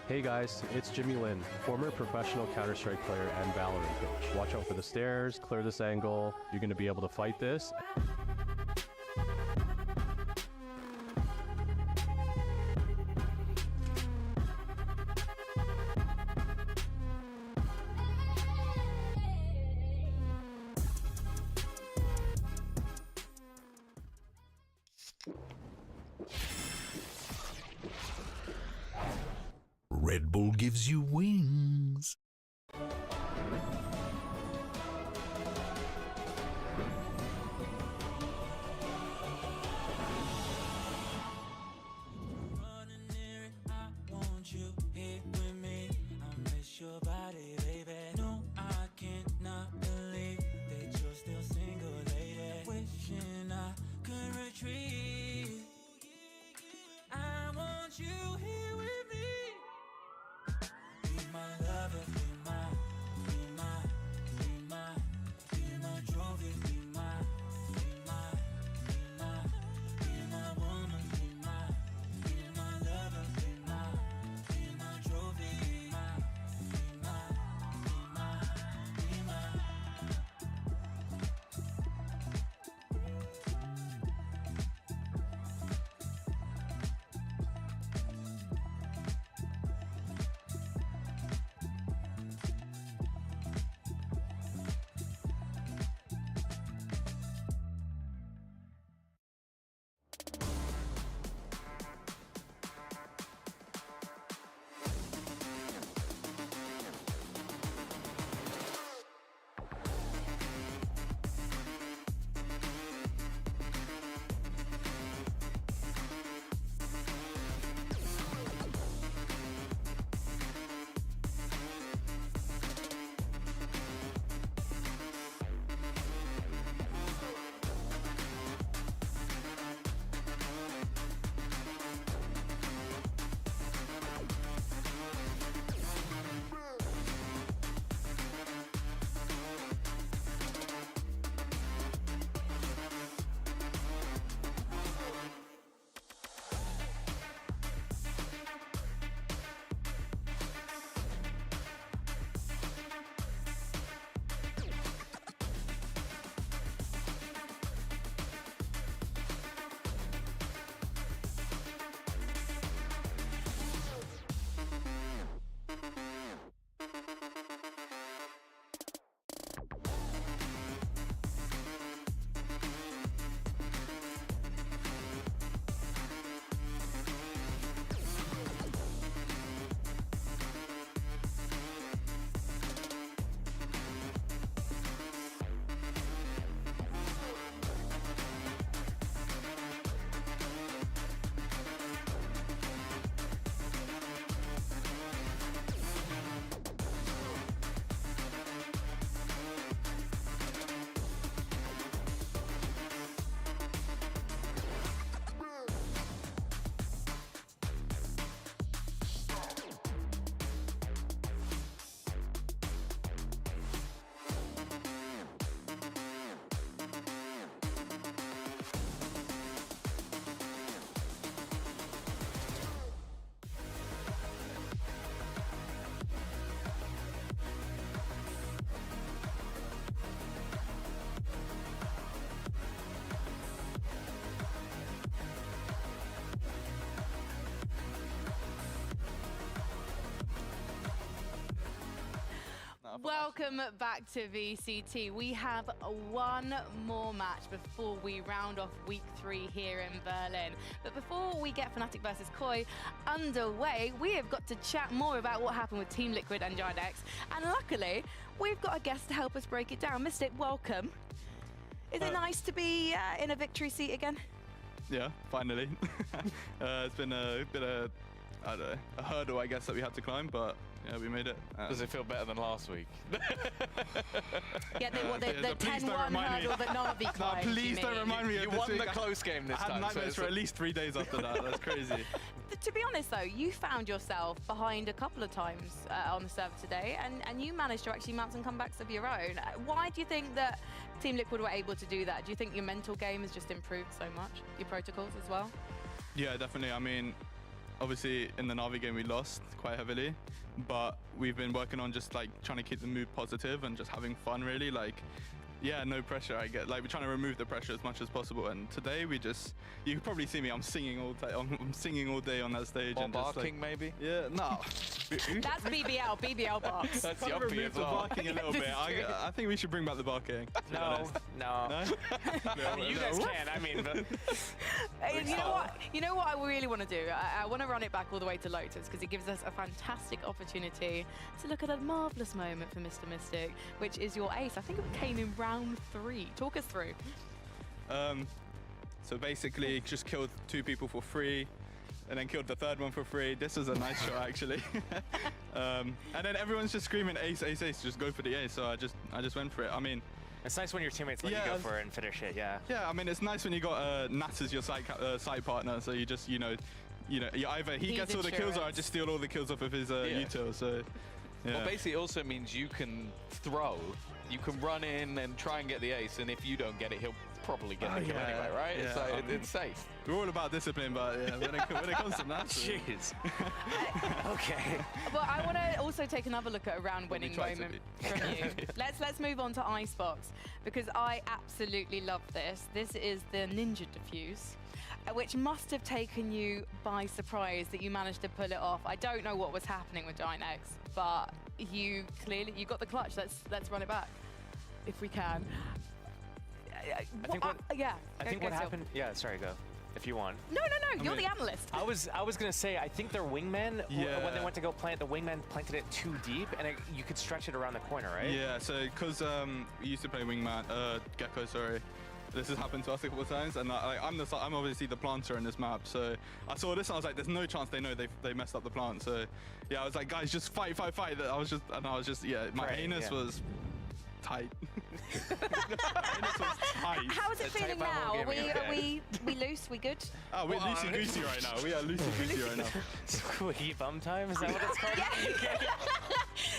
Hey guys, it's Jimmy Lin, former professional Counter-Strike player and Valorant coach. Watch out for the stairs, clear this angle, you're going to be able to fight this.
Red Bull gives you wings.
My love.
Welcome back to VCT. We have one more match before we round off week 3 here in Berlin. But before we get Fnatic versus Koi underway, we have got to chat more about what happened with Team Liquid and Giant X. And luckily, we've got a guest to help us break it down. Mystic, welcome. Is it nice to be in a victory seat again?
Yeah, finally. It's been a bit of, I don't know, a hurdle, I guess, that we had to climb, but yeah, we made it.
Does it feel better than last week?
Yeah, the 10-1 hurdle that Na'Vi climbed.
No, please don't remind me of
You
this
won
week.
the close game this time.
I had nightmares for at least 3 days after that. That's crazy.
To be honest, though, you found yourself behind a couple of times on the server today, and you managed to actually mount some comebacks of your own. Why do you think that Team Liquid were able to do that? Do you think your mental game has just improved so much? Your protocols as well?
Yeah, definitely. I mean, obviously, in the Na'Vi game, we lost quite heavily, but we've been working on just like trying to keep the mood positive and just having fun, really. Like, yeah, no pressure. I get like we're trying to remove the pressure as much as possible. And today we just, you can probably see me. I'm singing all day. I'm singing all day on that stage.
Or
and
barking,
just, like,
maybe.
Yeah, no.
That's BBL barks.
That's
Kind of
yuppie
remove
as
the
well.
barking a little bit. I think we should bring back the barking.
No.
No?
I mean, you guys can. I mean, but
You know what I really want to do? I want to run it back all the way to Lotus because it gives us a fantastic opportunity to look at a marvelous moment for Mr. Mystic, which is your ace. I think it came in round 3. Talk us through.
So basically, just killed 2 people for free, and then killed the 3rd one for free. This was a nice shot, actually. And then everyone's just screaming ace, ace, ace. Just go for the ace. So I just went for it. I mean,
it's nice when your teammates let you go for it and finish it. Yeah.
Yeah, I mean, it's nice when you got Nats as your side partner. So you just, you either he gets all the kills or I just steal all the kills off of his util. So. Yeah.
Well, basically, it also means you can throw, you can run in and try and get the ace, and if you don't get it, he'll probably get the kill anyway, right?
Yeah,
It's like, it's safe.
We're all about discipline, but yeah, when it comes to that,
jeez. Okay.
Well, I want to also take another look at a round-winning moment from you. Let's move on to Icebox, because I absolutely love this. This is the Ninja Defuse, which must have taken you by surprise that you managed to pull it off. I don't know what was happening with Giant X, but you got the clutch. Let's run it back, if we can.
I think what happened. Yeah, sorry, go. If you want.
No, you're the analyst.
I was gonna say, I think their wingman, when they went to go plant, the wingman planted it too deep, and you could stretch it around the corner, right?
Yeah, so because we used to play wingman, Gecko, sorry. This has happened to us a couple of times, and I'm obviously the planter in this map. So I saw this, and I was like, "There's no chance they know they messed up the plant." So yeah, I was like, "Guys, just fight!" I was just, my anus was tight.
How is it feeling now? Are we loose? We good?
Oh, we're loosey goosey right now. We are loosey goosey right now.
Squeaky bum time? Is that what it's called?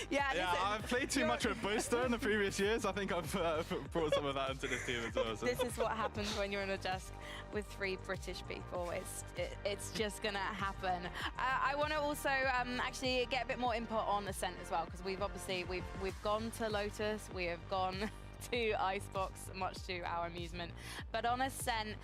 Yeah,
I've played too much with Booster in the previous years. I think I've brought some of that into this team as well. So.
This is what happens when you're in a desk with 3 British people. It's just gonna happen. I want to also actually get a bit more input on Ascent as well, because we've gone to Lotus, we have gone to Icebox, much to our amusement. But on Ascent,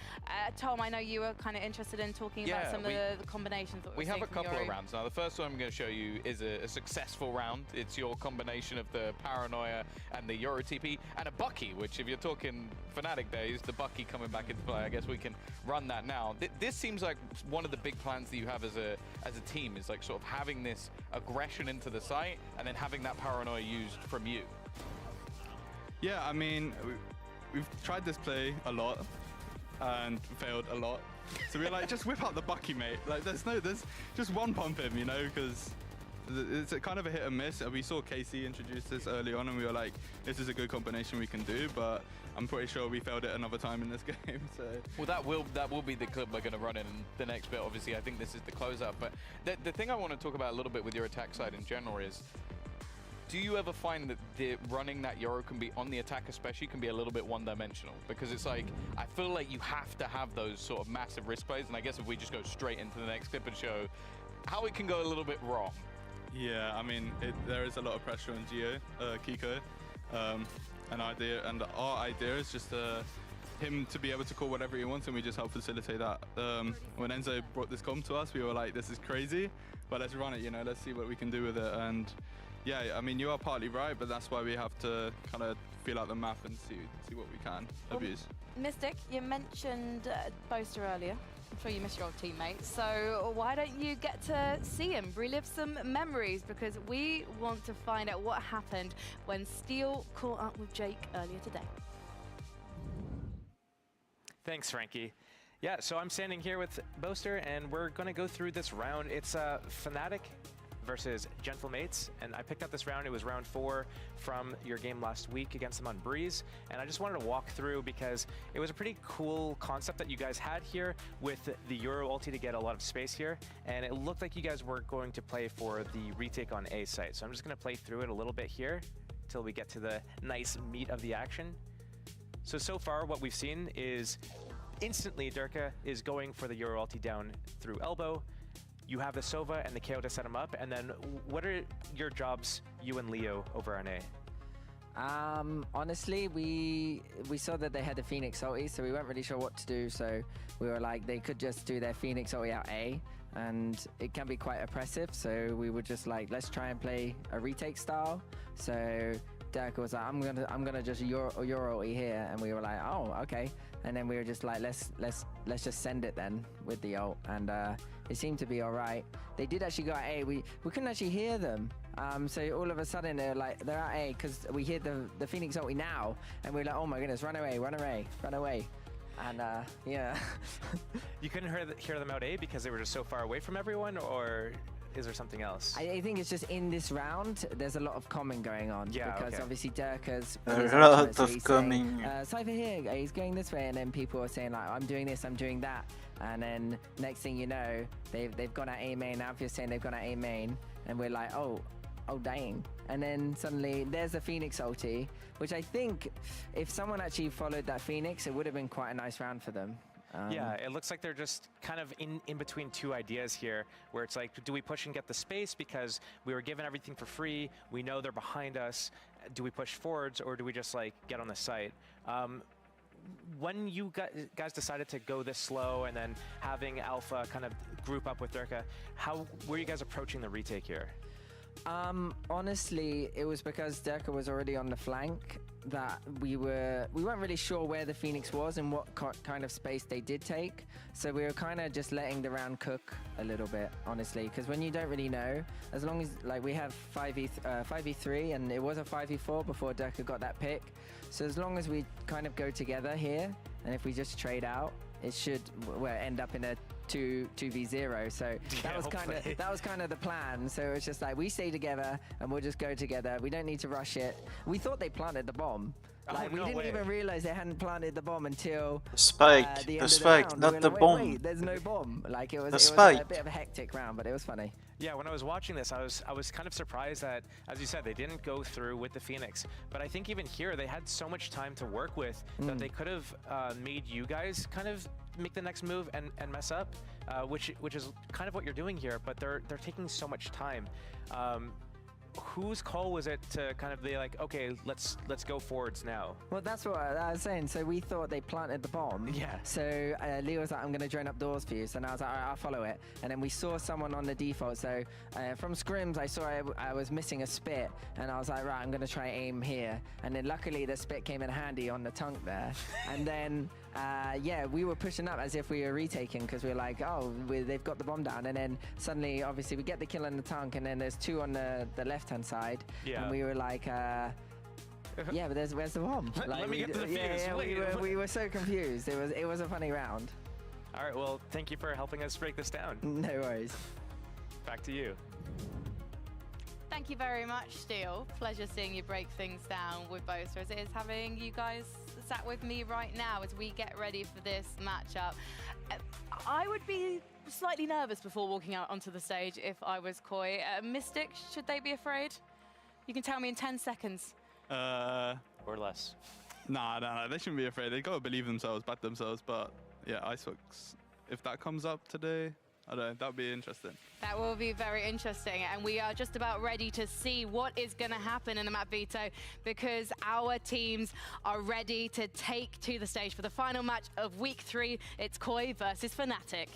Tom, I know you were kind of interested in talking about some of the combinations that
we have a couple of rounds now. The first one I'm going to show you is a successful round. It's your combination of the Paranoia and the Euro TP and a Bucky, which if you're talking Fnatic days, the Bucky coming back into play, I guess we can run that now. This seems like one of the big plans that you have as a team is like sort of having this aggression into the site and then having that Paranoia used from you.
Yeah, I mean, we've tried this play a lot and failed a lot. So we're like, just whip out the Bucky, mate. Like, there's just one pump him, because it's a kind of a hit and miss. We saw Casey introduce this early on, and we were like, this is a good combination we can do, but I'm pretty sure we failed it another time in this game. So
well, that will be the clip we're going to run in the next bit. Obviously, I think this is the closeout. But the thing I want to talk about a little bit with your attack side in general is, do you ever find that running that Euro can be, on the attack especially, can be a little bit one-dimensional? Because it's like, I feel like you have to have those sort of massive risk plays, and I guess if we just go straight into the next clip and show how it can go a little bit wrong.
Yeah, I mean, there is a lot of pressure on Kiko, and our idea is just him to be able to call whatever he wants, and we just help facilitate that. When Enzo brought this comp to us, we were like, this is crazy, but let's run it, let's see what we can do with it. And yeah, I mean, you are partly right, but that's why we have to kind of feel out the map and see what we can abuse.
Mystic, you mentioned Boaster earlier. I'm sure you miss your old teammate. So why don't you get to see him, relive some memories? Because we want to find out what happened when Steel caught up with Jake earlier today.
Thanks, Frankie. Yeah, so I'm standing here with Boaster, and we're going to go through this round. It's Fnatic versus Gentlemates, and I picked up this round. It was round 4 from your game last week against them on Breeze, and I just wanted to walk through because it was a pretty cool concept that you guys had here with the Euro ulti to get a lot of space here, and it looked like you guys were going to play for the retake on A site. So I'm just going to play through it a little bit here till we get to the nice meat of the action. So far what we've seen is instantly Durka is going for the Euro ulti down through elbow. You have the Sova and the KO to set him up, and then what are your jobs, you and Leo, over on A?
Honestly, we saw that they had the Phoenix ulti, so we weren't really sure what to do. So we were like, they could just do their Phoenix ulti out A, and it can be quite oppressive. So we were just like, let's try and play a retake style. So Durka was like, I'm gonna just Euro ulti here, and we were like, oh, okay. And then we were just like, let's just send it then with the ult, and it seemed to be all right. They did actually go at A. We couldn't actually hear them. So all of a sudden they're at A because we hear the Phoenix ulti now, and we're like, oh my goodness, run away, run away, run away. And yeah.
You couldn't hear them out A because they were just so far away from everyone, or is there something else?
I think it's just in this round, there's a lot of common going on.
Yeah,
because obviously Durka's
A lot of coming.
Cypher here, he's going this way, and then people are saying like, I'm doing this, I'm doing that. And then next thing you know, they've gone at A main. Now if you're saying they've gone at A main, and we're like, oh dang. And then suddenly there's a Phoenix ulti, which I think if someone actually followed that Phoenix, it would have been quite a nice round for them.
Yeah, it looks like they're just kind of in between two ideas here, where it's like, do we push and get the space because we were given everything for free, we know they're behind us, do we push forwards, or do we just like get on the site? When you guys decided to go this slow and then having Alpha kind of group up with Durka, how were you guys approaching the retake here?
Honestly, it was because Durka was already on the flank that we weren't really sure where the Phoenix was and what kind of space they did take. So we were kind of just letting the round cook a little bit, honestly, because when you don't really know, as long as like we have 5v3 and it was a 5v4 before Durka got that pick. So as long as we kind of go together here, and if we just trade out, it should end up in a 2v0. So that was kind of the plan. So it's just like we stay together and we'll just go together. We don't need to rush it. We thought they planted the bomb. Like, we didn't even realize they hadn't planted the bomb until
the spike, not the bomb.
Wait, there's no bomb. Like it was a bit of a hectic round, but it was funny.
Yeah, when I was watching this, I was kind of surprised that, as you said, they didn't go through with the Phoenix. But I think even here, they had so much time to work with that they could have made you guys kind of make the next move and mess up, which is kind of what you're doing here. But they're taking so much time. Whose call was it to kind of be like, okay, let's go forwards now?
Well, that's what I was saying. So we thought they planted the bomb.
Yeah.
So Leo was like, I'm going to join up doors for you. So now I was like, all right, I'll follow it. And then we saw someone on the default. So from scrims, I saw I was missing a spit. And I was like, right, I'm going to try aim here. And then luckily the spit came in handy on the tunk there. And then yeah, we were pushing up as if we were retaking because we were like, oh, they've got the bomb down. And then suddenly, obviously, we get the kill on the tunk, and then there's two on the left-hand side.
Yeah.
And we were like, yeah, but where's the bomb? Like,
Let me get to the Phoenix.
We were so confused. It was a funny round.
All right, well, thank you for helping us break this down.
No worries.
Back to you.
Thank you very much, Steel. Pleasure seeing you break things down with both, as it is having you guys sat with me right now as we get ready for this matchup. I would be slightly nervous before walking out onto the stage if I was Koi. Mystic, should they be afraid? You can tell me in 10 seconds.
Or less.
Nah, they shouldn't be afraid. They gotta believe themselves, back themselves. But yeah, Icebox, if that comes up today, I don't know, that would be interesting.
That will be very interesting, and we are just about ready to see what is going to happen in the map veto, because our teams are ready to take to the stage for the final match of week 3. It's Koi versus Fnatic.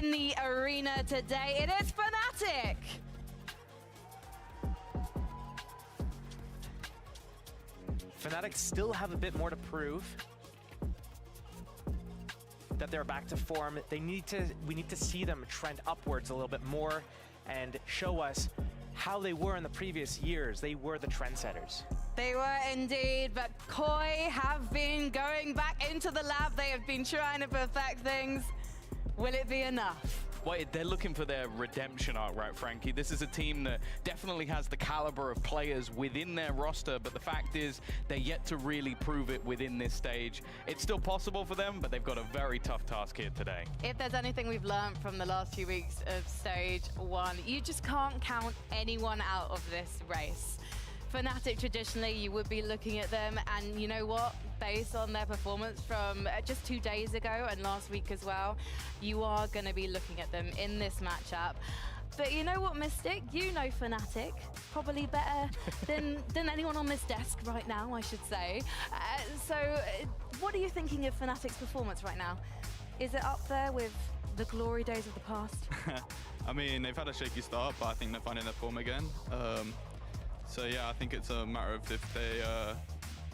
in the arena today. It is Fnatic.
Fnatic still have a bit more to prove. That they're back to form. We need to see them trend upwards a little bit more and show us how they were in the previous years. They were the trendsetters.
They were indeed, but Koi have been going back into the lab. They have been trying to perfect things. Will it be enough?
Well, they're looking for their redemption arc, right, Frankie? This is a team that definitely has the caliber of players within their roster, but the fact is they're yet to really prove it within this stage. It's still possible for them, but they've got a very tough task here today.
If there's anything we've learned from the last few weeks of stage 1, you just can't count anyone out of this race. Fnatic, traditionally, you would be looking at them, and you know what? Based on their performance from just 2 days ago and last week as well, you are going to be looking at them in this matchup. But you know what, Mystic? You know Fnatic probably better than anyone on this desk right now, I should say. So what are you thinking of Fnatic's performance right now? Is it up there with the glory days of the past?
I mean, they've had a shaky start, but I think they're finding their form again. So yeah, I think it's a matter of if they,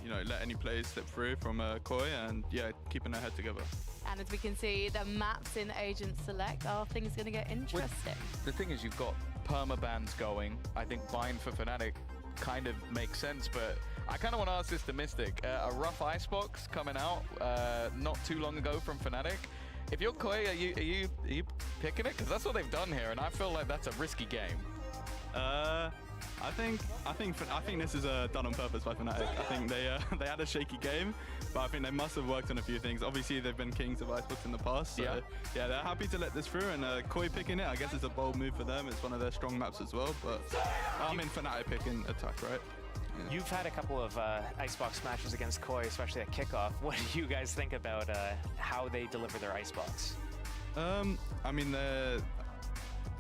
you know, let any plays slip through from Koi and yeah, keeping their head together.
And as we can see, the maps in Agent Select, are things going to get interesting?
The thing is, you've got permabans going. I think bind for Fnatic kind of makes sense, but I kind of want to ask this to Mystic. A rough icebox coming out not too long ago from Fnatic. If you're Koi, are you picking it? Because that's what they've done here, and I feel like that's a risky game.
I think this is done on purpose by Fnatic. I think they had a shaky game, but I think they must have worked on a few things. Obviously, they've been kings of Icebox in the past, so yeah, they're happy to let this through. And Koi picking it, I guess, is a bold move for them. It's one of their strong maps as well. But I mean, Fnatic picking attack, right? Yeah.
You've had a couple of Icebox matches against Koi, especially at kickoff. What do you guys think about how they deliver their Icebox?
I mean,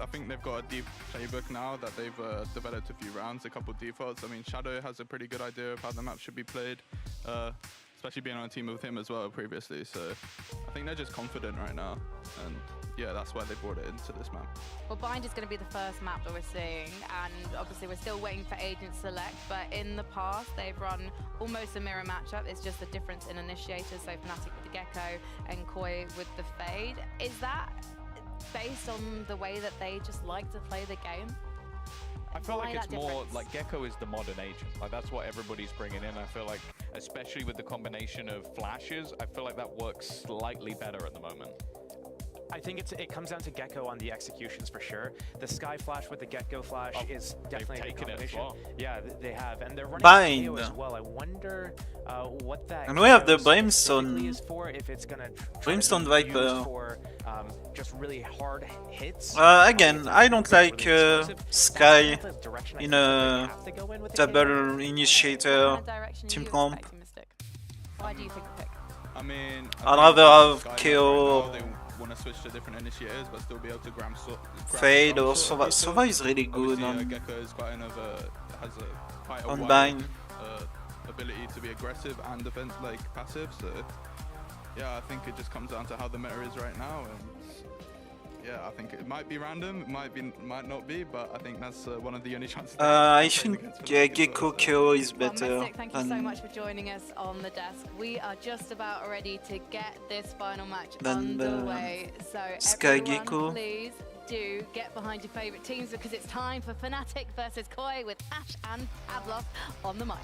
I think they've got a deep playbook now that they've developed a few rounds, a couple of defaults. I mean, Shadow has a pretty good idea of how the map should be played, especially being on a team with him as well previously. So I think they're just confident right now. And yeah, that's why they brought it into this map.
Well, Bind is going to be the first map that we're seeing, and obviously we're still waiting for Agent Select, but in the past they've run almost a mirror matchup. It's just a difference in initiators, so Fnatic with the Gecko and Koi with the Fade. Is that based on the way that they just like to play the game?
I feel like it's more like Gecko is the modern agent. Like that's what everybody's bringing in. I feel like, especially with the combination of flashes, I feel like that works slightly better at the moment.
I think it comes down to Gecko on the executions for sure. The Sky Flash with the Gecko Flash is definitely a combination.
Well.
Yeah, they have, and they're running
Bind
as well. I wonder what that.
And we have the Brimstone.
Is for, if it's gonna
Brimstone Viper.
For, just really hard hits.
Again, I don't like Sky in a double initiator team comp.
Why do you think pick?
I mean,
I'd rather have KO.
They want to switch to different initiators, but still be able to grab
Fade or Sova. Sova is really good on
Gecko is quite has quite a
on
wide
Bind.
Ability to be aggressive and defense like passive. So yeah, I think it just comes down to how the meta is right now, and yeah, I think it might be random, it might not be, but I think that's one of the only chances.
I think Gecko KO is better.
Mystic, thank you so much for joining us on the desk. We are just about ready to get this final match underway. So
Sky
everyone,
Gecko.
please do get behind your favourite teams, because it's time for Fnatic versus Koi with Ash and Pavlov on the mics.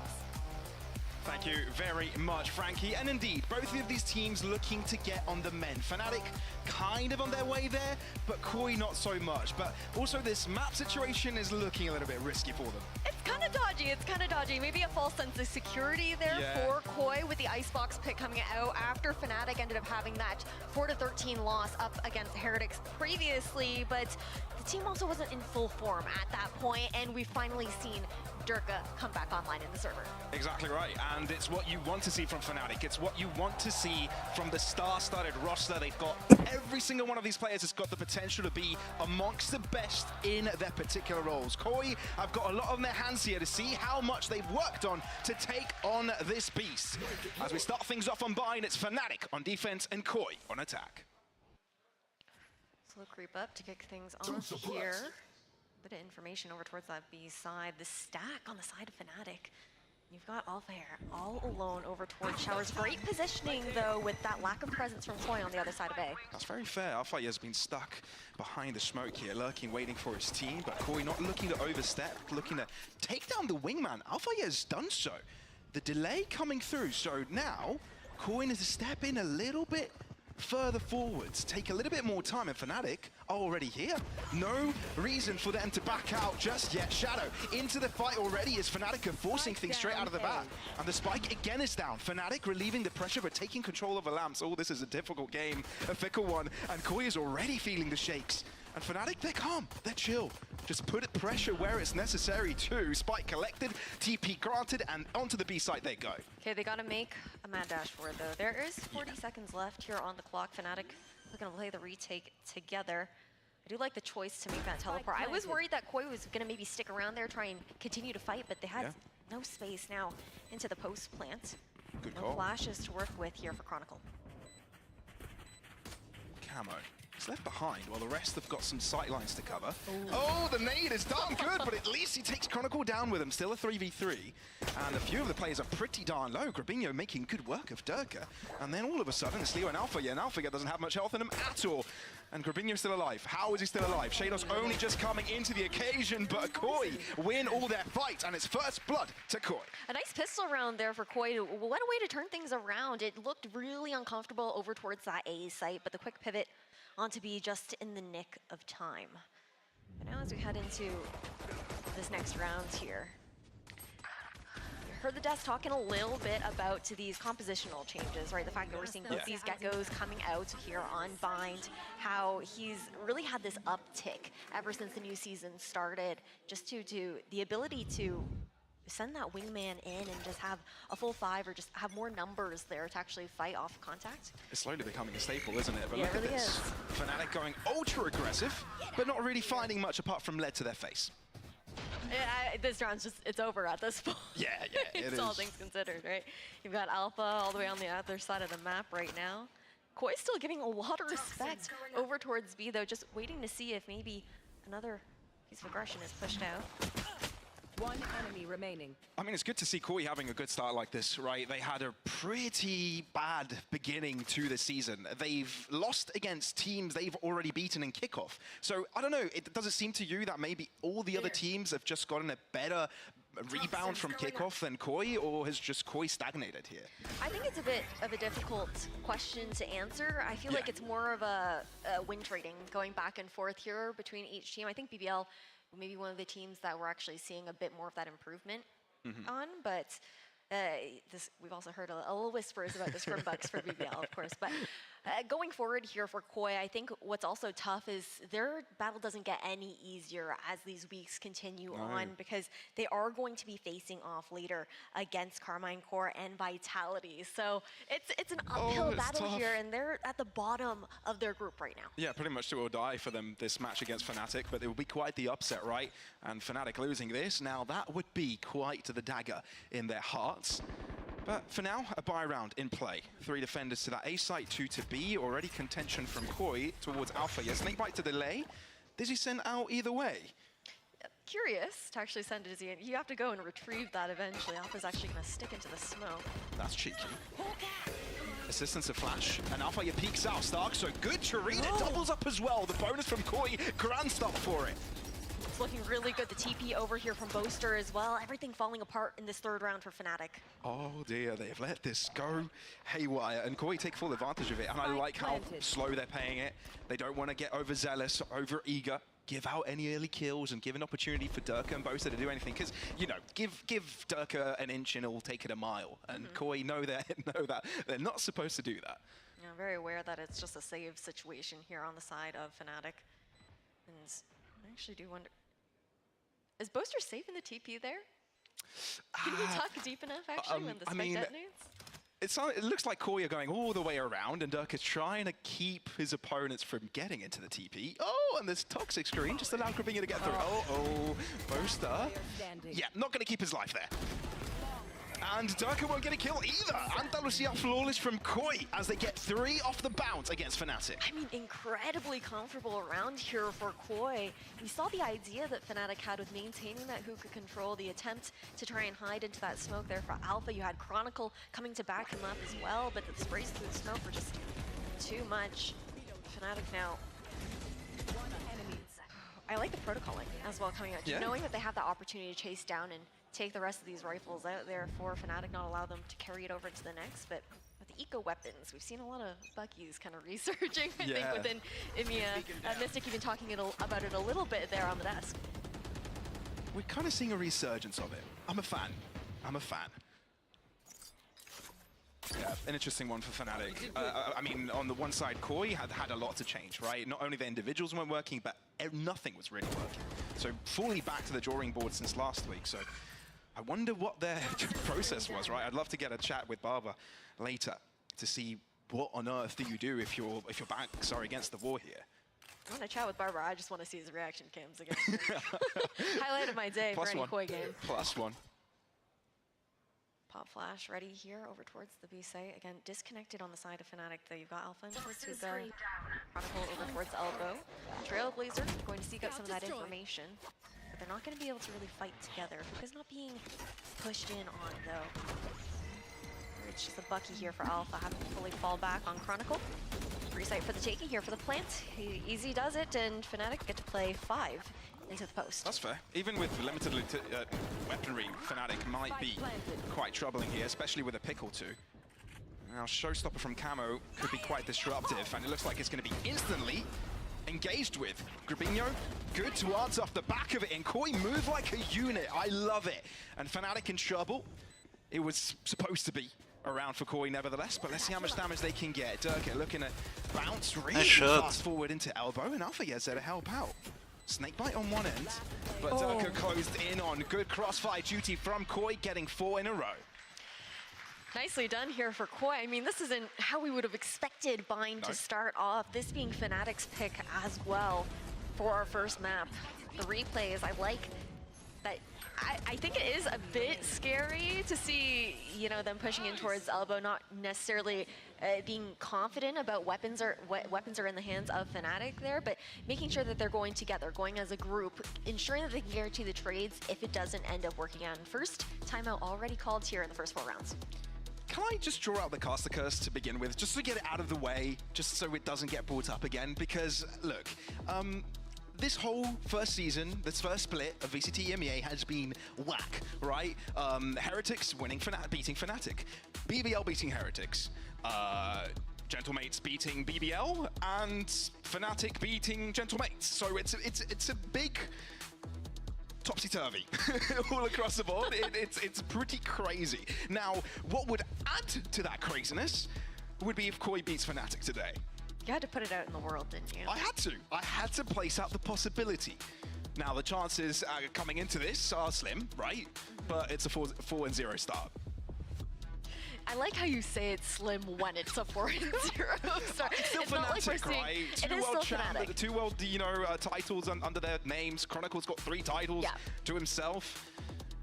Thank you very much, Frankie. And indeed, both of these teams looking to get on the mend. Fnatic kind of on their way there, but Koi not so much. But also this map situation is looking a little bit risky for them.
It's kind of dodgy, Maybe a false sense of security there for Koi with the Icebox pick coming out after Fnatic ended up having that 4-13 loss up against Heretics previously. But the team also wasn't in full form at that point, and we've finally seen Durka come back online in the server.
Exactly right, and it's what you want to see from Fnatic. It's what you want to see from the star-studded roster. They've got every single one of these players has got the potential to be amongst the best in their particular roles. Koi have got a lot on their hands here to see how much they've worked on to take on this beast. As we start things off on Bind, it's Fnatic on defense and Koi on attack.
Slow creep up to kick things off here. Bit of information over towards that B side. The stack on the side of Fnatic. You've got Alpha here all alone over towards Showers. Great positioning, though, with that lack of presence from Koi on the other side of A.
That's very fair. Alpha has been stuck behind the smoke here, lurking, waiting for his team, but Koi not looking to overstep, looking to take down the wingman. Alpha has done so. The delay coming through, so now Koi needs to step in a little bit further forwards, take a little bit more time, and Fnatic are already here. No reason for them to back out just yet. Shadow into the fight already as Fnatic are forcing things straight out of the bat. And the spike again is down. Fnatic relieving the pressure but taking control of the lamps. Oh, this is a difficult game, a fickle one, and Koi is already feeling the shakes. And Fnatic, they're calm, they're chill. Just put pressure where it's necessary too. Spike collected, TP granted, and onto the B site they go.
Okay, they gotta make a mad dash for it, though. There is 40 seconds left here on the clock. Fnatic looking to play the retake together. I do like the choice to make that teleport. I was worried that Koi was gonna maybe stick around there, try and continue to fight, but they had no space now into the post plant.
Good
no
call.
flashes to work with here for Chronicle.
Camo. He's left behind while the rest have got some sight lines to cover. Oh, the nade is done good, but at least he takes Chronicle down with him. Still a 3v3. And a few of the players are pretty darn low. Grabinho making good work of Durka. And then all of a sudden, it's Leo and Alpha. Yeah, and Alpha doesn't have much health in him at all. And Grabinho's still alive. How is he still alive? Shadows only just coming into the occasion, but Koi win all their fight, and it's first blood to Koi.
A nice pistol round there for Koi. What a way to turn things around. It looked really uncomfortable over towards that A site, but the quick pivot onto B just in the nick of time. But now as we head into this next round here, you heard the devs talking a little bit about these compositional changes, right? The fact that we're seeing both these geckos coming out here on Bind, how he's really had this uptick ever since the new season started, just to the ability to send that wingman in and just have a full 5 or just have more numbers there to actually fight off contact.
It's slowly becoming a staple, isn't it? But
Yeah,
look
it really
at this.
is.
Fnatic going ultra aggressive, but not really finding much apart from lead to their face.
This round's just, it's over at this point.
Yeah, it
It's
is.
all things considered, right? You've got Alpha all the way on the other side of the map right now. Koi's still giving a lot of respect over towards B, though, just waiting to see if maybe another piece of aggression is pushed out.
One enemy remaining.
I mean, it's good to see Koi having a good start like this, right? They had a pretty bad beginning to the season. They've lost against teams they've already beaten in kickoff. So, I don't know, does it seem to you that maybe all the other teams have just gotten a better rebound from kickoff than Koi, or has just Koi stagnated here?
I think it's a bit of a difficult question to answer. I feel like it's more of a win trading going back and forth here between each team. I think BBL maybe one of the teams that we're actually seeing a bit more of that improvement on, but we've also heard a little whispers about the scrim bugs for BBL, of course. But going forward here for Koi, I think what's also tough is their battle doesn't get any easier as these weeks continue on, because they are going to be facing off later against Carmine Core and Vitality. So it's an uphill battle
tough.
here, and they're at the bottom of their group right now.
Yeah, pretty much do or die for them this match against Fnatic, but it will be quite the upset, right? And Fnatic losing this, now that would be quite the dagger in their hearts. But for now, a buy round in play. 3 defenders to that A site, 2 to B. Already contention from Koi towards Alpha. Yeah, snakebite to delay. Does he send out either way?
Curious to actually send it to you. You have to go and retrieve that eventually. Alpha's actually going to stick into the smoke.
That's cheeky. Assistance of Flash. And Alpha peeks out. Stark, so good. Charina doubles up as well. The bonus from Koi. Grand stop for it.
It's looking really good. The TP over here from Boaster as well. Everything falling apart in this third round for Fnatic.
Oh dear, they've let this go haywire, and Koi take full advantage of it. And I like how slow they're playing it. They don't want to get overzealous, over eager. Give out any early kills and give an opportunity for Durka and Boaster to do anything. Because, you know, give Durka an inch and it'll take it a mile. And Koi know that they're not supposed to do that.
Yeah, I'm very aware that it's just a save situation here on the side of Fnatic. And I actually do wonder, is Boaster safe in the TP there? Can you tuck deep enough actually when the spike detonates?
It looks like Koi are going all the way around, and Durka's trying to keep his opponents from getting into the TP. Oh, and this toxic screen just allowed Grabinho to get through. Oh, Boaster. Yeah, not going to keep his life there. And Durka won't get a kill either. Andalusia flawless from Koi as they get 3 off the bounce against Fnatic.
I mean, incredibly comfortable around here for Koi. We saw the idea that Fnatic had with maintaining that hookah control, the attempt to try and hide into that smoke there for Alpha. You had Chronicle coming to back him up as well, but the sprays through the smoke were just too much. Fnatic now. I like the protocoling as well coming out. Just knowing that they have the opportunity to chase down and take the rest of these rifles out there for Fnatic, not allow them to carry it over to the next. But with the eco weapons, we've seen a lot of Buckies kind of resurging, I think, within EMEA. Mystic even talking about it a little bit there on the desk.
We're kind of seeing a resurgence of it. I'm a fan. I'm a fan. Yeah, an interesting one for Fnatic. I mean, on the one side, Koi had a lot to change, right? Not only the individuals weren't working, but nothing was really working. So fully back to the drawing board since last week. So I wonder what their process was, right? I'd love to get a chat with Barber later to see what on earth do you do if you're back, against the wall here.
I want to chat with Barber. I just want to see his reaction cams again. Highlight of my day for any Koi game.
+1.
Pop flash ready here over towards the B site. Again, disconnected on the side of Fnatic though. You've got Alpha towards Hugo, Chronicle over towards Elbow. Trailblazer going to seek out some of that information, but they're not going to be able to really fight together. Hugo's not being pushed in on though. It's just a Bucky here for Alpha, having to fully fall back on Chronicle. Free site for the taking here for the plant. He easy does it, and Fnatic get to play 5 into the post.
That's fair. Even with limited weaponry, Fnatic might be quite troubling here, especially with a pick or two. Now, Showstopper from Camo could be quite disruptive, and it looks like it's going to be instantly engaged with. Grabinho, good towards off the back of it, and Koi move like a unit. I love it. And Fnatic in trouble. It was supposed to be around for Koi nevertheless, but let's see how much damage they can get. Durka looking to bounce really fast forward into Elbow, and Alpha gets there to help out. Snakebite on one end, but Durka closed in on good crossfire duty from Koi, getting 4 in a row.
Nicely done here for Koi. I mean, this isn't how we would have expected Bind to start off, this being Fnatic's pick as well for our first map. The replays, I like that. I think it is a bit scary to see, you know, them pushing in towards Elbow, not necessarily being confident about what weapons are in the hands of Fnatic there, but making sure that they're going together, going as a group, ensuring that they can guarantee the trades if it doesn't end up working out. And first timeout already called here in the first 4 rounds.
Can I just draw out the caster curse to begin with, just to get it out of the way, just so it doesn't get brought up again? Because, look, this whole first season, this first split of VCT EMEA has been whack, right? Heretics winning, beating Fnatic. BBL beating Heretics. Gentlemates beating BBL, and Fnatic beating Gentlemates. So it's a big topsy-turvy all across the board. It's pretty crazy. Now, what would add to that craziness would be if Koi beats Fnatic today.
You had to put it out in the world, didn't you?
I had to. I had to place out the possibility. Now, the chances coming into this are slim, right? But it's a 4-0 start.
I like how you say it's slim when it's a 4-0 start.
It's still Fnatic, right?
It is still Fnatic.
2 world, titles under their names. Chronicle's got 3 titles to himself.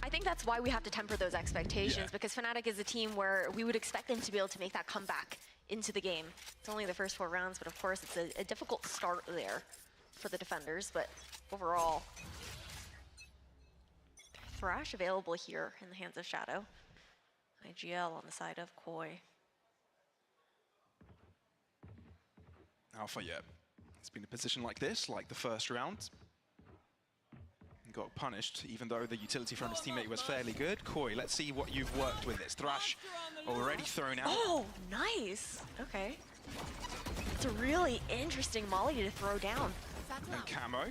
I think that's why we have to temper those expectations, because Fnatic is a team where we would expect them to be able to make that comeback into the game. It's only the first 4 rounds, but of course it's a difficult start there for the defenders, but overall, Thrash available here in the hands of Shadow. IGL on the side of Koi.
Alpha, it's been a position like this, like the first round. He got punished, even though the utility from his teammate was fairly good. Koi, let's see what you've worked with this. Thrash already thrown out.
Oh, nice. Okay. It's a really interesting molly to throw down.
And Camo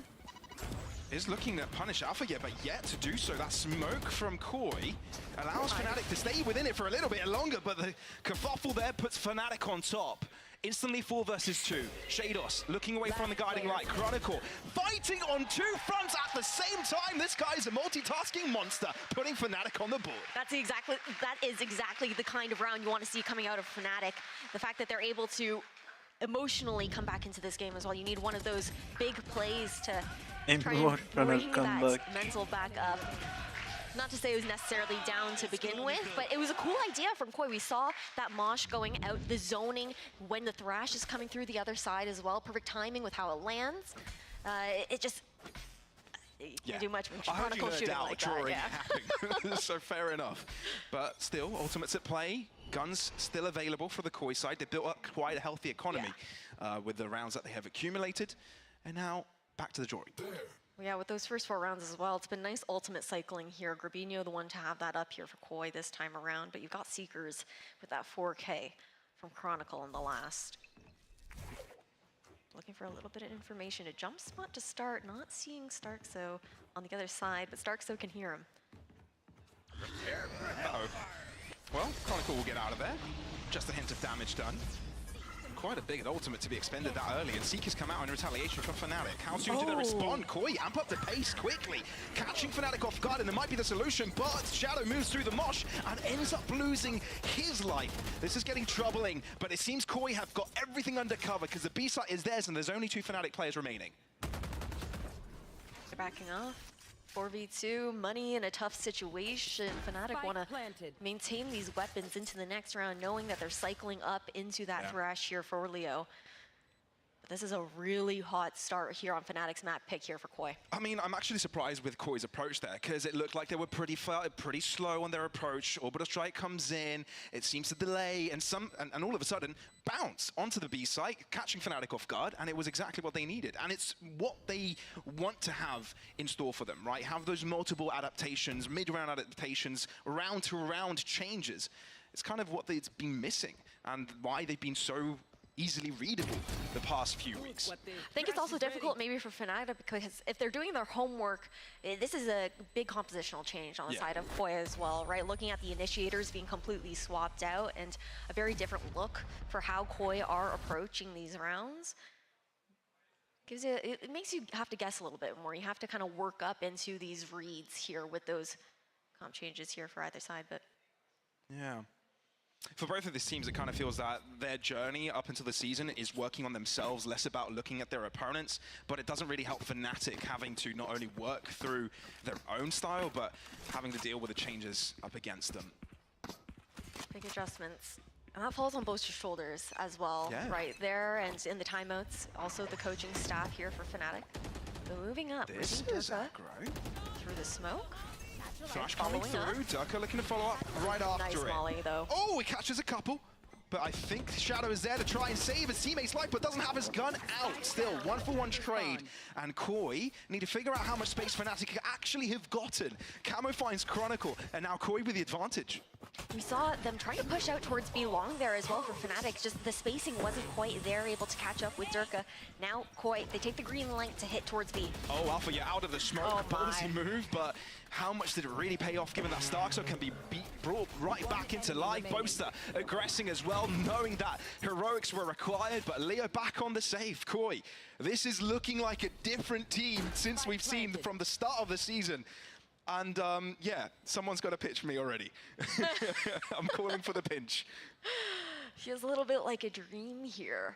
is looking to punish Alpha, but yet to do so. That smoke from Koi allows Fnatic to stay within it for a little bit longer, but the kerfuffle there puts Fnatic on top. Instantly 4 versus 2. Shados looking away from the guiding light. Chronicle fighting on 2 fronts at the same time. This guy is a multitasking monster, putting Fnatic on the board.
That is exactly the kind of round you want to see coming out of Fnatic. The fact that they're able to emotionally come back into this game as well. You need one of those big plays to try and bring that mental back up. not to say it was necessarily down to begin with, but it was a cool idea from Koi. We saw that Mosh going out, the zoning when the Thrash is coming through the other side as well. Perfect timing with how it lands. It just, you can't do much with Chronicle shooting like that. Yeah.
So fair enough. But still, ultimates at play. Guns still available for the Koi side. They built up quite a healthy economy with the rounds that they have accumulated. And now back to the drawing.
Well, yeah, with those first 4 rounds as well, it's been nice ultimate cycling here. Grabinho, the one to have that up here for Koi this time around. But you've got Seekers with that 4K from Chronicle in the last. Looking for a little bit of information. A jump spot to start. Not seeing Starkso on the other side, but Starkso can hear him.
Uh-oh. Well, Chronicle will get out of there. Just a hint of damage done. Quite a big ultimate to be expended that early, and Seekers come out in retaliation from Fnatic. How soon do they respond? Koi amp up the pace quickly, catching Fnatic off guard, and there might be the solution, but Shadow moves through the mosh and ends up losing his life. This is getting troubling, but it seems Koi have got everything under cover because the B site is theirs and there's only 2 Fnatic players remaining.
They're backing off. 4v2, money in a tough situation. Fnatic want to maintain these weapons into the next round, knowing that they're cycling up into that Thrash here for Leo. But this is a really hot start here on Fnatic's map pick here for Koi.
I mean, I'm actually surprised with Koi's approach there, because it looked like they were pretty slow on their approach. Orbital Strike comes in, it seems to delay, and all of a sudden, bounce onto the B site, catching Fnatic off guard, and it was exactly what they needed. And it's what they want to have in store for them, right? Have those multiple adaptations, mid-round adaptations, round-to-round changes. It's kind of what they've been missing, and why they've been so easily readable the past few weeks.
I think it's also difficult maybe for Fnatic because if they're doing their homework, this is a big compositional change on the side of Koi as well, right? Looking at the initiators being completely swapped out and a very different look for how Koi are approaching these rounds. Gives you, it makes you have to guess a little bit more. You have to kind of work up into these reads here with those comp changes here for either side, but
yeah. For both of these teams, it kind of feels that their journey up until the season is working on themselves, less about looking at their opponents, but it doesn't really help Fnatic having to not only work through their own style, but having to deal with the changes up against them.
Big adjustments. And that falls on both your shoulders as well, right there, and in the timeouts, also the coaching staff here for Fnatic. So moving up,
this is aggro.
Through the smoke.
Thrash coming through, Durka looking to follow up right after it.
Molly, though.
Oh, he catches a couple, but I think Shadow is there to try and save his teammate's life, but doesn't have his gun out. Still, 1-for-1 trade, and Koi need to figure out how much space Fnatic actually have gotten. Camo finds Chronicle, and now Koi with the advantage.
We saw them trying to push out towards B long there as well for Fnatic, just the spacing wasn't quite there, able to catch up with Durka. Now Koi, they take the green light to hit towards B.
Oh, Alpha, you're out of the smoke, ballsy move, but how much did it really pay off given that Starkso can be brought right back into life? Boaster aggressing as well, knowing that heroics were required, but Leo back on the save. Koi, this is looking like a different team since we've seen from the start of the season. And yeah, someone's got to pitch me already. I'm calling for the pinch.
Feels a little bit like a dream here.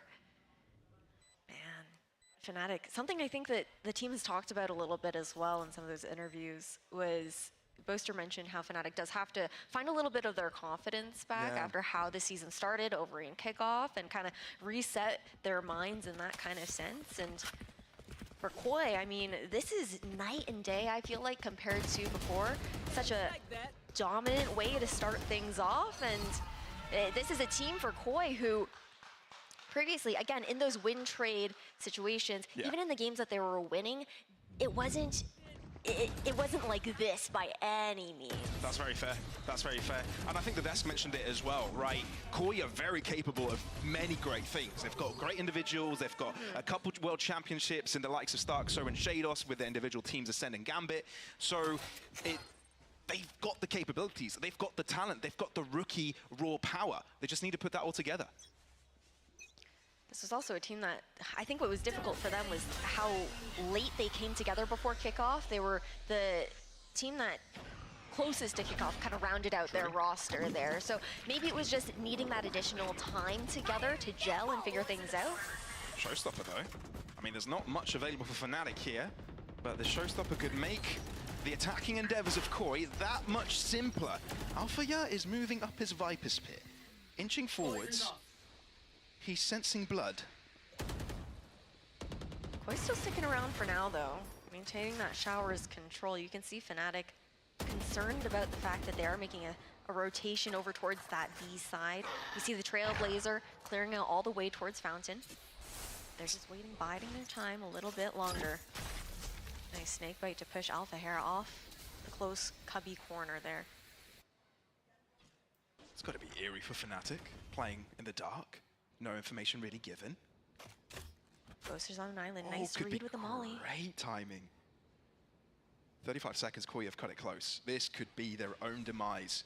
Fnatic, something I think that the team has talked about a little bit as well in some of those interviews was Boaster mentioned how Fnatic does have to find a little bit of their confidence back after how the season started over in kickoff and kind of reset their minds in that kind of sense. And for Koi, I mean, this is night and day, I feel like, compared to before. Such a dominant way to start things off. And this is a team for Koi who previously, again, in those win trade situations, even in the games that they were winning, it wasn't like this by any means.
That's very fair. That's very fair. And I think the desk mentioned it as well, right? Koi are very capable of many great things. They've got great individuals. They've got a couple world championships in the likes of Starkso and Shados with their individual teams, Ascend and Gambit. So they've got the capabilities. They've got the talent. They've got the rookie raw power. They just need to put that all together.
This was also a team that I think what was difficult for them was how late they came together before kickoff. They were the team that closest to kickoff kind of rounded out their roster there. So maybe it was just needing that additional time together to gel and figure things out.
Showstopper though. I mean, there's not much available for Fnatic here, but the Showstopper could make the attacking endeavors of Koi that much simpler. Alphaya is moving up his Viper's Pit, inching forwards. He's sensing blood.
Koi's still sticking around for now, though. Maintaining that shower's control. You can see Fnatic concerned about the fact that they are making a rotation over towards that B side. You see the Trailblazer clearing out all the way towards Fountain. They're just waiting, biding their time a little bit longer. Nice snake bite to push Alpha off the close cubby corner there.
It's got to be eerie for Fnatic, playing in the dark. No information really given.
Boaster's on an island. Nice read with the molly.
Great timing. 35 seconds, Koi have cut it close. This could be their own demise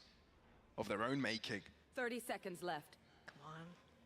of their own making.
30 seconds left.
Come on.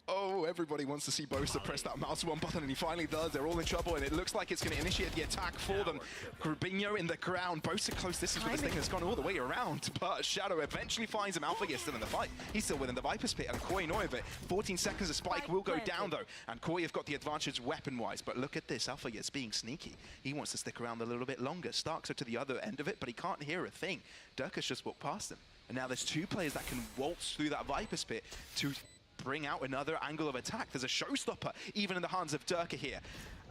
Oh, everybody wants to see Boaster press that mouse one button, and he finally does. They're all in trouble, and it looks like it's going to initiate the attack for them. Grubinho in the ground. Boaster close. This is where this thing has gone all the way around, but Shadow eventually finds him. Alpha is still in the fight. He's still within the Viper's Pit, and Koi know of it. 14 seconds, the spike will go down, though, and Koi have got the advantage weapon-wise, but look at this. Alpha is being sneaky. He wants to stick around a little bit longer. Starks are to the other end of it, but he can't hear a thing. Durka's just walked past him, and now there's two players that can waltz through that Viper's Pit to bring out another angle of attack. There's a showstopper even in the hands of Durka here.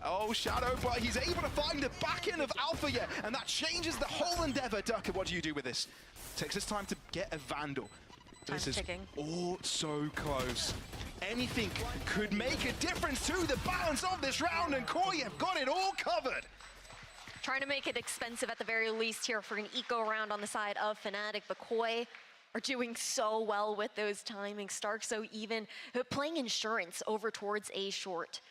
Oh, Shadow, but he's able to find the back end of Alphaya, and that changes the whole endeavor. Durka, what do you do with this? Takes his time to get a Vandal. This is all so close. Anything could make a difference to the balance of this round, and Koi have got it all covered.
Trying to make it expensive at the very least here for an eco round on the side of Fnatic, but Koi are doing so well with those timings. Stark so even, playing insurance over towards A short.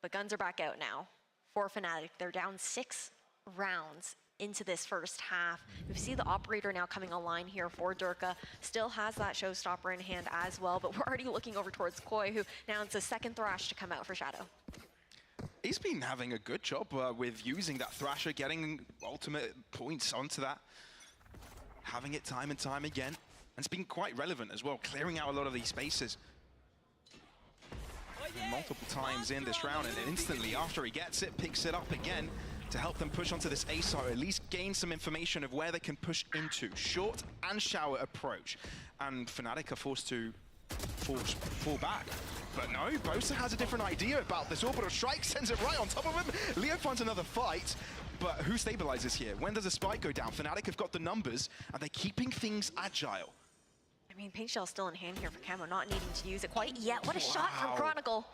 But guns are back out now for Fnatic. They're down 6 rounds into this first half. We see the operator now coming online here for Durka. Still has that showstopper in hand as well, but we're already looking over towards Koi, who now it's a second Thrash to come out for Shadow.
He's been having a good job with using that Thrasher, getting ultimate points onto that. Having it time and time again. And it's been quite relevant as well, clearing out a lot of these spaces. And multiple times in this round, and instantly after he gets it, picks it up again to help them push onto this A side, or at least gain some information of where they can push into. Short and shower approach. And Fnatic are forced to fall back. But no, Bosa has a different idea about this. Orbital Strike sends it right on top of him. Leo finds another fight. But who stabilizes here? When does a spike go down? Fnatic have got the numbers, and they're keeping things agile.
I mean, Paint Shell's still in hand here for Camo, not needing to use it quite yet. What a shot from Chronicle.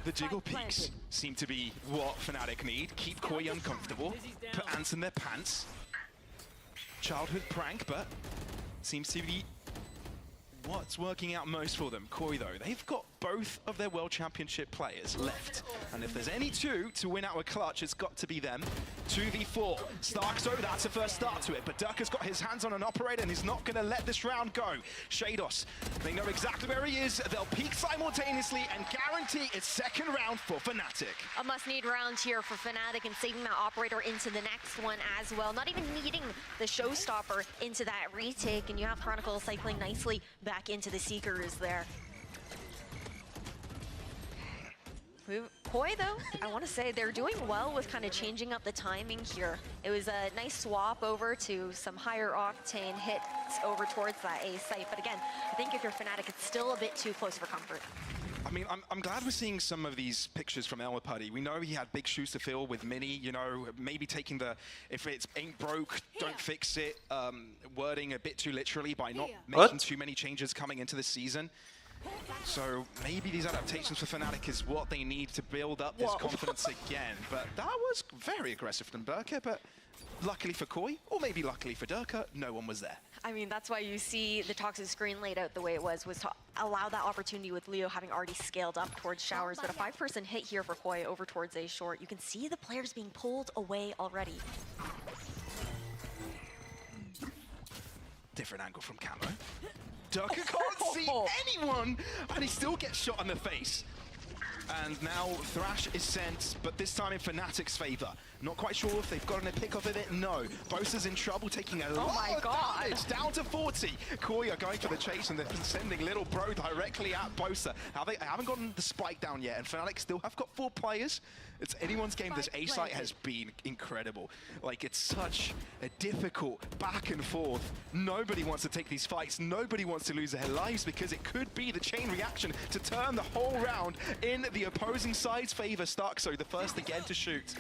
The jiggle peaks seem to be what Fnatic need. Keep Koi uncomfortable, put ants in their pants. Childhood prank, but seems to be what's working out most for them. Koi, though, they've got both of their World Championship players left. And if there's any two to win out a clutch, it's got to be them. 2v4. Starkso, that's a first start to it, but Durka's got his hands on an operator and he's not going to let this round go. Shados, they know exactly where he is. They'll peek simultaneously and guarantee it's second round for Fnatic.
A must-need round here for Fnatic, and saving that operator into the next one as well. Not even needing the showstopper into that retake, and you have Chronicle cycling nicely back into the Seekers there. Koi, though, I want to say they're doing well with kind of changing up the timing here. It was a nice swap over to some higher octane hits over towards that A site. But again, I think if you're Fnatic, it's still a bit too close for comfort.
I mean, I'm glad we're seeing some of these pictures from Elmer Putty. We know he had big shoes to fill with Mini, you know, maybe taking the, if it ain't broke, don't fix it, wording a bit too literally by not making too many changes coming into the season. So maybe these adaptations for Fnatic is what they need to build up this confidence again. But that was very aggressive from Durka, but luckily for Koi, or maybe luckily for Durka, no one was there.
I mean, that's why you see the toxic screen laid out the way it was to allow that opportunity with Leo having already scaled up towards showers. But a 5-person hit here for Koi over towards A short. You can see the players being pulled away already.
Different angle from Camo. Durka can't see anyone, and he still gets shot in the face. And now Thrash is sent, but this time in Fnatic's favor. Not quite sure if they've gotten a pick off of it. No. Bosa's in trouble, taking a lot of damage. Down to 40. Koi are going for the chase, and they're sending Little Bro directly at Bosa. Now they haven't gotten the spike down yet, and Fnatic still have got 4 players. it's anyone's game. This A site has been incredible. Like, it's such a difficult back and forth. Nobody wants to take these fights. Nobody wants to lose their lives because it could be the chain reaction to turn the whole round in the opposing side's favor. Starkso, the first again to shoot.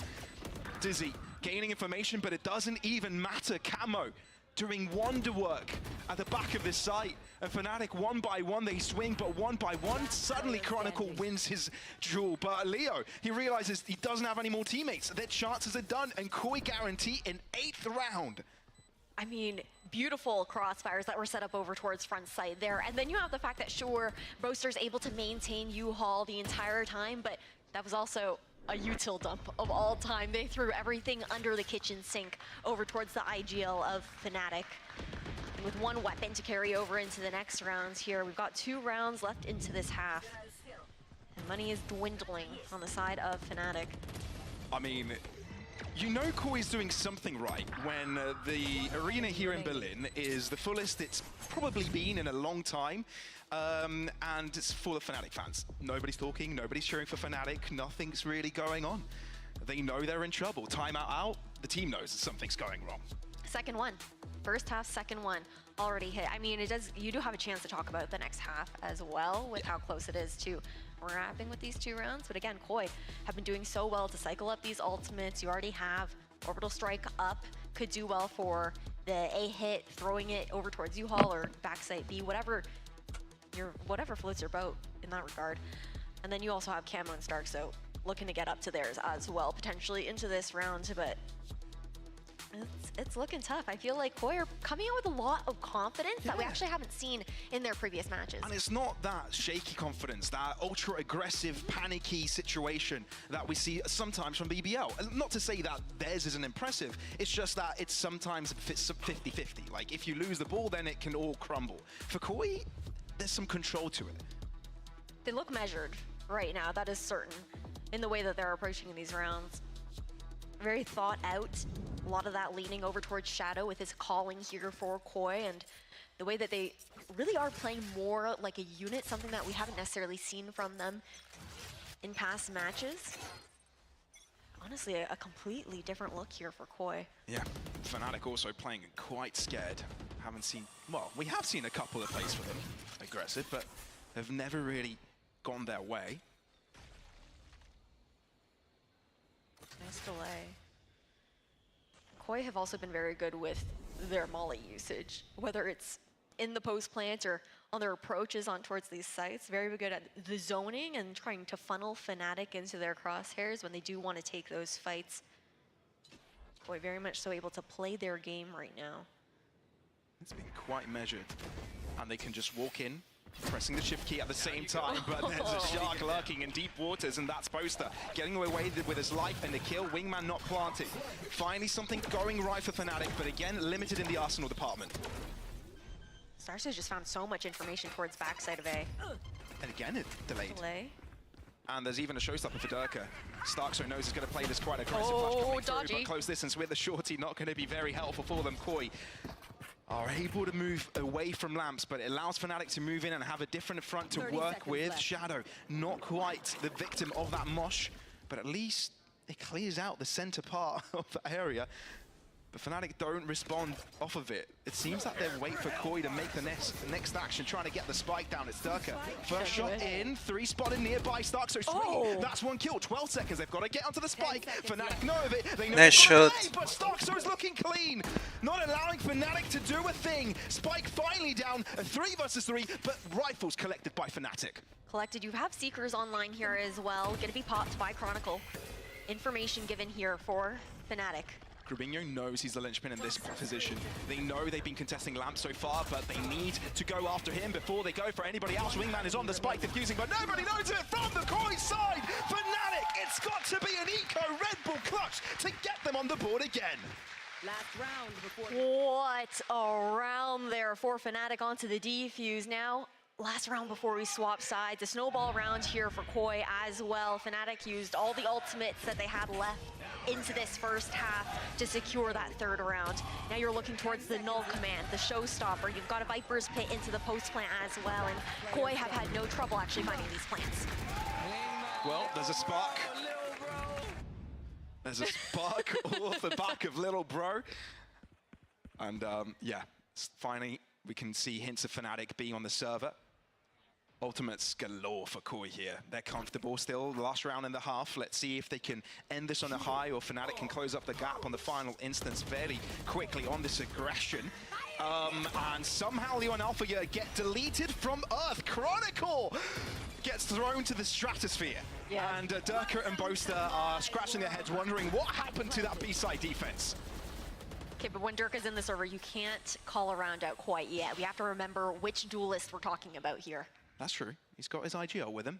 Dizzy gaining information, but it doesn't even matter. Camo doing wonder work at the back of this site. And Fnatic, one by one, they swing, but one by one, suddenly Chronicle wins his duel. But Leo, he realizes he doesn't have any more teammates. Their chances are done, and Koi guarantee an 8th round.
I mean, beautiful crossfires that were set up over towards front side there. And then you have the fact that, sure, Roaster's able to maintain U-Haul the entire time, but that was also a util dump of all time. They threw everything under the kitchen sink over towards the IGL of Fnatic. And with one weapon to carry over into the next rounds here, we've got 2 rounds left into this half. And money is dwindling on the side of Fnatic.
I mean, you know Koi's doing something right when the arena here in Berlin is the fullest it's probably been in a long time. And it's full of Fnatic fans. Nobody's talking, nobody's cheering for Fnatic, nothing's really going on. They know they're in trouble. Timeout out, the team knows something's going wrong.
Second one. First half, second one already hit. I mean, you do have a chance to talk about the next half as well with how close it is to wrapping with these 2 rounds. But again, Koi have been doing so well to cycle up these ultimates. You already have Orbital Strike up, could do well for the A hit, throwing it over towards U-Haul or backside B, whatever floats your boat in that regard. And then you also have Camo and Stark, so looking to get up to theirs as well, potentially into this round, but it's looking tough. I feel like Koi are coming out with a lot of confidence that we actually haven't seen in their previous matches.
And it's not that shaky confidence, that ultra aggressive, panicky situation that we see sometimes from BBL. Not to say that theirs isn't impressive, it's just that it's sometimes 50-50. Like, if you lose the ball, then it can all crumble. For Koi, there's some control to it.
They look measured right now, that is certain, in the way that they're approaching these rounds. Very thought out. A lot of that leaning over towards Shadow with his calling here for Koi, and the way that they really are playing more like a unit, something that we haven't necessarily seen from them in past matches. Honestly, a completely different look here for Koi.
Yeah, Fnatic also playing quite scared. Haven't seen, well, we have seen a couple of plays for them aggressive, but have never really gone their way.
Nice delay. Koi have also been very good with their molly usage, whether it's in the post plant or on their approaches on towards these sites. Very good at the zoning and trying to funnel Fnatic into their crosshairs when they do want to take those fights. Koi very much so able to play their game right now.
It's been quite measured, and they can just walk in, pressing the shift key at the same time, but there's a shark lurking in deep waters, and that's Poster getting away with his life and the kill. Wingman not planted. Finally something going right for Fnatic, but again limited in the arsenal department.
Starso just found so much information towards backside of A.
And again it delayed.
Delay.
And there's even a showstopper for Durka. Starkso knows he's going to play this quite aggressive.
Dodgy.
But close distance with the shorty, not going to be very helpful for them. Koi are able to move away from lamps, but it allows Fnatic to move in and have a different front to work with.
left.
Shadow, not quite the victim of that mosh, but at least it clears out the center part of the area. But Fnatic don't respond off of it. It seems like they're waiting for Koi to make the next action, trying to get the spike down. It's Durka. First shot in, 3 spotted nearby. Starkso swinging. That's 1 kill. 12 seconds. They've got to get onto the spike. Fnatic know of it. They know
Nice shot.
but Starkso is looking clean. Not allowing Fnatic to do a thing. Spike finally down. A 3 versus 3, but rifles collected by Fnatic.
Collected. You have Seekers online here as well. Going to be popped by Chronicle. Information given here for Fnatic.
Grubinho knows he's the linchpin in this position. They know they've been contesting Lamp so far, but they need to go after him before they go for anybody else. Wingman is on the spike, defusing, but nobody knows it from the Koi side. Fnatic, it's got to be an eco Red Bull clutch to get them on the board again.
Last round before.
What a round there for Fnatic onto the defuse now. Last round before we swap sides. A snowball round here for Koi as well. Fnatic used all the ultimates that they had left into this first half to secure that 3rd round. Now you're looking towards the null command, the showstopper. You've got a Viper's Pit into the post plant as well, and Koi have had no trouble actually finding these plants.
Well, there's a spark. There's a spark off the back of little bro. And yeah, finally we can see hints of Fnatic being on the server. Ultimates galore for Koi here. They're comfortable still. Last round and a half. Let's see if they can end this on a high or Fnatic can close up the gap on the final instance fairly quickly on this aggression. And somehow Leon Alpha get deleted from Earth. Chronicle gets thrown to the stratosphere.
Yeah.
And Durka and Boaster are scratching their heads wondering what happened to that B-side defense.
Okay, but when Durka's in the server, you can't call a round out quite yet. We have to remember which duelist we're talking about here.
That's true. He's got his IGL with him.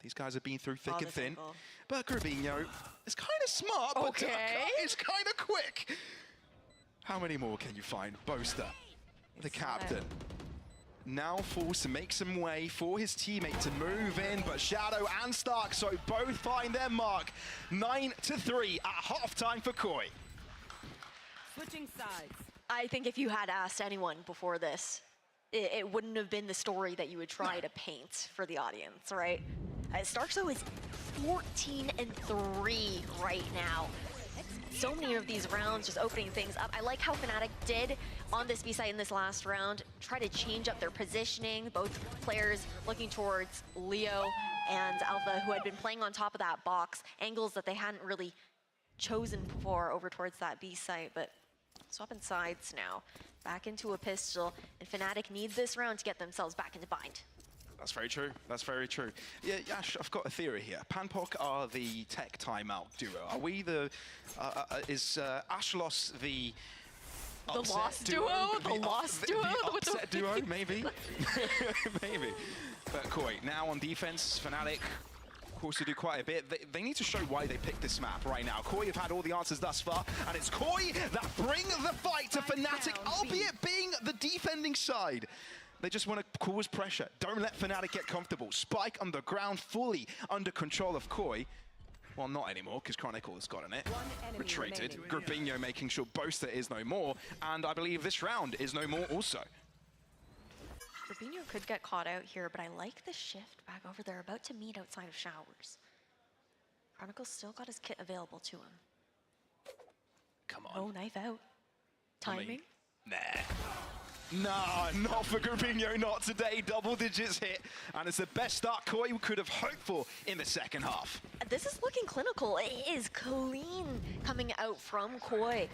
These guys have been through thick and thin. But Grabinho is kind of smart, but is kind of quick. How many more can you find? Boaster, the captain, now forced to make some way for his teammate to move in, but Shadow and Stark, so both find their mark. 9-3 at halftime for Koi.
Switching sides.
I think if you had asked anyone before this, it wouldn't have been the story that you would try to paint for the audience, right? Stark though is 14-3 right now. So many of these rounds just opening things up. I like how Fnatic did on this B-site in this last round, try to change up their positioning. Both players looking towards Leo and Alpha, who had been playing on top of that box, angles that they hadn't really chosen before over towards that B-site, but swapping sides now. Back into a pistol, and Fnatic need this round to get themselves back into bind.
That's very true. That's very true. Yeah, Yash, I've got a theory here. Panpok are the tech timeout duo. Are we the... is Ashlos the...
Lost duo? The lost duo?
The upset duo, maybe? Maybe. But Koi, now on defense, Fnatic, of course, to do quite a bit. They need to show why they picked this map right now. Koi have had all the answers thus far, and it's Koi that bring the fight to Fnatic, albeit being the defending side. They just want to cause pressure. Don't let Fnatic get comfortable. Spike underground, fully under control of Koi. Well, not anymore, because Chronicle has gotten it. Retreated. Grabinho making sure Boaster is no more, and I believe this round is no more also.
Grabinho could get caught out here, but I like the shift back over there, about to meet outside of Showers. Chronicle's still got his kit available to him.
Come on.
Oh, knife out. Timing?
Nah. Nah, not for Grabinho, not today. Double digits hit, and it's the best start Koi could have hoped for in the second half.
This is looking clinical. It is clean coming out from Koi.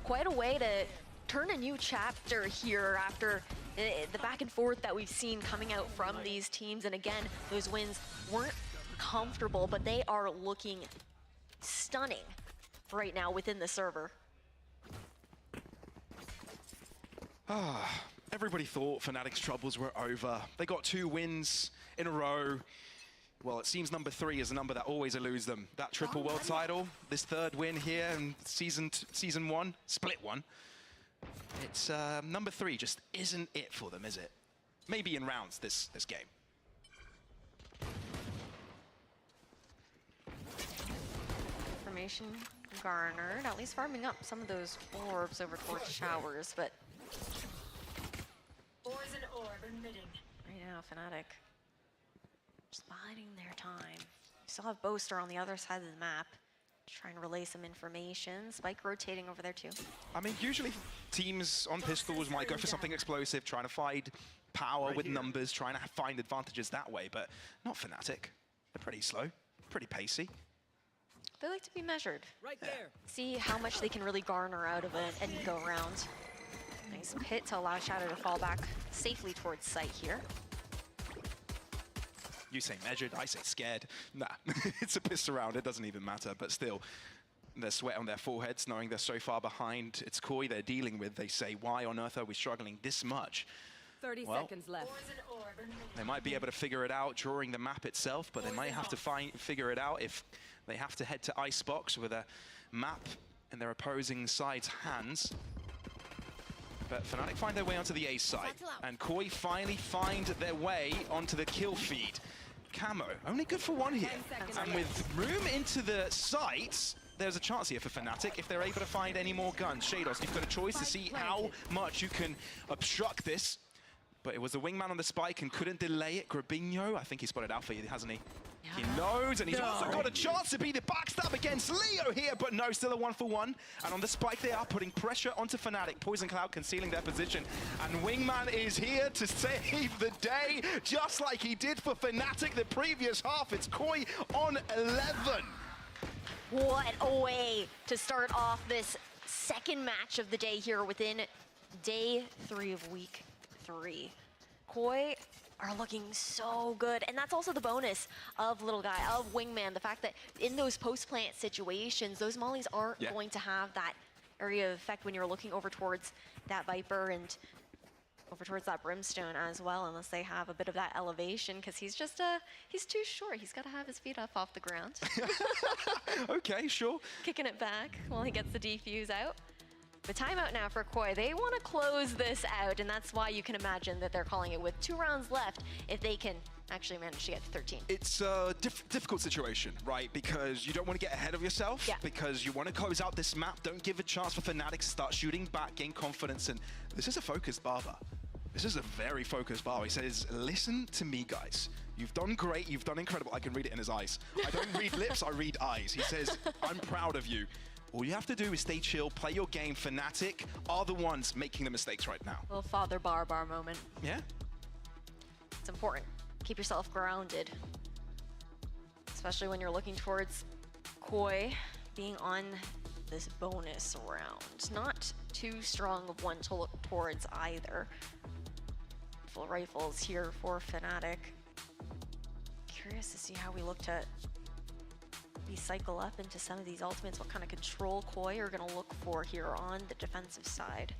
Quite a way to turn a new chapter here after the back and forth that we've seen coming out from these teams. And again, those wins weren't comfortable, but they are looking stunning right now within the server.
Everybody thought Fnatic's troubles were over. They got 2 wins in a row. Well, it seems number 3 is a number that always eludes them. That triple world title, this 3rd win here in season 1, split 1. It's number 3 just isn't it for them, is it? Maybe in rounds this game.
Information garnered, at least farming up some of those orbs over towards Showers, but right now, Fnatic just biding their time. We still have Boaster on the other side of the map, trying to relay some information. Spike rotating over there too.
I mean, usually teams on pistols might go for something explosive, trying to find power with numbers, trying to find advantages that way, but not Fnatic. They're pretty slow, pretty pacey.
They like to be measured. Right there. See how much they can really garner out of an go round. Nice pit to allow Shadow to fall back safely towards site here.
You say measured, I say scared. Nah, it's a pissed around, it doesn't even matter, but still, there's sweat on their foreheads knowing they're so far behind. It's Koi they're dealing with. They say, why on earth are we struggling this much?
30 seconds left.
They might be able to figure it out during the map itself, but they might have to figure it out if they have to head to Icebox with a map in their opposing side's hands. But Fnatic find their way onto the A side, and Koi finally find their way onto the kill feed. Camo, only good for 1 here. And with room into the sights, there's a chance here for Fnatic if they're able to find any more guns. Shados, you've got a choice to see how much you can obstruct this. But it was the wingman on the spike and couldn't delay it. Grabinho, I think he spotted Alpha, hasn't he? He knows, and he's also got a chance to be the backstab against Leo here, but no, still a 1-for-1. And on the spike, they are putting pressure onto Fnatic. Poison Cloud concealing their position. And Wingman is here to save the day, just like he did for Fnatic the previous half. It's Koi on 11.
What a way to start off this second match of the day here within day 3 of week 3. Koi are looking so good, and that's also the bonus of Little Guy, of Wingman, the fact that in those post-plant situations, those mollies aren't going to have that area of effect when you're looking over towards that Viper and over towards that Brimstone as well, unless they have a bit of that elevation, because he's just, he's too short. He's got to have his feet up off the ground.
Okay, sure.
Kicking it back while he gets the defuse out. The timeout now for Koi. They want to close this out, and that's why you can imagine that they're calling it with 2 rounds left if they can actually manage to get to 13.
It's a difficult situation, right? Because you don't want to get ahead of yourself, because you want to close out this map. Don't give a chance for Fnatic to start shooting back, gain confidence, and this is a focused Barber. This is a very focused Barber. He says, listen to me, guys. You've done great, you've done incredible. I can read it in his eyes. I don't read lips, I read eyes. He says, I'm proud of you. All you have to do is stay chill, play your game. Fnatic are the ones making the mistakes right now.
Little father bar moment.
Yeah.
It's important. Keep yourself grounded. Especially when you're looking towards Koi being on this bonus round. Not too strong of one to look towards either. Full rifles here for Fnatic. Curious to see how we look to cycle up into some of these ultimates, what kind of control Koi are going to look for here on the defensive side.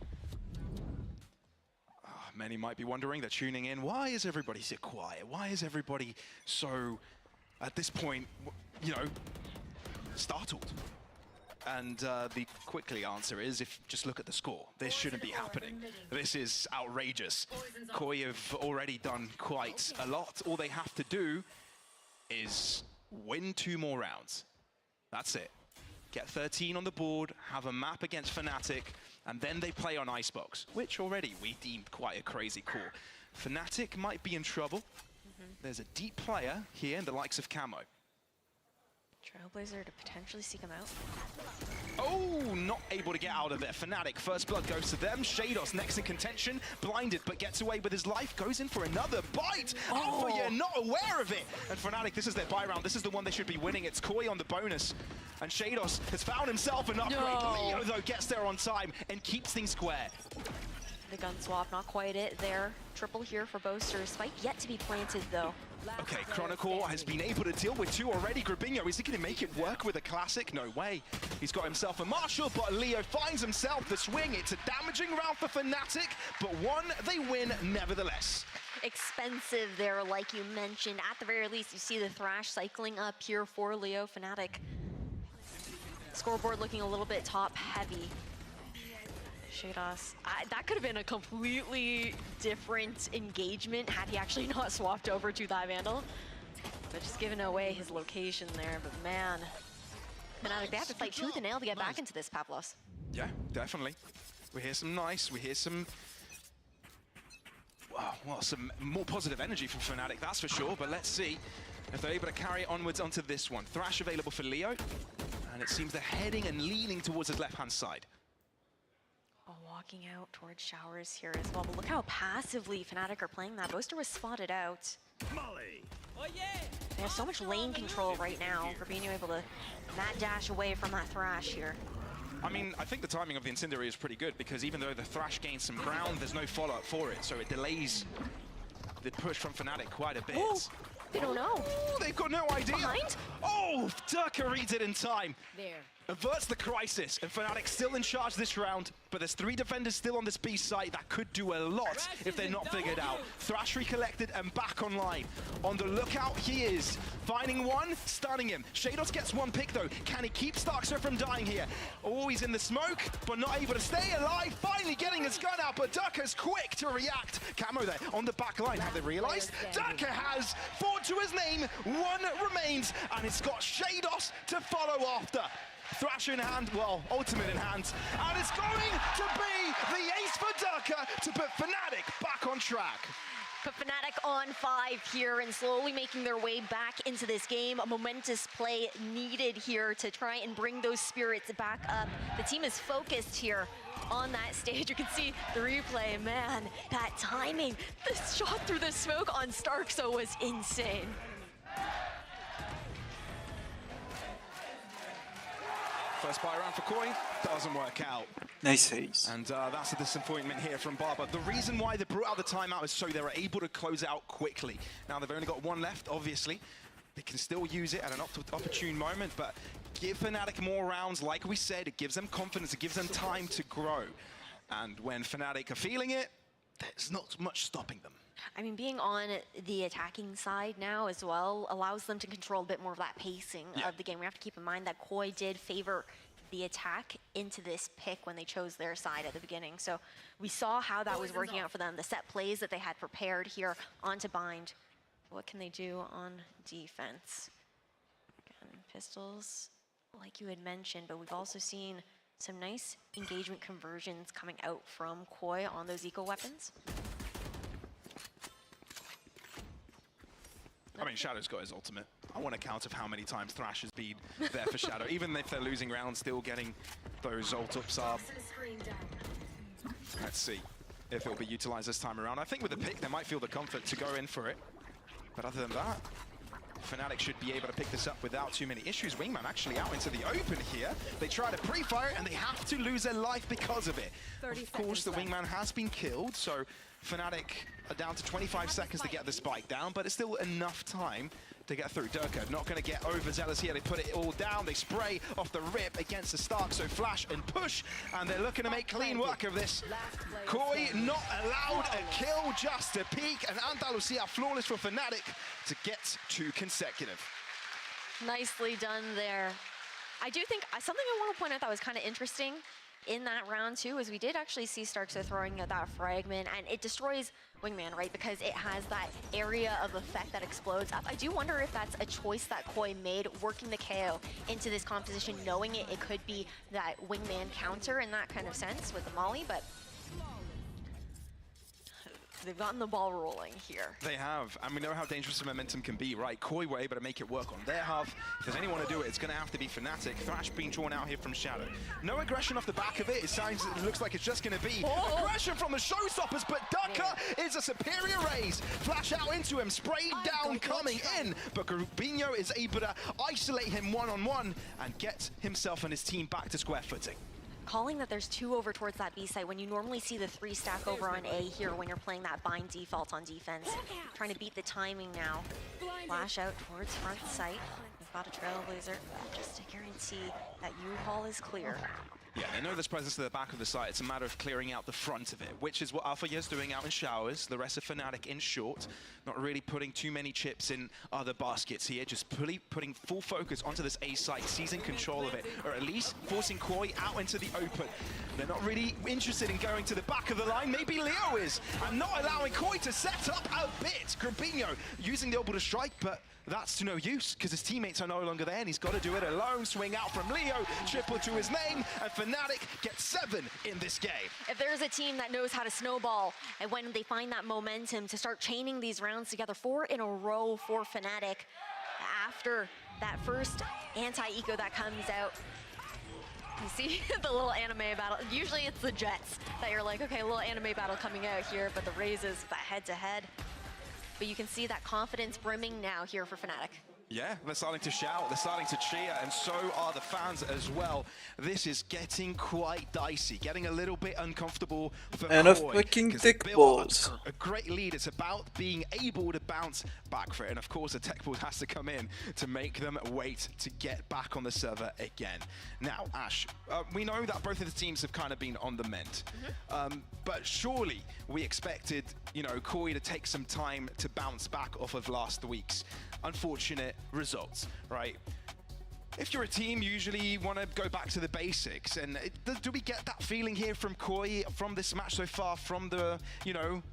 Many might be wondering, they're tuning in, why is everybody so quiet? Why is everybody so, at this point, you know, startled? And the quickly answer is, if just look at the score, this shouldn't be happening. This is outrageous. Koi have already done quite a lot. All they have to do is win 2 more rounds. That's it. Get 13 on the board, have a map against Fnatic, and then they play on Icebox, which already we deemed quite a crazy call. Fnatic might be in trouble. There's a deep player here in the likes of Camo.
Trailblazer to potentially seek him out.
Oh, not able to get out of it. Fnatic, first blood goes to them. Shados next in contention, blinded but gets away with his life, goes in for another bite. Alpha, you're not aware of it. And Fnatic, this is their buy round. This is the one they should be winning. It's Koi on the bonus. And Shados has found himself an upgrade. Leo, though, gets there on time and keeps things square.
The gun swap, not quite it there. Triple here for Boaster. Spike yet to be planted, though.
Okay, Chronicle has been able to deal with 2 already. Grabinho, is he going to make it work with a classic? No way. He's got himself a Marshall, but Leo finds himself the swing. It's a damaging round for Fnatic, but one they win nevertheless.
Expensive there, like you mentioned. At the very least, you see the Thrash cycling up here for Leo. Fnatic. Scoreboard looking a little bit top heavy. Shados. That could have been a completely different engagement had he actually not swapped over to that Vandal. But just giving away his location there. But man, Fnatic, they have to fight tooth and nail to get back into this, Pavlos.
Yeah, definitely. We hear some nice, we hear some, well, some more positive energy from Fnatic, that's for sure. But let's see if they're able to carry it onwards onto this one. Thrash available for Leo. And it seems they're heading and leaning towards his left-hand side.
Walking out towards showers here as well, but look how passively Fnatic are playing that. Boaster was spotted out.
Molly.
Oh, yeah. They have so much lane control right now. Grabinho able to mad dash away from that Thrash here.
I mean, I think the timing of the Incendiary is pretty good because even though the Thrash gains some ground, there's no follow-up for it, so it delays the push from Fnatic quite a bit.
Ooh, they don't know.
Ooh, they've got no idea.
Behind?
Oh, Durka reads it in time.
There.
Averts the crisis, and Fnatic still in charge this round, but there's 3 defenders still on this B site that could do a lot if they're not figured out. Thrash recollected and back online. On the lookout he is, finding one, stunning him. Shados gets 1 pick though. Can he keep Starkster from dying here? Oh, he's in the smoke, but not able to stay alive. Finally getting his gun out, but Durka's quick to react. Camo there on the back line. Have they realized? Durka has 4 to his name, 1 remains, and it's got Shados to follow after. Thrash in hand, well, ultimate in hand, and it's going to be the ace for Durka to put Fnatic back on track.
But Fnatic on 5 here and slowly making their way back into this game. A momentous play needed here to try and bring those spirits back up. The team is focused here on that stage. You can see the replay, man, that timing. The shot through the smoke on Starkso was insane.
First buy round for Koi, doesn't work out.
Nice ace.
And that's a disappointment here from Barber. The reason why they brought out the timeout is so they were able to close out quickly. Now they've only got one left, obviously. They can still use it at an opportune moment, but give Fnatic more rounds. Like we said, it gives them confidence, it gives them time to grow. And when Fnatic are feeling it, there's not much stopping them.
I mean, being on the attacking side now as well allows them to control a bit more of that pacing of the game. We have to keep in mind that Koi did favor the attack into this pick when they chose their side at the beginning. So we saw how that was working out for them. The set plays that they had prepared here onto Bind. What can they do on defense? Again, pistols, like you had mentioned, but we've also seen some nice engagement conversions coming out from Koi on those eco weapons.
I mean, Shadow's got his ultimate. I want to count of how many times Thrash has been there for Shadow. Even if they're losing rounds, still getting those ult-ups up. Let's see if it'll be utilized this time around. I think with the pick, they might feel the comfort to go in for it. But other than that, Fnatic should be able to pick this up without too many issues. Wingman actually out into the open here. They try to pre-fire it, and they have to lose their life because of it. Of course, the Wingman has been killed, so Fnatic are down to 25 seconds to get the spike down, but it's still enough time to get through. Durka not going to get overzealous here. They put it all down. They spray off the rip against the Stark, so flash and push, and they're looking to make clean work of this. Koi not allowed a kill, just a peek, and Andalusia flawless for Fnatic to get 2 consecutive.
Nicely done there. I do think something I want to point out that was kind of interesting in that round too is we did actually see Starkso throwing that fragment, and it destroys Wingman, right? Because it has that area of effect that explodes up. I do wonder if that's a choice that Koi made, working the KO into this composition, knowing it could be that Wingman counter in that kind of sense with the Molly, but they've gotten the ball rolling here.
They have, and we know how dangerous the momentum can be, right? Koi were able to make it work on their half. If there's anyone to do it, it's going to have to be Fnatic. Thrash being drawn out here from Shadow. No aggression off the back of it. It looks like it's just going to be aggression from the Showstoppers, but Ducker is a superior raise. Flash out into him, sprayed down, coming in, but Rubinho is able to isolate him one-on-one and get himself and his team back to square footing.
Calling that there's 2 over towards that B site when you normally see the 3 stack over on A here when you're playing that bind default on defense. Trying to beat the timing now. Flash out towards front site. We've got a Trailblazer just to guarantee that U-Haul is clear.
Yeah, they know there's presence at the back of the site. It's a matter of clearing out the front of it, which is what Alpha is doing out in showers. The rest of Fnatic in short, not really putting too many chips in other baskets here, just putting full focus onto this A site, seizing control of it, or at least forcing Koi out into the open. They're not really interested in going to the back of the line. Maybe Leo is, and not allowing Koi to set up a bit. Grabinho using the orbital strike, but that's to no use because his teammates are no longer there and he's got to do it alone. Swing out from Leo, triple to his name, and Fnatic gets 7 in this game.
If there's a team that knows how to snowball and when they find that momentum to start chaining these rounds together, 4 in a row for Fnatic after that first anti-eco that comes out. You see the little anime battle. Usually it's the Jets that you're like, okay, a little anime battle coming out here, but the Razes, that head-to-head. But you can see that confidence brimming now here for Fnatic.
Yeah, they're starting to shout, they're starting to cheer, and so are the fans as well. This is getting quite dicey, getting a little bit uncomfortable for
and a
Koi,
fucking dick balls.
A great lead. It's about being able to bounce back for it, and of course a tech ball has to come in to make them wait to get back on the server again. Now, Ash, we know that both of the teams have kind of been on the mend, but surely we expected, you know, Koi to take some time to bounce back off of last week's unfortunate results, right? If you're a team, usually you want to go back to the basics, and do we get that feeling here from Koi from this match so far, from the, you know,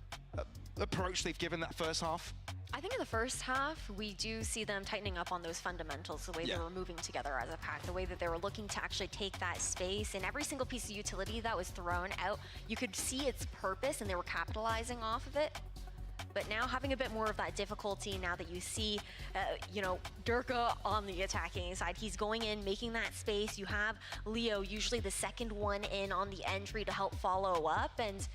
approach they've given that first half?
I think in the first half, we do see them tightening up on those fundamentals, the way they were moving together as a pack, the way that they were looking to actually take that space, and every single piece of utility that was thrown out, you could see its purpose, and they were capitalizing off of it. but now having a bit more of that difficulty now that you see, you know, Durka on the attacking side. He's going in, making that space. You have Leo, usually the second one in on the entry to help follow up, and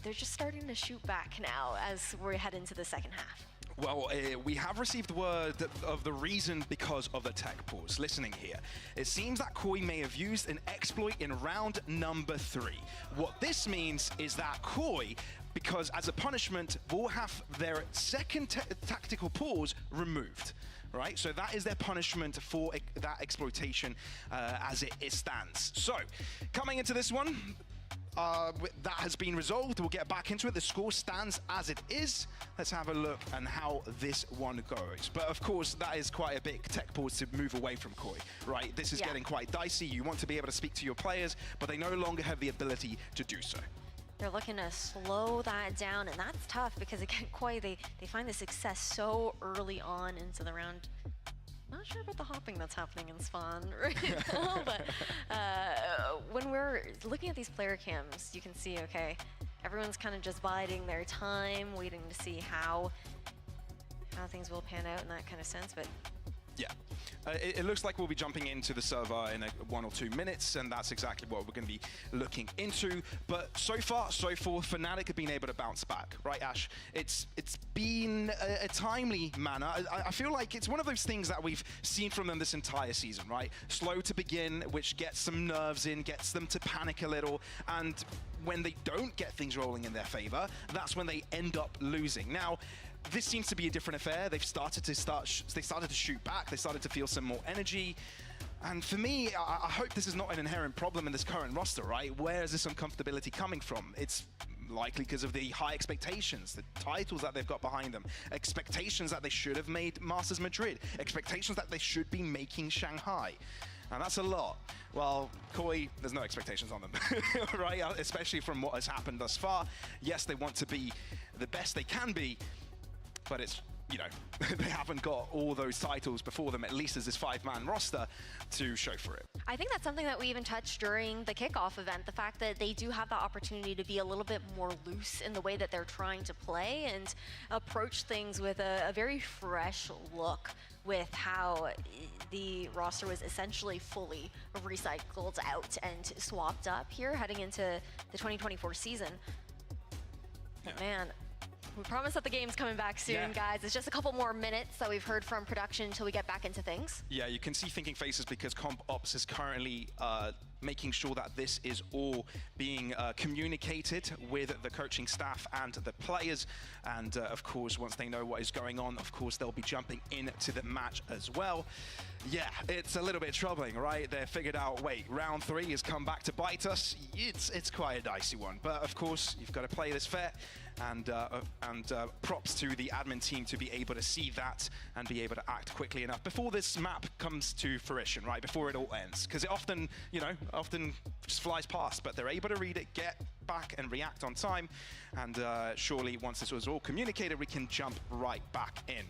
they're just starting to shoot back now as we head into the second half.
Well, we have received word of the reason because of the tech pause. Listening here, it seems that Koi may have used an exploit in round number 3. What this means is that Koi, because as a punishment, will have their second tactical pause removed. Right, so that is their punishment for that exploitation as it stands. So, coming into this one, that has been resolved. We'll get back into it. The score stands as it is. Let's have a look at how this one goes. But of course, that is quite a big tech pause to move away from Koi, right? This is getting quite dicey. You want to be able to speak to your players, but they no longer have the ability to do so.
They're looking to slow that down, and that's tough because again, Koi, they find the success so early on into the round. Not sure about the hopping that's happening in Spawn right now, but when we're looking at these player cams, you can see, okay, everyone's kind of just biding their time, waiting to see how things will pan out in that kind of sense, but
yeah. It looks like we'll be jumping into the server in 1 or 2 minutes, and that's exactly what we're going to be looking into. But so far, so forth, Fnatic have been able to bounce back, right, Ash? It's been a timely manner. I feel like it's one of those things that we've seen from them this entire season, right? Slow to begin, which gets some nerves in, gets them to panic a little, and when they don't get things rolling in their favor, that's when they end up losing. Now, this seems to be a different affair. They started to shoot back. They started to feel some more energy. And for me, I hope this is not an inherent problem in this current roster, right? Where is this uncomfortability coming from? It's likely because of the high expectations, the titles that they've got behind them, expectations that they should have made Masters Madrid, expectations that they should be making Shanghai. And that's a lot. Well, Koi, there's no expectations on them, right? Especially from what has happened thus far. Yes, they want to be the best they can be, but it's, you know, they haven't got all those titles before them, at least as this 5-man roster, to show for it.
I think that's something that we even touched during the kickoff event, the fact that they do have the opportunity to be a little bit more loose in the way that they're trying to play and approach things with a very fresh look with how the roster was essentially fully recycled out and swapped up here heading into the 2024 season. Yeah. Man. We promise that the game's coming back soon, guys. It's just a couple more minutes that we've heard from production until we get back into things. Yeah,
you can see thinking faces because Comp Ops is currently making sure that this is all being communicated with the coaching staff and the players. And of course, once they know what is going on, of course, they'll be jumping into the match as well. Yeah, it's a little bit troubling, right? They figured out, wait, round 3 has come back to bite us. It's quite a dicey one. But of course, you've got to play this fair. And props to the admin team to be able to see that and be able to act quickly enough before this map comes to fruition, right? Before it all ends. Because it often, you know, just flies past, but they're able to read it, get back and react on time. And surely once this was all communicated, we can jump right back in.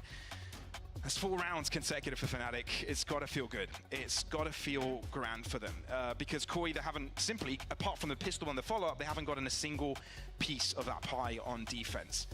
That's 4 rounds consecutive for Fnatic. It's got to feel good. It's got to feel grand for them. Because Koi, they haven't simply, apart from the pistol and the follow-up, they haven't gotten a single piece of that pie on defense.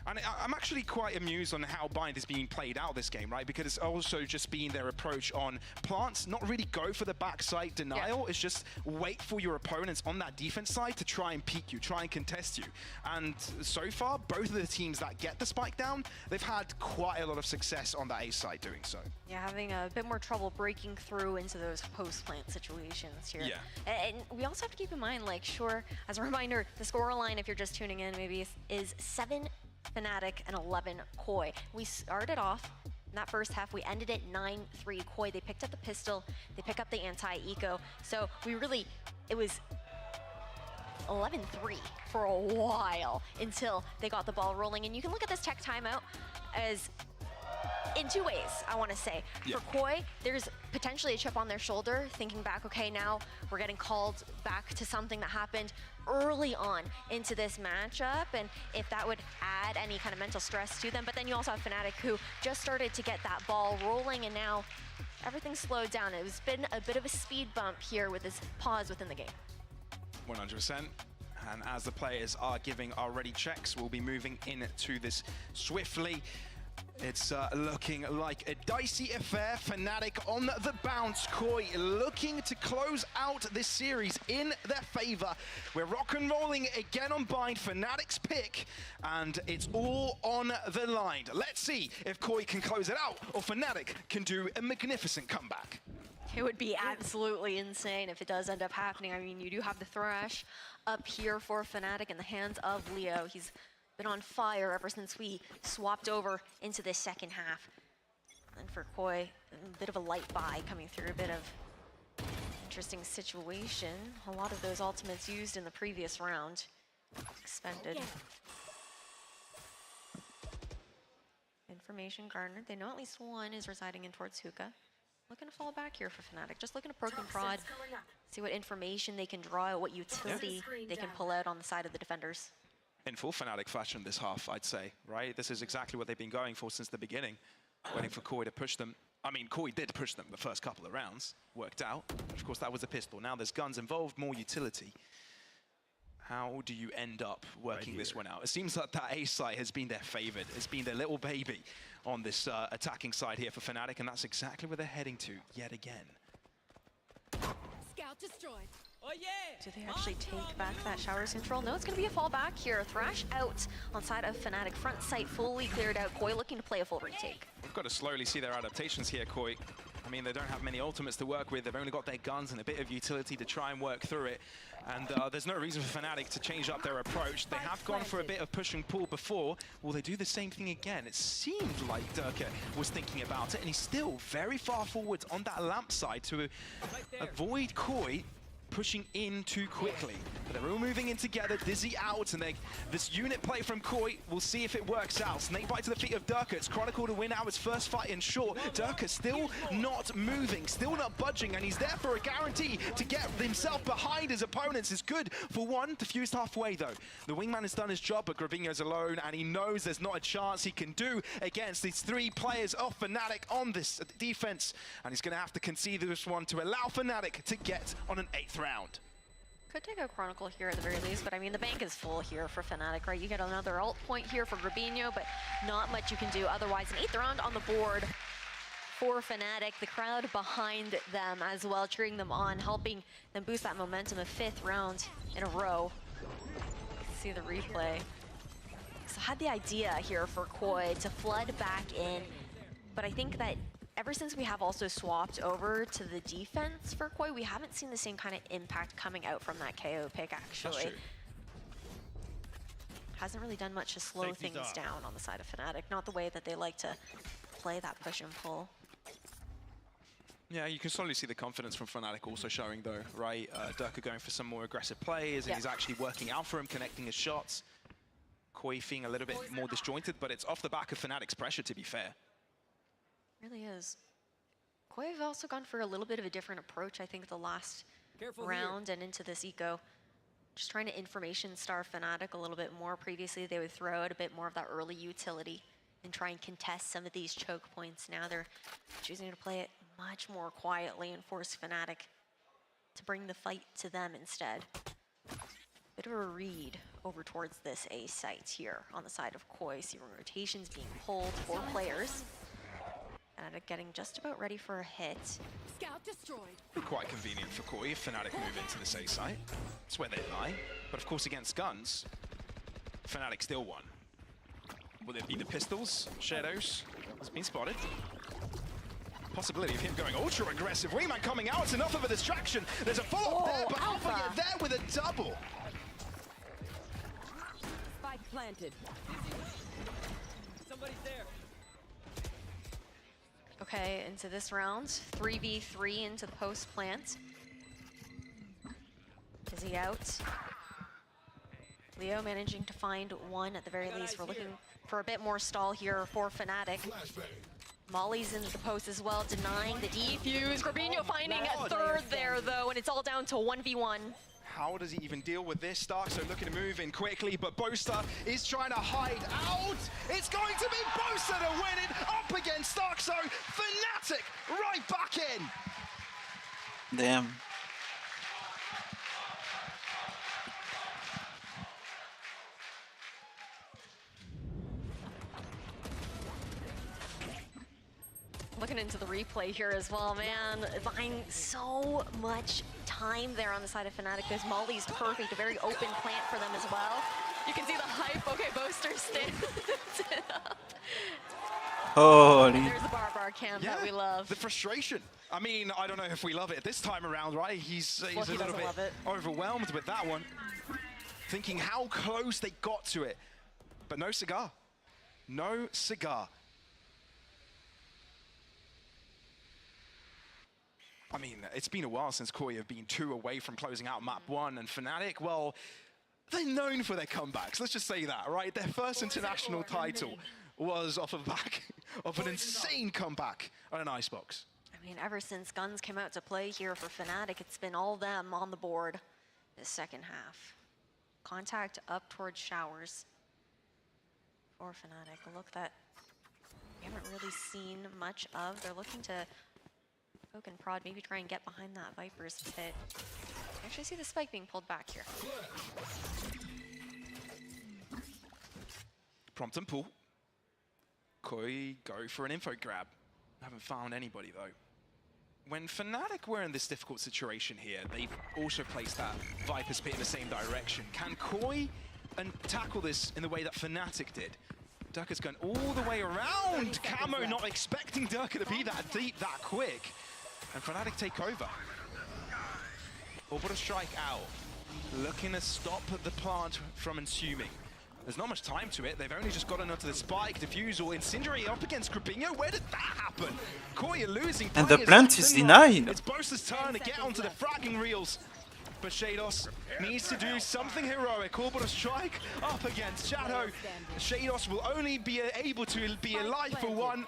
And I'm actually quite amused on how Bind is being played out this game, right? Because it's also just been their approach on plants, not really go for the backside denial. It's just wait for your opponents on that defense side to try and peek you, try and contest you. And so far, both of the teams that get the spike down, they've had quite a lot of success on that A side doing so. Yeah, having a bit more trouble breaking through into those post-plant situations here. Yeah. And we also have to keep in mind, like, sure, as a reminder, the scoreline, if you're just tuning in, maybe is 7 Fnatic and 11 Koi. We started off in that first half, we ended it 9-3 Koi. They picked up the pistol, they pick up the anti-eco. So we really, it was 11-3 for a while until they got the ball rolling. And you can look at this tech timeout as in 2 ways, I want to say. Yeah. For Koi, there's potentially a chip on their shoulder, thinking back, okay, now we're getting called back to something that happened early on into this matchup, and if that would add any kind of mental stress to them. But then you also have Fnatic, who just started to get that ball rolling, and now everything's slowed down. It's been a bit of a speed bump here with this pause within the game. 100%. And as the players are giving our ready checks, we'll be moving into this swiftly. It's looking like a dicey affair. Fnatic on the bounce. Koi looking to close out this series in their favor. We're rock and rolling again on Bind. Fnatic's pick, and it's all on the line. Let's see if Koi can close it out or Fnatic can do a magnificent comeback.
It would be absolutely insane if it does end up happening. I mean, you do have the Thresh up here for Fnatic in the hands of Leo. He's been on fire ever since we swapped over into this second half. And for Koi, a bit of a light buy coming through, a bit of interesting situation. A lot of those ultimates used in the previous round expended. Information garnered. They know at least one is residing in towards Hookah. Looking to fall back here for Fnatic. Just looking to poke and prod, see what information they can draw out, what utility they can pull out on the side of the defenders.
In full Fnatic fashion this half, I'd say, right? This is exactly what they've been going for since the beginning, waiting for Koi to push them. I mean, Koi did push them the first couple of rounds, worked out. Of course, that was a pistol. Now there's guns involved, more utility. How do you end up working this one out? It seems like that A site has been their favored. It's been their little baby on this attacking side here for Fnatic, and that's exactly where they're heading to yet again.
Scout destroyed.
Oh yeah! Do they actually take back that shower's control? No, it's going to be a fallback here. Thrash out on side of Fnatic. Front sight fully cleared out. Koi looking to play a full retake.
We've got to slowly see their adaptations here, Koi. I mean, they don't have many ultimates to work with. They've only got their guns and a bit of utility to try and work through it. And there's no reason for Fnatic to change up their approach. They have gone for a bit of push and pull before. Will they do the same thing again? It seemed like Durka was thinking about it, and he's still very far forward on that lamp side to avoid Koi pushing in too quickly. But they're all moving in together, Dizzy out, and this unit play from Koi, we'll see if it works out. Snake bite to the feet of Durka. It's Chronicle to win out his first fight in short. Durka still not moving, still not budging, and he's there for a guarantee to get himself behind his opponents. Is good for one, defused halfway though. The wingman has done his job, but Gravino's alone, and he knows there's not a chance he can do against these three players of Fnatic on this defense, and he's gonna have to concede this one to allow Fnatic to get on an 8th round.
Could take a Chronicle here at the very least, but I mean, the bank is full here for Fnatic, right? You get another ult point here for Gravino, but not much you can do otherwise. An 8th round on the board for Fnatic. The crowd behind them as well, cheering them on, helping them boost that momentum. A 5th round in a row. See the replay. So had the idea here for Koi to flood back in, but I think that ever since we have also swapped over to the defense for Koi, we haven't seen the same kind of impact coming out from that KO pick, actually. Hasn't really done much to slow things down on the side of Fnatic. Not the way that they like to play that push and pull.
Yeah, you can slowly see the confidence from Fnatic also showing though, right? Durka going for some more aggressive plays, and he's actually working out for him, connecting his shots. Koi feeling a little bit more disjointed, but it's off the back of Fnatic's pressure, to be fair.
Really is. Koi have also gone for a little bit of a different approach, I think, the last round and into this eco. Just trying to information star Fnatic a little bit more. Previously, they would throw out a bit more of that early utility and try and contest some of these choke points. Now they're choosing to play it much more quietly and force Fnatic to bring the fight to them instead. Bit of a read over towards this A site here on the side of Koi. See rotations being pulled, 4 players. And getting just about ready for a hit.
Scout destroyed.
Quite convenient for Koi if Fnatic move into the A site. That's where they lie. But of course, against guns, Fnatic still won. Will it be the pistols? Shadows has been spotted. Possibility of him going ultra aggressive. Wingman coming out. It's enough of a distraction. There's a follow-up there, but Alpha get there with a double.
Spike planted. Somebody's there.
Okay, into this round, 3v3 into the post plant. Is he out? Leo managing to find one at the very least. We're looking for a bit more stall here for Fnatic. Molly's in the post as well, denying the defuse. Gravino finding a 3rd there though, and it's all down to 1v1.
How does he even deal with this? Starkso looking to move in quickly, but Boaster is trying to hide out. It's going to be Boaster to win it up against Starkso. Fnatic right back in.
Damn.
looking into the replay here as well, man. Buying so much time there on the side of Fnatic. This Molly's perfect, a very open plant for them as well. You can see the hype. Okay, Boaster stand up.
Holy.
There's the bar cam that we love.
The frustration. I mean, I don't know if we love it this time around, right? He's a little bit overwhelmed with that one. Thinking how close they got to it. But no cigar. No cigar. I mean, it's been a while since Koi have been 2 away from closing out map 1, and Fnatic, well, they're known for their comebacks. Let's just say that, right? Their first international title was off of back of an insane comeback on an Icebox.
I mean, ever since Guns came out to play here for Fnatic, it's been all them on the board this second half. Contact up towards Showers for Fnatic. A look that we haven't really seen much of. They're looking to poke and prod, maybe try and get behind that Viper's pit. I actually see the spike being pulled back here.
Prompt and pull. Koi go for an info grab. Haven't found anybody though. When Fnatic were in this difficult situation here, they've also placed that Viper's pit in the same direction. Can Koi tackle this in the way that Fnatic did? Durka's going all the way around. Camo not expecting Durka to be that deep, that quick. And Fnatic take over. Orbital strike out. Looking to stop the plant from consuming. There's not much time to it. They've only just gotten onto the spike, defusal, incendiary up against Krupinho. Where did that happen? Koi are losing.
And the plant is denied.
It's Boaster's turn to get onto the fragging reels. But Shados needs to do something heroic. Orbital strike up against Shadow. Shados will only be able to be alive for one.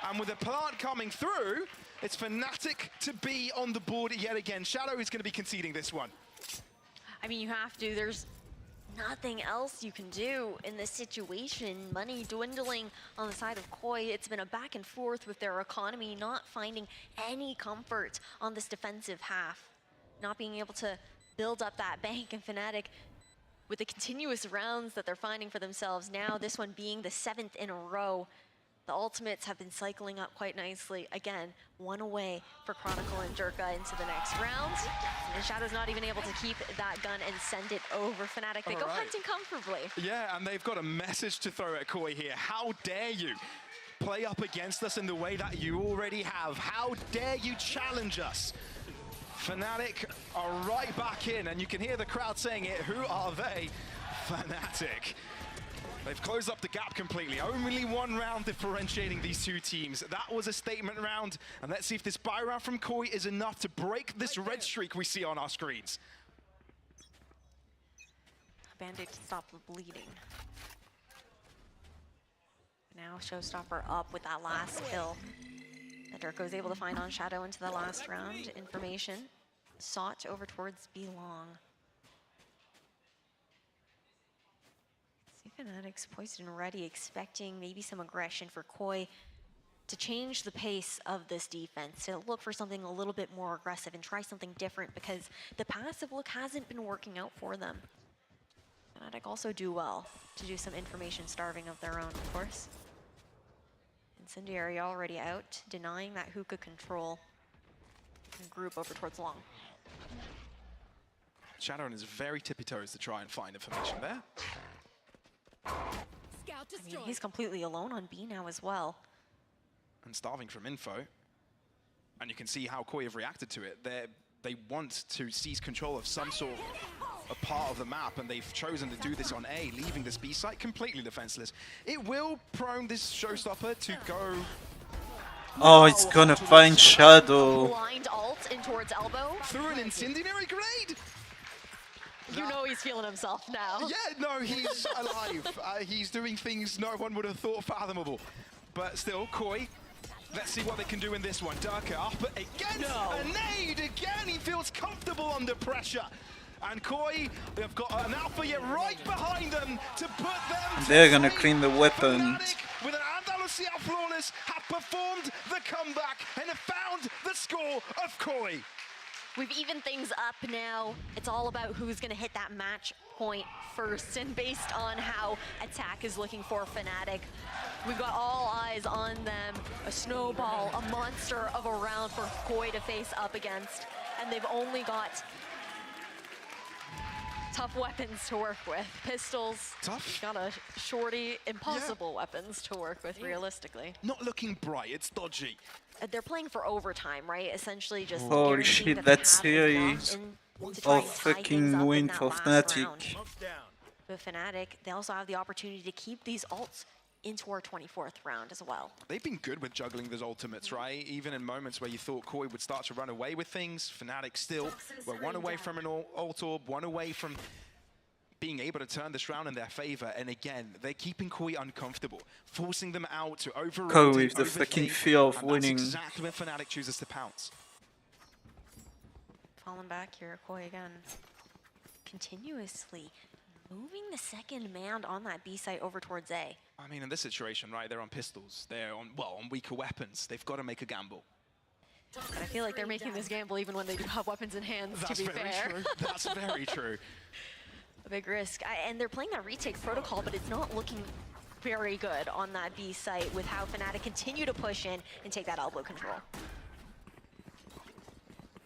And with the plant coming through, it's Fnatic to be on the board yet again. Shadow is going to be conceding this one.
I mean, you have to. There's nothing else you can do in this situation. Money dwindling on the side of Koi. It's been a back and forth with their economy, not finding any comfort on this defensive half. Not being able to build up that bank, and Fnatic, with the continuous rounds that they're finding for themselves now, this one being the 7th in a row. The ultimates have been cycling up quite nicely. Again, 1 away for Chronicle and Durka into the next round. And Shadow's not even able to keep that gun and send it over. Fnatic, they go hunting comfortably.
Yeah, and they've got a message to throw at Koi here. How dare you play up against us in the way that you already have? How dare you challenge us? Fnatic are right back in, and you can hear the crowd saying it. Who are they? Fnatic. They've closed up the gap completely. Only 1 round differentiating these 2 teams. That was a statement round. And let's see if this buy round from Koi is enough to break this red streak we see on our screens.
Band-Aid to stop the bleeding. Now Showstopper up with that last kill that Durka was able to find on Shadow into the last round. Information sought over towards B-Long. Fnatic's poised and ready, expecting maybe some aggression for Koi to change the pace of this defense, to look for something a little bit more aggressive and try something different, because the passive look hasn't been working out for them. Fnatic also do well to do some information starving of their own, of course. Incendiary already out, denying that hookah control and group over towards Long.
Shadow on his very tippy toes to try and find information there.
I mean, he's completely alone on B now as well.
And starving from info. And you can see how Koi have reacted to it. They want to seize control of some sort of a part of the map, and they've chosen to do this on A, leaving this B site completely defenseless. It will prone this Showstopper to go...
Oh, it's gonna find Shadow.
Blind ult in towards elbow.
Through an incendiary grenade?
You know he's feeling himself now.
Yeah, no, he's alive. He's doing things no one would have thought fathomable. But still, Koi, let's see what they can do in this one. Durka up against a nade again. He feels comfortable under pressure. And Koi, they've got an Alpha yet right behind them to put them...
They're gonna clean the weapons.
Fnatic, with an Andalusia flawless, have performed the comeback and have found the score of Koi.
We've evened things up now. It's all about who's going to hit that match point first, and based on how attack is looking for Fnatic, we've got all eyes on them. A snowball, a monster of a round for Koi to face up against, and they've only got tough weapons to work with. Pistols.
Tough?
Got a shorty, impossible weapons to work with, realistically.
Not looking bright, it's dodgy.
They're playing for overtime, right? Essentially just
Holy shit, that series of fucking win for Fnatic.
But Fnatic, they also have the opportunity to keep these ults into our 24th round as well.
They've been good with juggling those ultimates, right? Even in moments where you thought Koi would start to run away with things, Fnatic still were one away from an ult orb, one away from being able to turn this round in their favor. And again, they're keeping Koi uncomfortable, forcing them out to overrun.
Koi with the fucking fear of winning.
That's exactly when Fnatic chooses to pounce.
Falling back here, Koi again. Continuously moving the second man on that B site over towards A.
I mean, in this situation, right, they're on pistols. They're on, well, on weaker weapons. They've got to make a gamble.
And I feel like they're making this gamble even when they do have weapons in hands,
That's
to be
very
fair.
true. That's very true.
A big risk. And they're playing that retake protocol, but it's not looking very good on that B site with how Fnatic continue to push in and take that elbow control.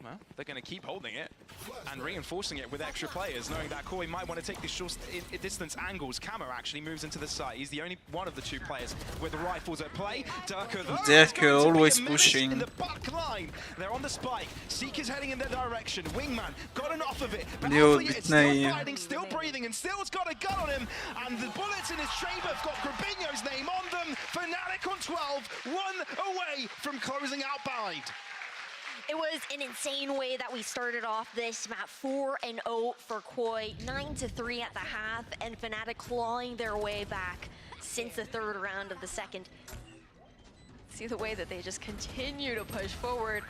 Well, they're going to keep holding it and reinforcing it with extra players, knowing that Koi might want to take these short distance angles. Camo actually moves into the site. He's the only one of the two players with the rifles at play.
Derka always pushing.
In the back line. They're on the spike. Seeker's heading in their direction. Wingman got enough of it. But
Leo
it's still fighting, still breathing, and still's got a gun on him. And the bullets in his chamber have got Grabinho's name on them. Fnatic on 12, one away from closing out Bide.
It was an insane way that we started off this map. 4-0 for Koi, 9-3 at the half, and Fnatic clawing their way back since the third round of the second. See the way that they just continue to push forward.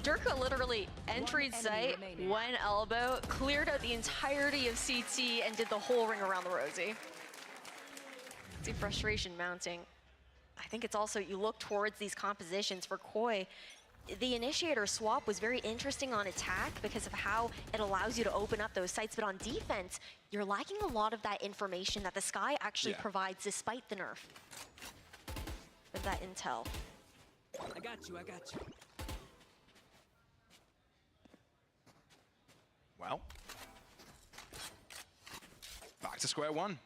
Derka literally entered site, one elbow, cleared out the entirety of CT, and did the whole ring around the Rosie. See frustration mounting. I think it's also, you look towards these compositions for Koi. The initiator swap was very interesting on attack because of how it allows you to open up those sites, but on defense, you're lacking a lot of that information that the Sky actually provides despite the nerf. With that intel.
I got you, I got you.
Well, back to square one.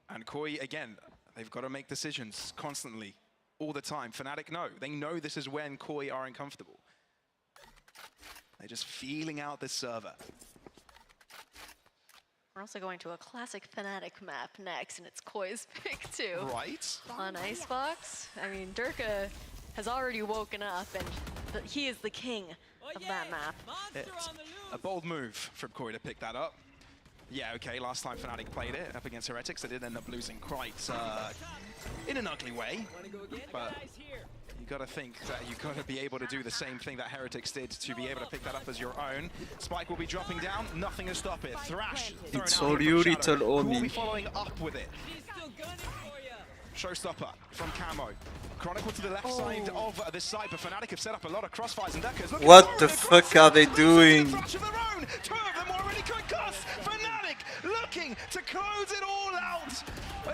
And Koi, again, they've got to make decisions constantly. All the time. Fnatic know. They know this is when Koi are uncomfortable. They're just feeling out this server.
We're also going to a classic Fnatic map next, and it's Koi's pick too.
Right.
On Icebox. I mean, Derka has already woken up, and he is the king of that map.
It's a bold move from Koi to pick that up. Yeah, okay, last time Fnatic played it up against Heretics, they did end up losing quite in an ugly way. But you got to think that you got to be able to do the same thing that Heretics did to be able to pick that up as your own. Spike will be dropping down, nothing to stop it. Thrash.
It's all you, little
Who will be
Omi.
following up with it? Showstopper from Camo. Chronicle to the left side of this side, but Fnatic have set up a lot of crossfires, and Derka's looking
What the fuck are they doing?
Two of them already concussed. Fnatic looking to close it all out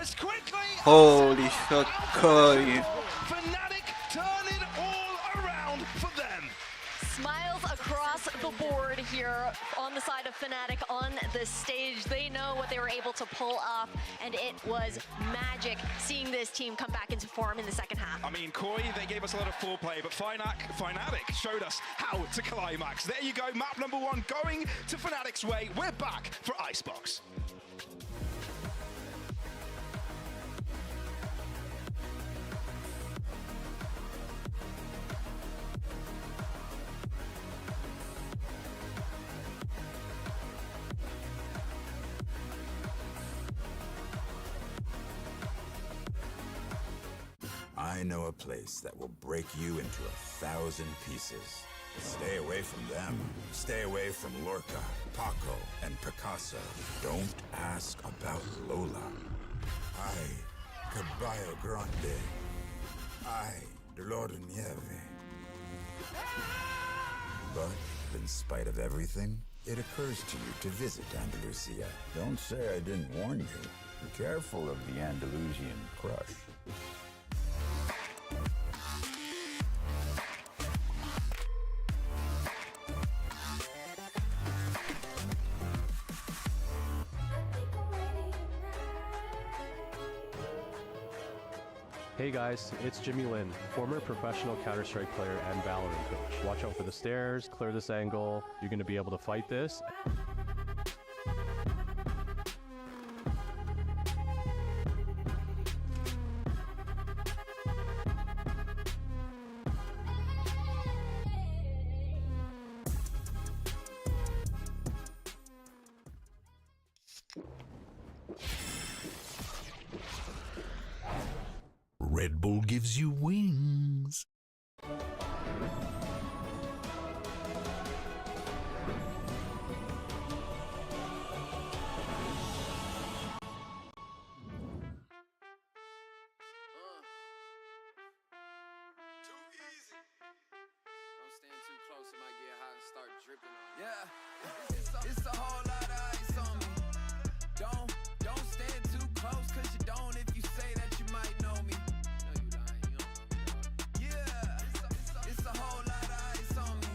as quickly.
Holy fuck, Koi.
Fnatic turn it all around for them.
Smiles across the board here on the side of Fnatic on the stage. They know what they were able to pull off, and it was magic seeing this team come back into form in the second half.
I mean, Koi, they gave us a lot of foreplay, but Fnatic showed us how to climax. There you go, map number one going to Fnatic's way. We're back for Icebox.
I know a place that will break you into 1,000 pieces. Stay away from them. Stay away from Lorca, Paco, and Picasso. Don't ask about Lola. I, Caballo Grande. I, Dolor de Nieve. But in spite of everything, it occurs to you to visit Andalusia. Don't say I didn't warn you. Be careful of the Andalusian crush.
Hey guys, it's Jimmy Lin, former professional Counter-Strike player and Valorant coach. Watch out for the stairs, clear this angle, you're going to be able to fight this.
Red Bull gives you wings.
It's a whole lot of ice on me. Don't stand too close, cause you don't if you say that you might know me. No, you lying, you don't know me, dog. Yeah, it's a whole lot of ice on me.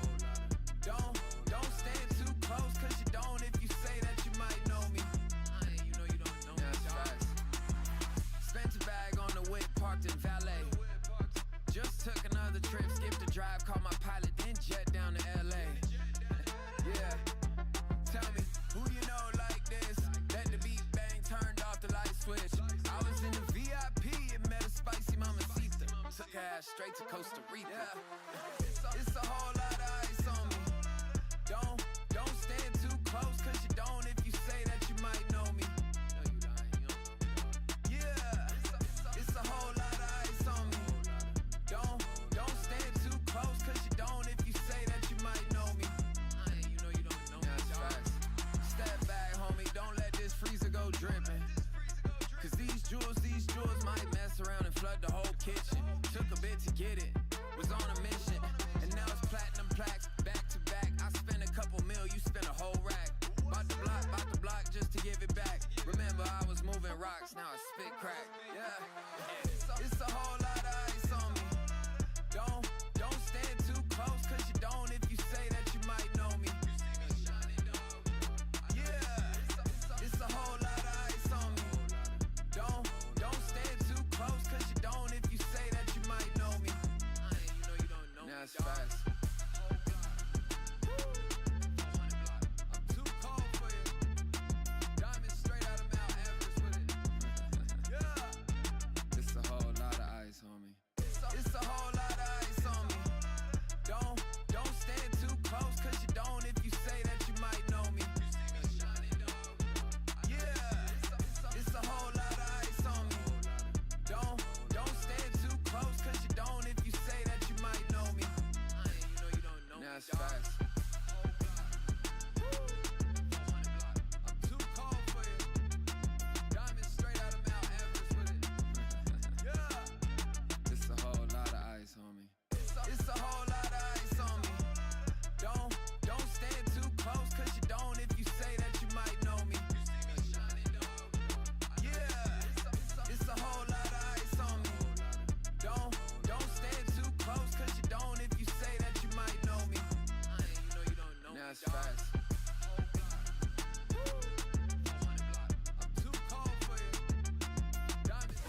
Don't stand too close, cause you don't if you say that you might know me. You know you don't know me, dog. Spent a bag on the whip, parked in valet. Just took another trip, skipped a drive, called my pilot, then jet down to LA. Yeah, tell me, who you know like this? Let the beat bang, turned off the light switch. I was in the VIP and met a spicy mamacita. Took her ass straight to Costa Rica. Yeah. It's a whole lot of ice on me. Don't stand too close, cause you don't if you say that you might know me. No, you lying, you don't know me, dog. Yeah, it's a whole lot of ice on me. Don't stand too close, cause you don't if you say that you might know me. You know you don't know me, dog. Step back, homie, don't let this freezer go dripping. Cause these jewels might mess around and flood the whole kitchen. Took a bit to get it, was on a mission. And now it's platinum plaques, back to back. I spent a couple mil, you spent a whole rack. Bout the block just to give it back. Remember I was moving rocks, now I spit crack. Yeah, it's a whole lot of ice on me. Don't stand too close, cause you don't if you say that you might know me. Yeah, it's a whole lot of ice on me. Don't stand too close, cause you don't if you say that you might know me. You know you don't know me. Now it's fast. I'm too cold for you. Diamond straight out of Mount Everest with it. Yeah. It's a whole lot of ice, homie. It's a whole lot of ice on me. Don't stand too close, cause you don't if you say that you might know me. Yeah, it's a whole lot of ice on me. Don't stand too close, cause you don't if you say that you might know me. You know you don't know me. Now it's fast. I'm too cold for you. Diamond straight out of Mount Everest with it. Yeah. It's a whole lot of ice, homie. It's a whole lot of ice on me. Don't stand too close, cause you don't if you say that you might know me. Yeah, it's a whole lot of ice on me. Don't stand too close, cause you don't if you say that you might know me. You know you don't know me. Now it's fast. I'm too cold for you. Diamond.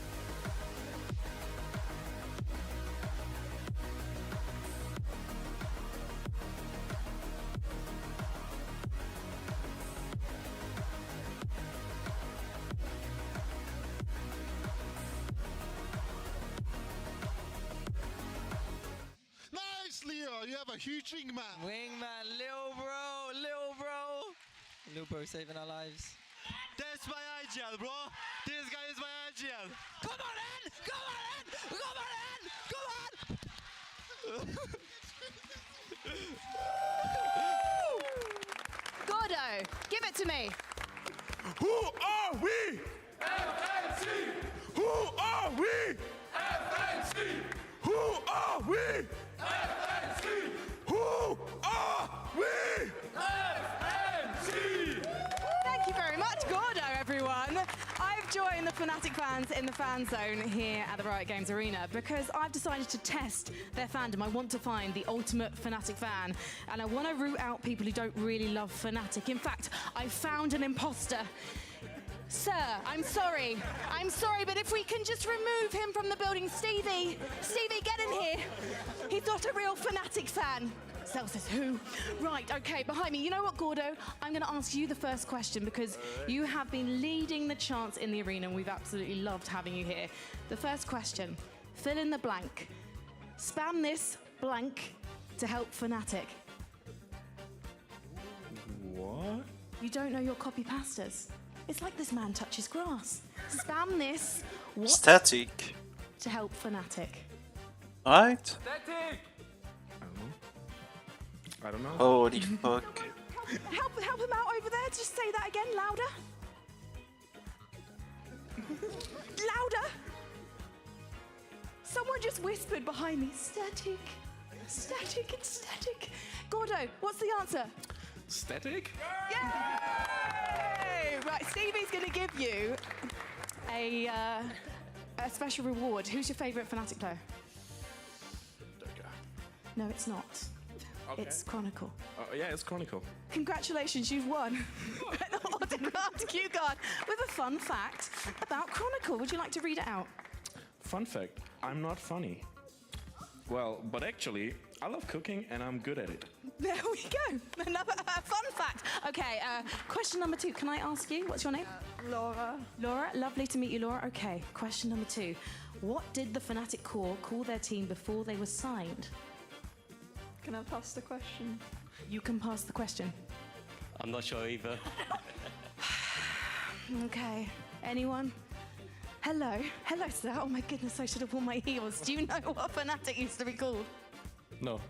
Nice, Leo. You have a huge wingman.
Wingman, Lil bro. Lil bro saving our lives.
That's my ideal, bro. This guy is my ideal.
Come on in! Come on in! Come on!
Gordo, give it to me.
Who are we? FNC! Who are we? FNC! Who are we? FNC! Who are we? FNC!
I've joined the Fnatic fans in the fan zone here at the Riot Games Arena because I've decided to test their fandom. I want to find the ultimate Fnatic fan, and I want to root out people who don't really love Fnatic. In fact, I found an imposter. Sir, I'm sorry, but if we can just remove him from the building. Stevie, get in here. He's not a real Fnatic fan. Cell says who? Right, okay, behind me. You know what, Gordo? I'm going to ask you the first question because you have been leading the chants in the arena and we've absolutely loved having you here. The first question, fill in the blank. Spam this blank to help Fnatic.
What?
You don't know your copy pastas? It's like this man touches grass. Spam this. What?
Static.
To help Fnatic.
Right?
Static! I don't know.
Holy fuck.
Help him out over there. Just say that again, louder. Louder. Someone just whispered behind me, static, static, it's static. Gordo, what's the answer?
Static?
Yay! Right, Stevie's going to give you a special reward. Who's your favourite Fnatic player? No, it's not.
Okay.
It's Chronicle.
Yeah, it's Chronicle.
Congratulations, you've won an autographed cue card with a fun fact about Chronicle. Would you like to read it out?
Fun fact, I'm not funny. Well, but actually, I love cooking and I'm good at it.
There we go. Another fun fact. Okay, question number 2. Can I ask you, what's your name?
Laura.
Laura, lovely to meet you, Laura. Okay, question number 2. What did the Fnatic core call their team before they were signed?
Can I pass the question?
You can pass the question.
I'm not sure either.
Okay, anyone? Hello, sir. Oh my goodness, I should have worn my heels. Do you know what Fnatic used to be called?
No.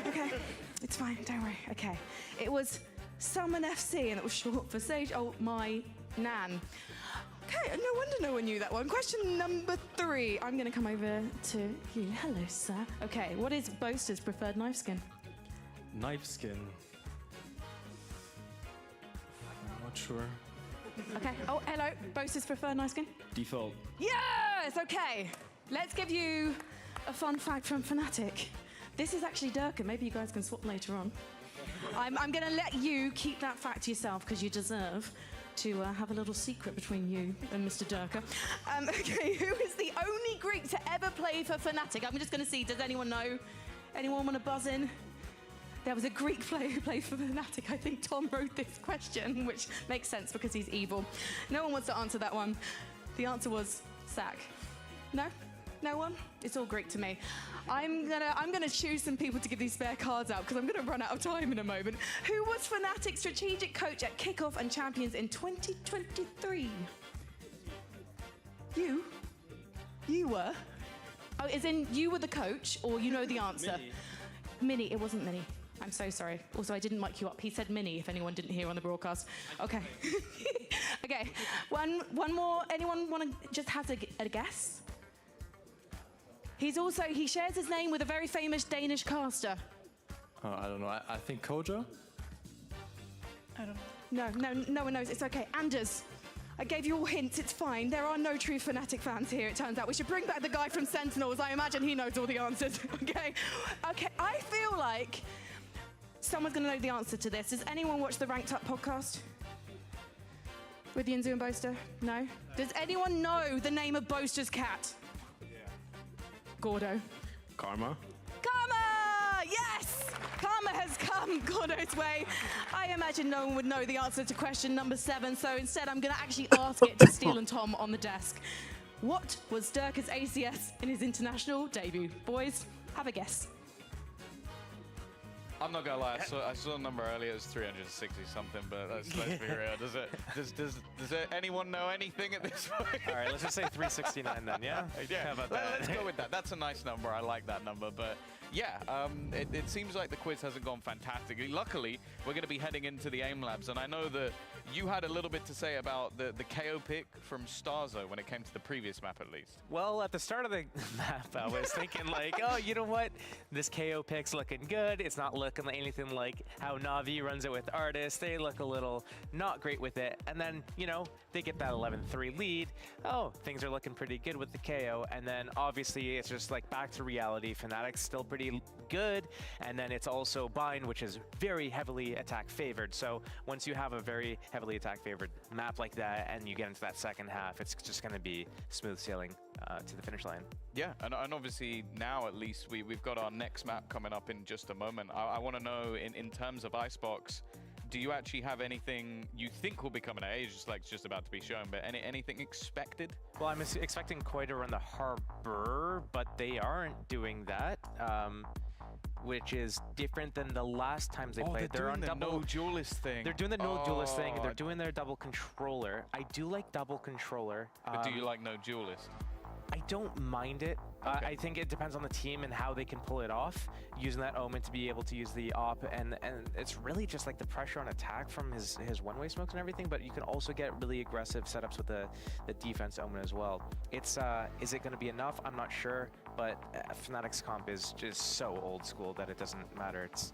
Okay, it's fine, don't worry. Okay, it was Summon FC and it was short for Sage. Oh, my nan. Okay, no wonder no one knew that one. Question number 3. I'm going to come over to you. Hello, sir. Okay, what is Boaster's preferred knife skin?
Knife skin. I'm not sure.
Okay. Oh, hello. Boaster's preferred knife skin?
Default.
Yes! Okay. Let's give you a fun fact from Fnatic. This is actually Durka. Maybe you guys can swap later on. I'm going to let you keep that fact to yourself because you deserve to have a little secret between you and Mr. Durka. Okay, who is the only Greek to ever play for Fnatic? I'm just going to see, does anyone know? Anyone want to buzz in? There was a Greek player who played for Fnatic. I think Tom wrote this question, which makes sense because he's evil. No one wants to answer that one. The answer was Sack. No? No one? It's all Greek to me. I'm gonna choose some people to give these spare cards out because I'm gonna run out of time in a moment. Who was Fnatic's strategic coach at Kickoff and Champions in 2023? You? You were? Oh, as in you were the coach, or you know the answer? Minnie, it wasn't Minnie. I'm so sorry. Also, I didn't mic you up. He said Minnie, if anyone didn't hear on the broadcast. Okay. Okay, one more. Anyone want to just have a guess? He shares his name with a very famous Danish caster.
I don't know. I think Kojo?
I don't know.
No one knows. It's okay. Anders. I gave you all hints. It's fine. There are no true Fnatic fans here, it turns out. We should bring back the guy from Sentinels. I imagine he knows all the answers. Okay. Okay, I feel like someone's going to know the answer to this. Does anyone watch the Ranked Up podcast? With Yinzu and Boaster? No? Does anyone know the name of Boaster's cat? Gordo.
Karma?
Karma! Yes! Karma has come Gordo's way. I imagine no one would know the answer to question number 7, so instead I'm going to actually ask it to Steele and Tom on the desk. What was Durka's ACS in his international debut? Boys, have a guess.
I'm not gonna lie, I saw a number earlier, it was 360 something, but let's be real. Does anyone know anything at this point?
All right, let's just say 369 then, yeah?
Yeah,
How about that?
let's go with that. That's a nice number, I like that number, but yeah, it seems like the quiz hasn't gone fantastically. Luckily, we're gonna be heading into the AIM Labs, and I know that you had a little bit to say about the KO pick from Starzo when it came to the previous map, at least.
Well, at the start of the map, I was thinking like, oh, you know what? This KO pick's looking good. It's not looking like anything like how Na'Vi runs it with Artis. They look a little not great with it. And then, you know, they get that 11-3 lead. Oh, things are looking pretty good with the KO. And then obviously it's just like back to reality. Fnatic's still pretty good. And then it's also Bind, which is very heavily attack favored. So once you have a very heavily attack favored map like that and you get into that second half, it's just going to be smooth sailing to the finish line.
Yeah, and obviously now at least we've got our next map coming up in just a moment. I want to know in terms of Icebox, do you actually have anything you think will be coming out? It's just about to be shown, but anything expected?
Well, I'm expecting Koi to run the Harbor, but they aren't doing that. Which is different than the last times they played.
They're
on
doing the
double
no duelist thing.
They're doing the no duelist thing. They're doing their double controller. I do like double controller.
But do you like no duelist?
I don't mind it.
Okay.
I think it depends on the team and how they can pull it off, using that Omen to be able to use the op, and it's really just like the pressure on attack from his one-way smokes and everything, but you can also get really aggressive setups with the defense Omen as well. It's is it going to be enough? I'm not sure, but Fnatic's comp is just so old school that it doesn't matter. It's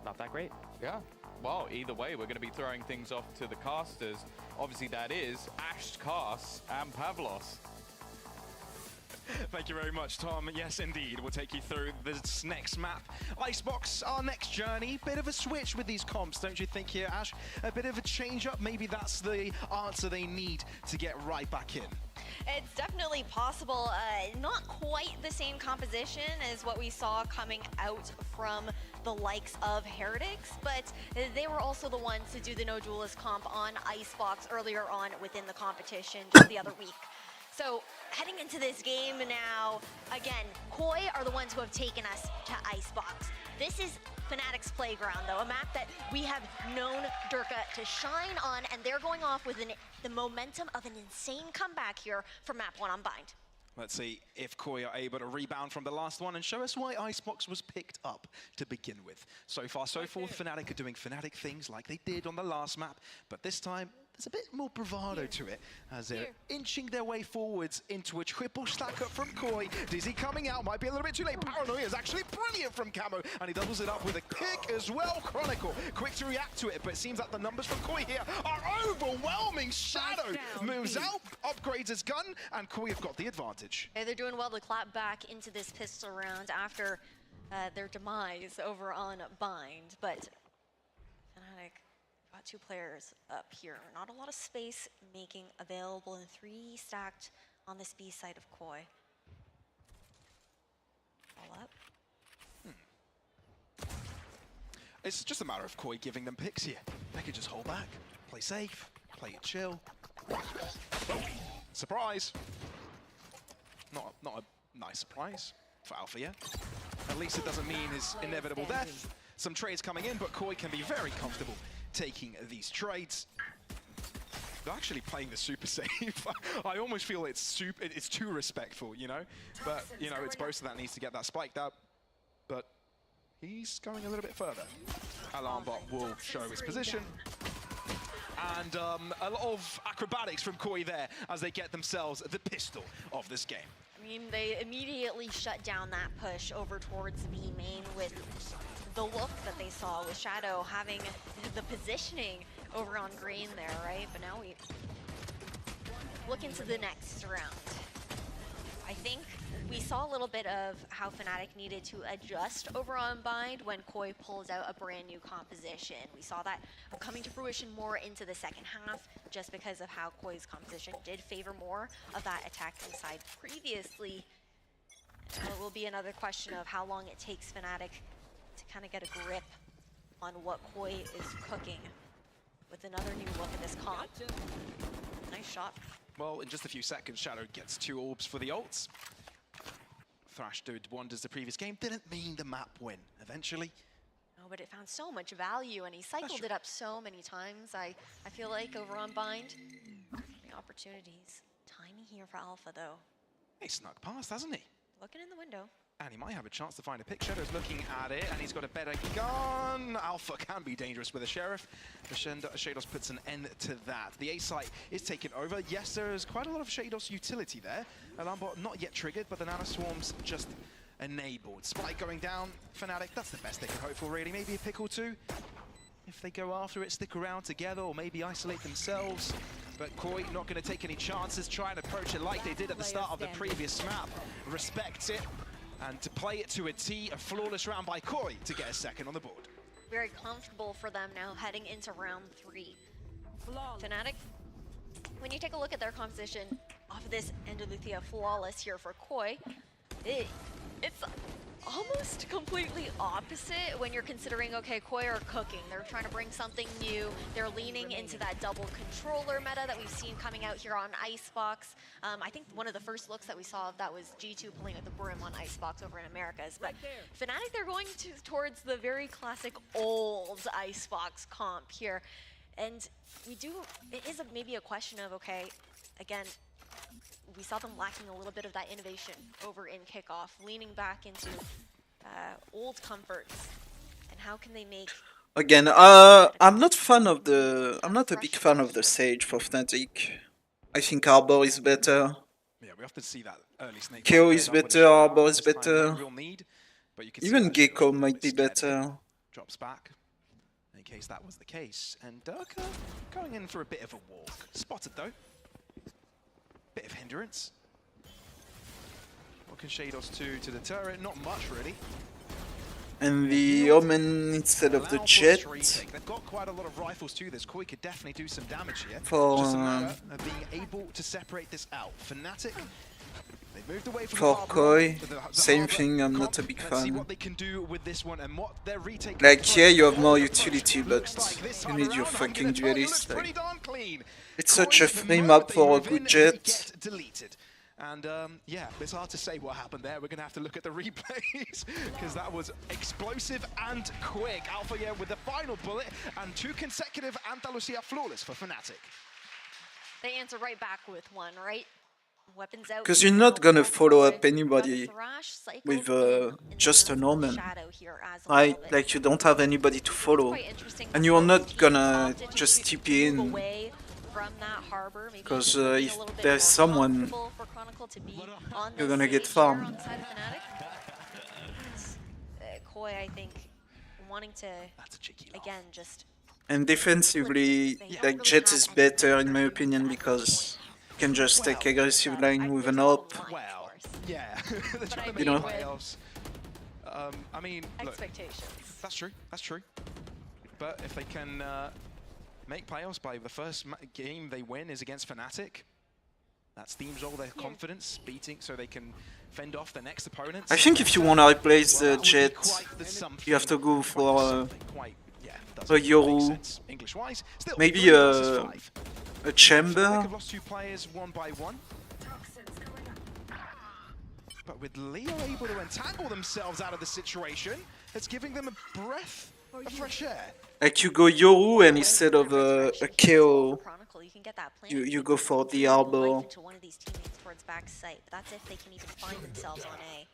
not that great.
Yeah. Well, either way, we're going to be throwing things off to the casters. Obviously, that is Ash, Cast, and Pavlos.
Thank you very much, Tom. Yes, indeed. We'll take you through this next map. Icebox, our next journey. Bit of a switch with these comps, don't you think here, Ash? A bit of a change-up. Maybe that's the answer they need to get right back in.
It's definitely possible. Not quite the same composition as what we saw coming out from the likes of Heretics, but they were also the ones to do the no duelist comp on Icebox earlier on within the competition just the other week. So heading into this game now, again, Koi are the ones who have taken us to Icebox. This is Fnatic's playground, though, a map that we have known Durka to shine on, and they're going off with the momentum of an insane comeback here for map 1 on Bind.
Let's see if Koi are able to rebound from the last one and show us why Icebox was picked up to begin with. So far, so forth, Fnatic are doing Fnatic things like they did on the last map, but this time, there's a bit more bravado to it as they're inching their way forwards into a triple stack up from Koi. Dizzy coming out, might be a little bit too late. Paranoia is actually brilliant from Camo, and he doubles it up with a kick as well. Chronicle, quick to react to it, but it seems that the numbers from Koi here are overwhelming. Shadow moves out, upgrades his gun, and Koi have got the advantage.
They're doing well to clap back into this pistol round after their demise over on Bind, but Fnatic got 2 players up here. Not a lot of space making available, and 3 stacked on this B side of Koi. All up.
It's just a matter of Koi giving them picks here. They could just hold back, play safe, play it chill. Surprise! Not a nice surprise for Alpha yet. At least it doesn't mean his inevitable death. Some trades coming in, but Koi can be very comfortable taking these trades. They're actually playing the super safe. I almost feel it's too respectful, you know? But, you know, it's Bosa that needs to get that spiked up. But he's going a little bit further. Alarmbot will show his position. And a lot of acrobatics from Koi there as they get themselves the pistol of this game.
I mean, they immediately shut down that push over towards B main with the look that they saw with Shadow having the positioning over on green there, right? But now we look into the next round. I think we saw a little bit of how Fnatic needed to adjust over on Bind when Koi pulls out a brand new composition. We saw that coming to fruition more into the second half just because of how Koi's composition did favor more of that attacking side previously. So it will be another question of how long it takes Fnatic to kind of get a grip on what Koi is cooking with another new look at this comp. Nice shot.
Well, in just a few seconds, Shadow gets 2 orbs for the ults. Thrash did wonders the previous game. Didn't mean the map win eventually.
No, but it found so much value, and he cycled it up so many times. I feel like over on Bind, the opportunities. Tiny here for Alpha, though.
He snuck past, hasn't he?
Looking in the window.
And he might have a chance to find a pick. Shadow's looking at it, and he's got a better gun. Alpha can be dangerous with a Sheriff. The Shados puts an end to that. The A site is taken over. Yes, there is quite a lot of Shados utility there. Alarm bot not yet triggered, but the Nano Swarm's just enabled. Spike going down. Fnatic, that's the best they can hope for, really. Maybe a pick or two. If they go after it, stick around together, or maybe isolate themselves. But Koi not going to take any chances, try and approach it like they did at the start of the previous map. Respects it. And to play it to a T, a flawless round by Koi to get a second on the board.
Very comfortable for them now heading into round 3. Fnatic, when you take a look at their composition off of this Endolythia flawless here for Koi, it's almost completely opposite when you're considering, okay, Koi are cooking. They're trying to bring something new. They're leaning into that double controller meta that we've seen coming out here on Icebox. I think one of the first looks that we saw of that was G2 pulling out the Brim on Icebox over in Americas. But Fnatic, they're going towards the very classic old Icebox comp here. And it is maybe a question of, okay, again, we saw them lacking a little bit of that innovation over in kickoff, leaning back into old comforts. And how can they make?
Again, I'm not a big fan of the Sage for Fnatic. I think Arbor is better.
Yeah, we often see that early snake.
KO is better, Arbor is better. Even Gecko might be better.
Drops back. In case that was the case. And Durka going in for a bit of a walk. Spotted though. Bit of hindrance. What can Shados do to deter it? Not much, really.
And the Omen instead of the Jet.
They've got quite a lot of rifles too. This Koi could definitely do some damage here.
For
just a matter of being able to separate this out. Fnatic, they moved away from
for
the
Koi,
the
same
harbor
thing. I'm
comp.
not a big
Let's see
fan.
what they can do with this one and what their retake.
Like here, you have more utility, but you need your fucking duelist. Like, it's such a free map for a good Jet.
Deleted. And yeah, it's hard to say what happened there. We're going to have to look at the replays because that was explosive and quick. Alpha yeah with the final bullet and 2 consecutive Andalusia flawless for Fnatic.
They answer right back with one, right? Weapons out.
Because you're not gonna follow up anybody with just an Omen, right? Like you don't have anybody to follow, and you are not gonna just TP in. Because if there's someone, you're gonna get farmed.
Koi, I think, wanting to again just.
And defensively, like Jet is better in my opinion because you can just take aggressive line with an op.
Well, yeah,
you know.
I mean, look, that's true. That's true. But if they can make playoffs by the first game they win is against Fnatic, that steams all their confidence, beating so they can fend off the next opponents.
I think if you want to replace the Jet, you have to go for a Yoru, maybe a Chamber.
They've lost 2 players one by one. But with Leo able to entangle themselves out of the situation, it's giving them a breath of fresh air.
Like you go Yoru and instead of a KO, you go for the Arbor.
That's if they can even find themselves on A.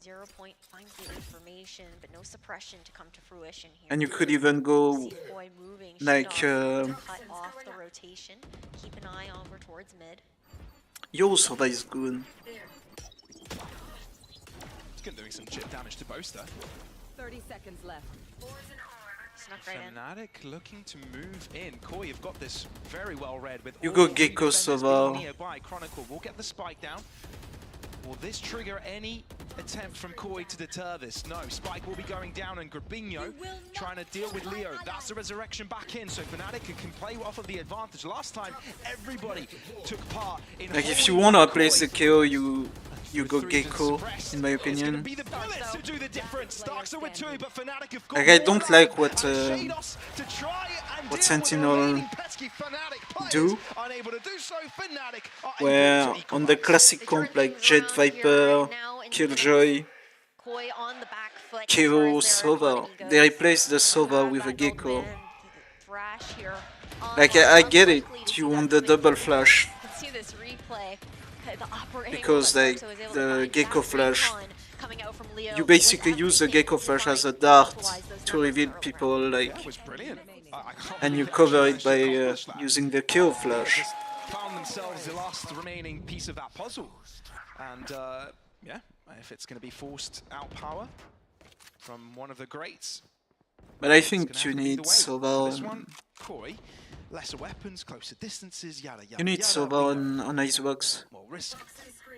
0 point finds the information, but no suppression to come to fruition here.
And you could even go like
cut off the rotation. Keep an eye over towards mid.
Yoru Soda is good.
It's doing some chip damage to Boaster.
30 seconds left.
Snuck right
Fnatic looking to move in. Koi have got this very well read with
you
all
go Gecko Sova.
Nearby. Chronicle will get the spike down. Will this trigger any attempt from Koi to deter this? No, Spike will be going down and Grabinho trying to deal with Leo. That's the resurrection back in, so Fnatic can play off of the advantage. Last time, everybody took part in.
Like if you wanna replace the KO, you go Gecko, in my opinion. Like I don't like what Sentinel do, where on the classic comp like Jet Viper, Killjoy, KO Sova, they replace the Sova with a Gecko. Like I get it, you want the double flash.
See this replay. the upper angle
because
that
like
Sparkso was able to
the
find.
gecko
That
flash,
recon coming out from Leo
you basically
with
use the
everything
gecko
to
flash
try
as a
and
dart
equalize those
to
numbers
reveal
early
people,
round.
like,
Yeah, it was brilliant. I can't
and you
believe they
cover
actually
it by
managed to accomplish that.
using the kill
Yeah,
flash.
just found themselves the last remaining piece of that puzzle. And yeah, if it's going to be forced out power from one of the greats,
But I
it's
think
gonna
you
have to be
need
the way.
Sova
This one,
on,
Koi, lesser weapons, closer distances, yada yada.
you need
yada.
Sova
We know
on Icebox.
more risk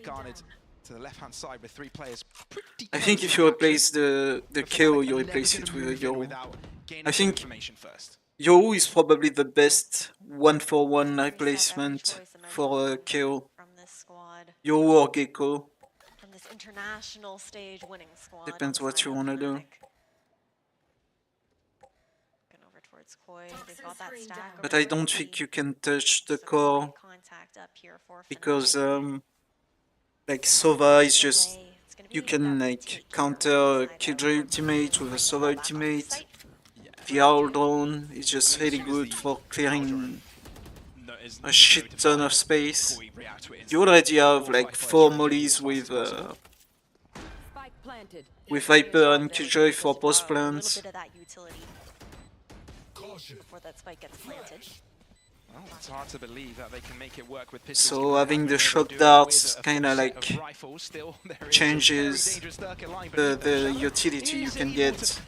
garnered to the left-hand side with 3 players pretty
I
close
think
in
if you
action.
replace the
But
KO,
Fnatic
you
are
replace
never
it
gonna
with a
move in
Yoru.
without gaining
I
some
think
information first.
Yoru is probably the best 1-for-1 replacement for a KO.
From this squad,
Yoru or Gecko,
from this international stage winning squad.
depends
on
what
side
you
of
want to do.
Fnatic. Looking over towards Koi, they've got that stack
But
over
I don't
there.
think you can touch the core
Contact up here for
because like Sova is just, you can like counter a Killjoy ultimate with a Sova ultimate. The Owl Drone is just really good for clearing a shit ton of space. You already have like 4 mollies with Viper and Killjoy for post plants.
Bit of that utility before that spike gets planted.
Well, it's hard to believe that they can make it work with pistols.
So having the shock darts kinda like changes the utility you can get.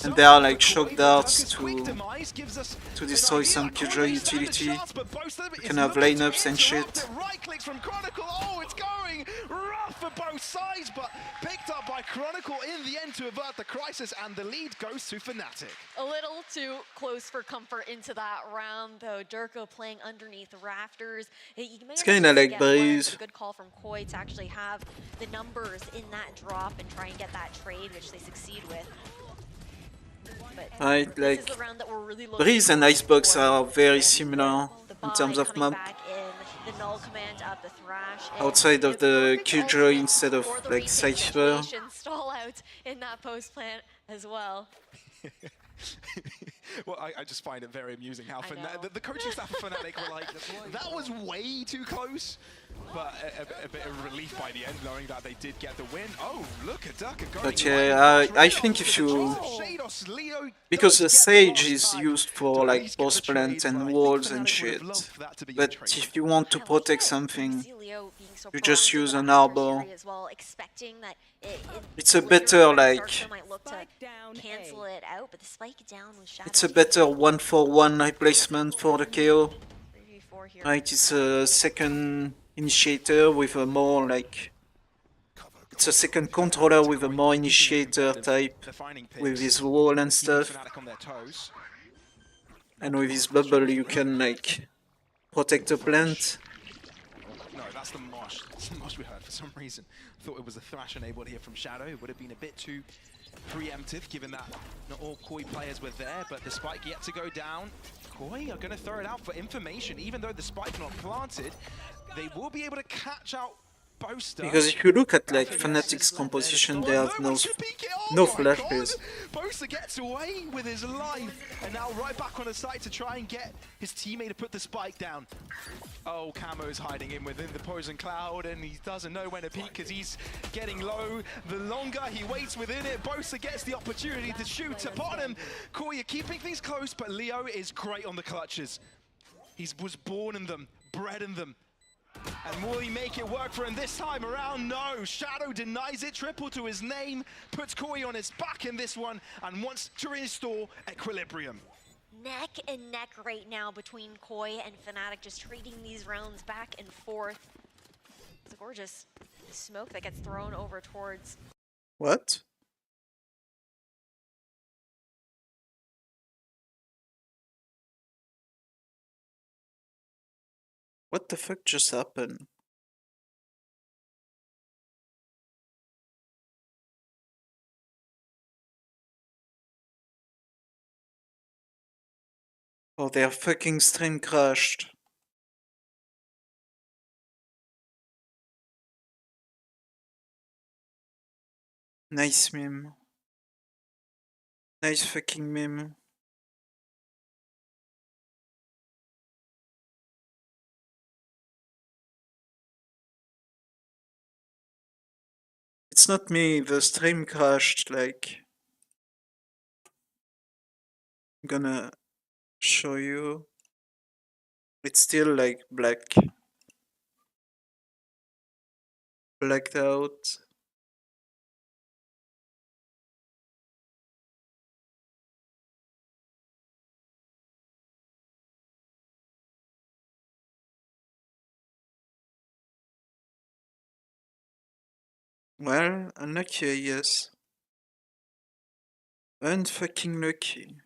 And there are like shock darts to destroy some Killjoy utility. You can have lineups and shit.
Right clicks from Chronicle. Oh, it's going rough for both sides, but picked up by Chronicle in the end to avert the crisis, and the lead goes to Fnatic.
A little too close for comfort into that round, though. Durko playing underneath rafters.
It's kinda like Breeze.
A good call from Koi to actually have the numbers in that drop and try and get that trade, which they succeed with.
Right, like Breeze and Icebox are very similar in terms of map.
The null command up the thrash.
Outside of the Killjoy instead of like Cypher.
Stall out in that post plant as well.
Well, I just find it very amusing how the coaching staff of Fnatic were like, that was way too close. But a bit of relief by the end, knowing that they did get the win. Oh, look at Durka going.
But yeah, I think if you... Because the Sage is used for like post plant and walls and shit. But if you want to protect something, you just use an Arbor. It's a better like...
Cancel it out, but the spike down with Shadow.
It's a better 1-for-1 replacement for the KO. Right, it's a second initiator with a more like... It's a second controller with a more initiator type, with his wall and stuff. And with his bubble you can like protect a plant.
No, that's the mosh. That's the mosh we heard for some reason. Thought it was a thrash enabled here from Shadow. It would have been a bit too preemptive, given that not all Koi players were there, but the spike yet to go down. Koi are going to throw it out for information, even though the spike not planted. They will be able to catch out Boaster.
Because if you look at like Fnatic's composition, they have no flashes.
Boaster gets away with his life, and now right back on the site to try and get his teammate to put the spike down. Oh, Camo's hiding in within the poison cloud, and he doesn't know when to peek because he's getting low. The longer he waits within it, Boaster gets the opportunity to shoot upon him. Koi are keeping things close, but Leo is great on the clutches. He was born in them, bred in them. And will he make it work for him this time around? No, Shadow denies it, triple to his name, puts Koi on his back in this one, and wants to restore equilibrium.
Neck and neck right now between Koi and Fnatic, just trading these rounds back and forth. It's a gorgeous smoke that gets thrown over towards...
What? What the fuck just happened? Oh, their fucking stream crashed. Nice meme. Nice fucking meme. It's not me, the stream crashed, like... I'm gonna show you. It's still like blacked out. Well, unlucky, yes. Unfucking lucky.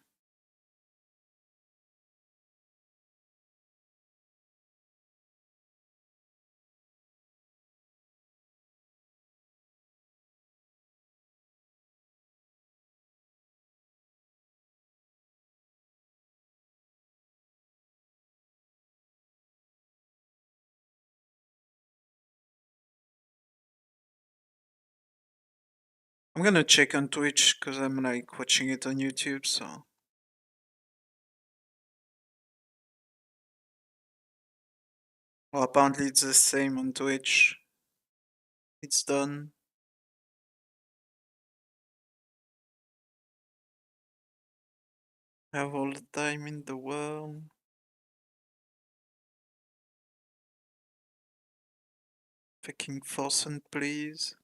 I'm gonna check on Twitch because I'm like watching it on YouTube, so. Well, apparently it's the same on Twitch. It's done. I have all the time in the world. Fucking Forsen, please.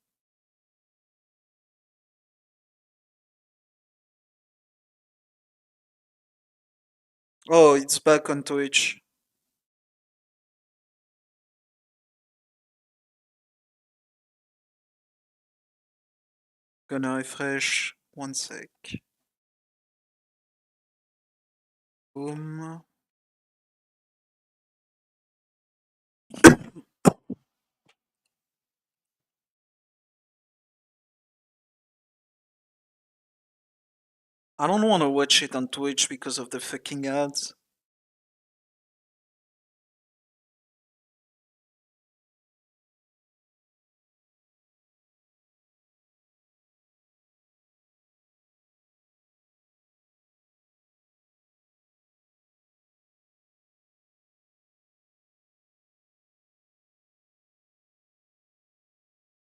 Oh, it's back on Twitch. Gonna refresh. 1 sec. Boom. I don't want to watch it on Twitch because of the fucking ads.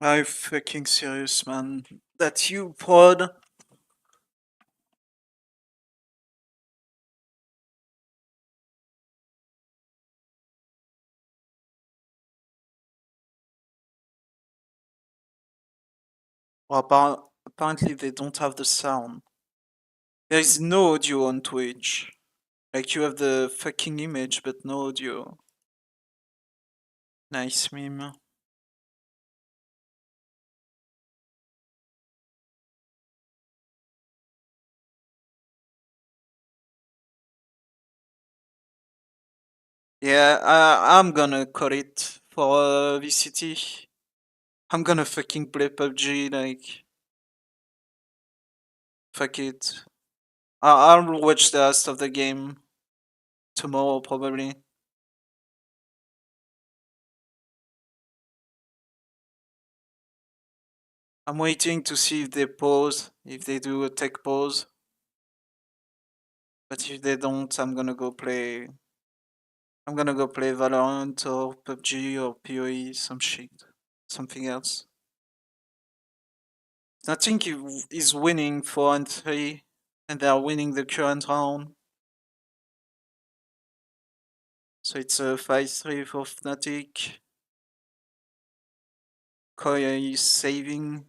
Are you fucking serious, man? That's you, prod? Well, apparently they don't have the sound. There is no audio on Twitch. Like you have the fucking image, but no audio. Nice meme. Yeah, I'm gonna cut it for VCT. I'm gonna fucking play PUBG, like... Fuck it. I'll watch the rest of the game tomorrow, probably. I'm waiting to see if they pause, if they do a tech pause. But if they don't, I'm gonna go play... I'm gonna go play Valorant or PUBG or PoE, some shit. Something else. I think is winning 4-3, and they are winning the current round. So it's a 5-3 for Fnatic. Koya is saving.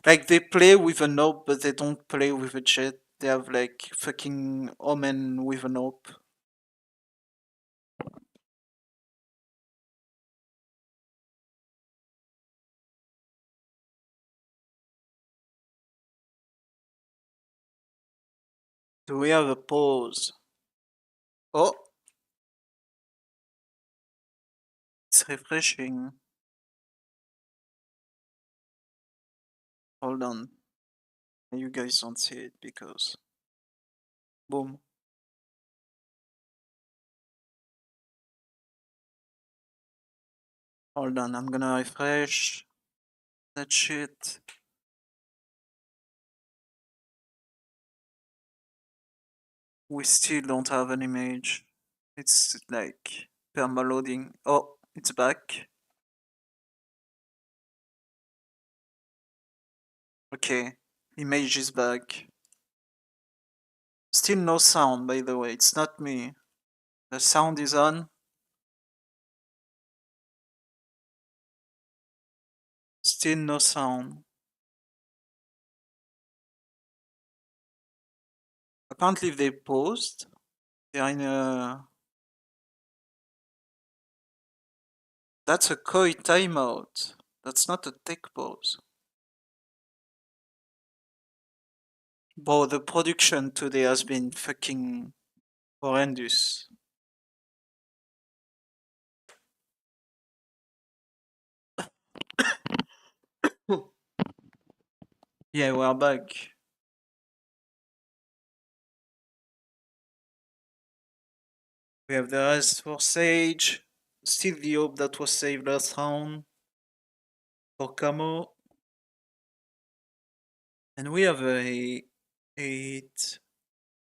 Like, they play with an AWP, but they don't play with a jet. They have, like, fucking Omen with an AWP. Do we have a pause? Oh! It's refreshing. Hold on. You guys don't see it because... Boom. Hold on, I'm gonna refresh that shit. We still don't have an image. It's like perma-loading. Oh, it's back. Okay, image is back. Still no sound, by the way, it's not me. The sound is on. Still no sound. Apparently if they paused, they're in a... That's a koi timeout. That's not a tech pause. Bro, the production today has been fucking horrendous. Yeah, we're back. We have the rest for Sage. Still the hope that was saved last round for Camo. And we have a 8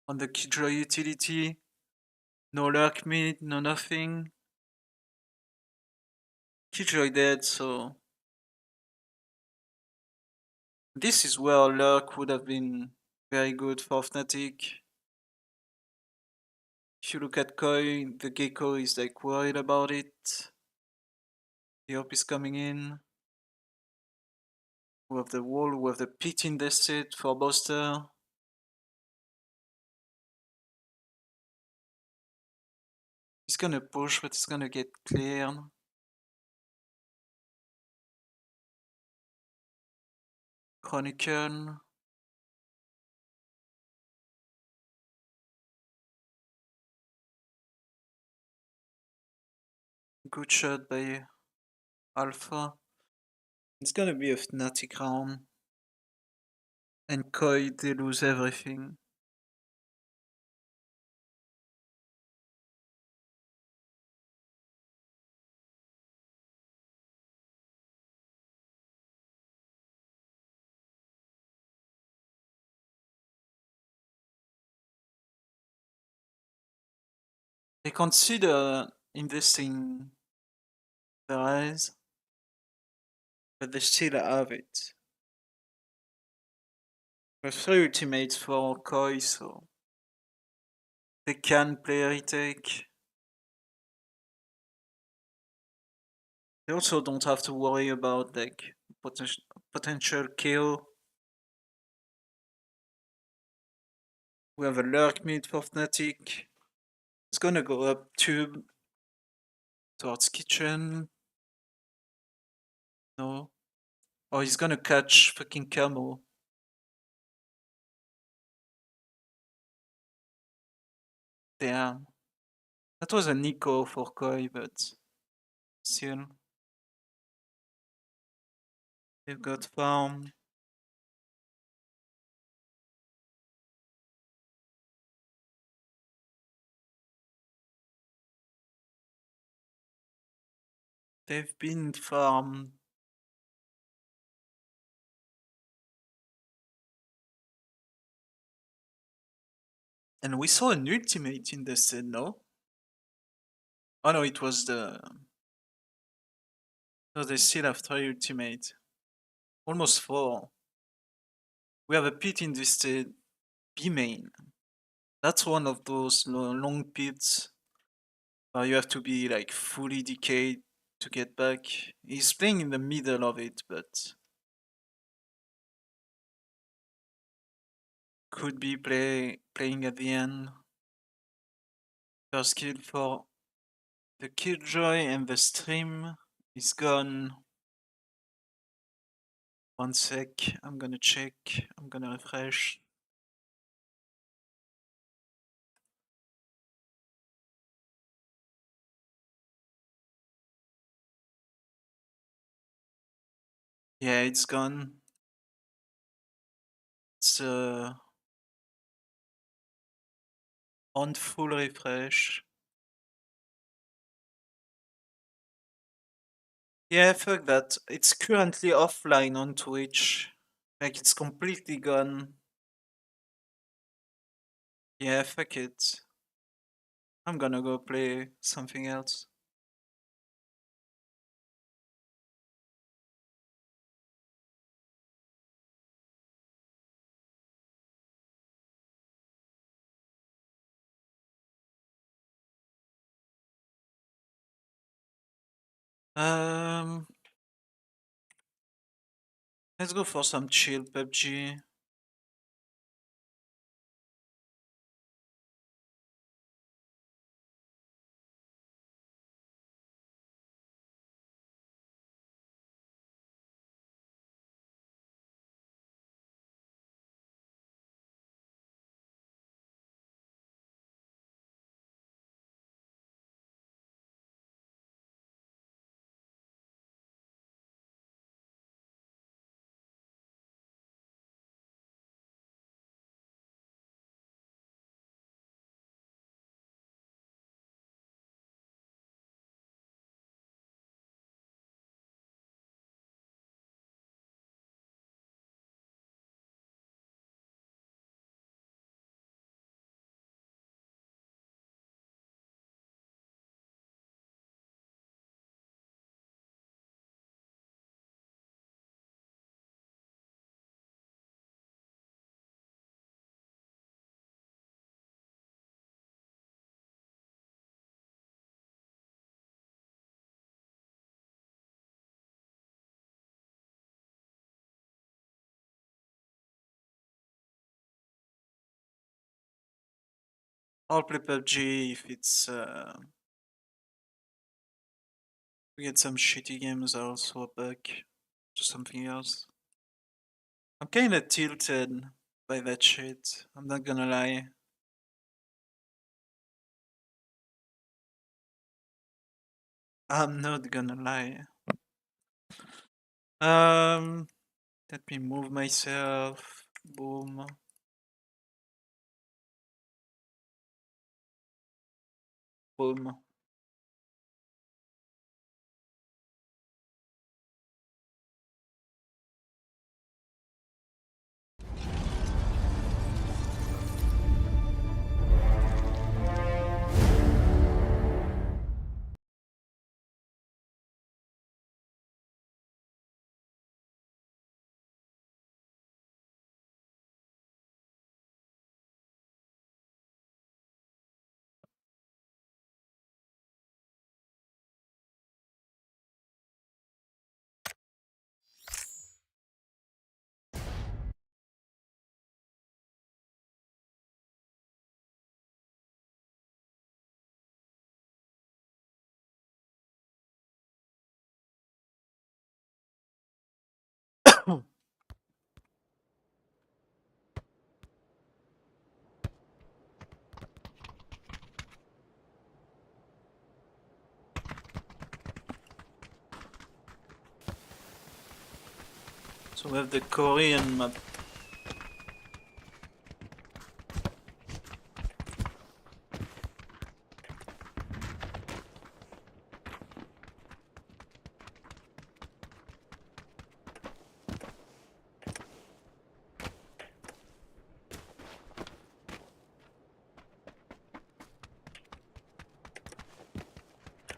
on the Killjoy utility. No lurk mid, no nothing. Killjoy dead, so this is where lurk would have been very good for Fnatic. If you look at Koi, the Gecko is like worried about it. The op is coming in. We have the wall, we have the pit invested for Buster. He's gonna push, but he's gonna get cleared. Chronicle. Good shot by Alpha. It's gonna be a Fnatic round. And Koi, they lose everything. They consider investing the rise, but they still have it. There's 3 ultimates for Koi, so they can play a retake. They also don't have to worry about like potential kill. We have a lurk mid for Fnatic. It's gonna go up tube towards kitchen. No. Oh, he's gonna catch fucking Camo. Damn. That was an eco for Koi, but still. They've got farm. They've been farmed. And we saw an ultimate in the set, no? Oh no, it was the... No, they still have 3 ultimate. Almost 4. We have a pit in this state. B main. That's one of those long pits where you have to be like fully decayed to get back. He's playing in the middle of it, but could be playing at the end. First kill for the Killjoy, and the stream is gone. 1 sec, I'm gonna check, I'm gonna refresh. Yeah, it's gone. It's on full refresh. Yeah, fuck that. It's currently offline on Twitch. Like, it's completely gone. Yeah, fuck it. I'm gonna go play something else. Let's go for some chill PUBG. I'll play PUBG if it's we get some shitty games. I'll swap back to something else. I'm kinda tilted by that shit. I'm not gonna lie. I'm not gonna lie. Let me move myself. Boom. Boom. So we have the Korean map.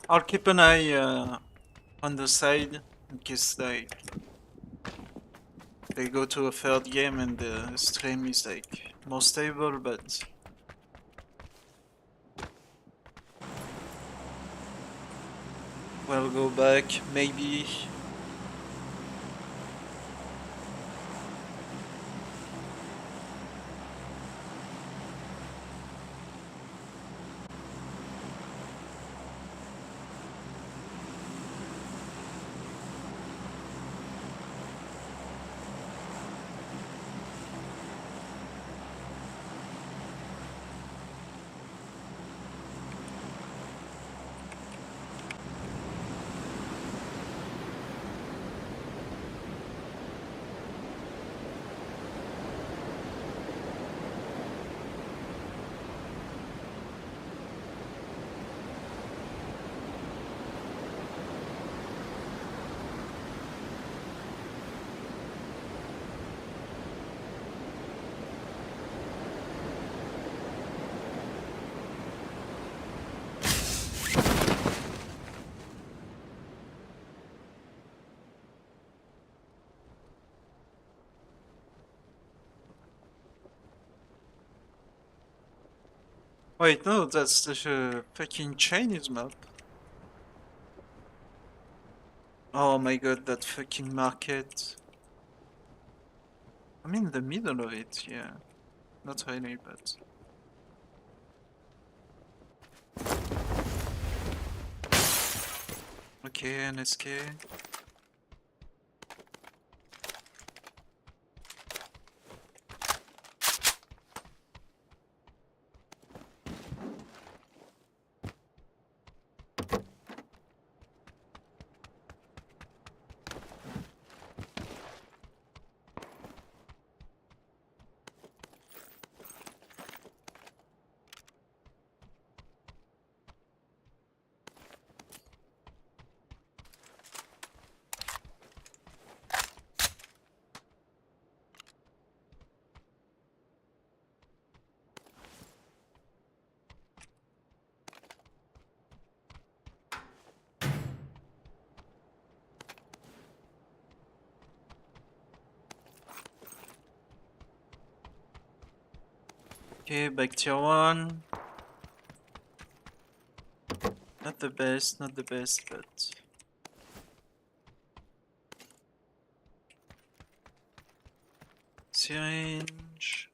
I'll keep an eye on the side in case they go to a third game and the stream is like more stable, but we'll go back maybe. Wait, no, that's the fucking Chinese map. Oh my god, that fucking market. I'm in the middle of it, yeah. Not really, but... Okay, NSK. Okay, back tier 1. Not the best, but... Syringe...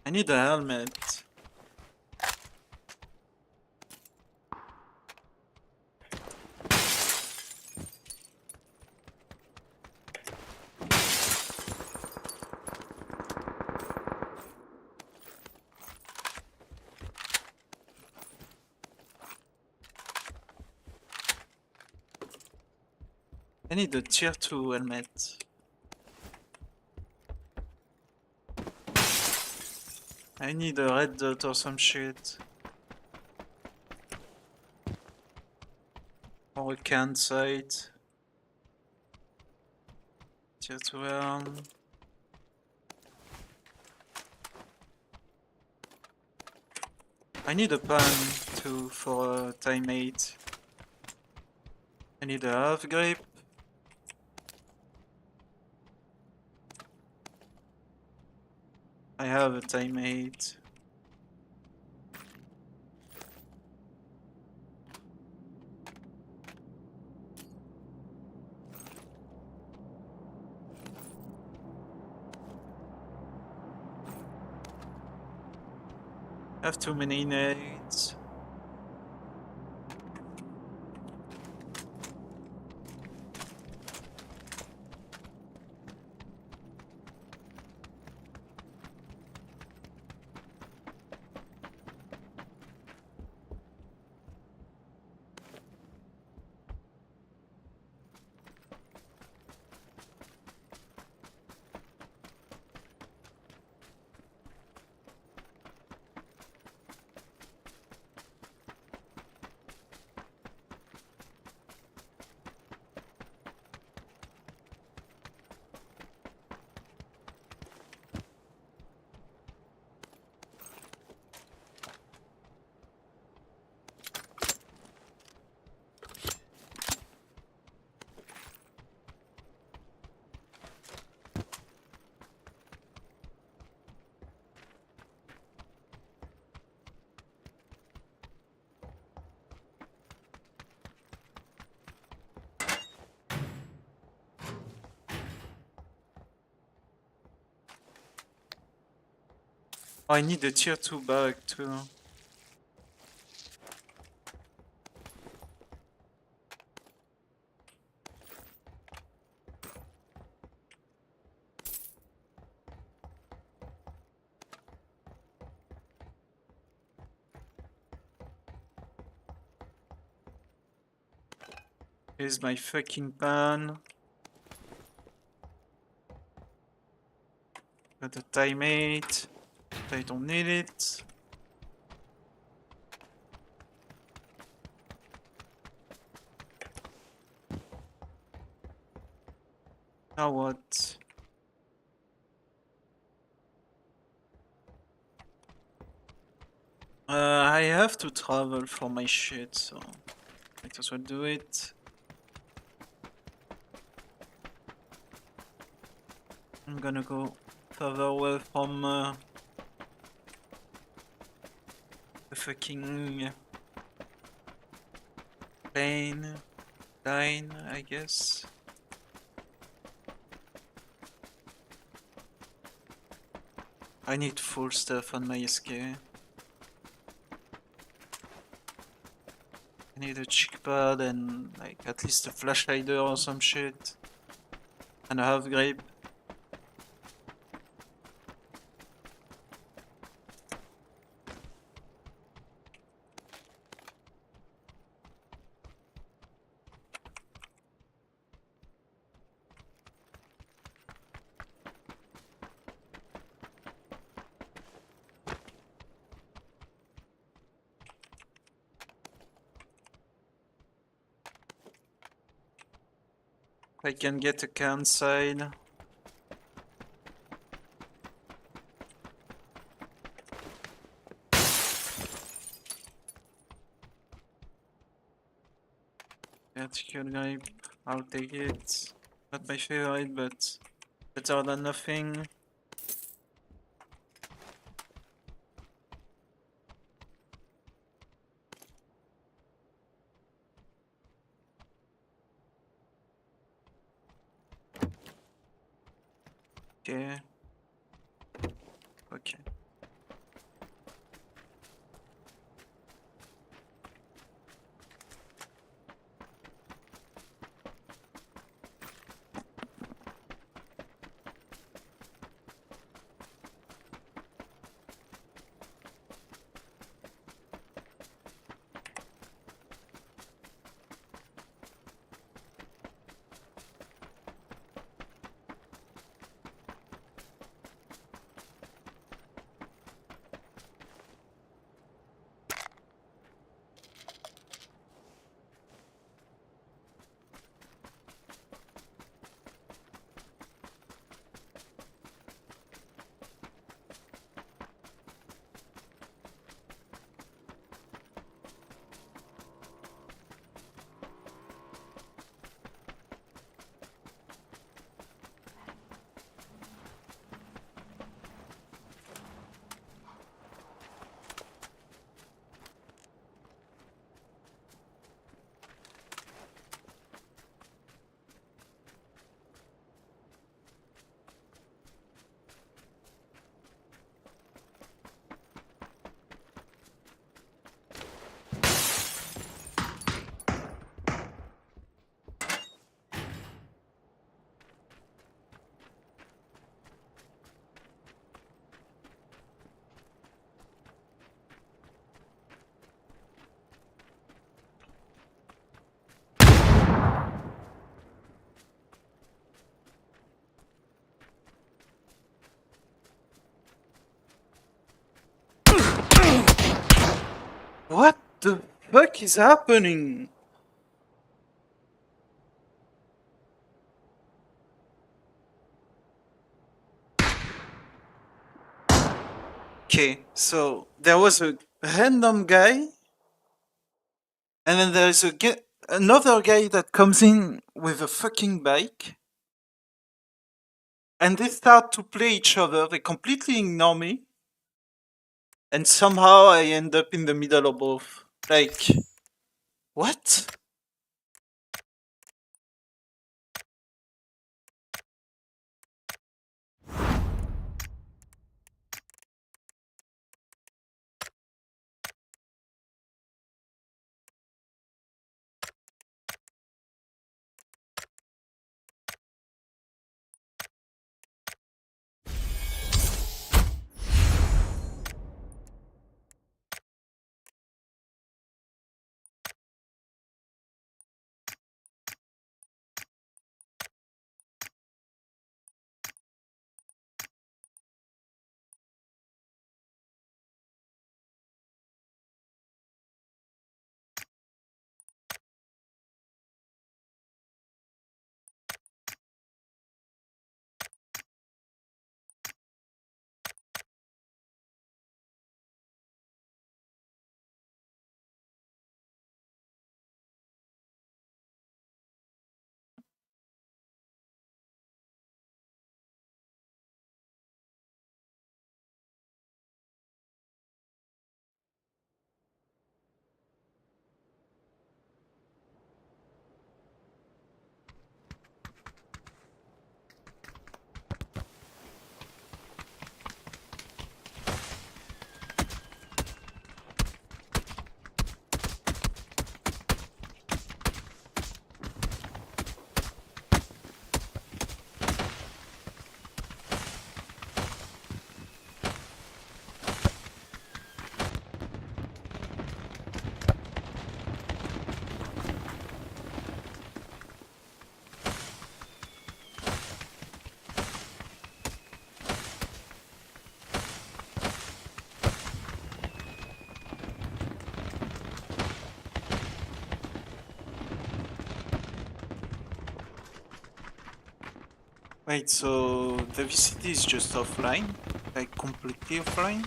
I need a helmet. I need a tier 2 helmet. I need a red dot or some shit. Or a can sight. Tier 2 helm. I need a pan too for a time 8. I need a half grip. I have a time 8. I have too many nades. I need a tier 2 bag too. Here's my fucking pan. Got a time 8. I don't need it. Now what? I have to travel for my shit, so might as well do it. I'm gonna go further away from the fucking plane line, I guess. I need full stuff on my SK. I need a cheek pad and like at least a flash hider or some shit. And a half grape. I can get a can side. Vertical grape, I'll take it. Not my favorite, but better than nothing. Okay. Okay. What the fuck is happening? Okay, so there was a random guy, and then there's another guy that comes in with a fucking bike, and they start to play each other. They completely ignore me, and somehow I end up in the middle of both. Like, what? Wait, so the VCT is just offline? Like completely offline?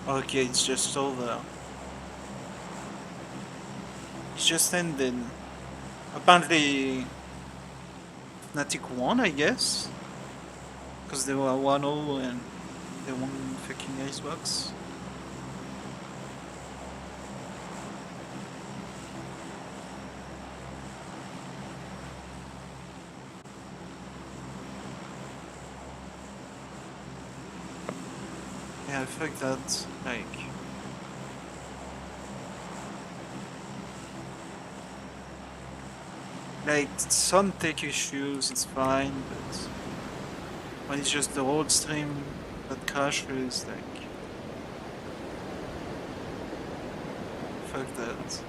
Okay, it's just over. It's just ended. Apparently, Fnatic won, I guess. Because they were 1-0 and they won fucking Icebox. Yeah, fuck that. Like some tech issues, it's fine, but when it's just the whole stream that crashes, like, fuck that.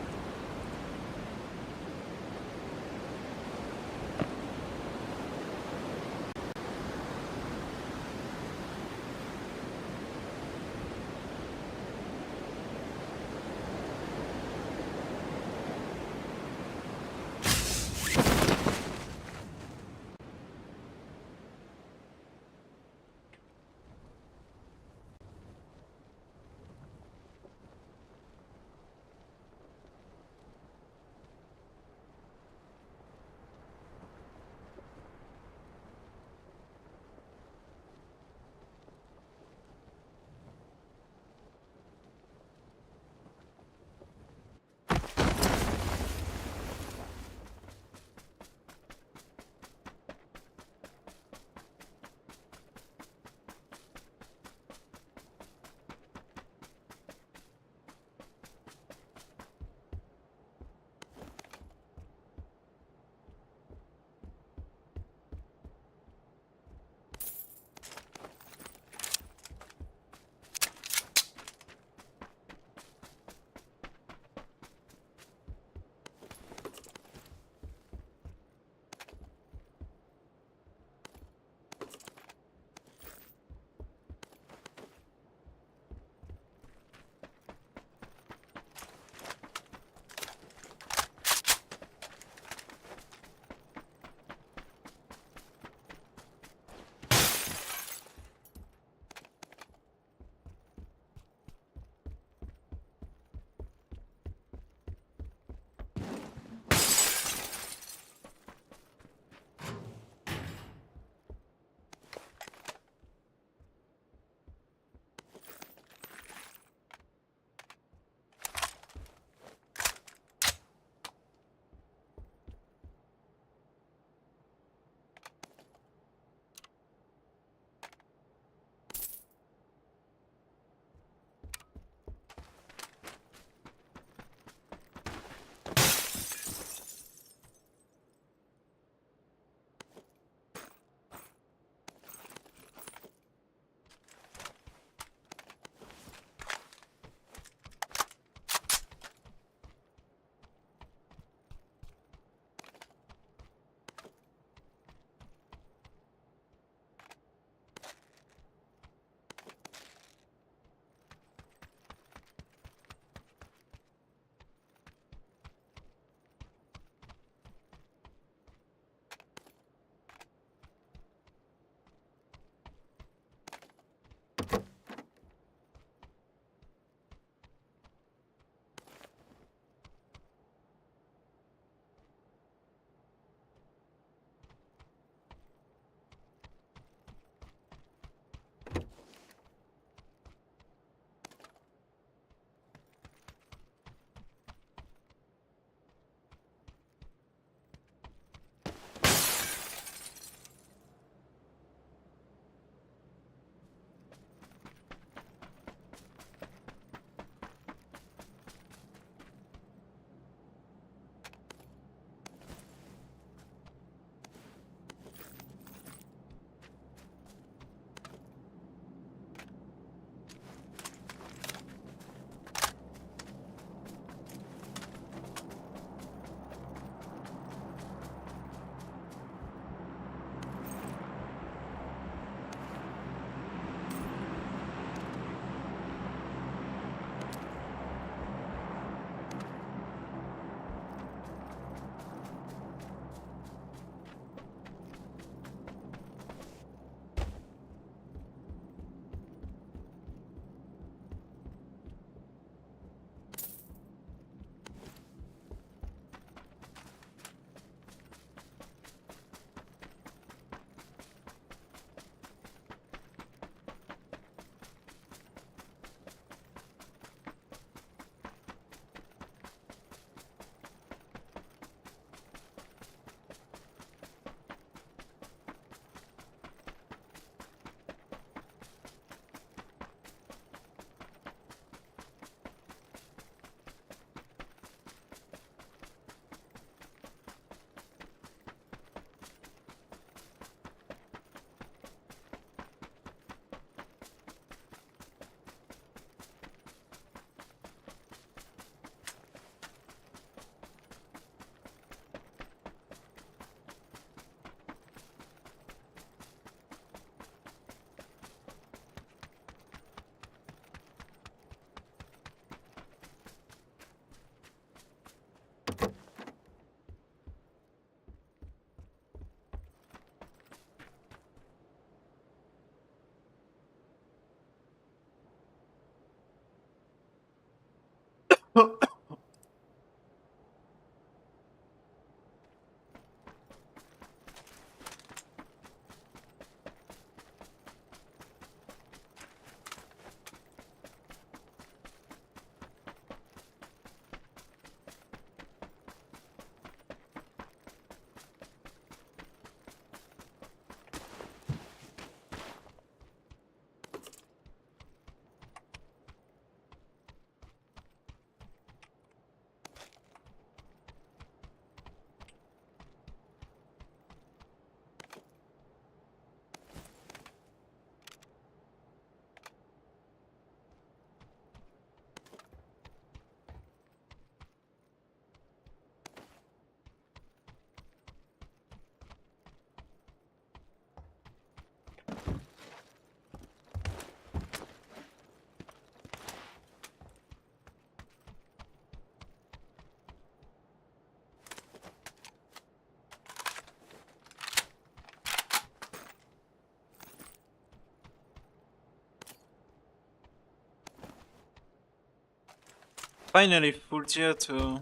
Finally, full tier 2.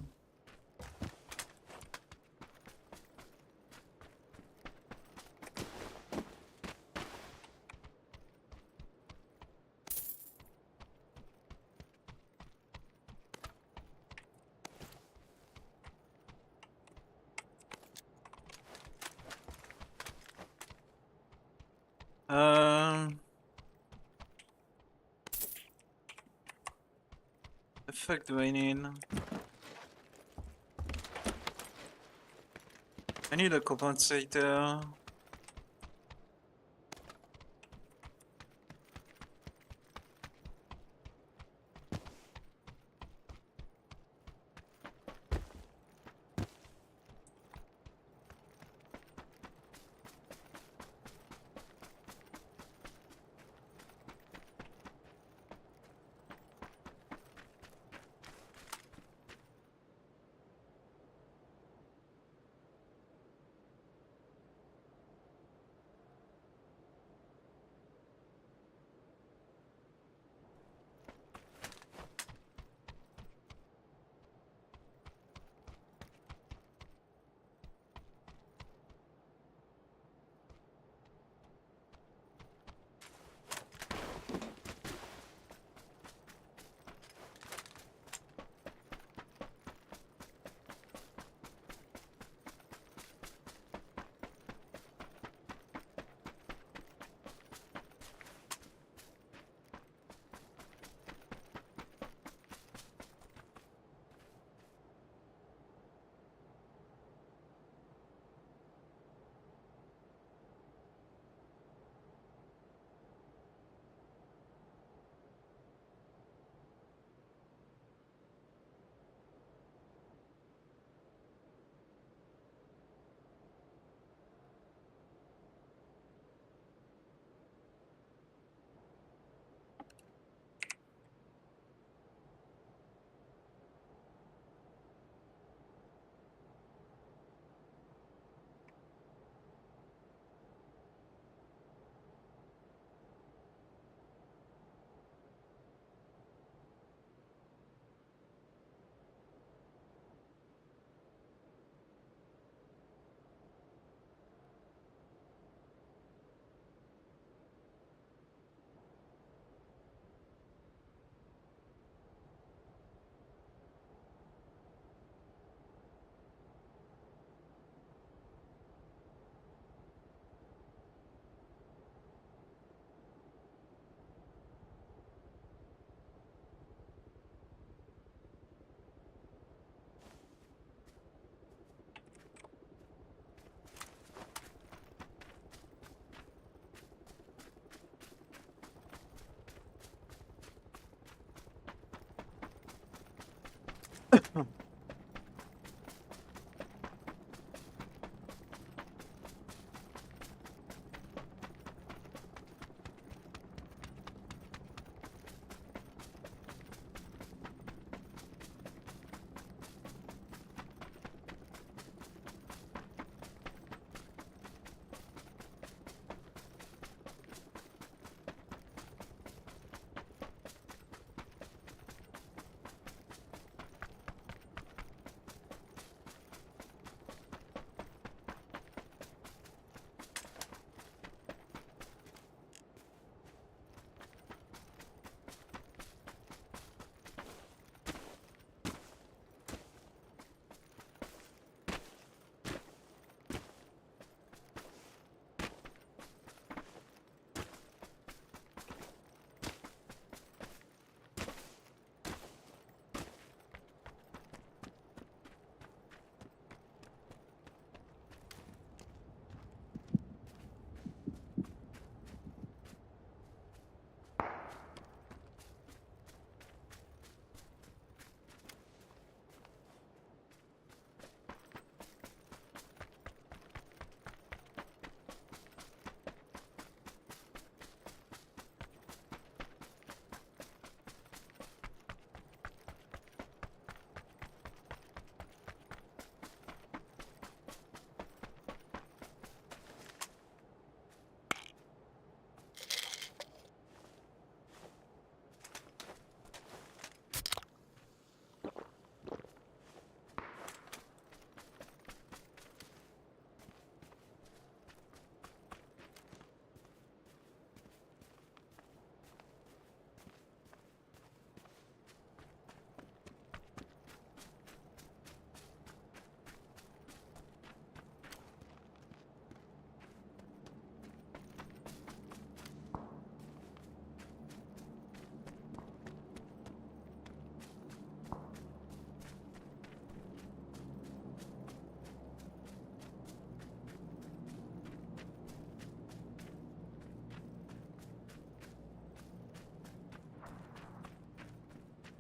The fuck do I need? I need a compensator.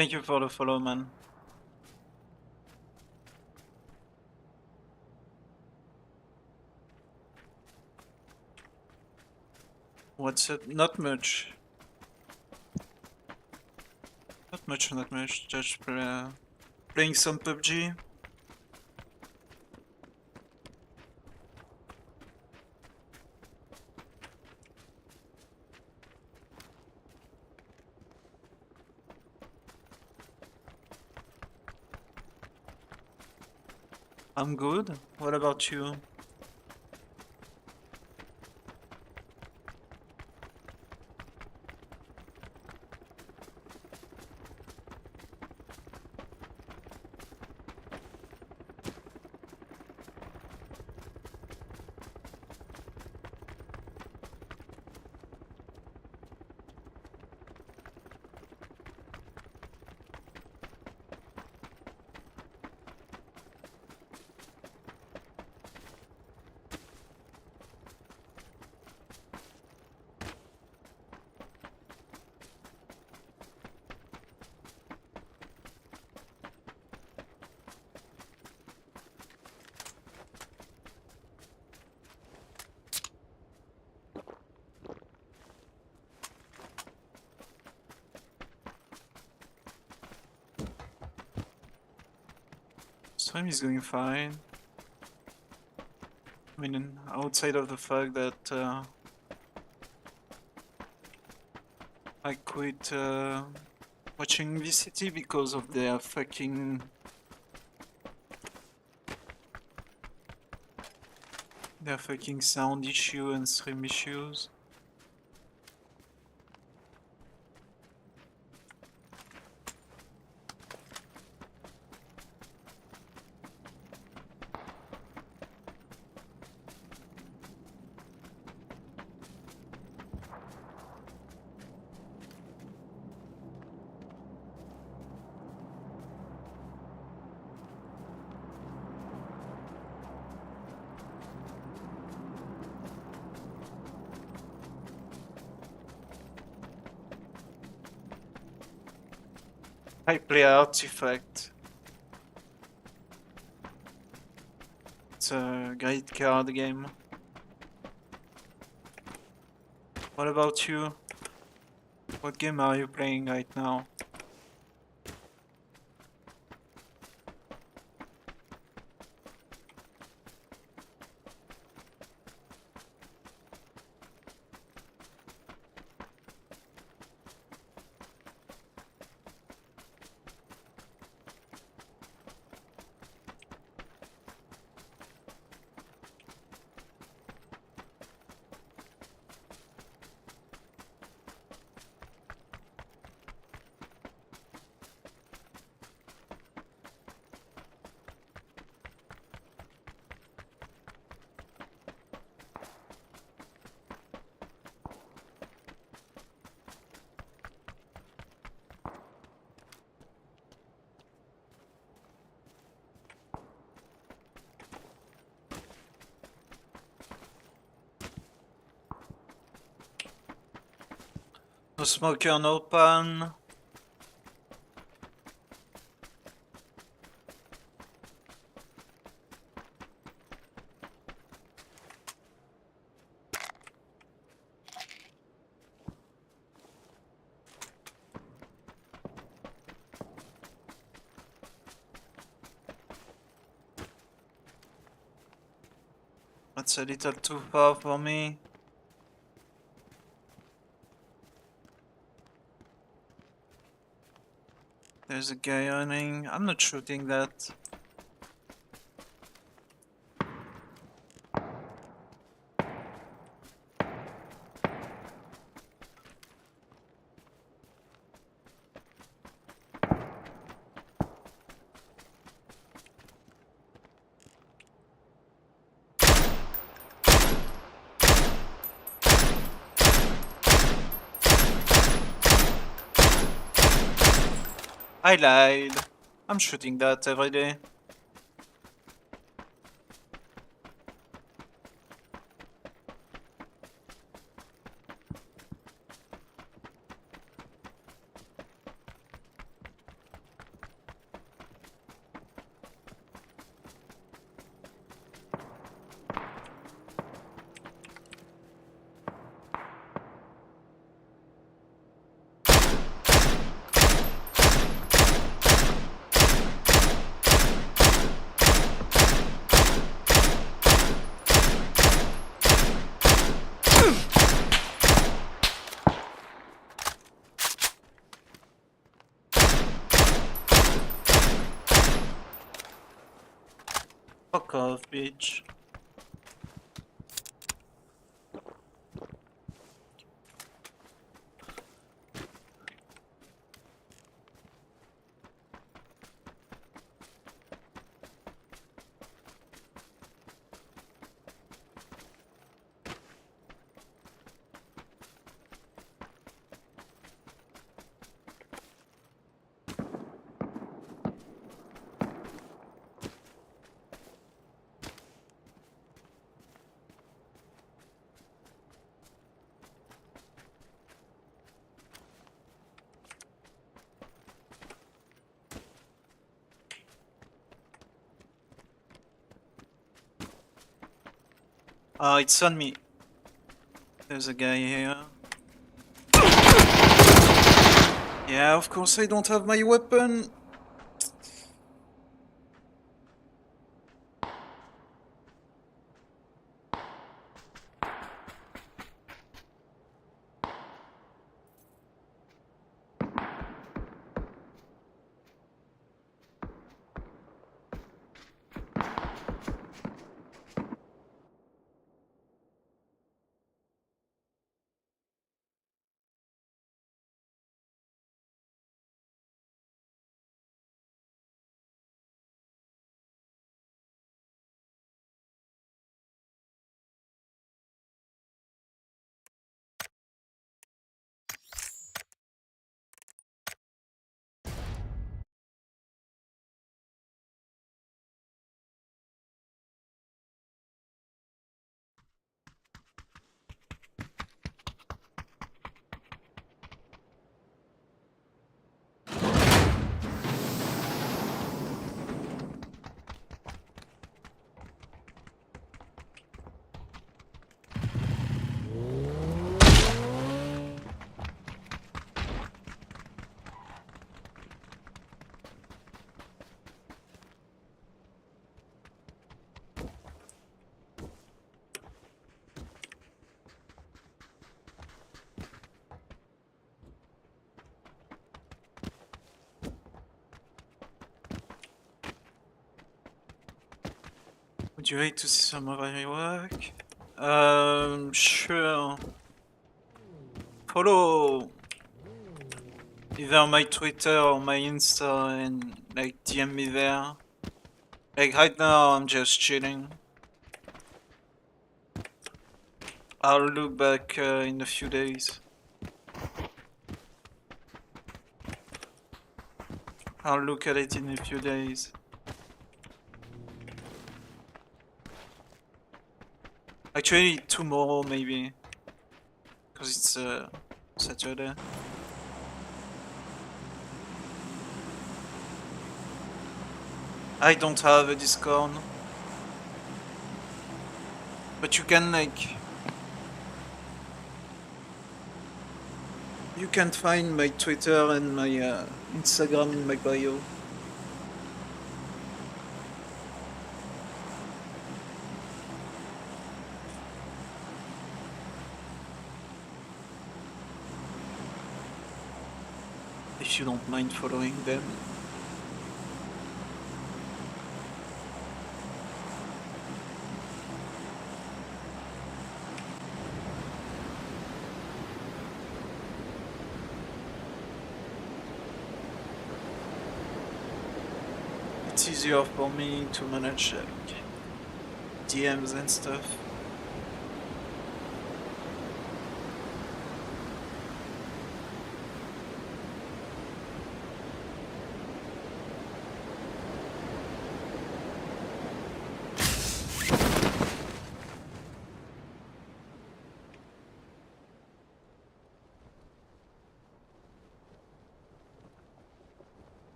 Thank you for the follow, man. What's it? Not much. Not much, not much. Just playing some PUBG. I'm good. What about you? Stream is going fine. I mean, outside of the fact that I quit watching VCT because of their fucking sound issue and stream issues. I play Artifact. It's a great card game. What about you? What game are you playing right now? No smoker, no pan. That's a little too far for me. There's a guy running. I'm not shooting that. I lied. I'm shooting that every day. Fuck off, bitch. It's on me. There's a guy here. Yeah, of course I don't have my weapon. Would you like to see some of my work? Sure. Follow either my Twitter or my Insta and like DM me there. Like right now I'm just chilling. I'll look back in a few days. I'll look at it in a few days. Actually, tomorrow maybe, because it's Saturday. I don't have a Discord, but you can like, you can find my Twitter and my Instagram in my bio. If you don't mind following them. It's easier for me to manage like, DMs and stuff.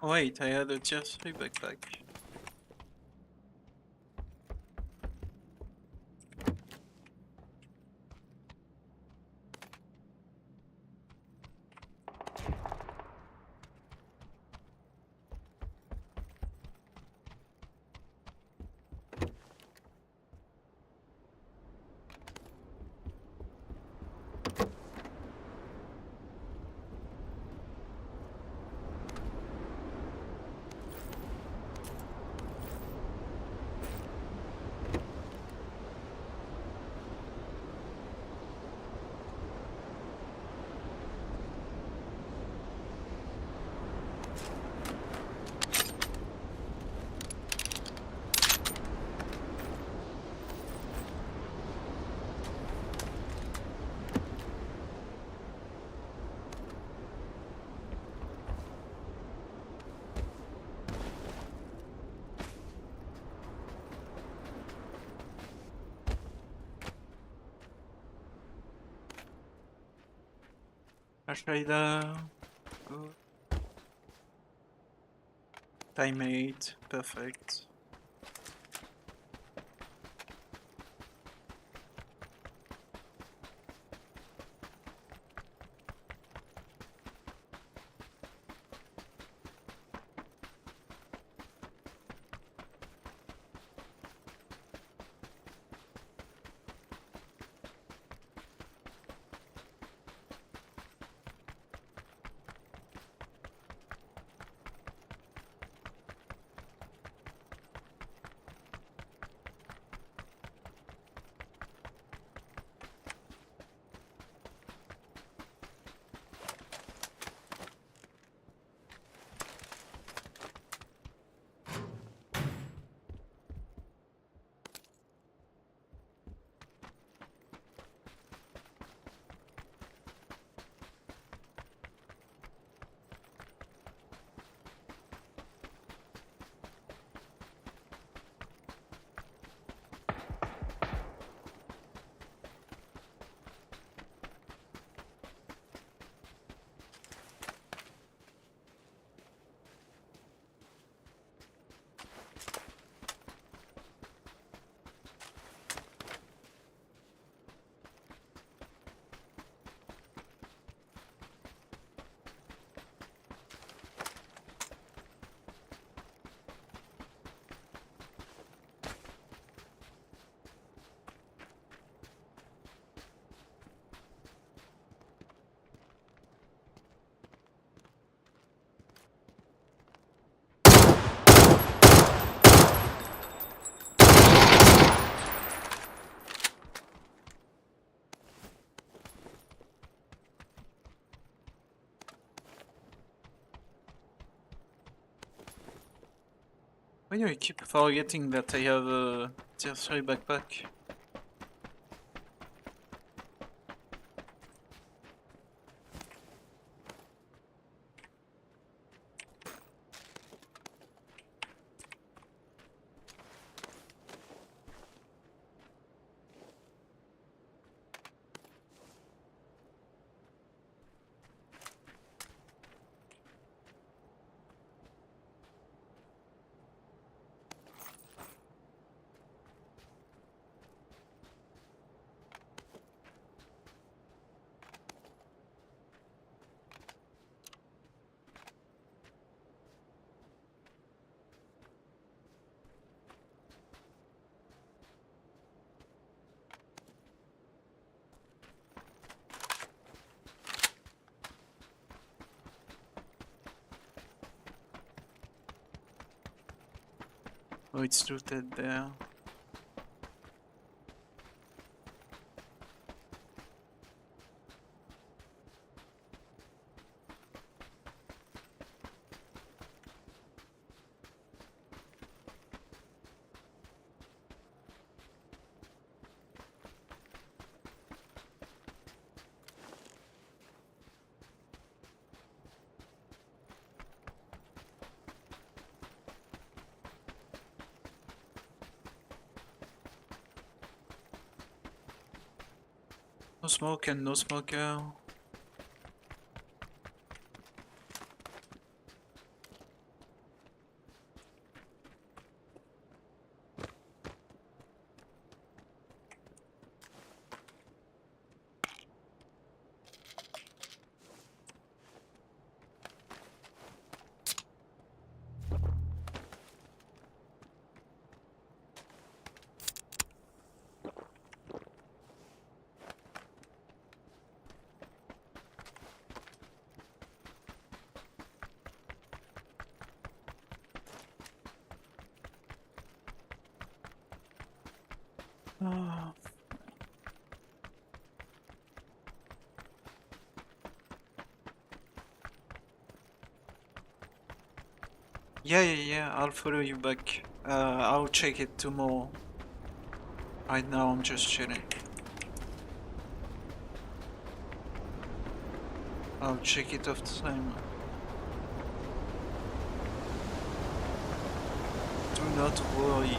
Oh, wait, I had a tier 3 backpack. Flash radar. Good. Time 8. Perfect. Why do I keep forgetting that I have a tier 3 backpack? Oh, it's looted there. No smoke and no smoker. Oh. Yeah, I'll follow you back. I'll check it tomorrow. Right now I'm just chilling. I'll check it off time. Do not worry.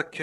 Fuck.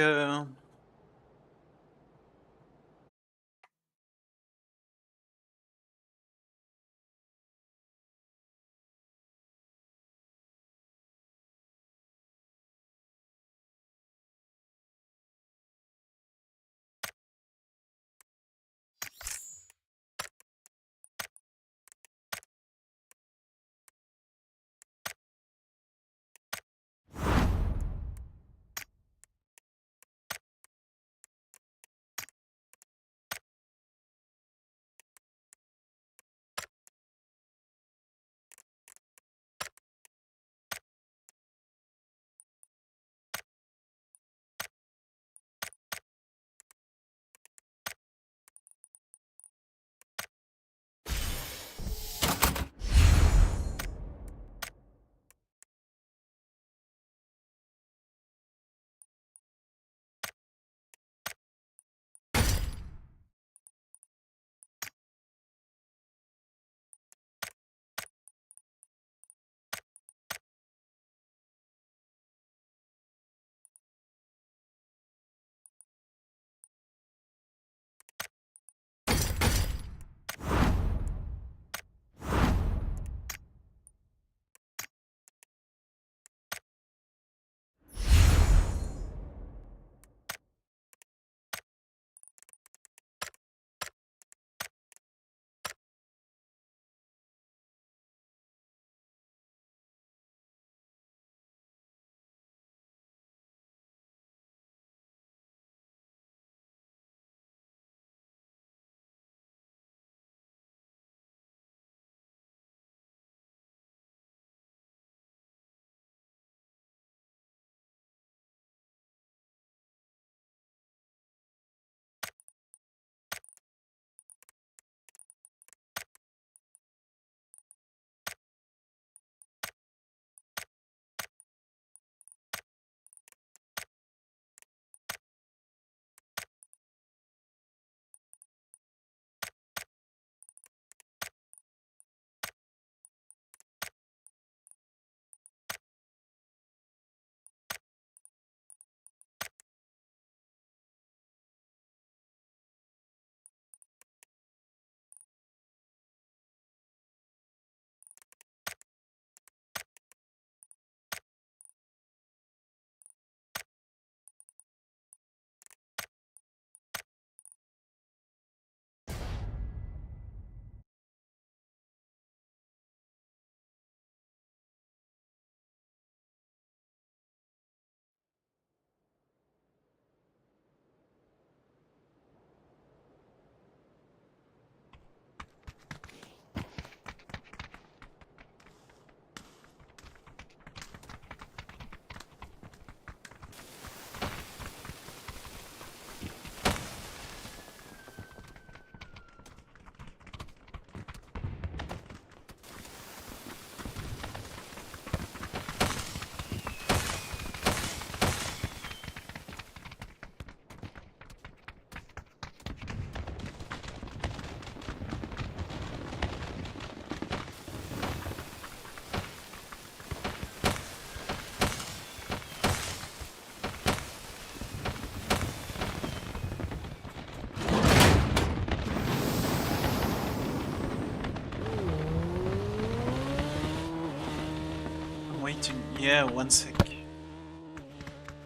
Waiting. Yeah, 1 sec.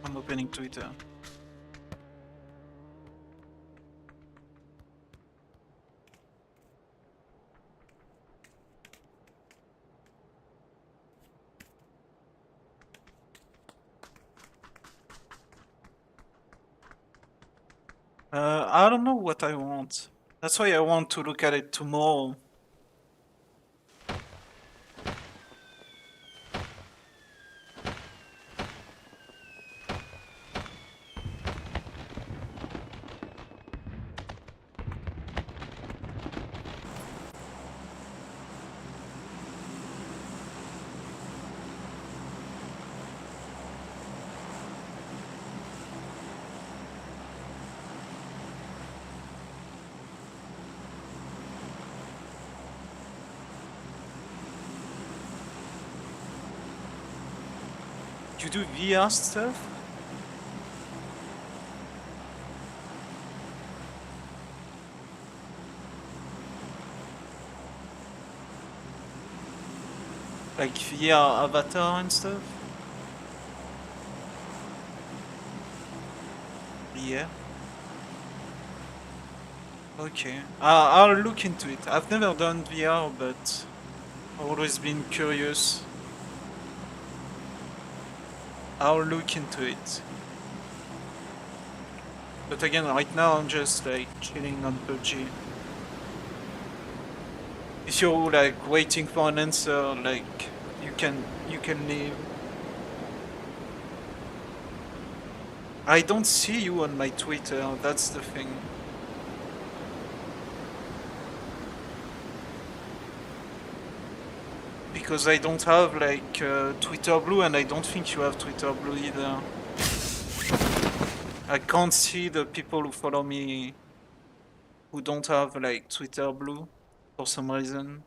I'm opening Twitter. I don't know what I want. That's why I want to look at it tomorrow. You do VR stuff? Like VR avatar and stuff? Yeah. Okay. I'll look into it. I've never done VR, but I've always been curious. I'll look into it. But again, right now I'm just like chilling on PUBG. If you're like waiting for an answer, like you can leave. I don't see you on my Twitter, that's the thing. Because I don't have like Twitter Blue, and I don't think you have Twitter Blue either. I can't see the people who follow me who don't have like Twitter Blue for some reason.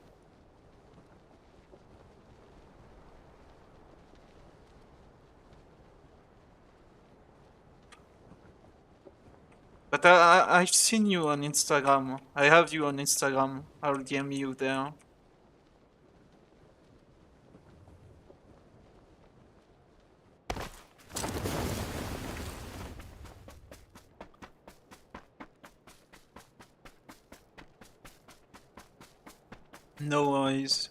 But I've seen you on Instagram. I have you on Instagram. I'll DM you there. No worries.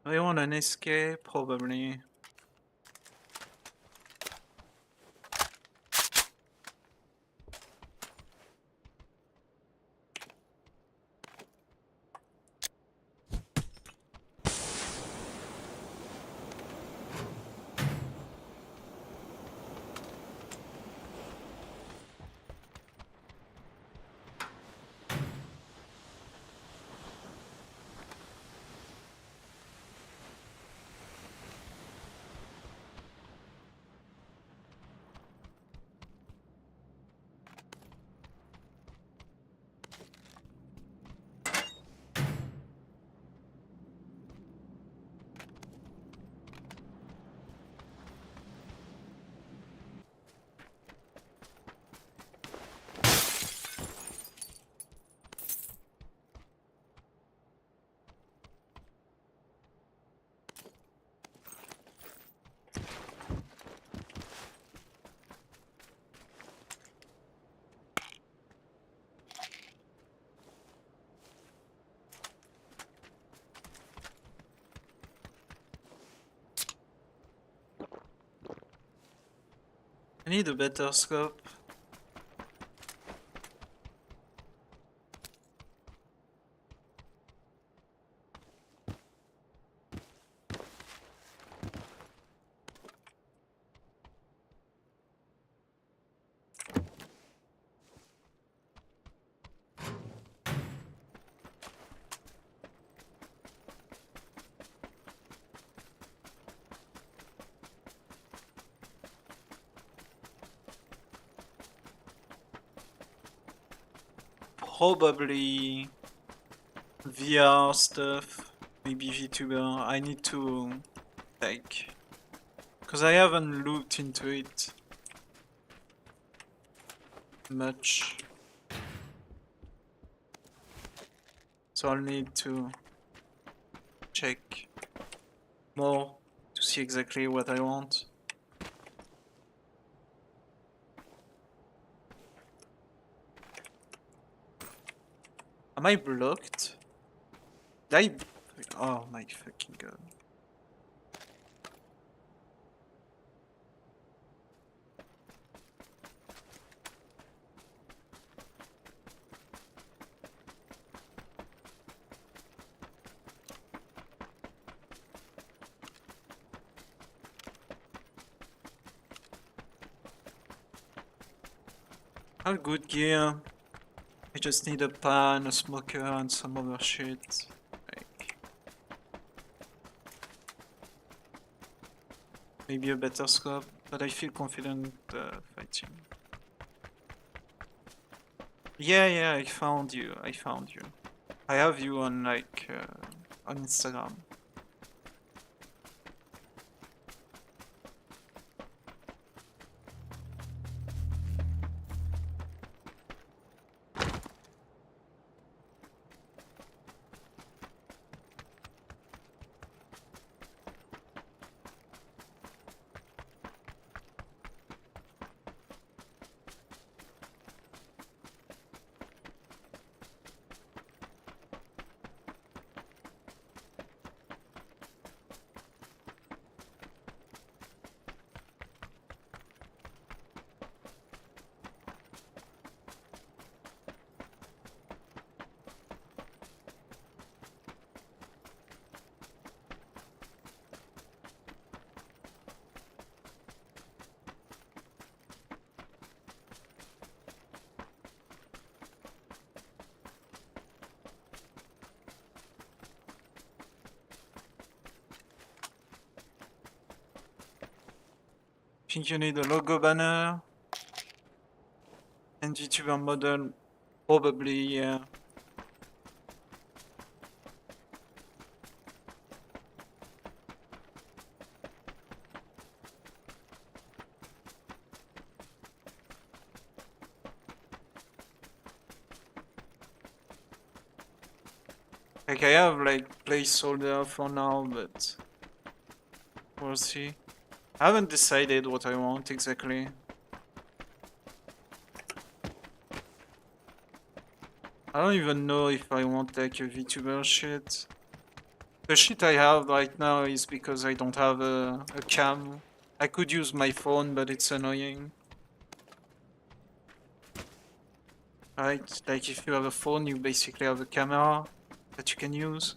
I want an escape, probably. I need a better scope. Probably VR stuff, maybe VTuber. I need to like, cause I haven't looked into it much, so I'll need to check more to see exactly what I want. Am I blocked? Did I... Oh my fucking god. All good gear. I just need a pan, a smoker, and some other shit. Like, maybe a better scope, but I feel confident fighting. Yeah, I found you. I have you on like on Instagram. Think you need a logo banner and VTuber model, probably, yeah. Like I have like placeholder for now, but we'll see. I haven't decided what I want exactly. I don't even know if I want like a VTuber shit. The shit I have right now is because I don't have a cam. I could use my phone, but it's annoying. Right? Like if you have a phone, you basically have a camera that you can use.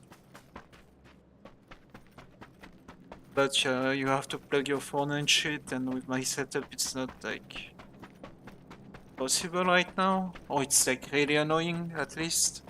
But you have to plug your phone and shit, and with my setup it's not like possible right now. Or it's like really annoying at least.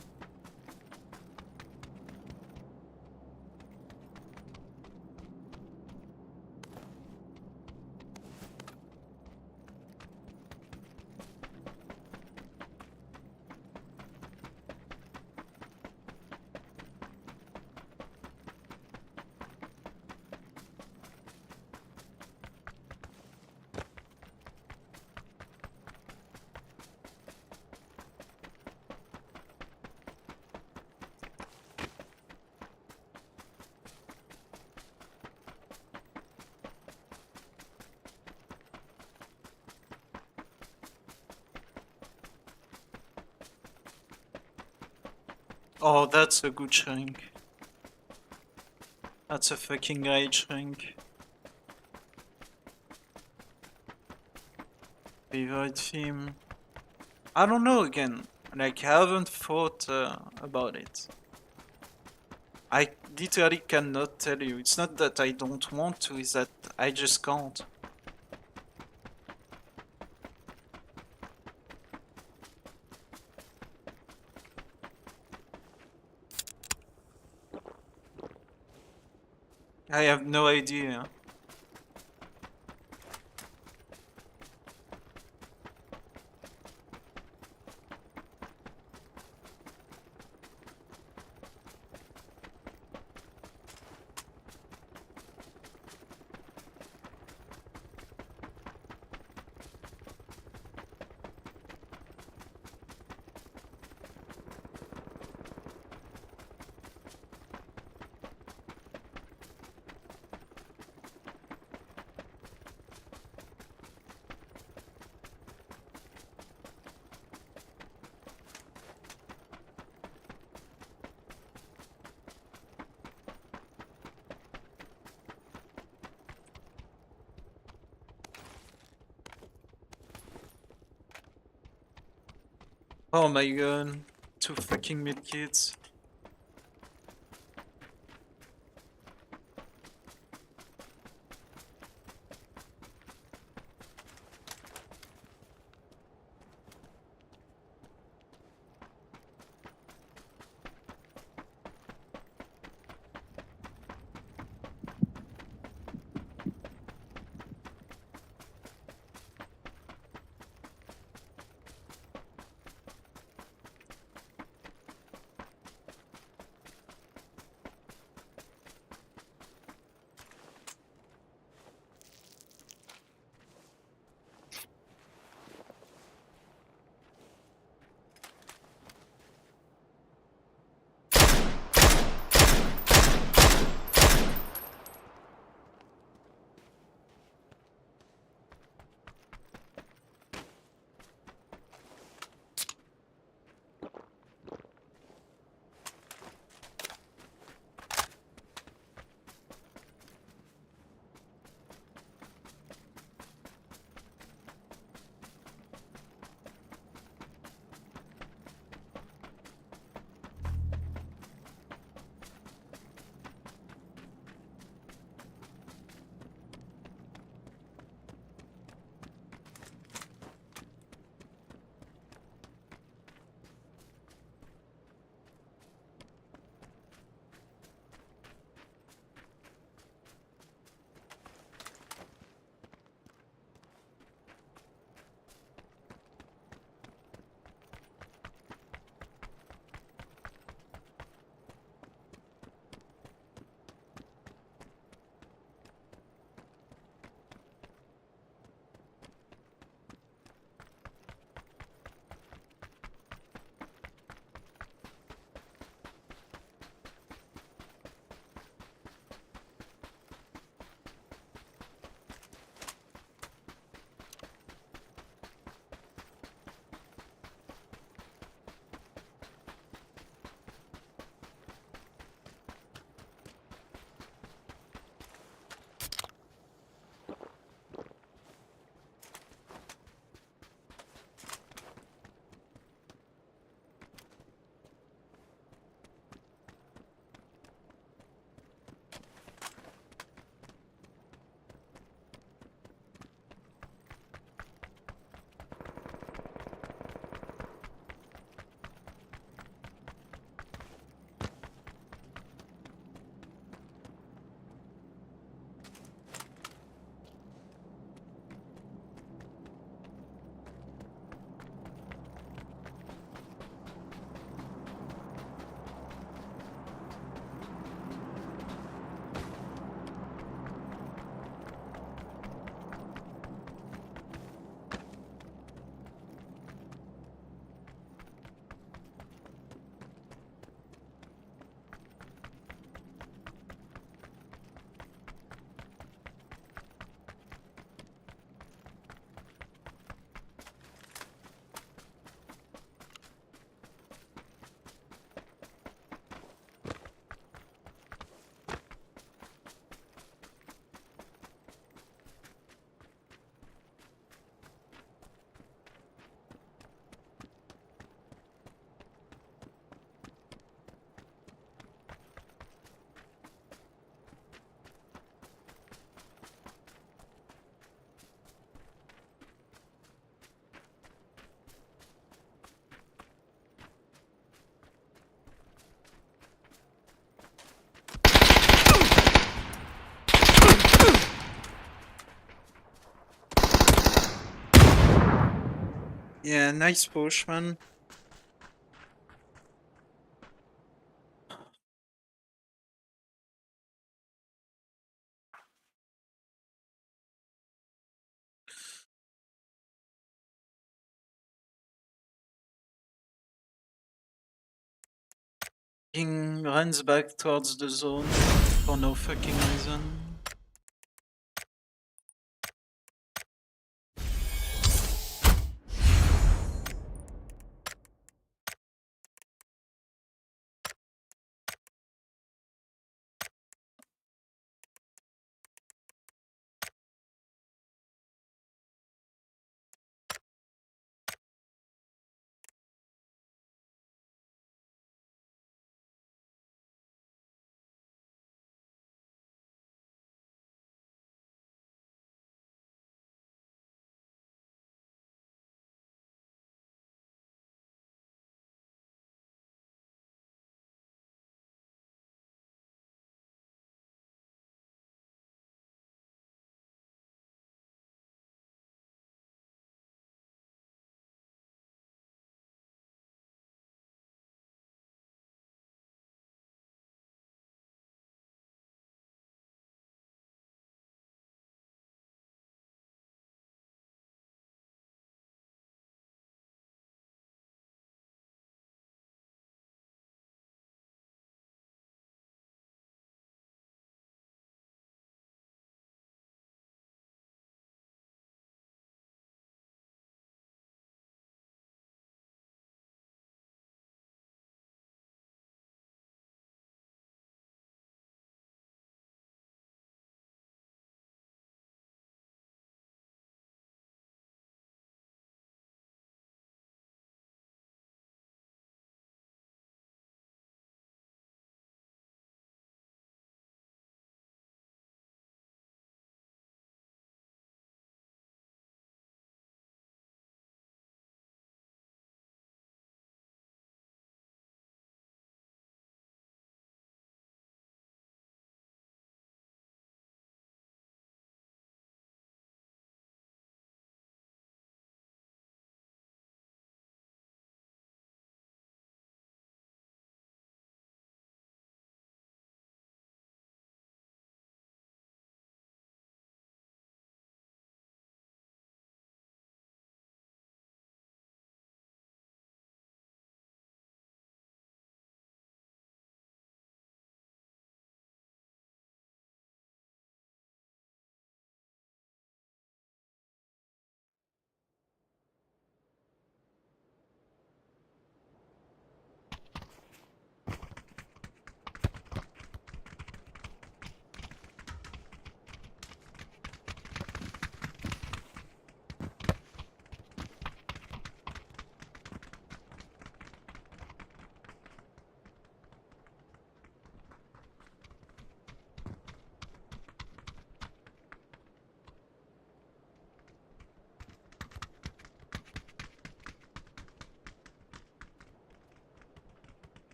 Oh, that's a good shrink. That's a fucking great shrink. Favorite theme? I don't know again. Like, I haven't thought about it. I literally cannot tell you. It's not that I don't want to, it's that I just can't. I have no idea. Oh my god, 2 fucking mid kids. Yeah, nice push, man. King runs back towards the zone for no fucking reason.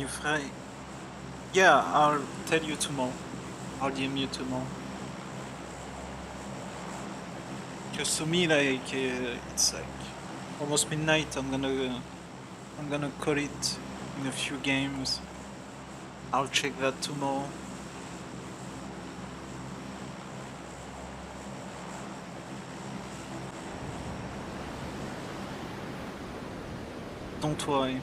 you fry. Yeah, I'll tell you tomorrow. I'll DM you tomorrow. Because to me, like, it's like almost midnight. I'm gonna call it in a few games. I'll check that tomorrow. Don't worry.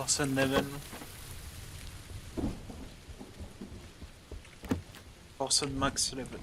Person level. Person max level.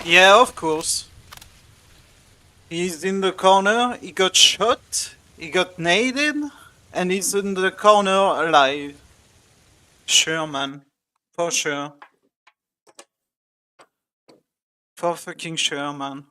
Yeah, of course. He's in the corner, he got shot, he got naded, and he's in the corner alive. Sure, man. For sure. For fucking sure, man.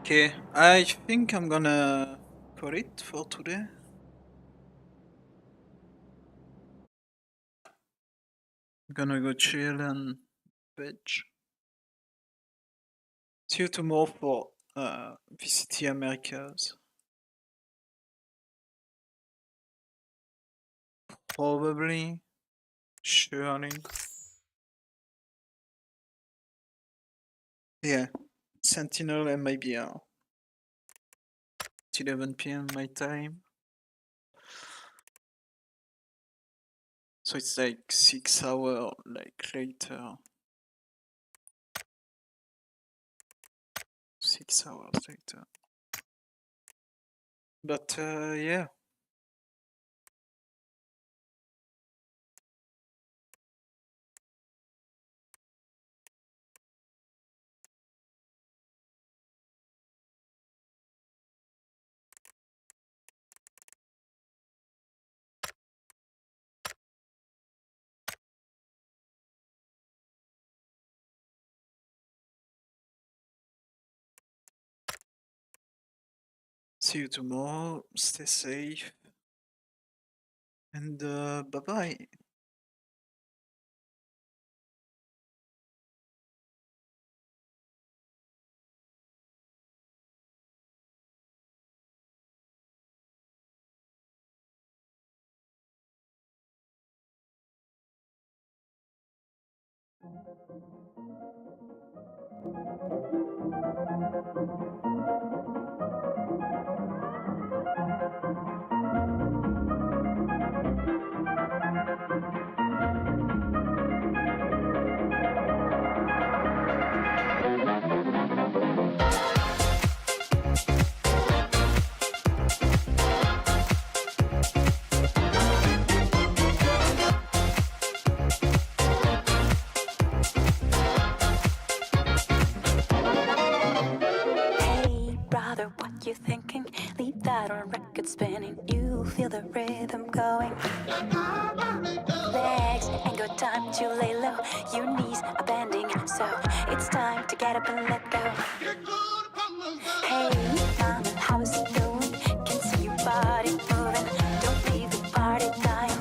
Okay, I think I'm gonna call it for today. I'm gonna go chill and veg. See you tomorrow for VCT Americas. Probably. Surely. Yeah. Sentinel and maybe at 11 PM my time. So it's like 6 hours like later. 6 hours later. But yeah. See you tomorrow. Stay safe. And bye bye.
You thinking? Leave that on record spinning. You feel the rhythm going. Legs ain't got time to lay low. Your knees are bending, so it's time to get up and let go. Hey, mama, how's it going? Can see your body moving. Don't leave the party time.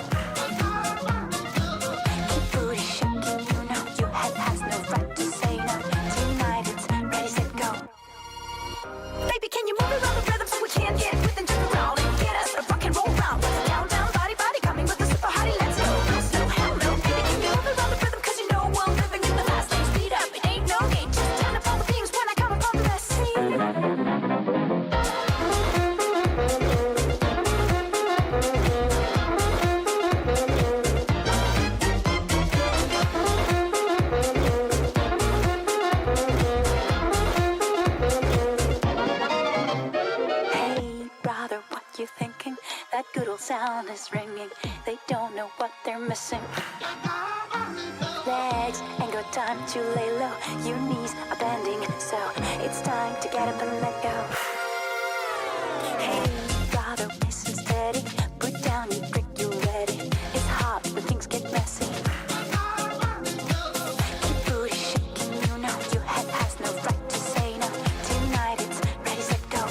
Keep booty shaking, you know your head has no right to say no. Tonight it's ready, set, go. Baby, can you move around the rhythm so we can't get with and jump around and get us a rock and roll round? Let's countdown, body, body, coming with the super hottie. Let's go, no slow, hell no. Baby, can you move around the rhythm? Cause you know we're living in the fast lane. Speed up, it ain't no gate. Just turn up all the beams when I come upon the best scene. You thinking that good old sound is ringing? They don't know what they're missing. Legs ain't got time to lay low. Your knees are bending, so it's time to get up and let go. Hey, brother, listen steady. Put down your brick, you ready. It's hot when things get messy. Keep booty shaking, you know your head has no right to say no. Tonight it's ready, set, go.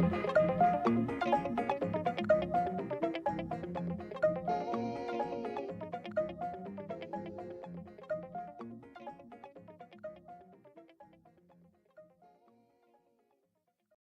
Bye.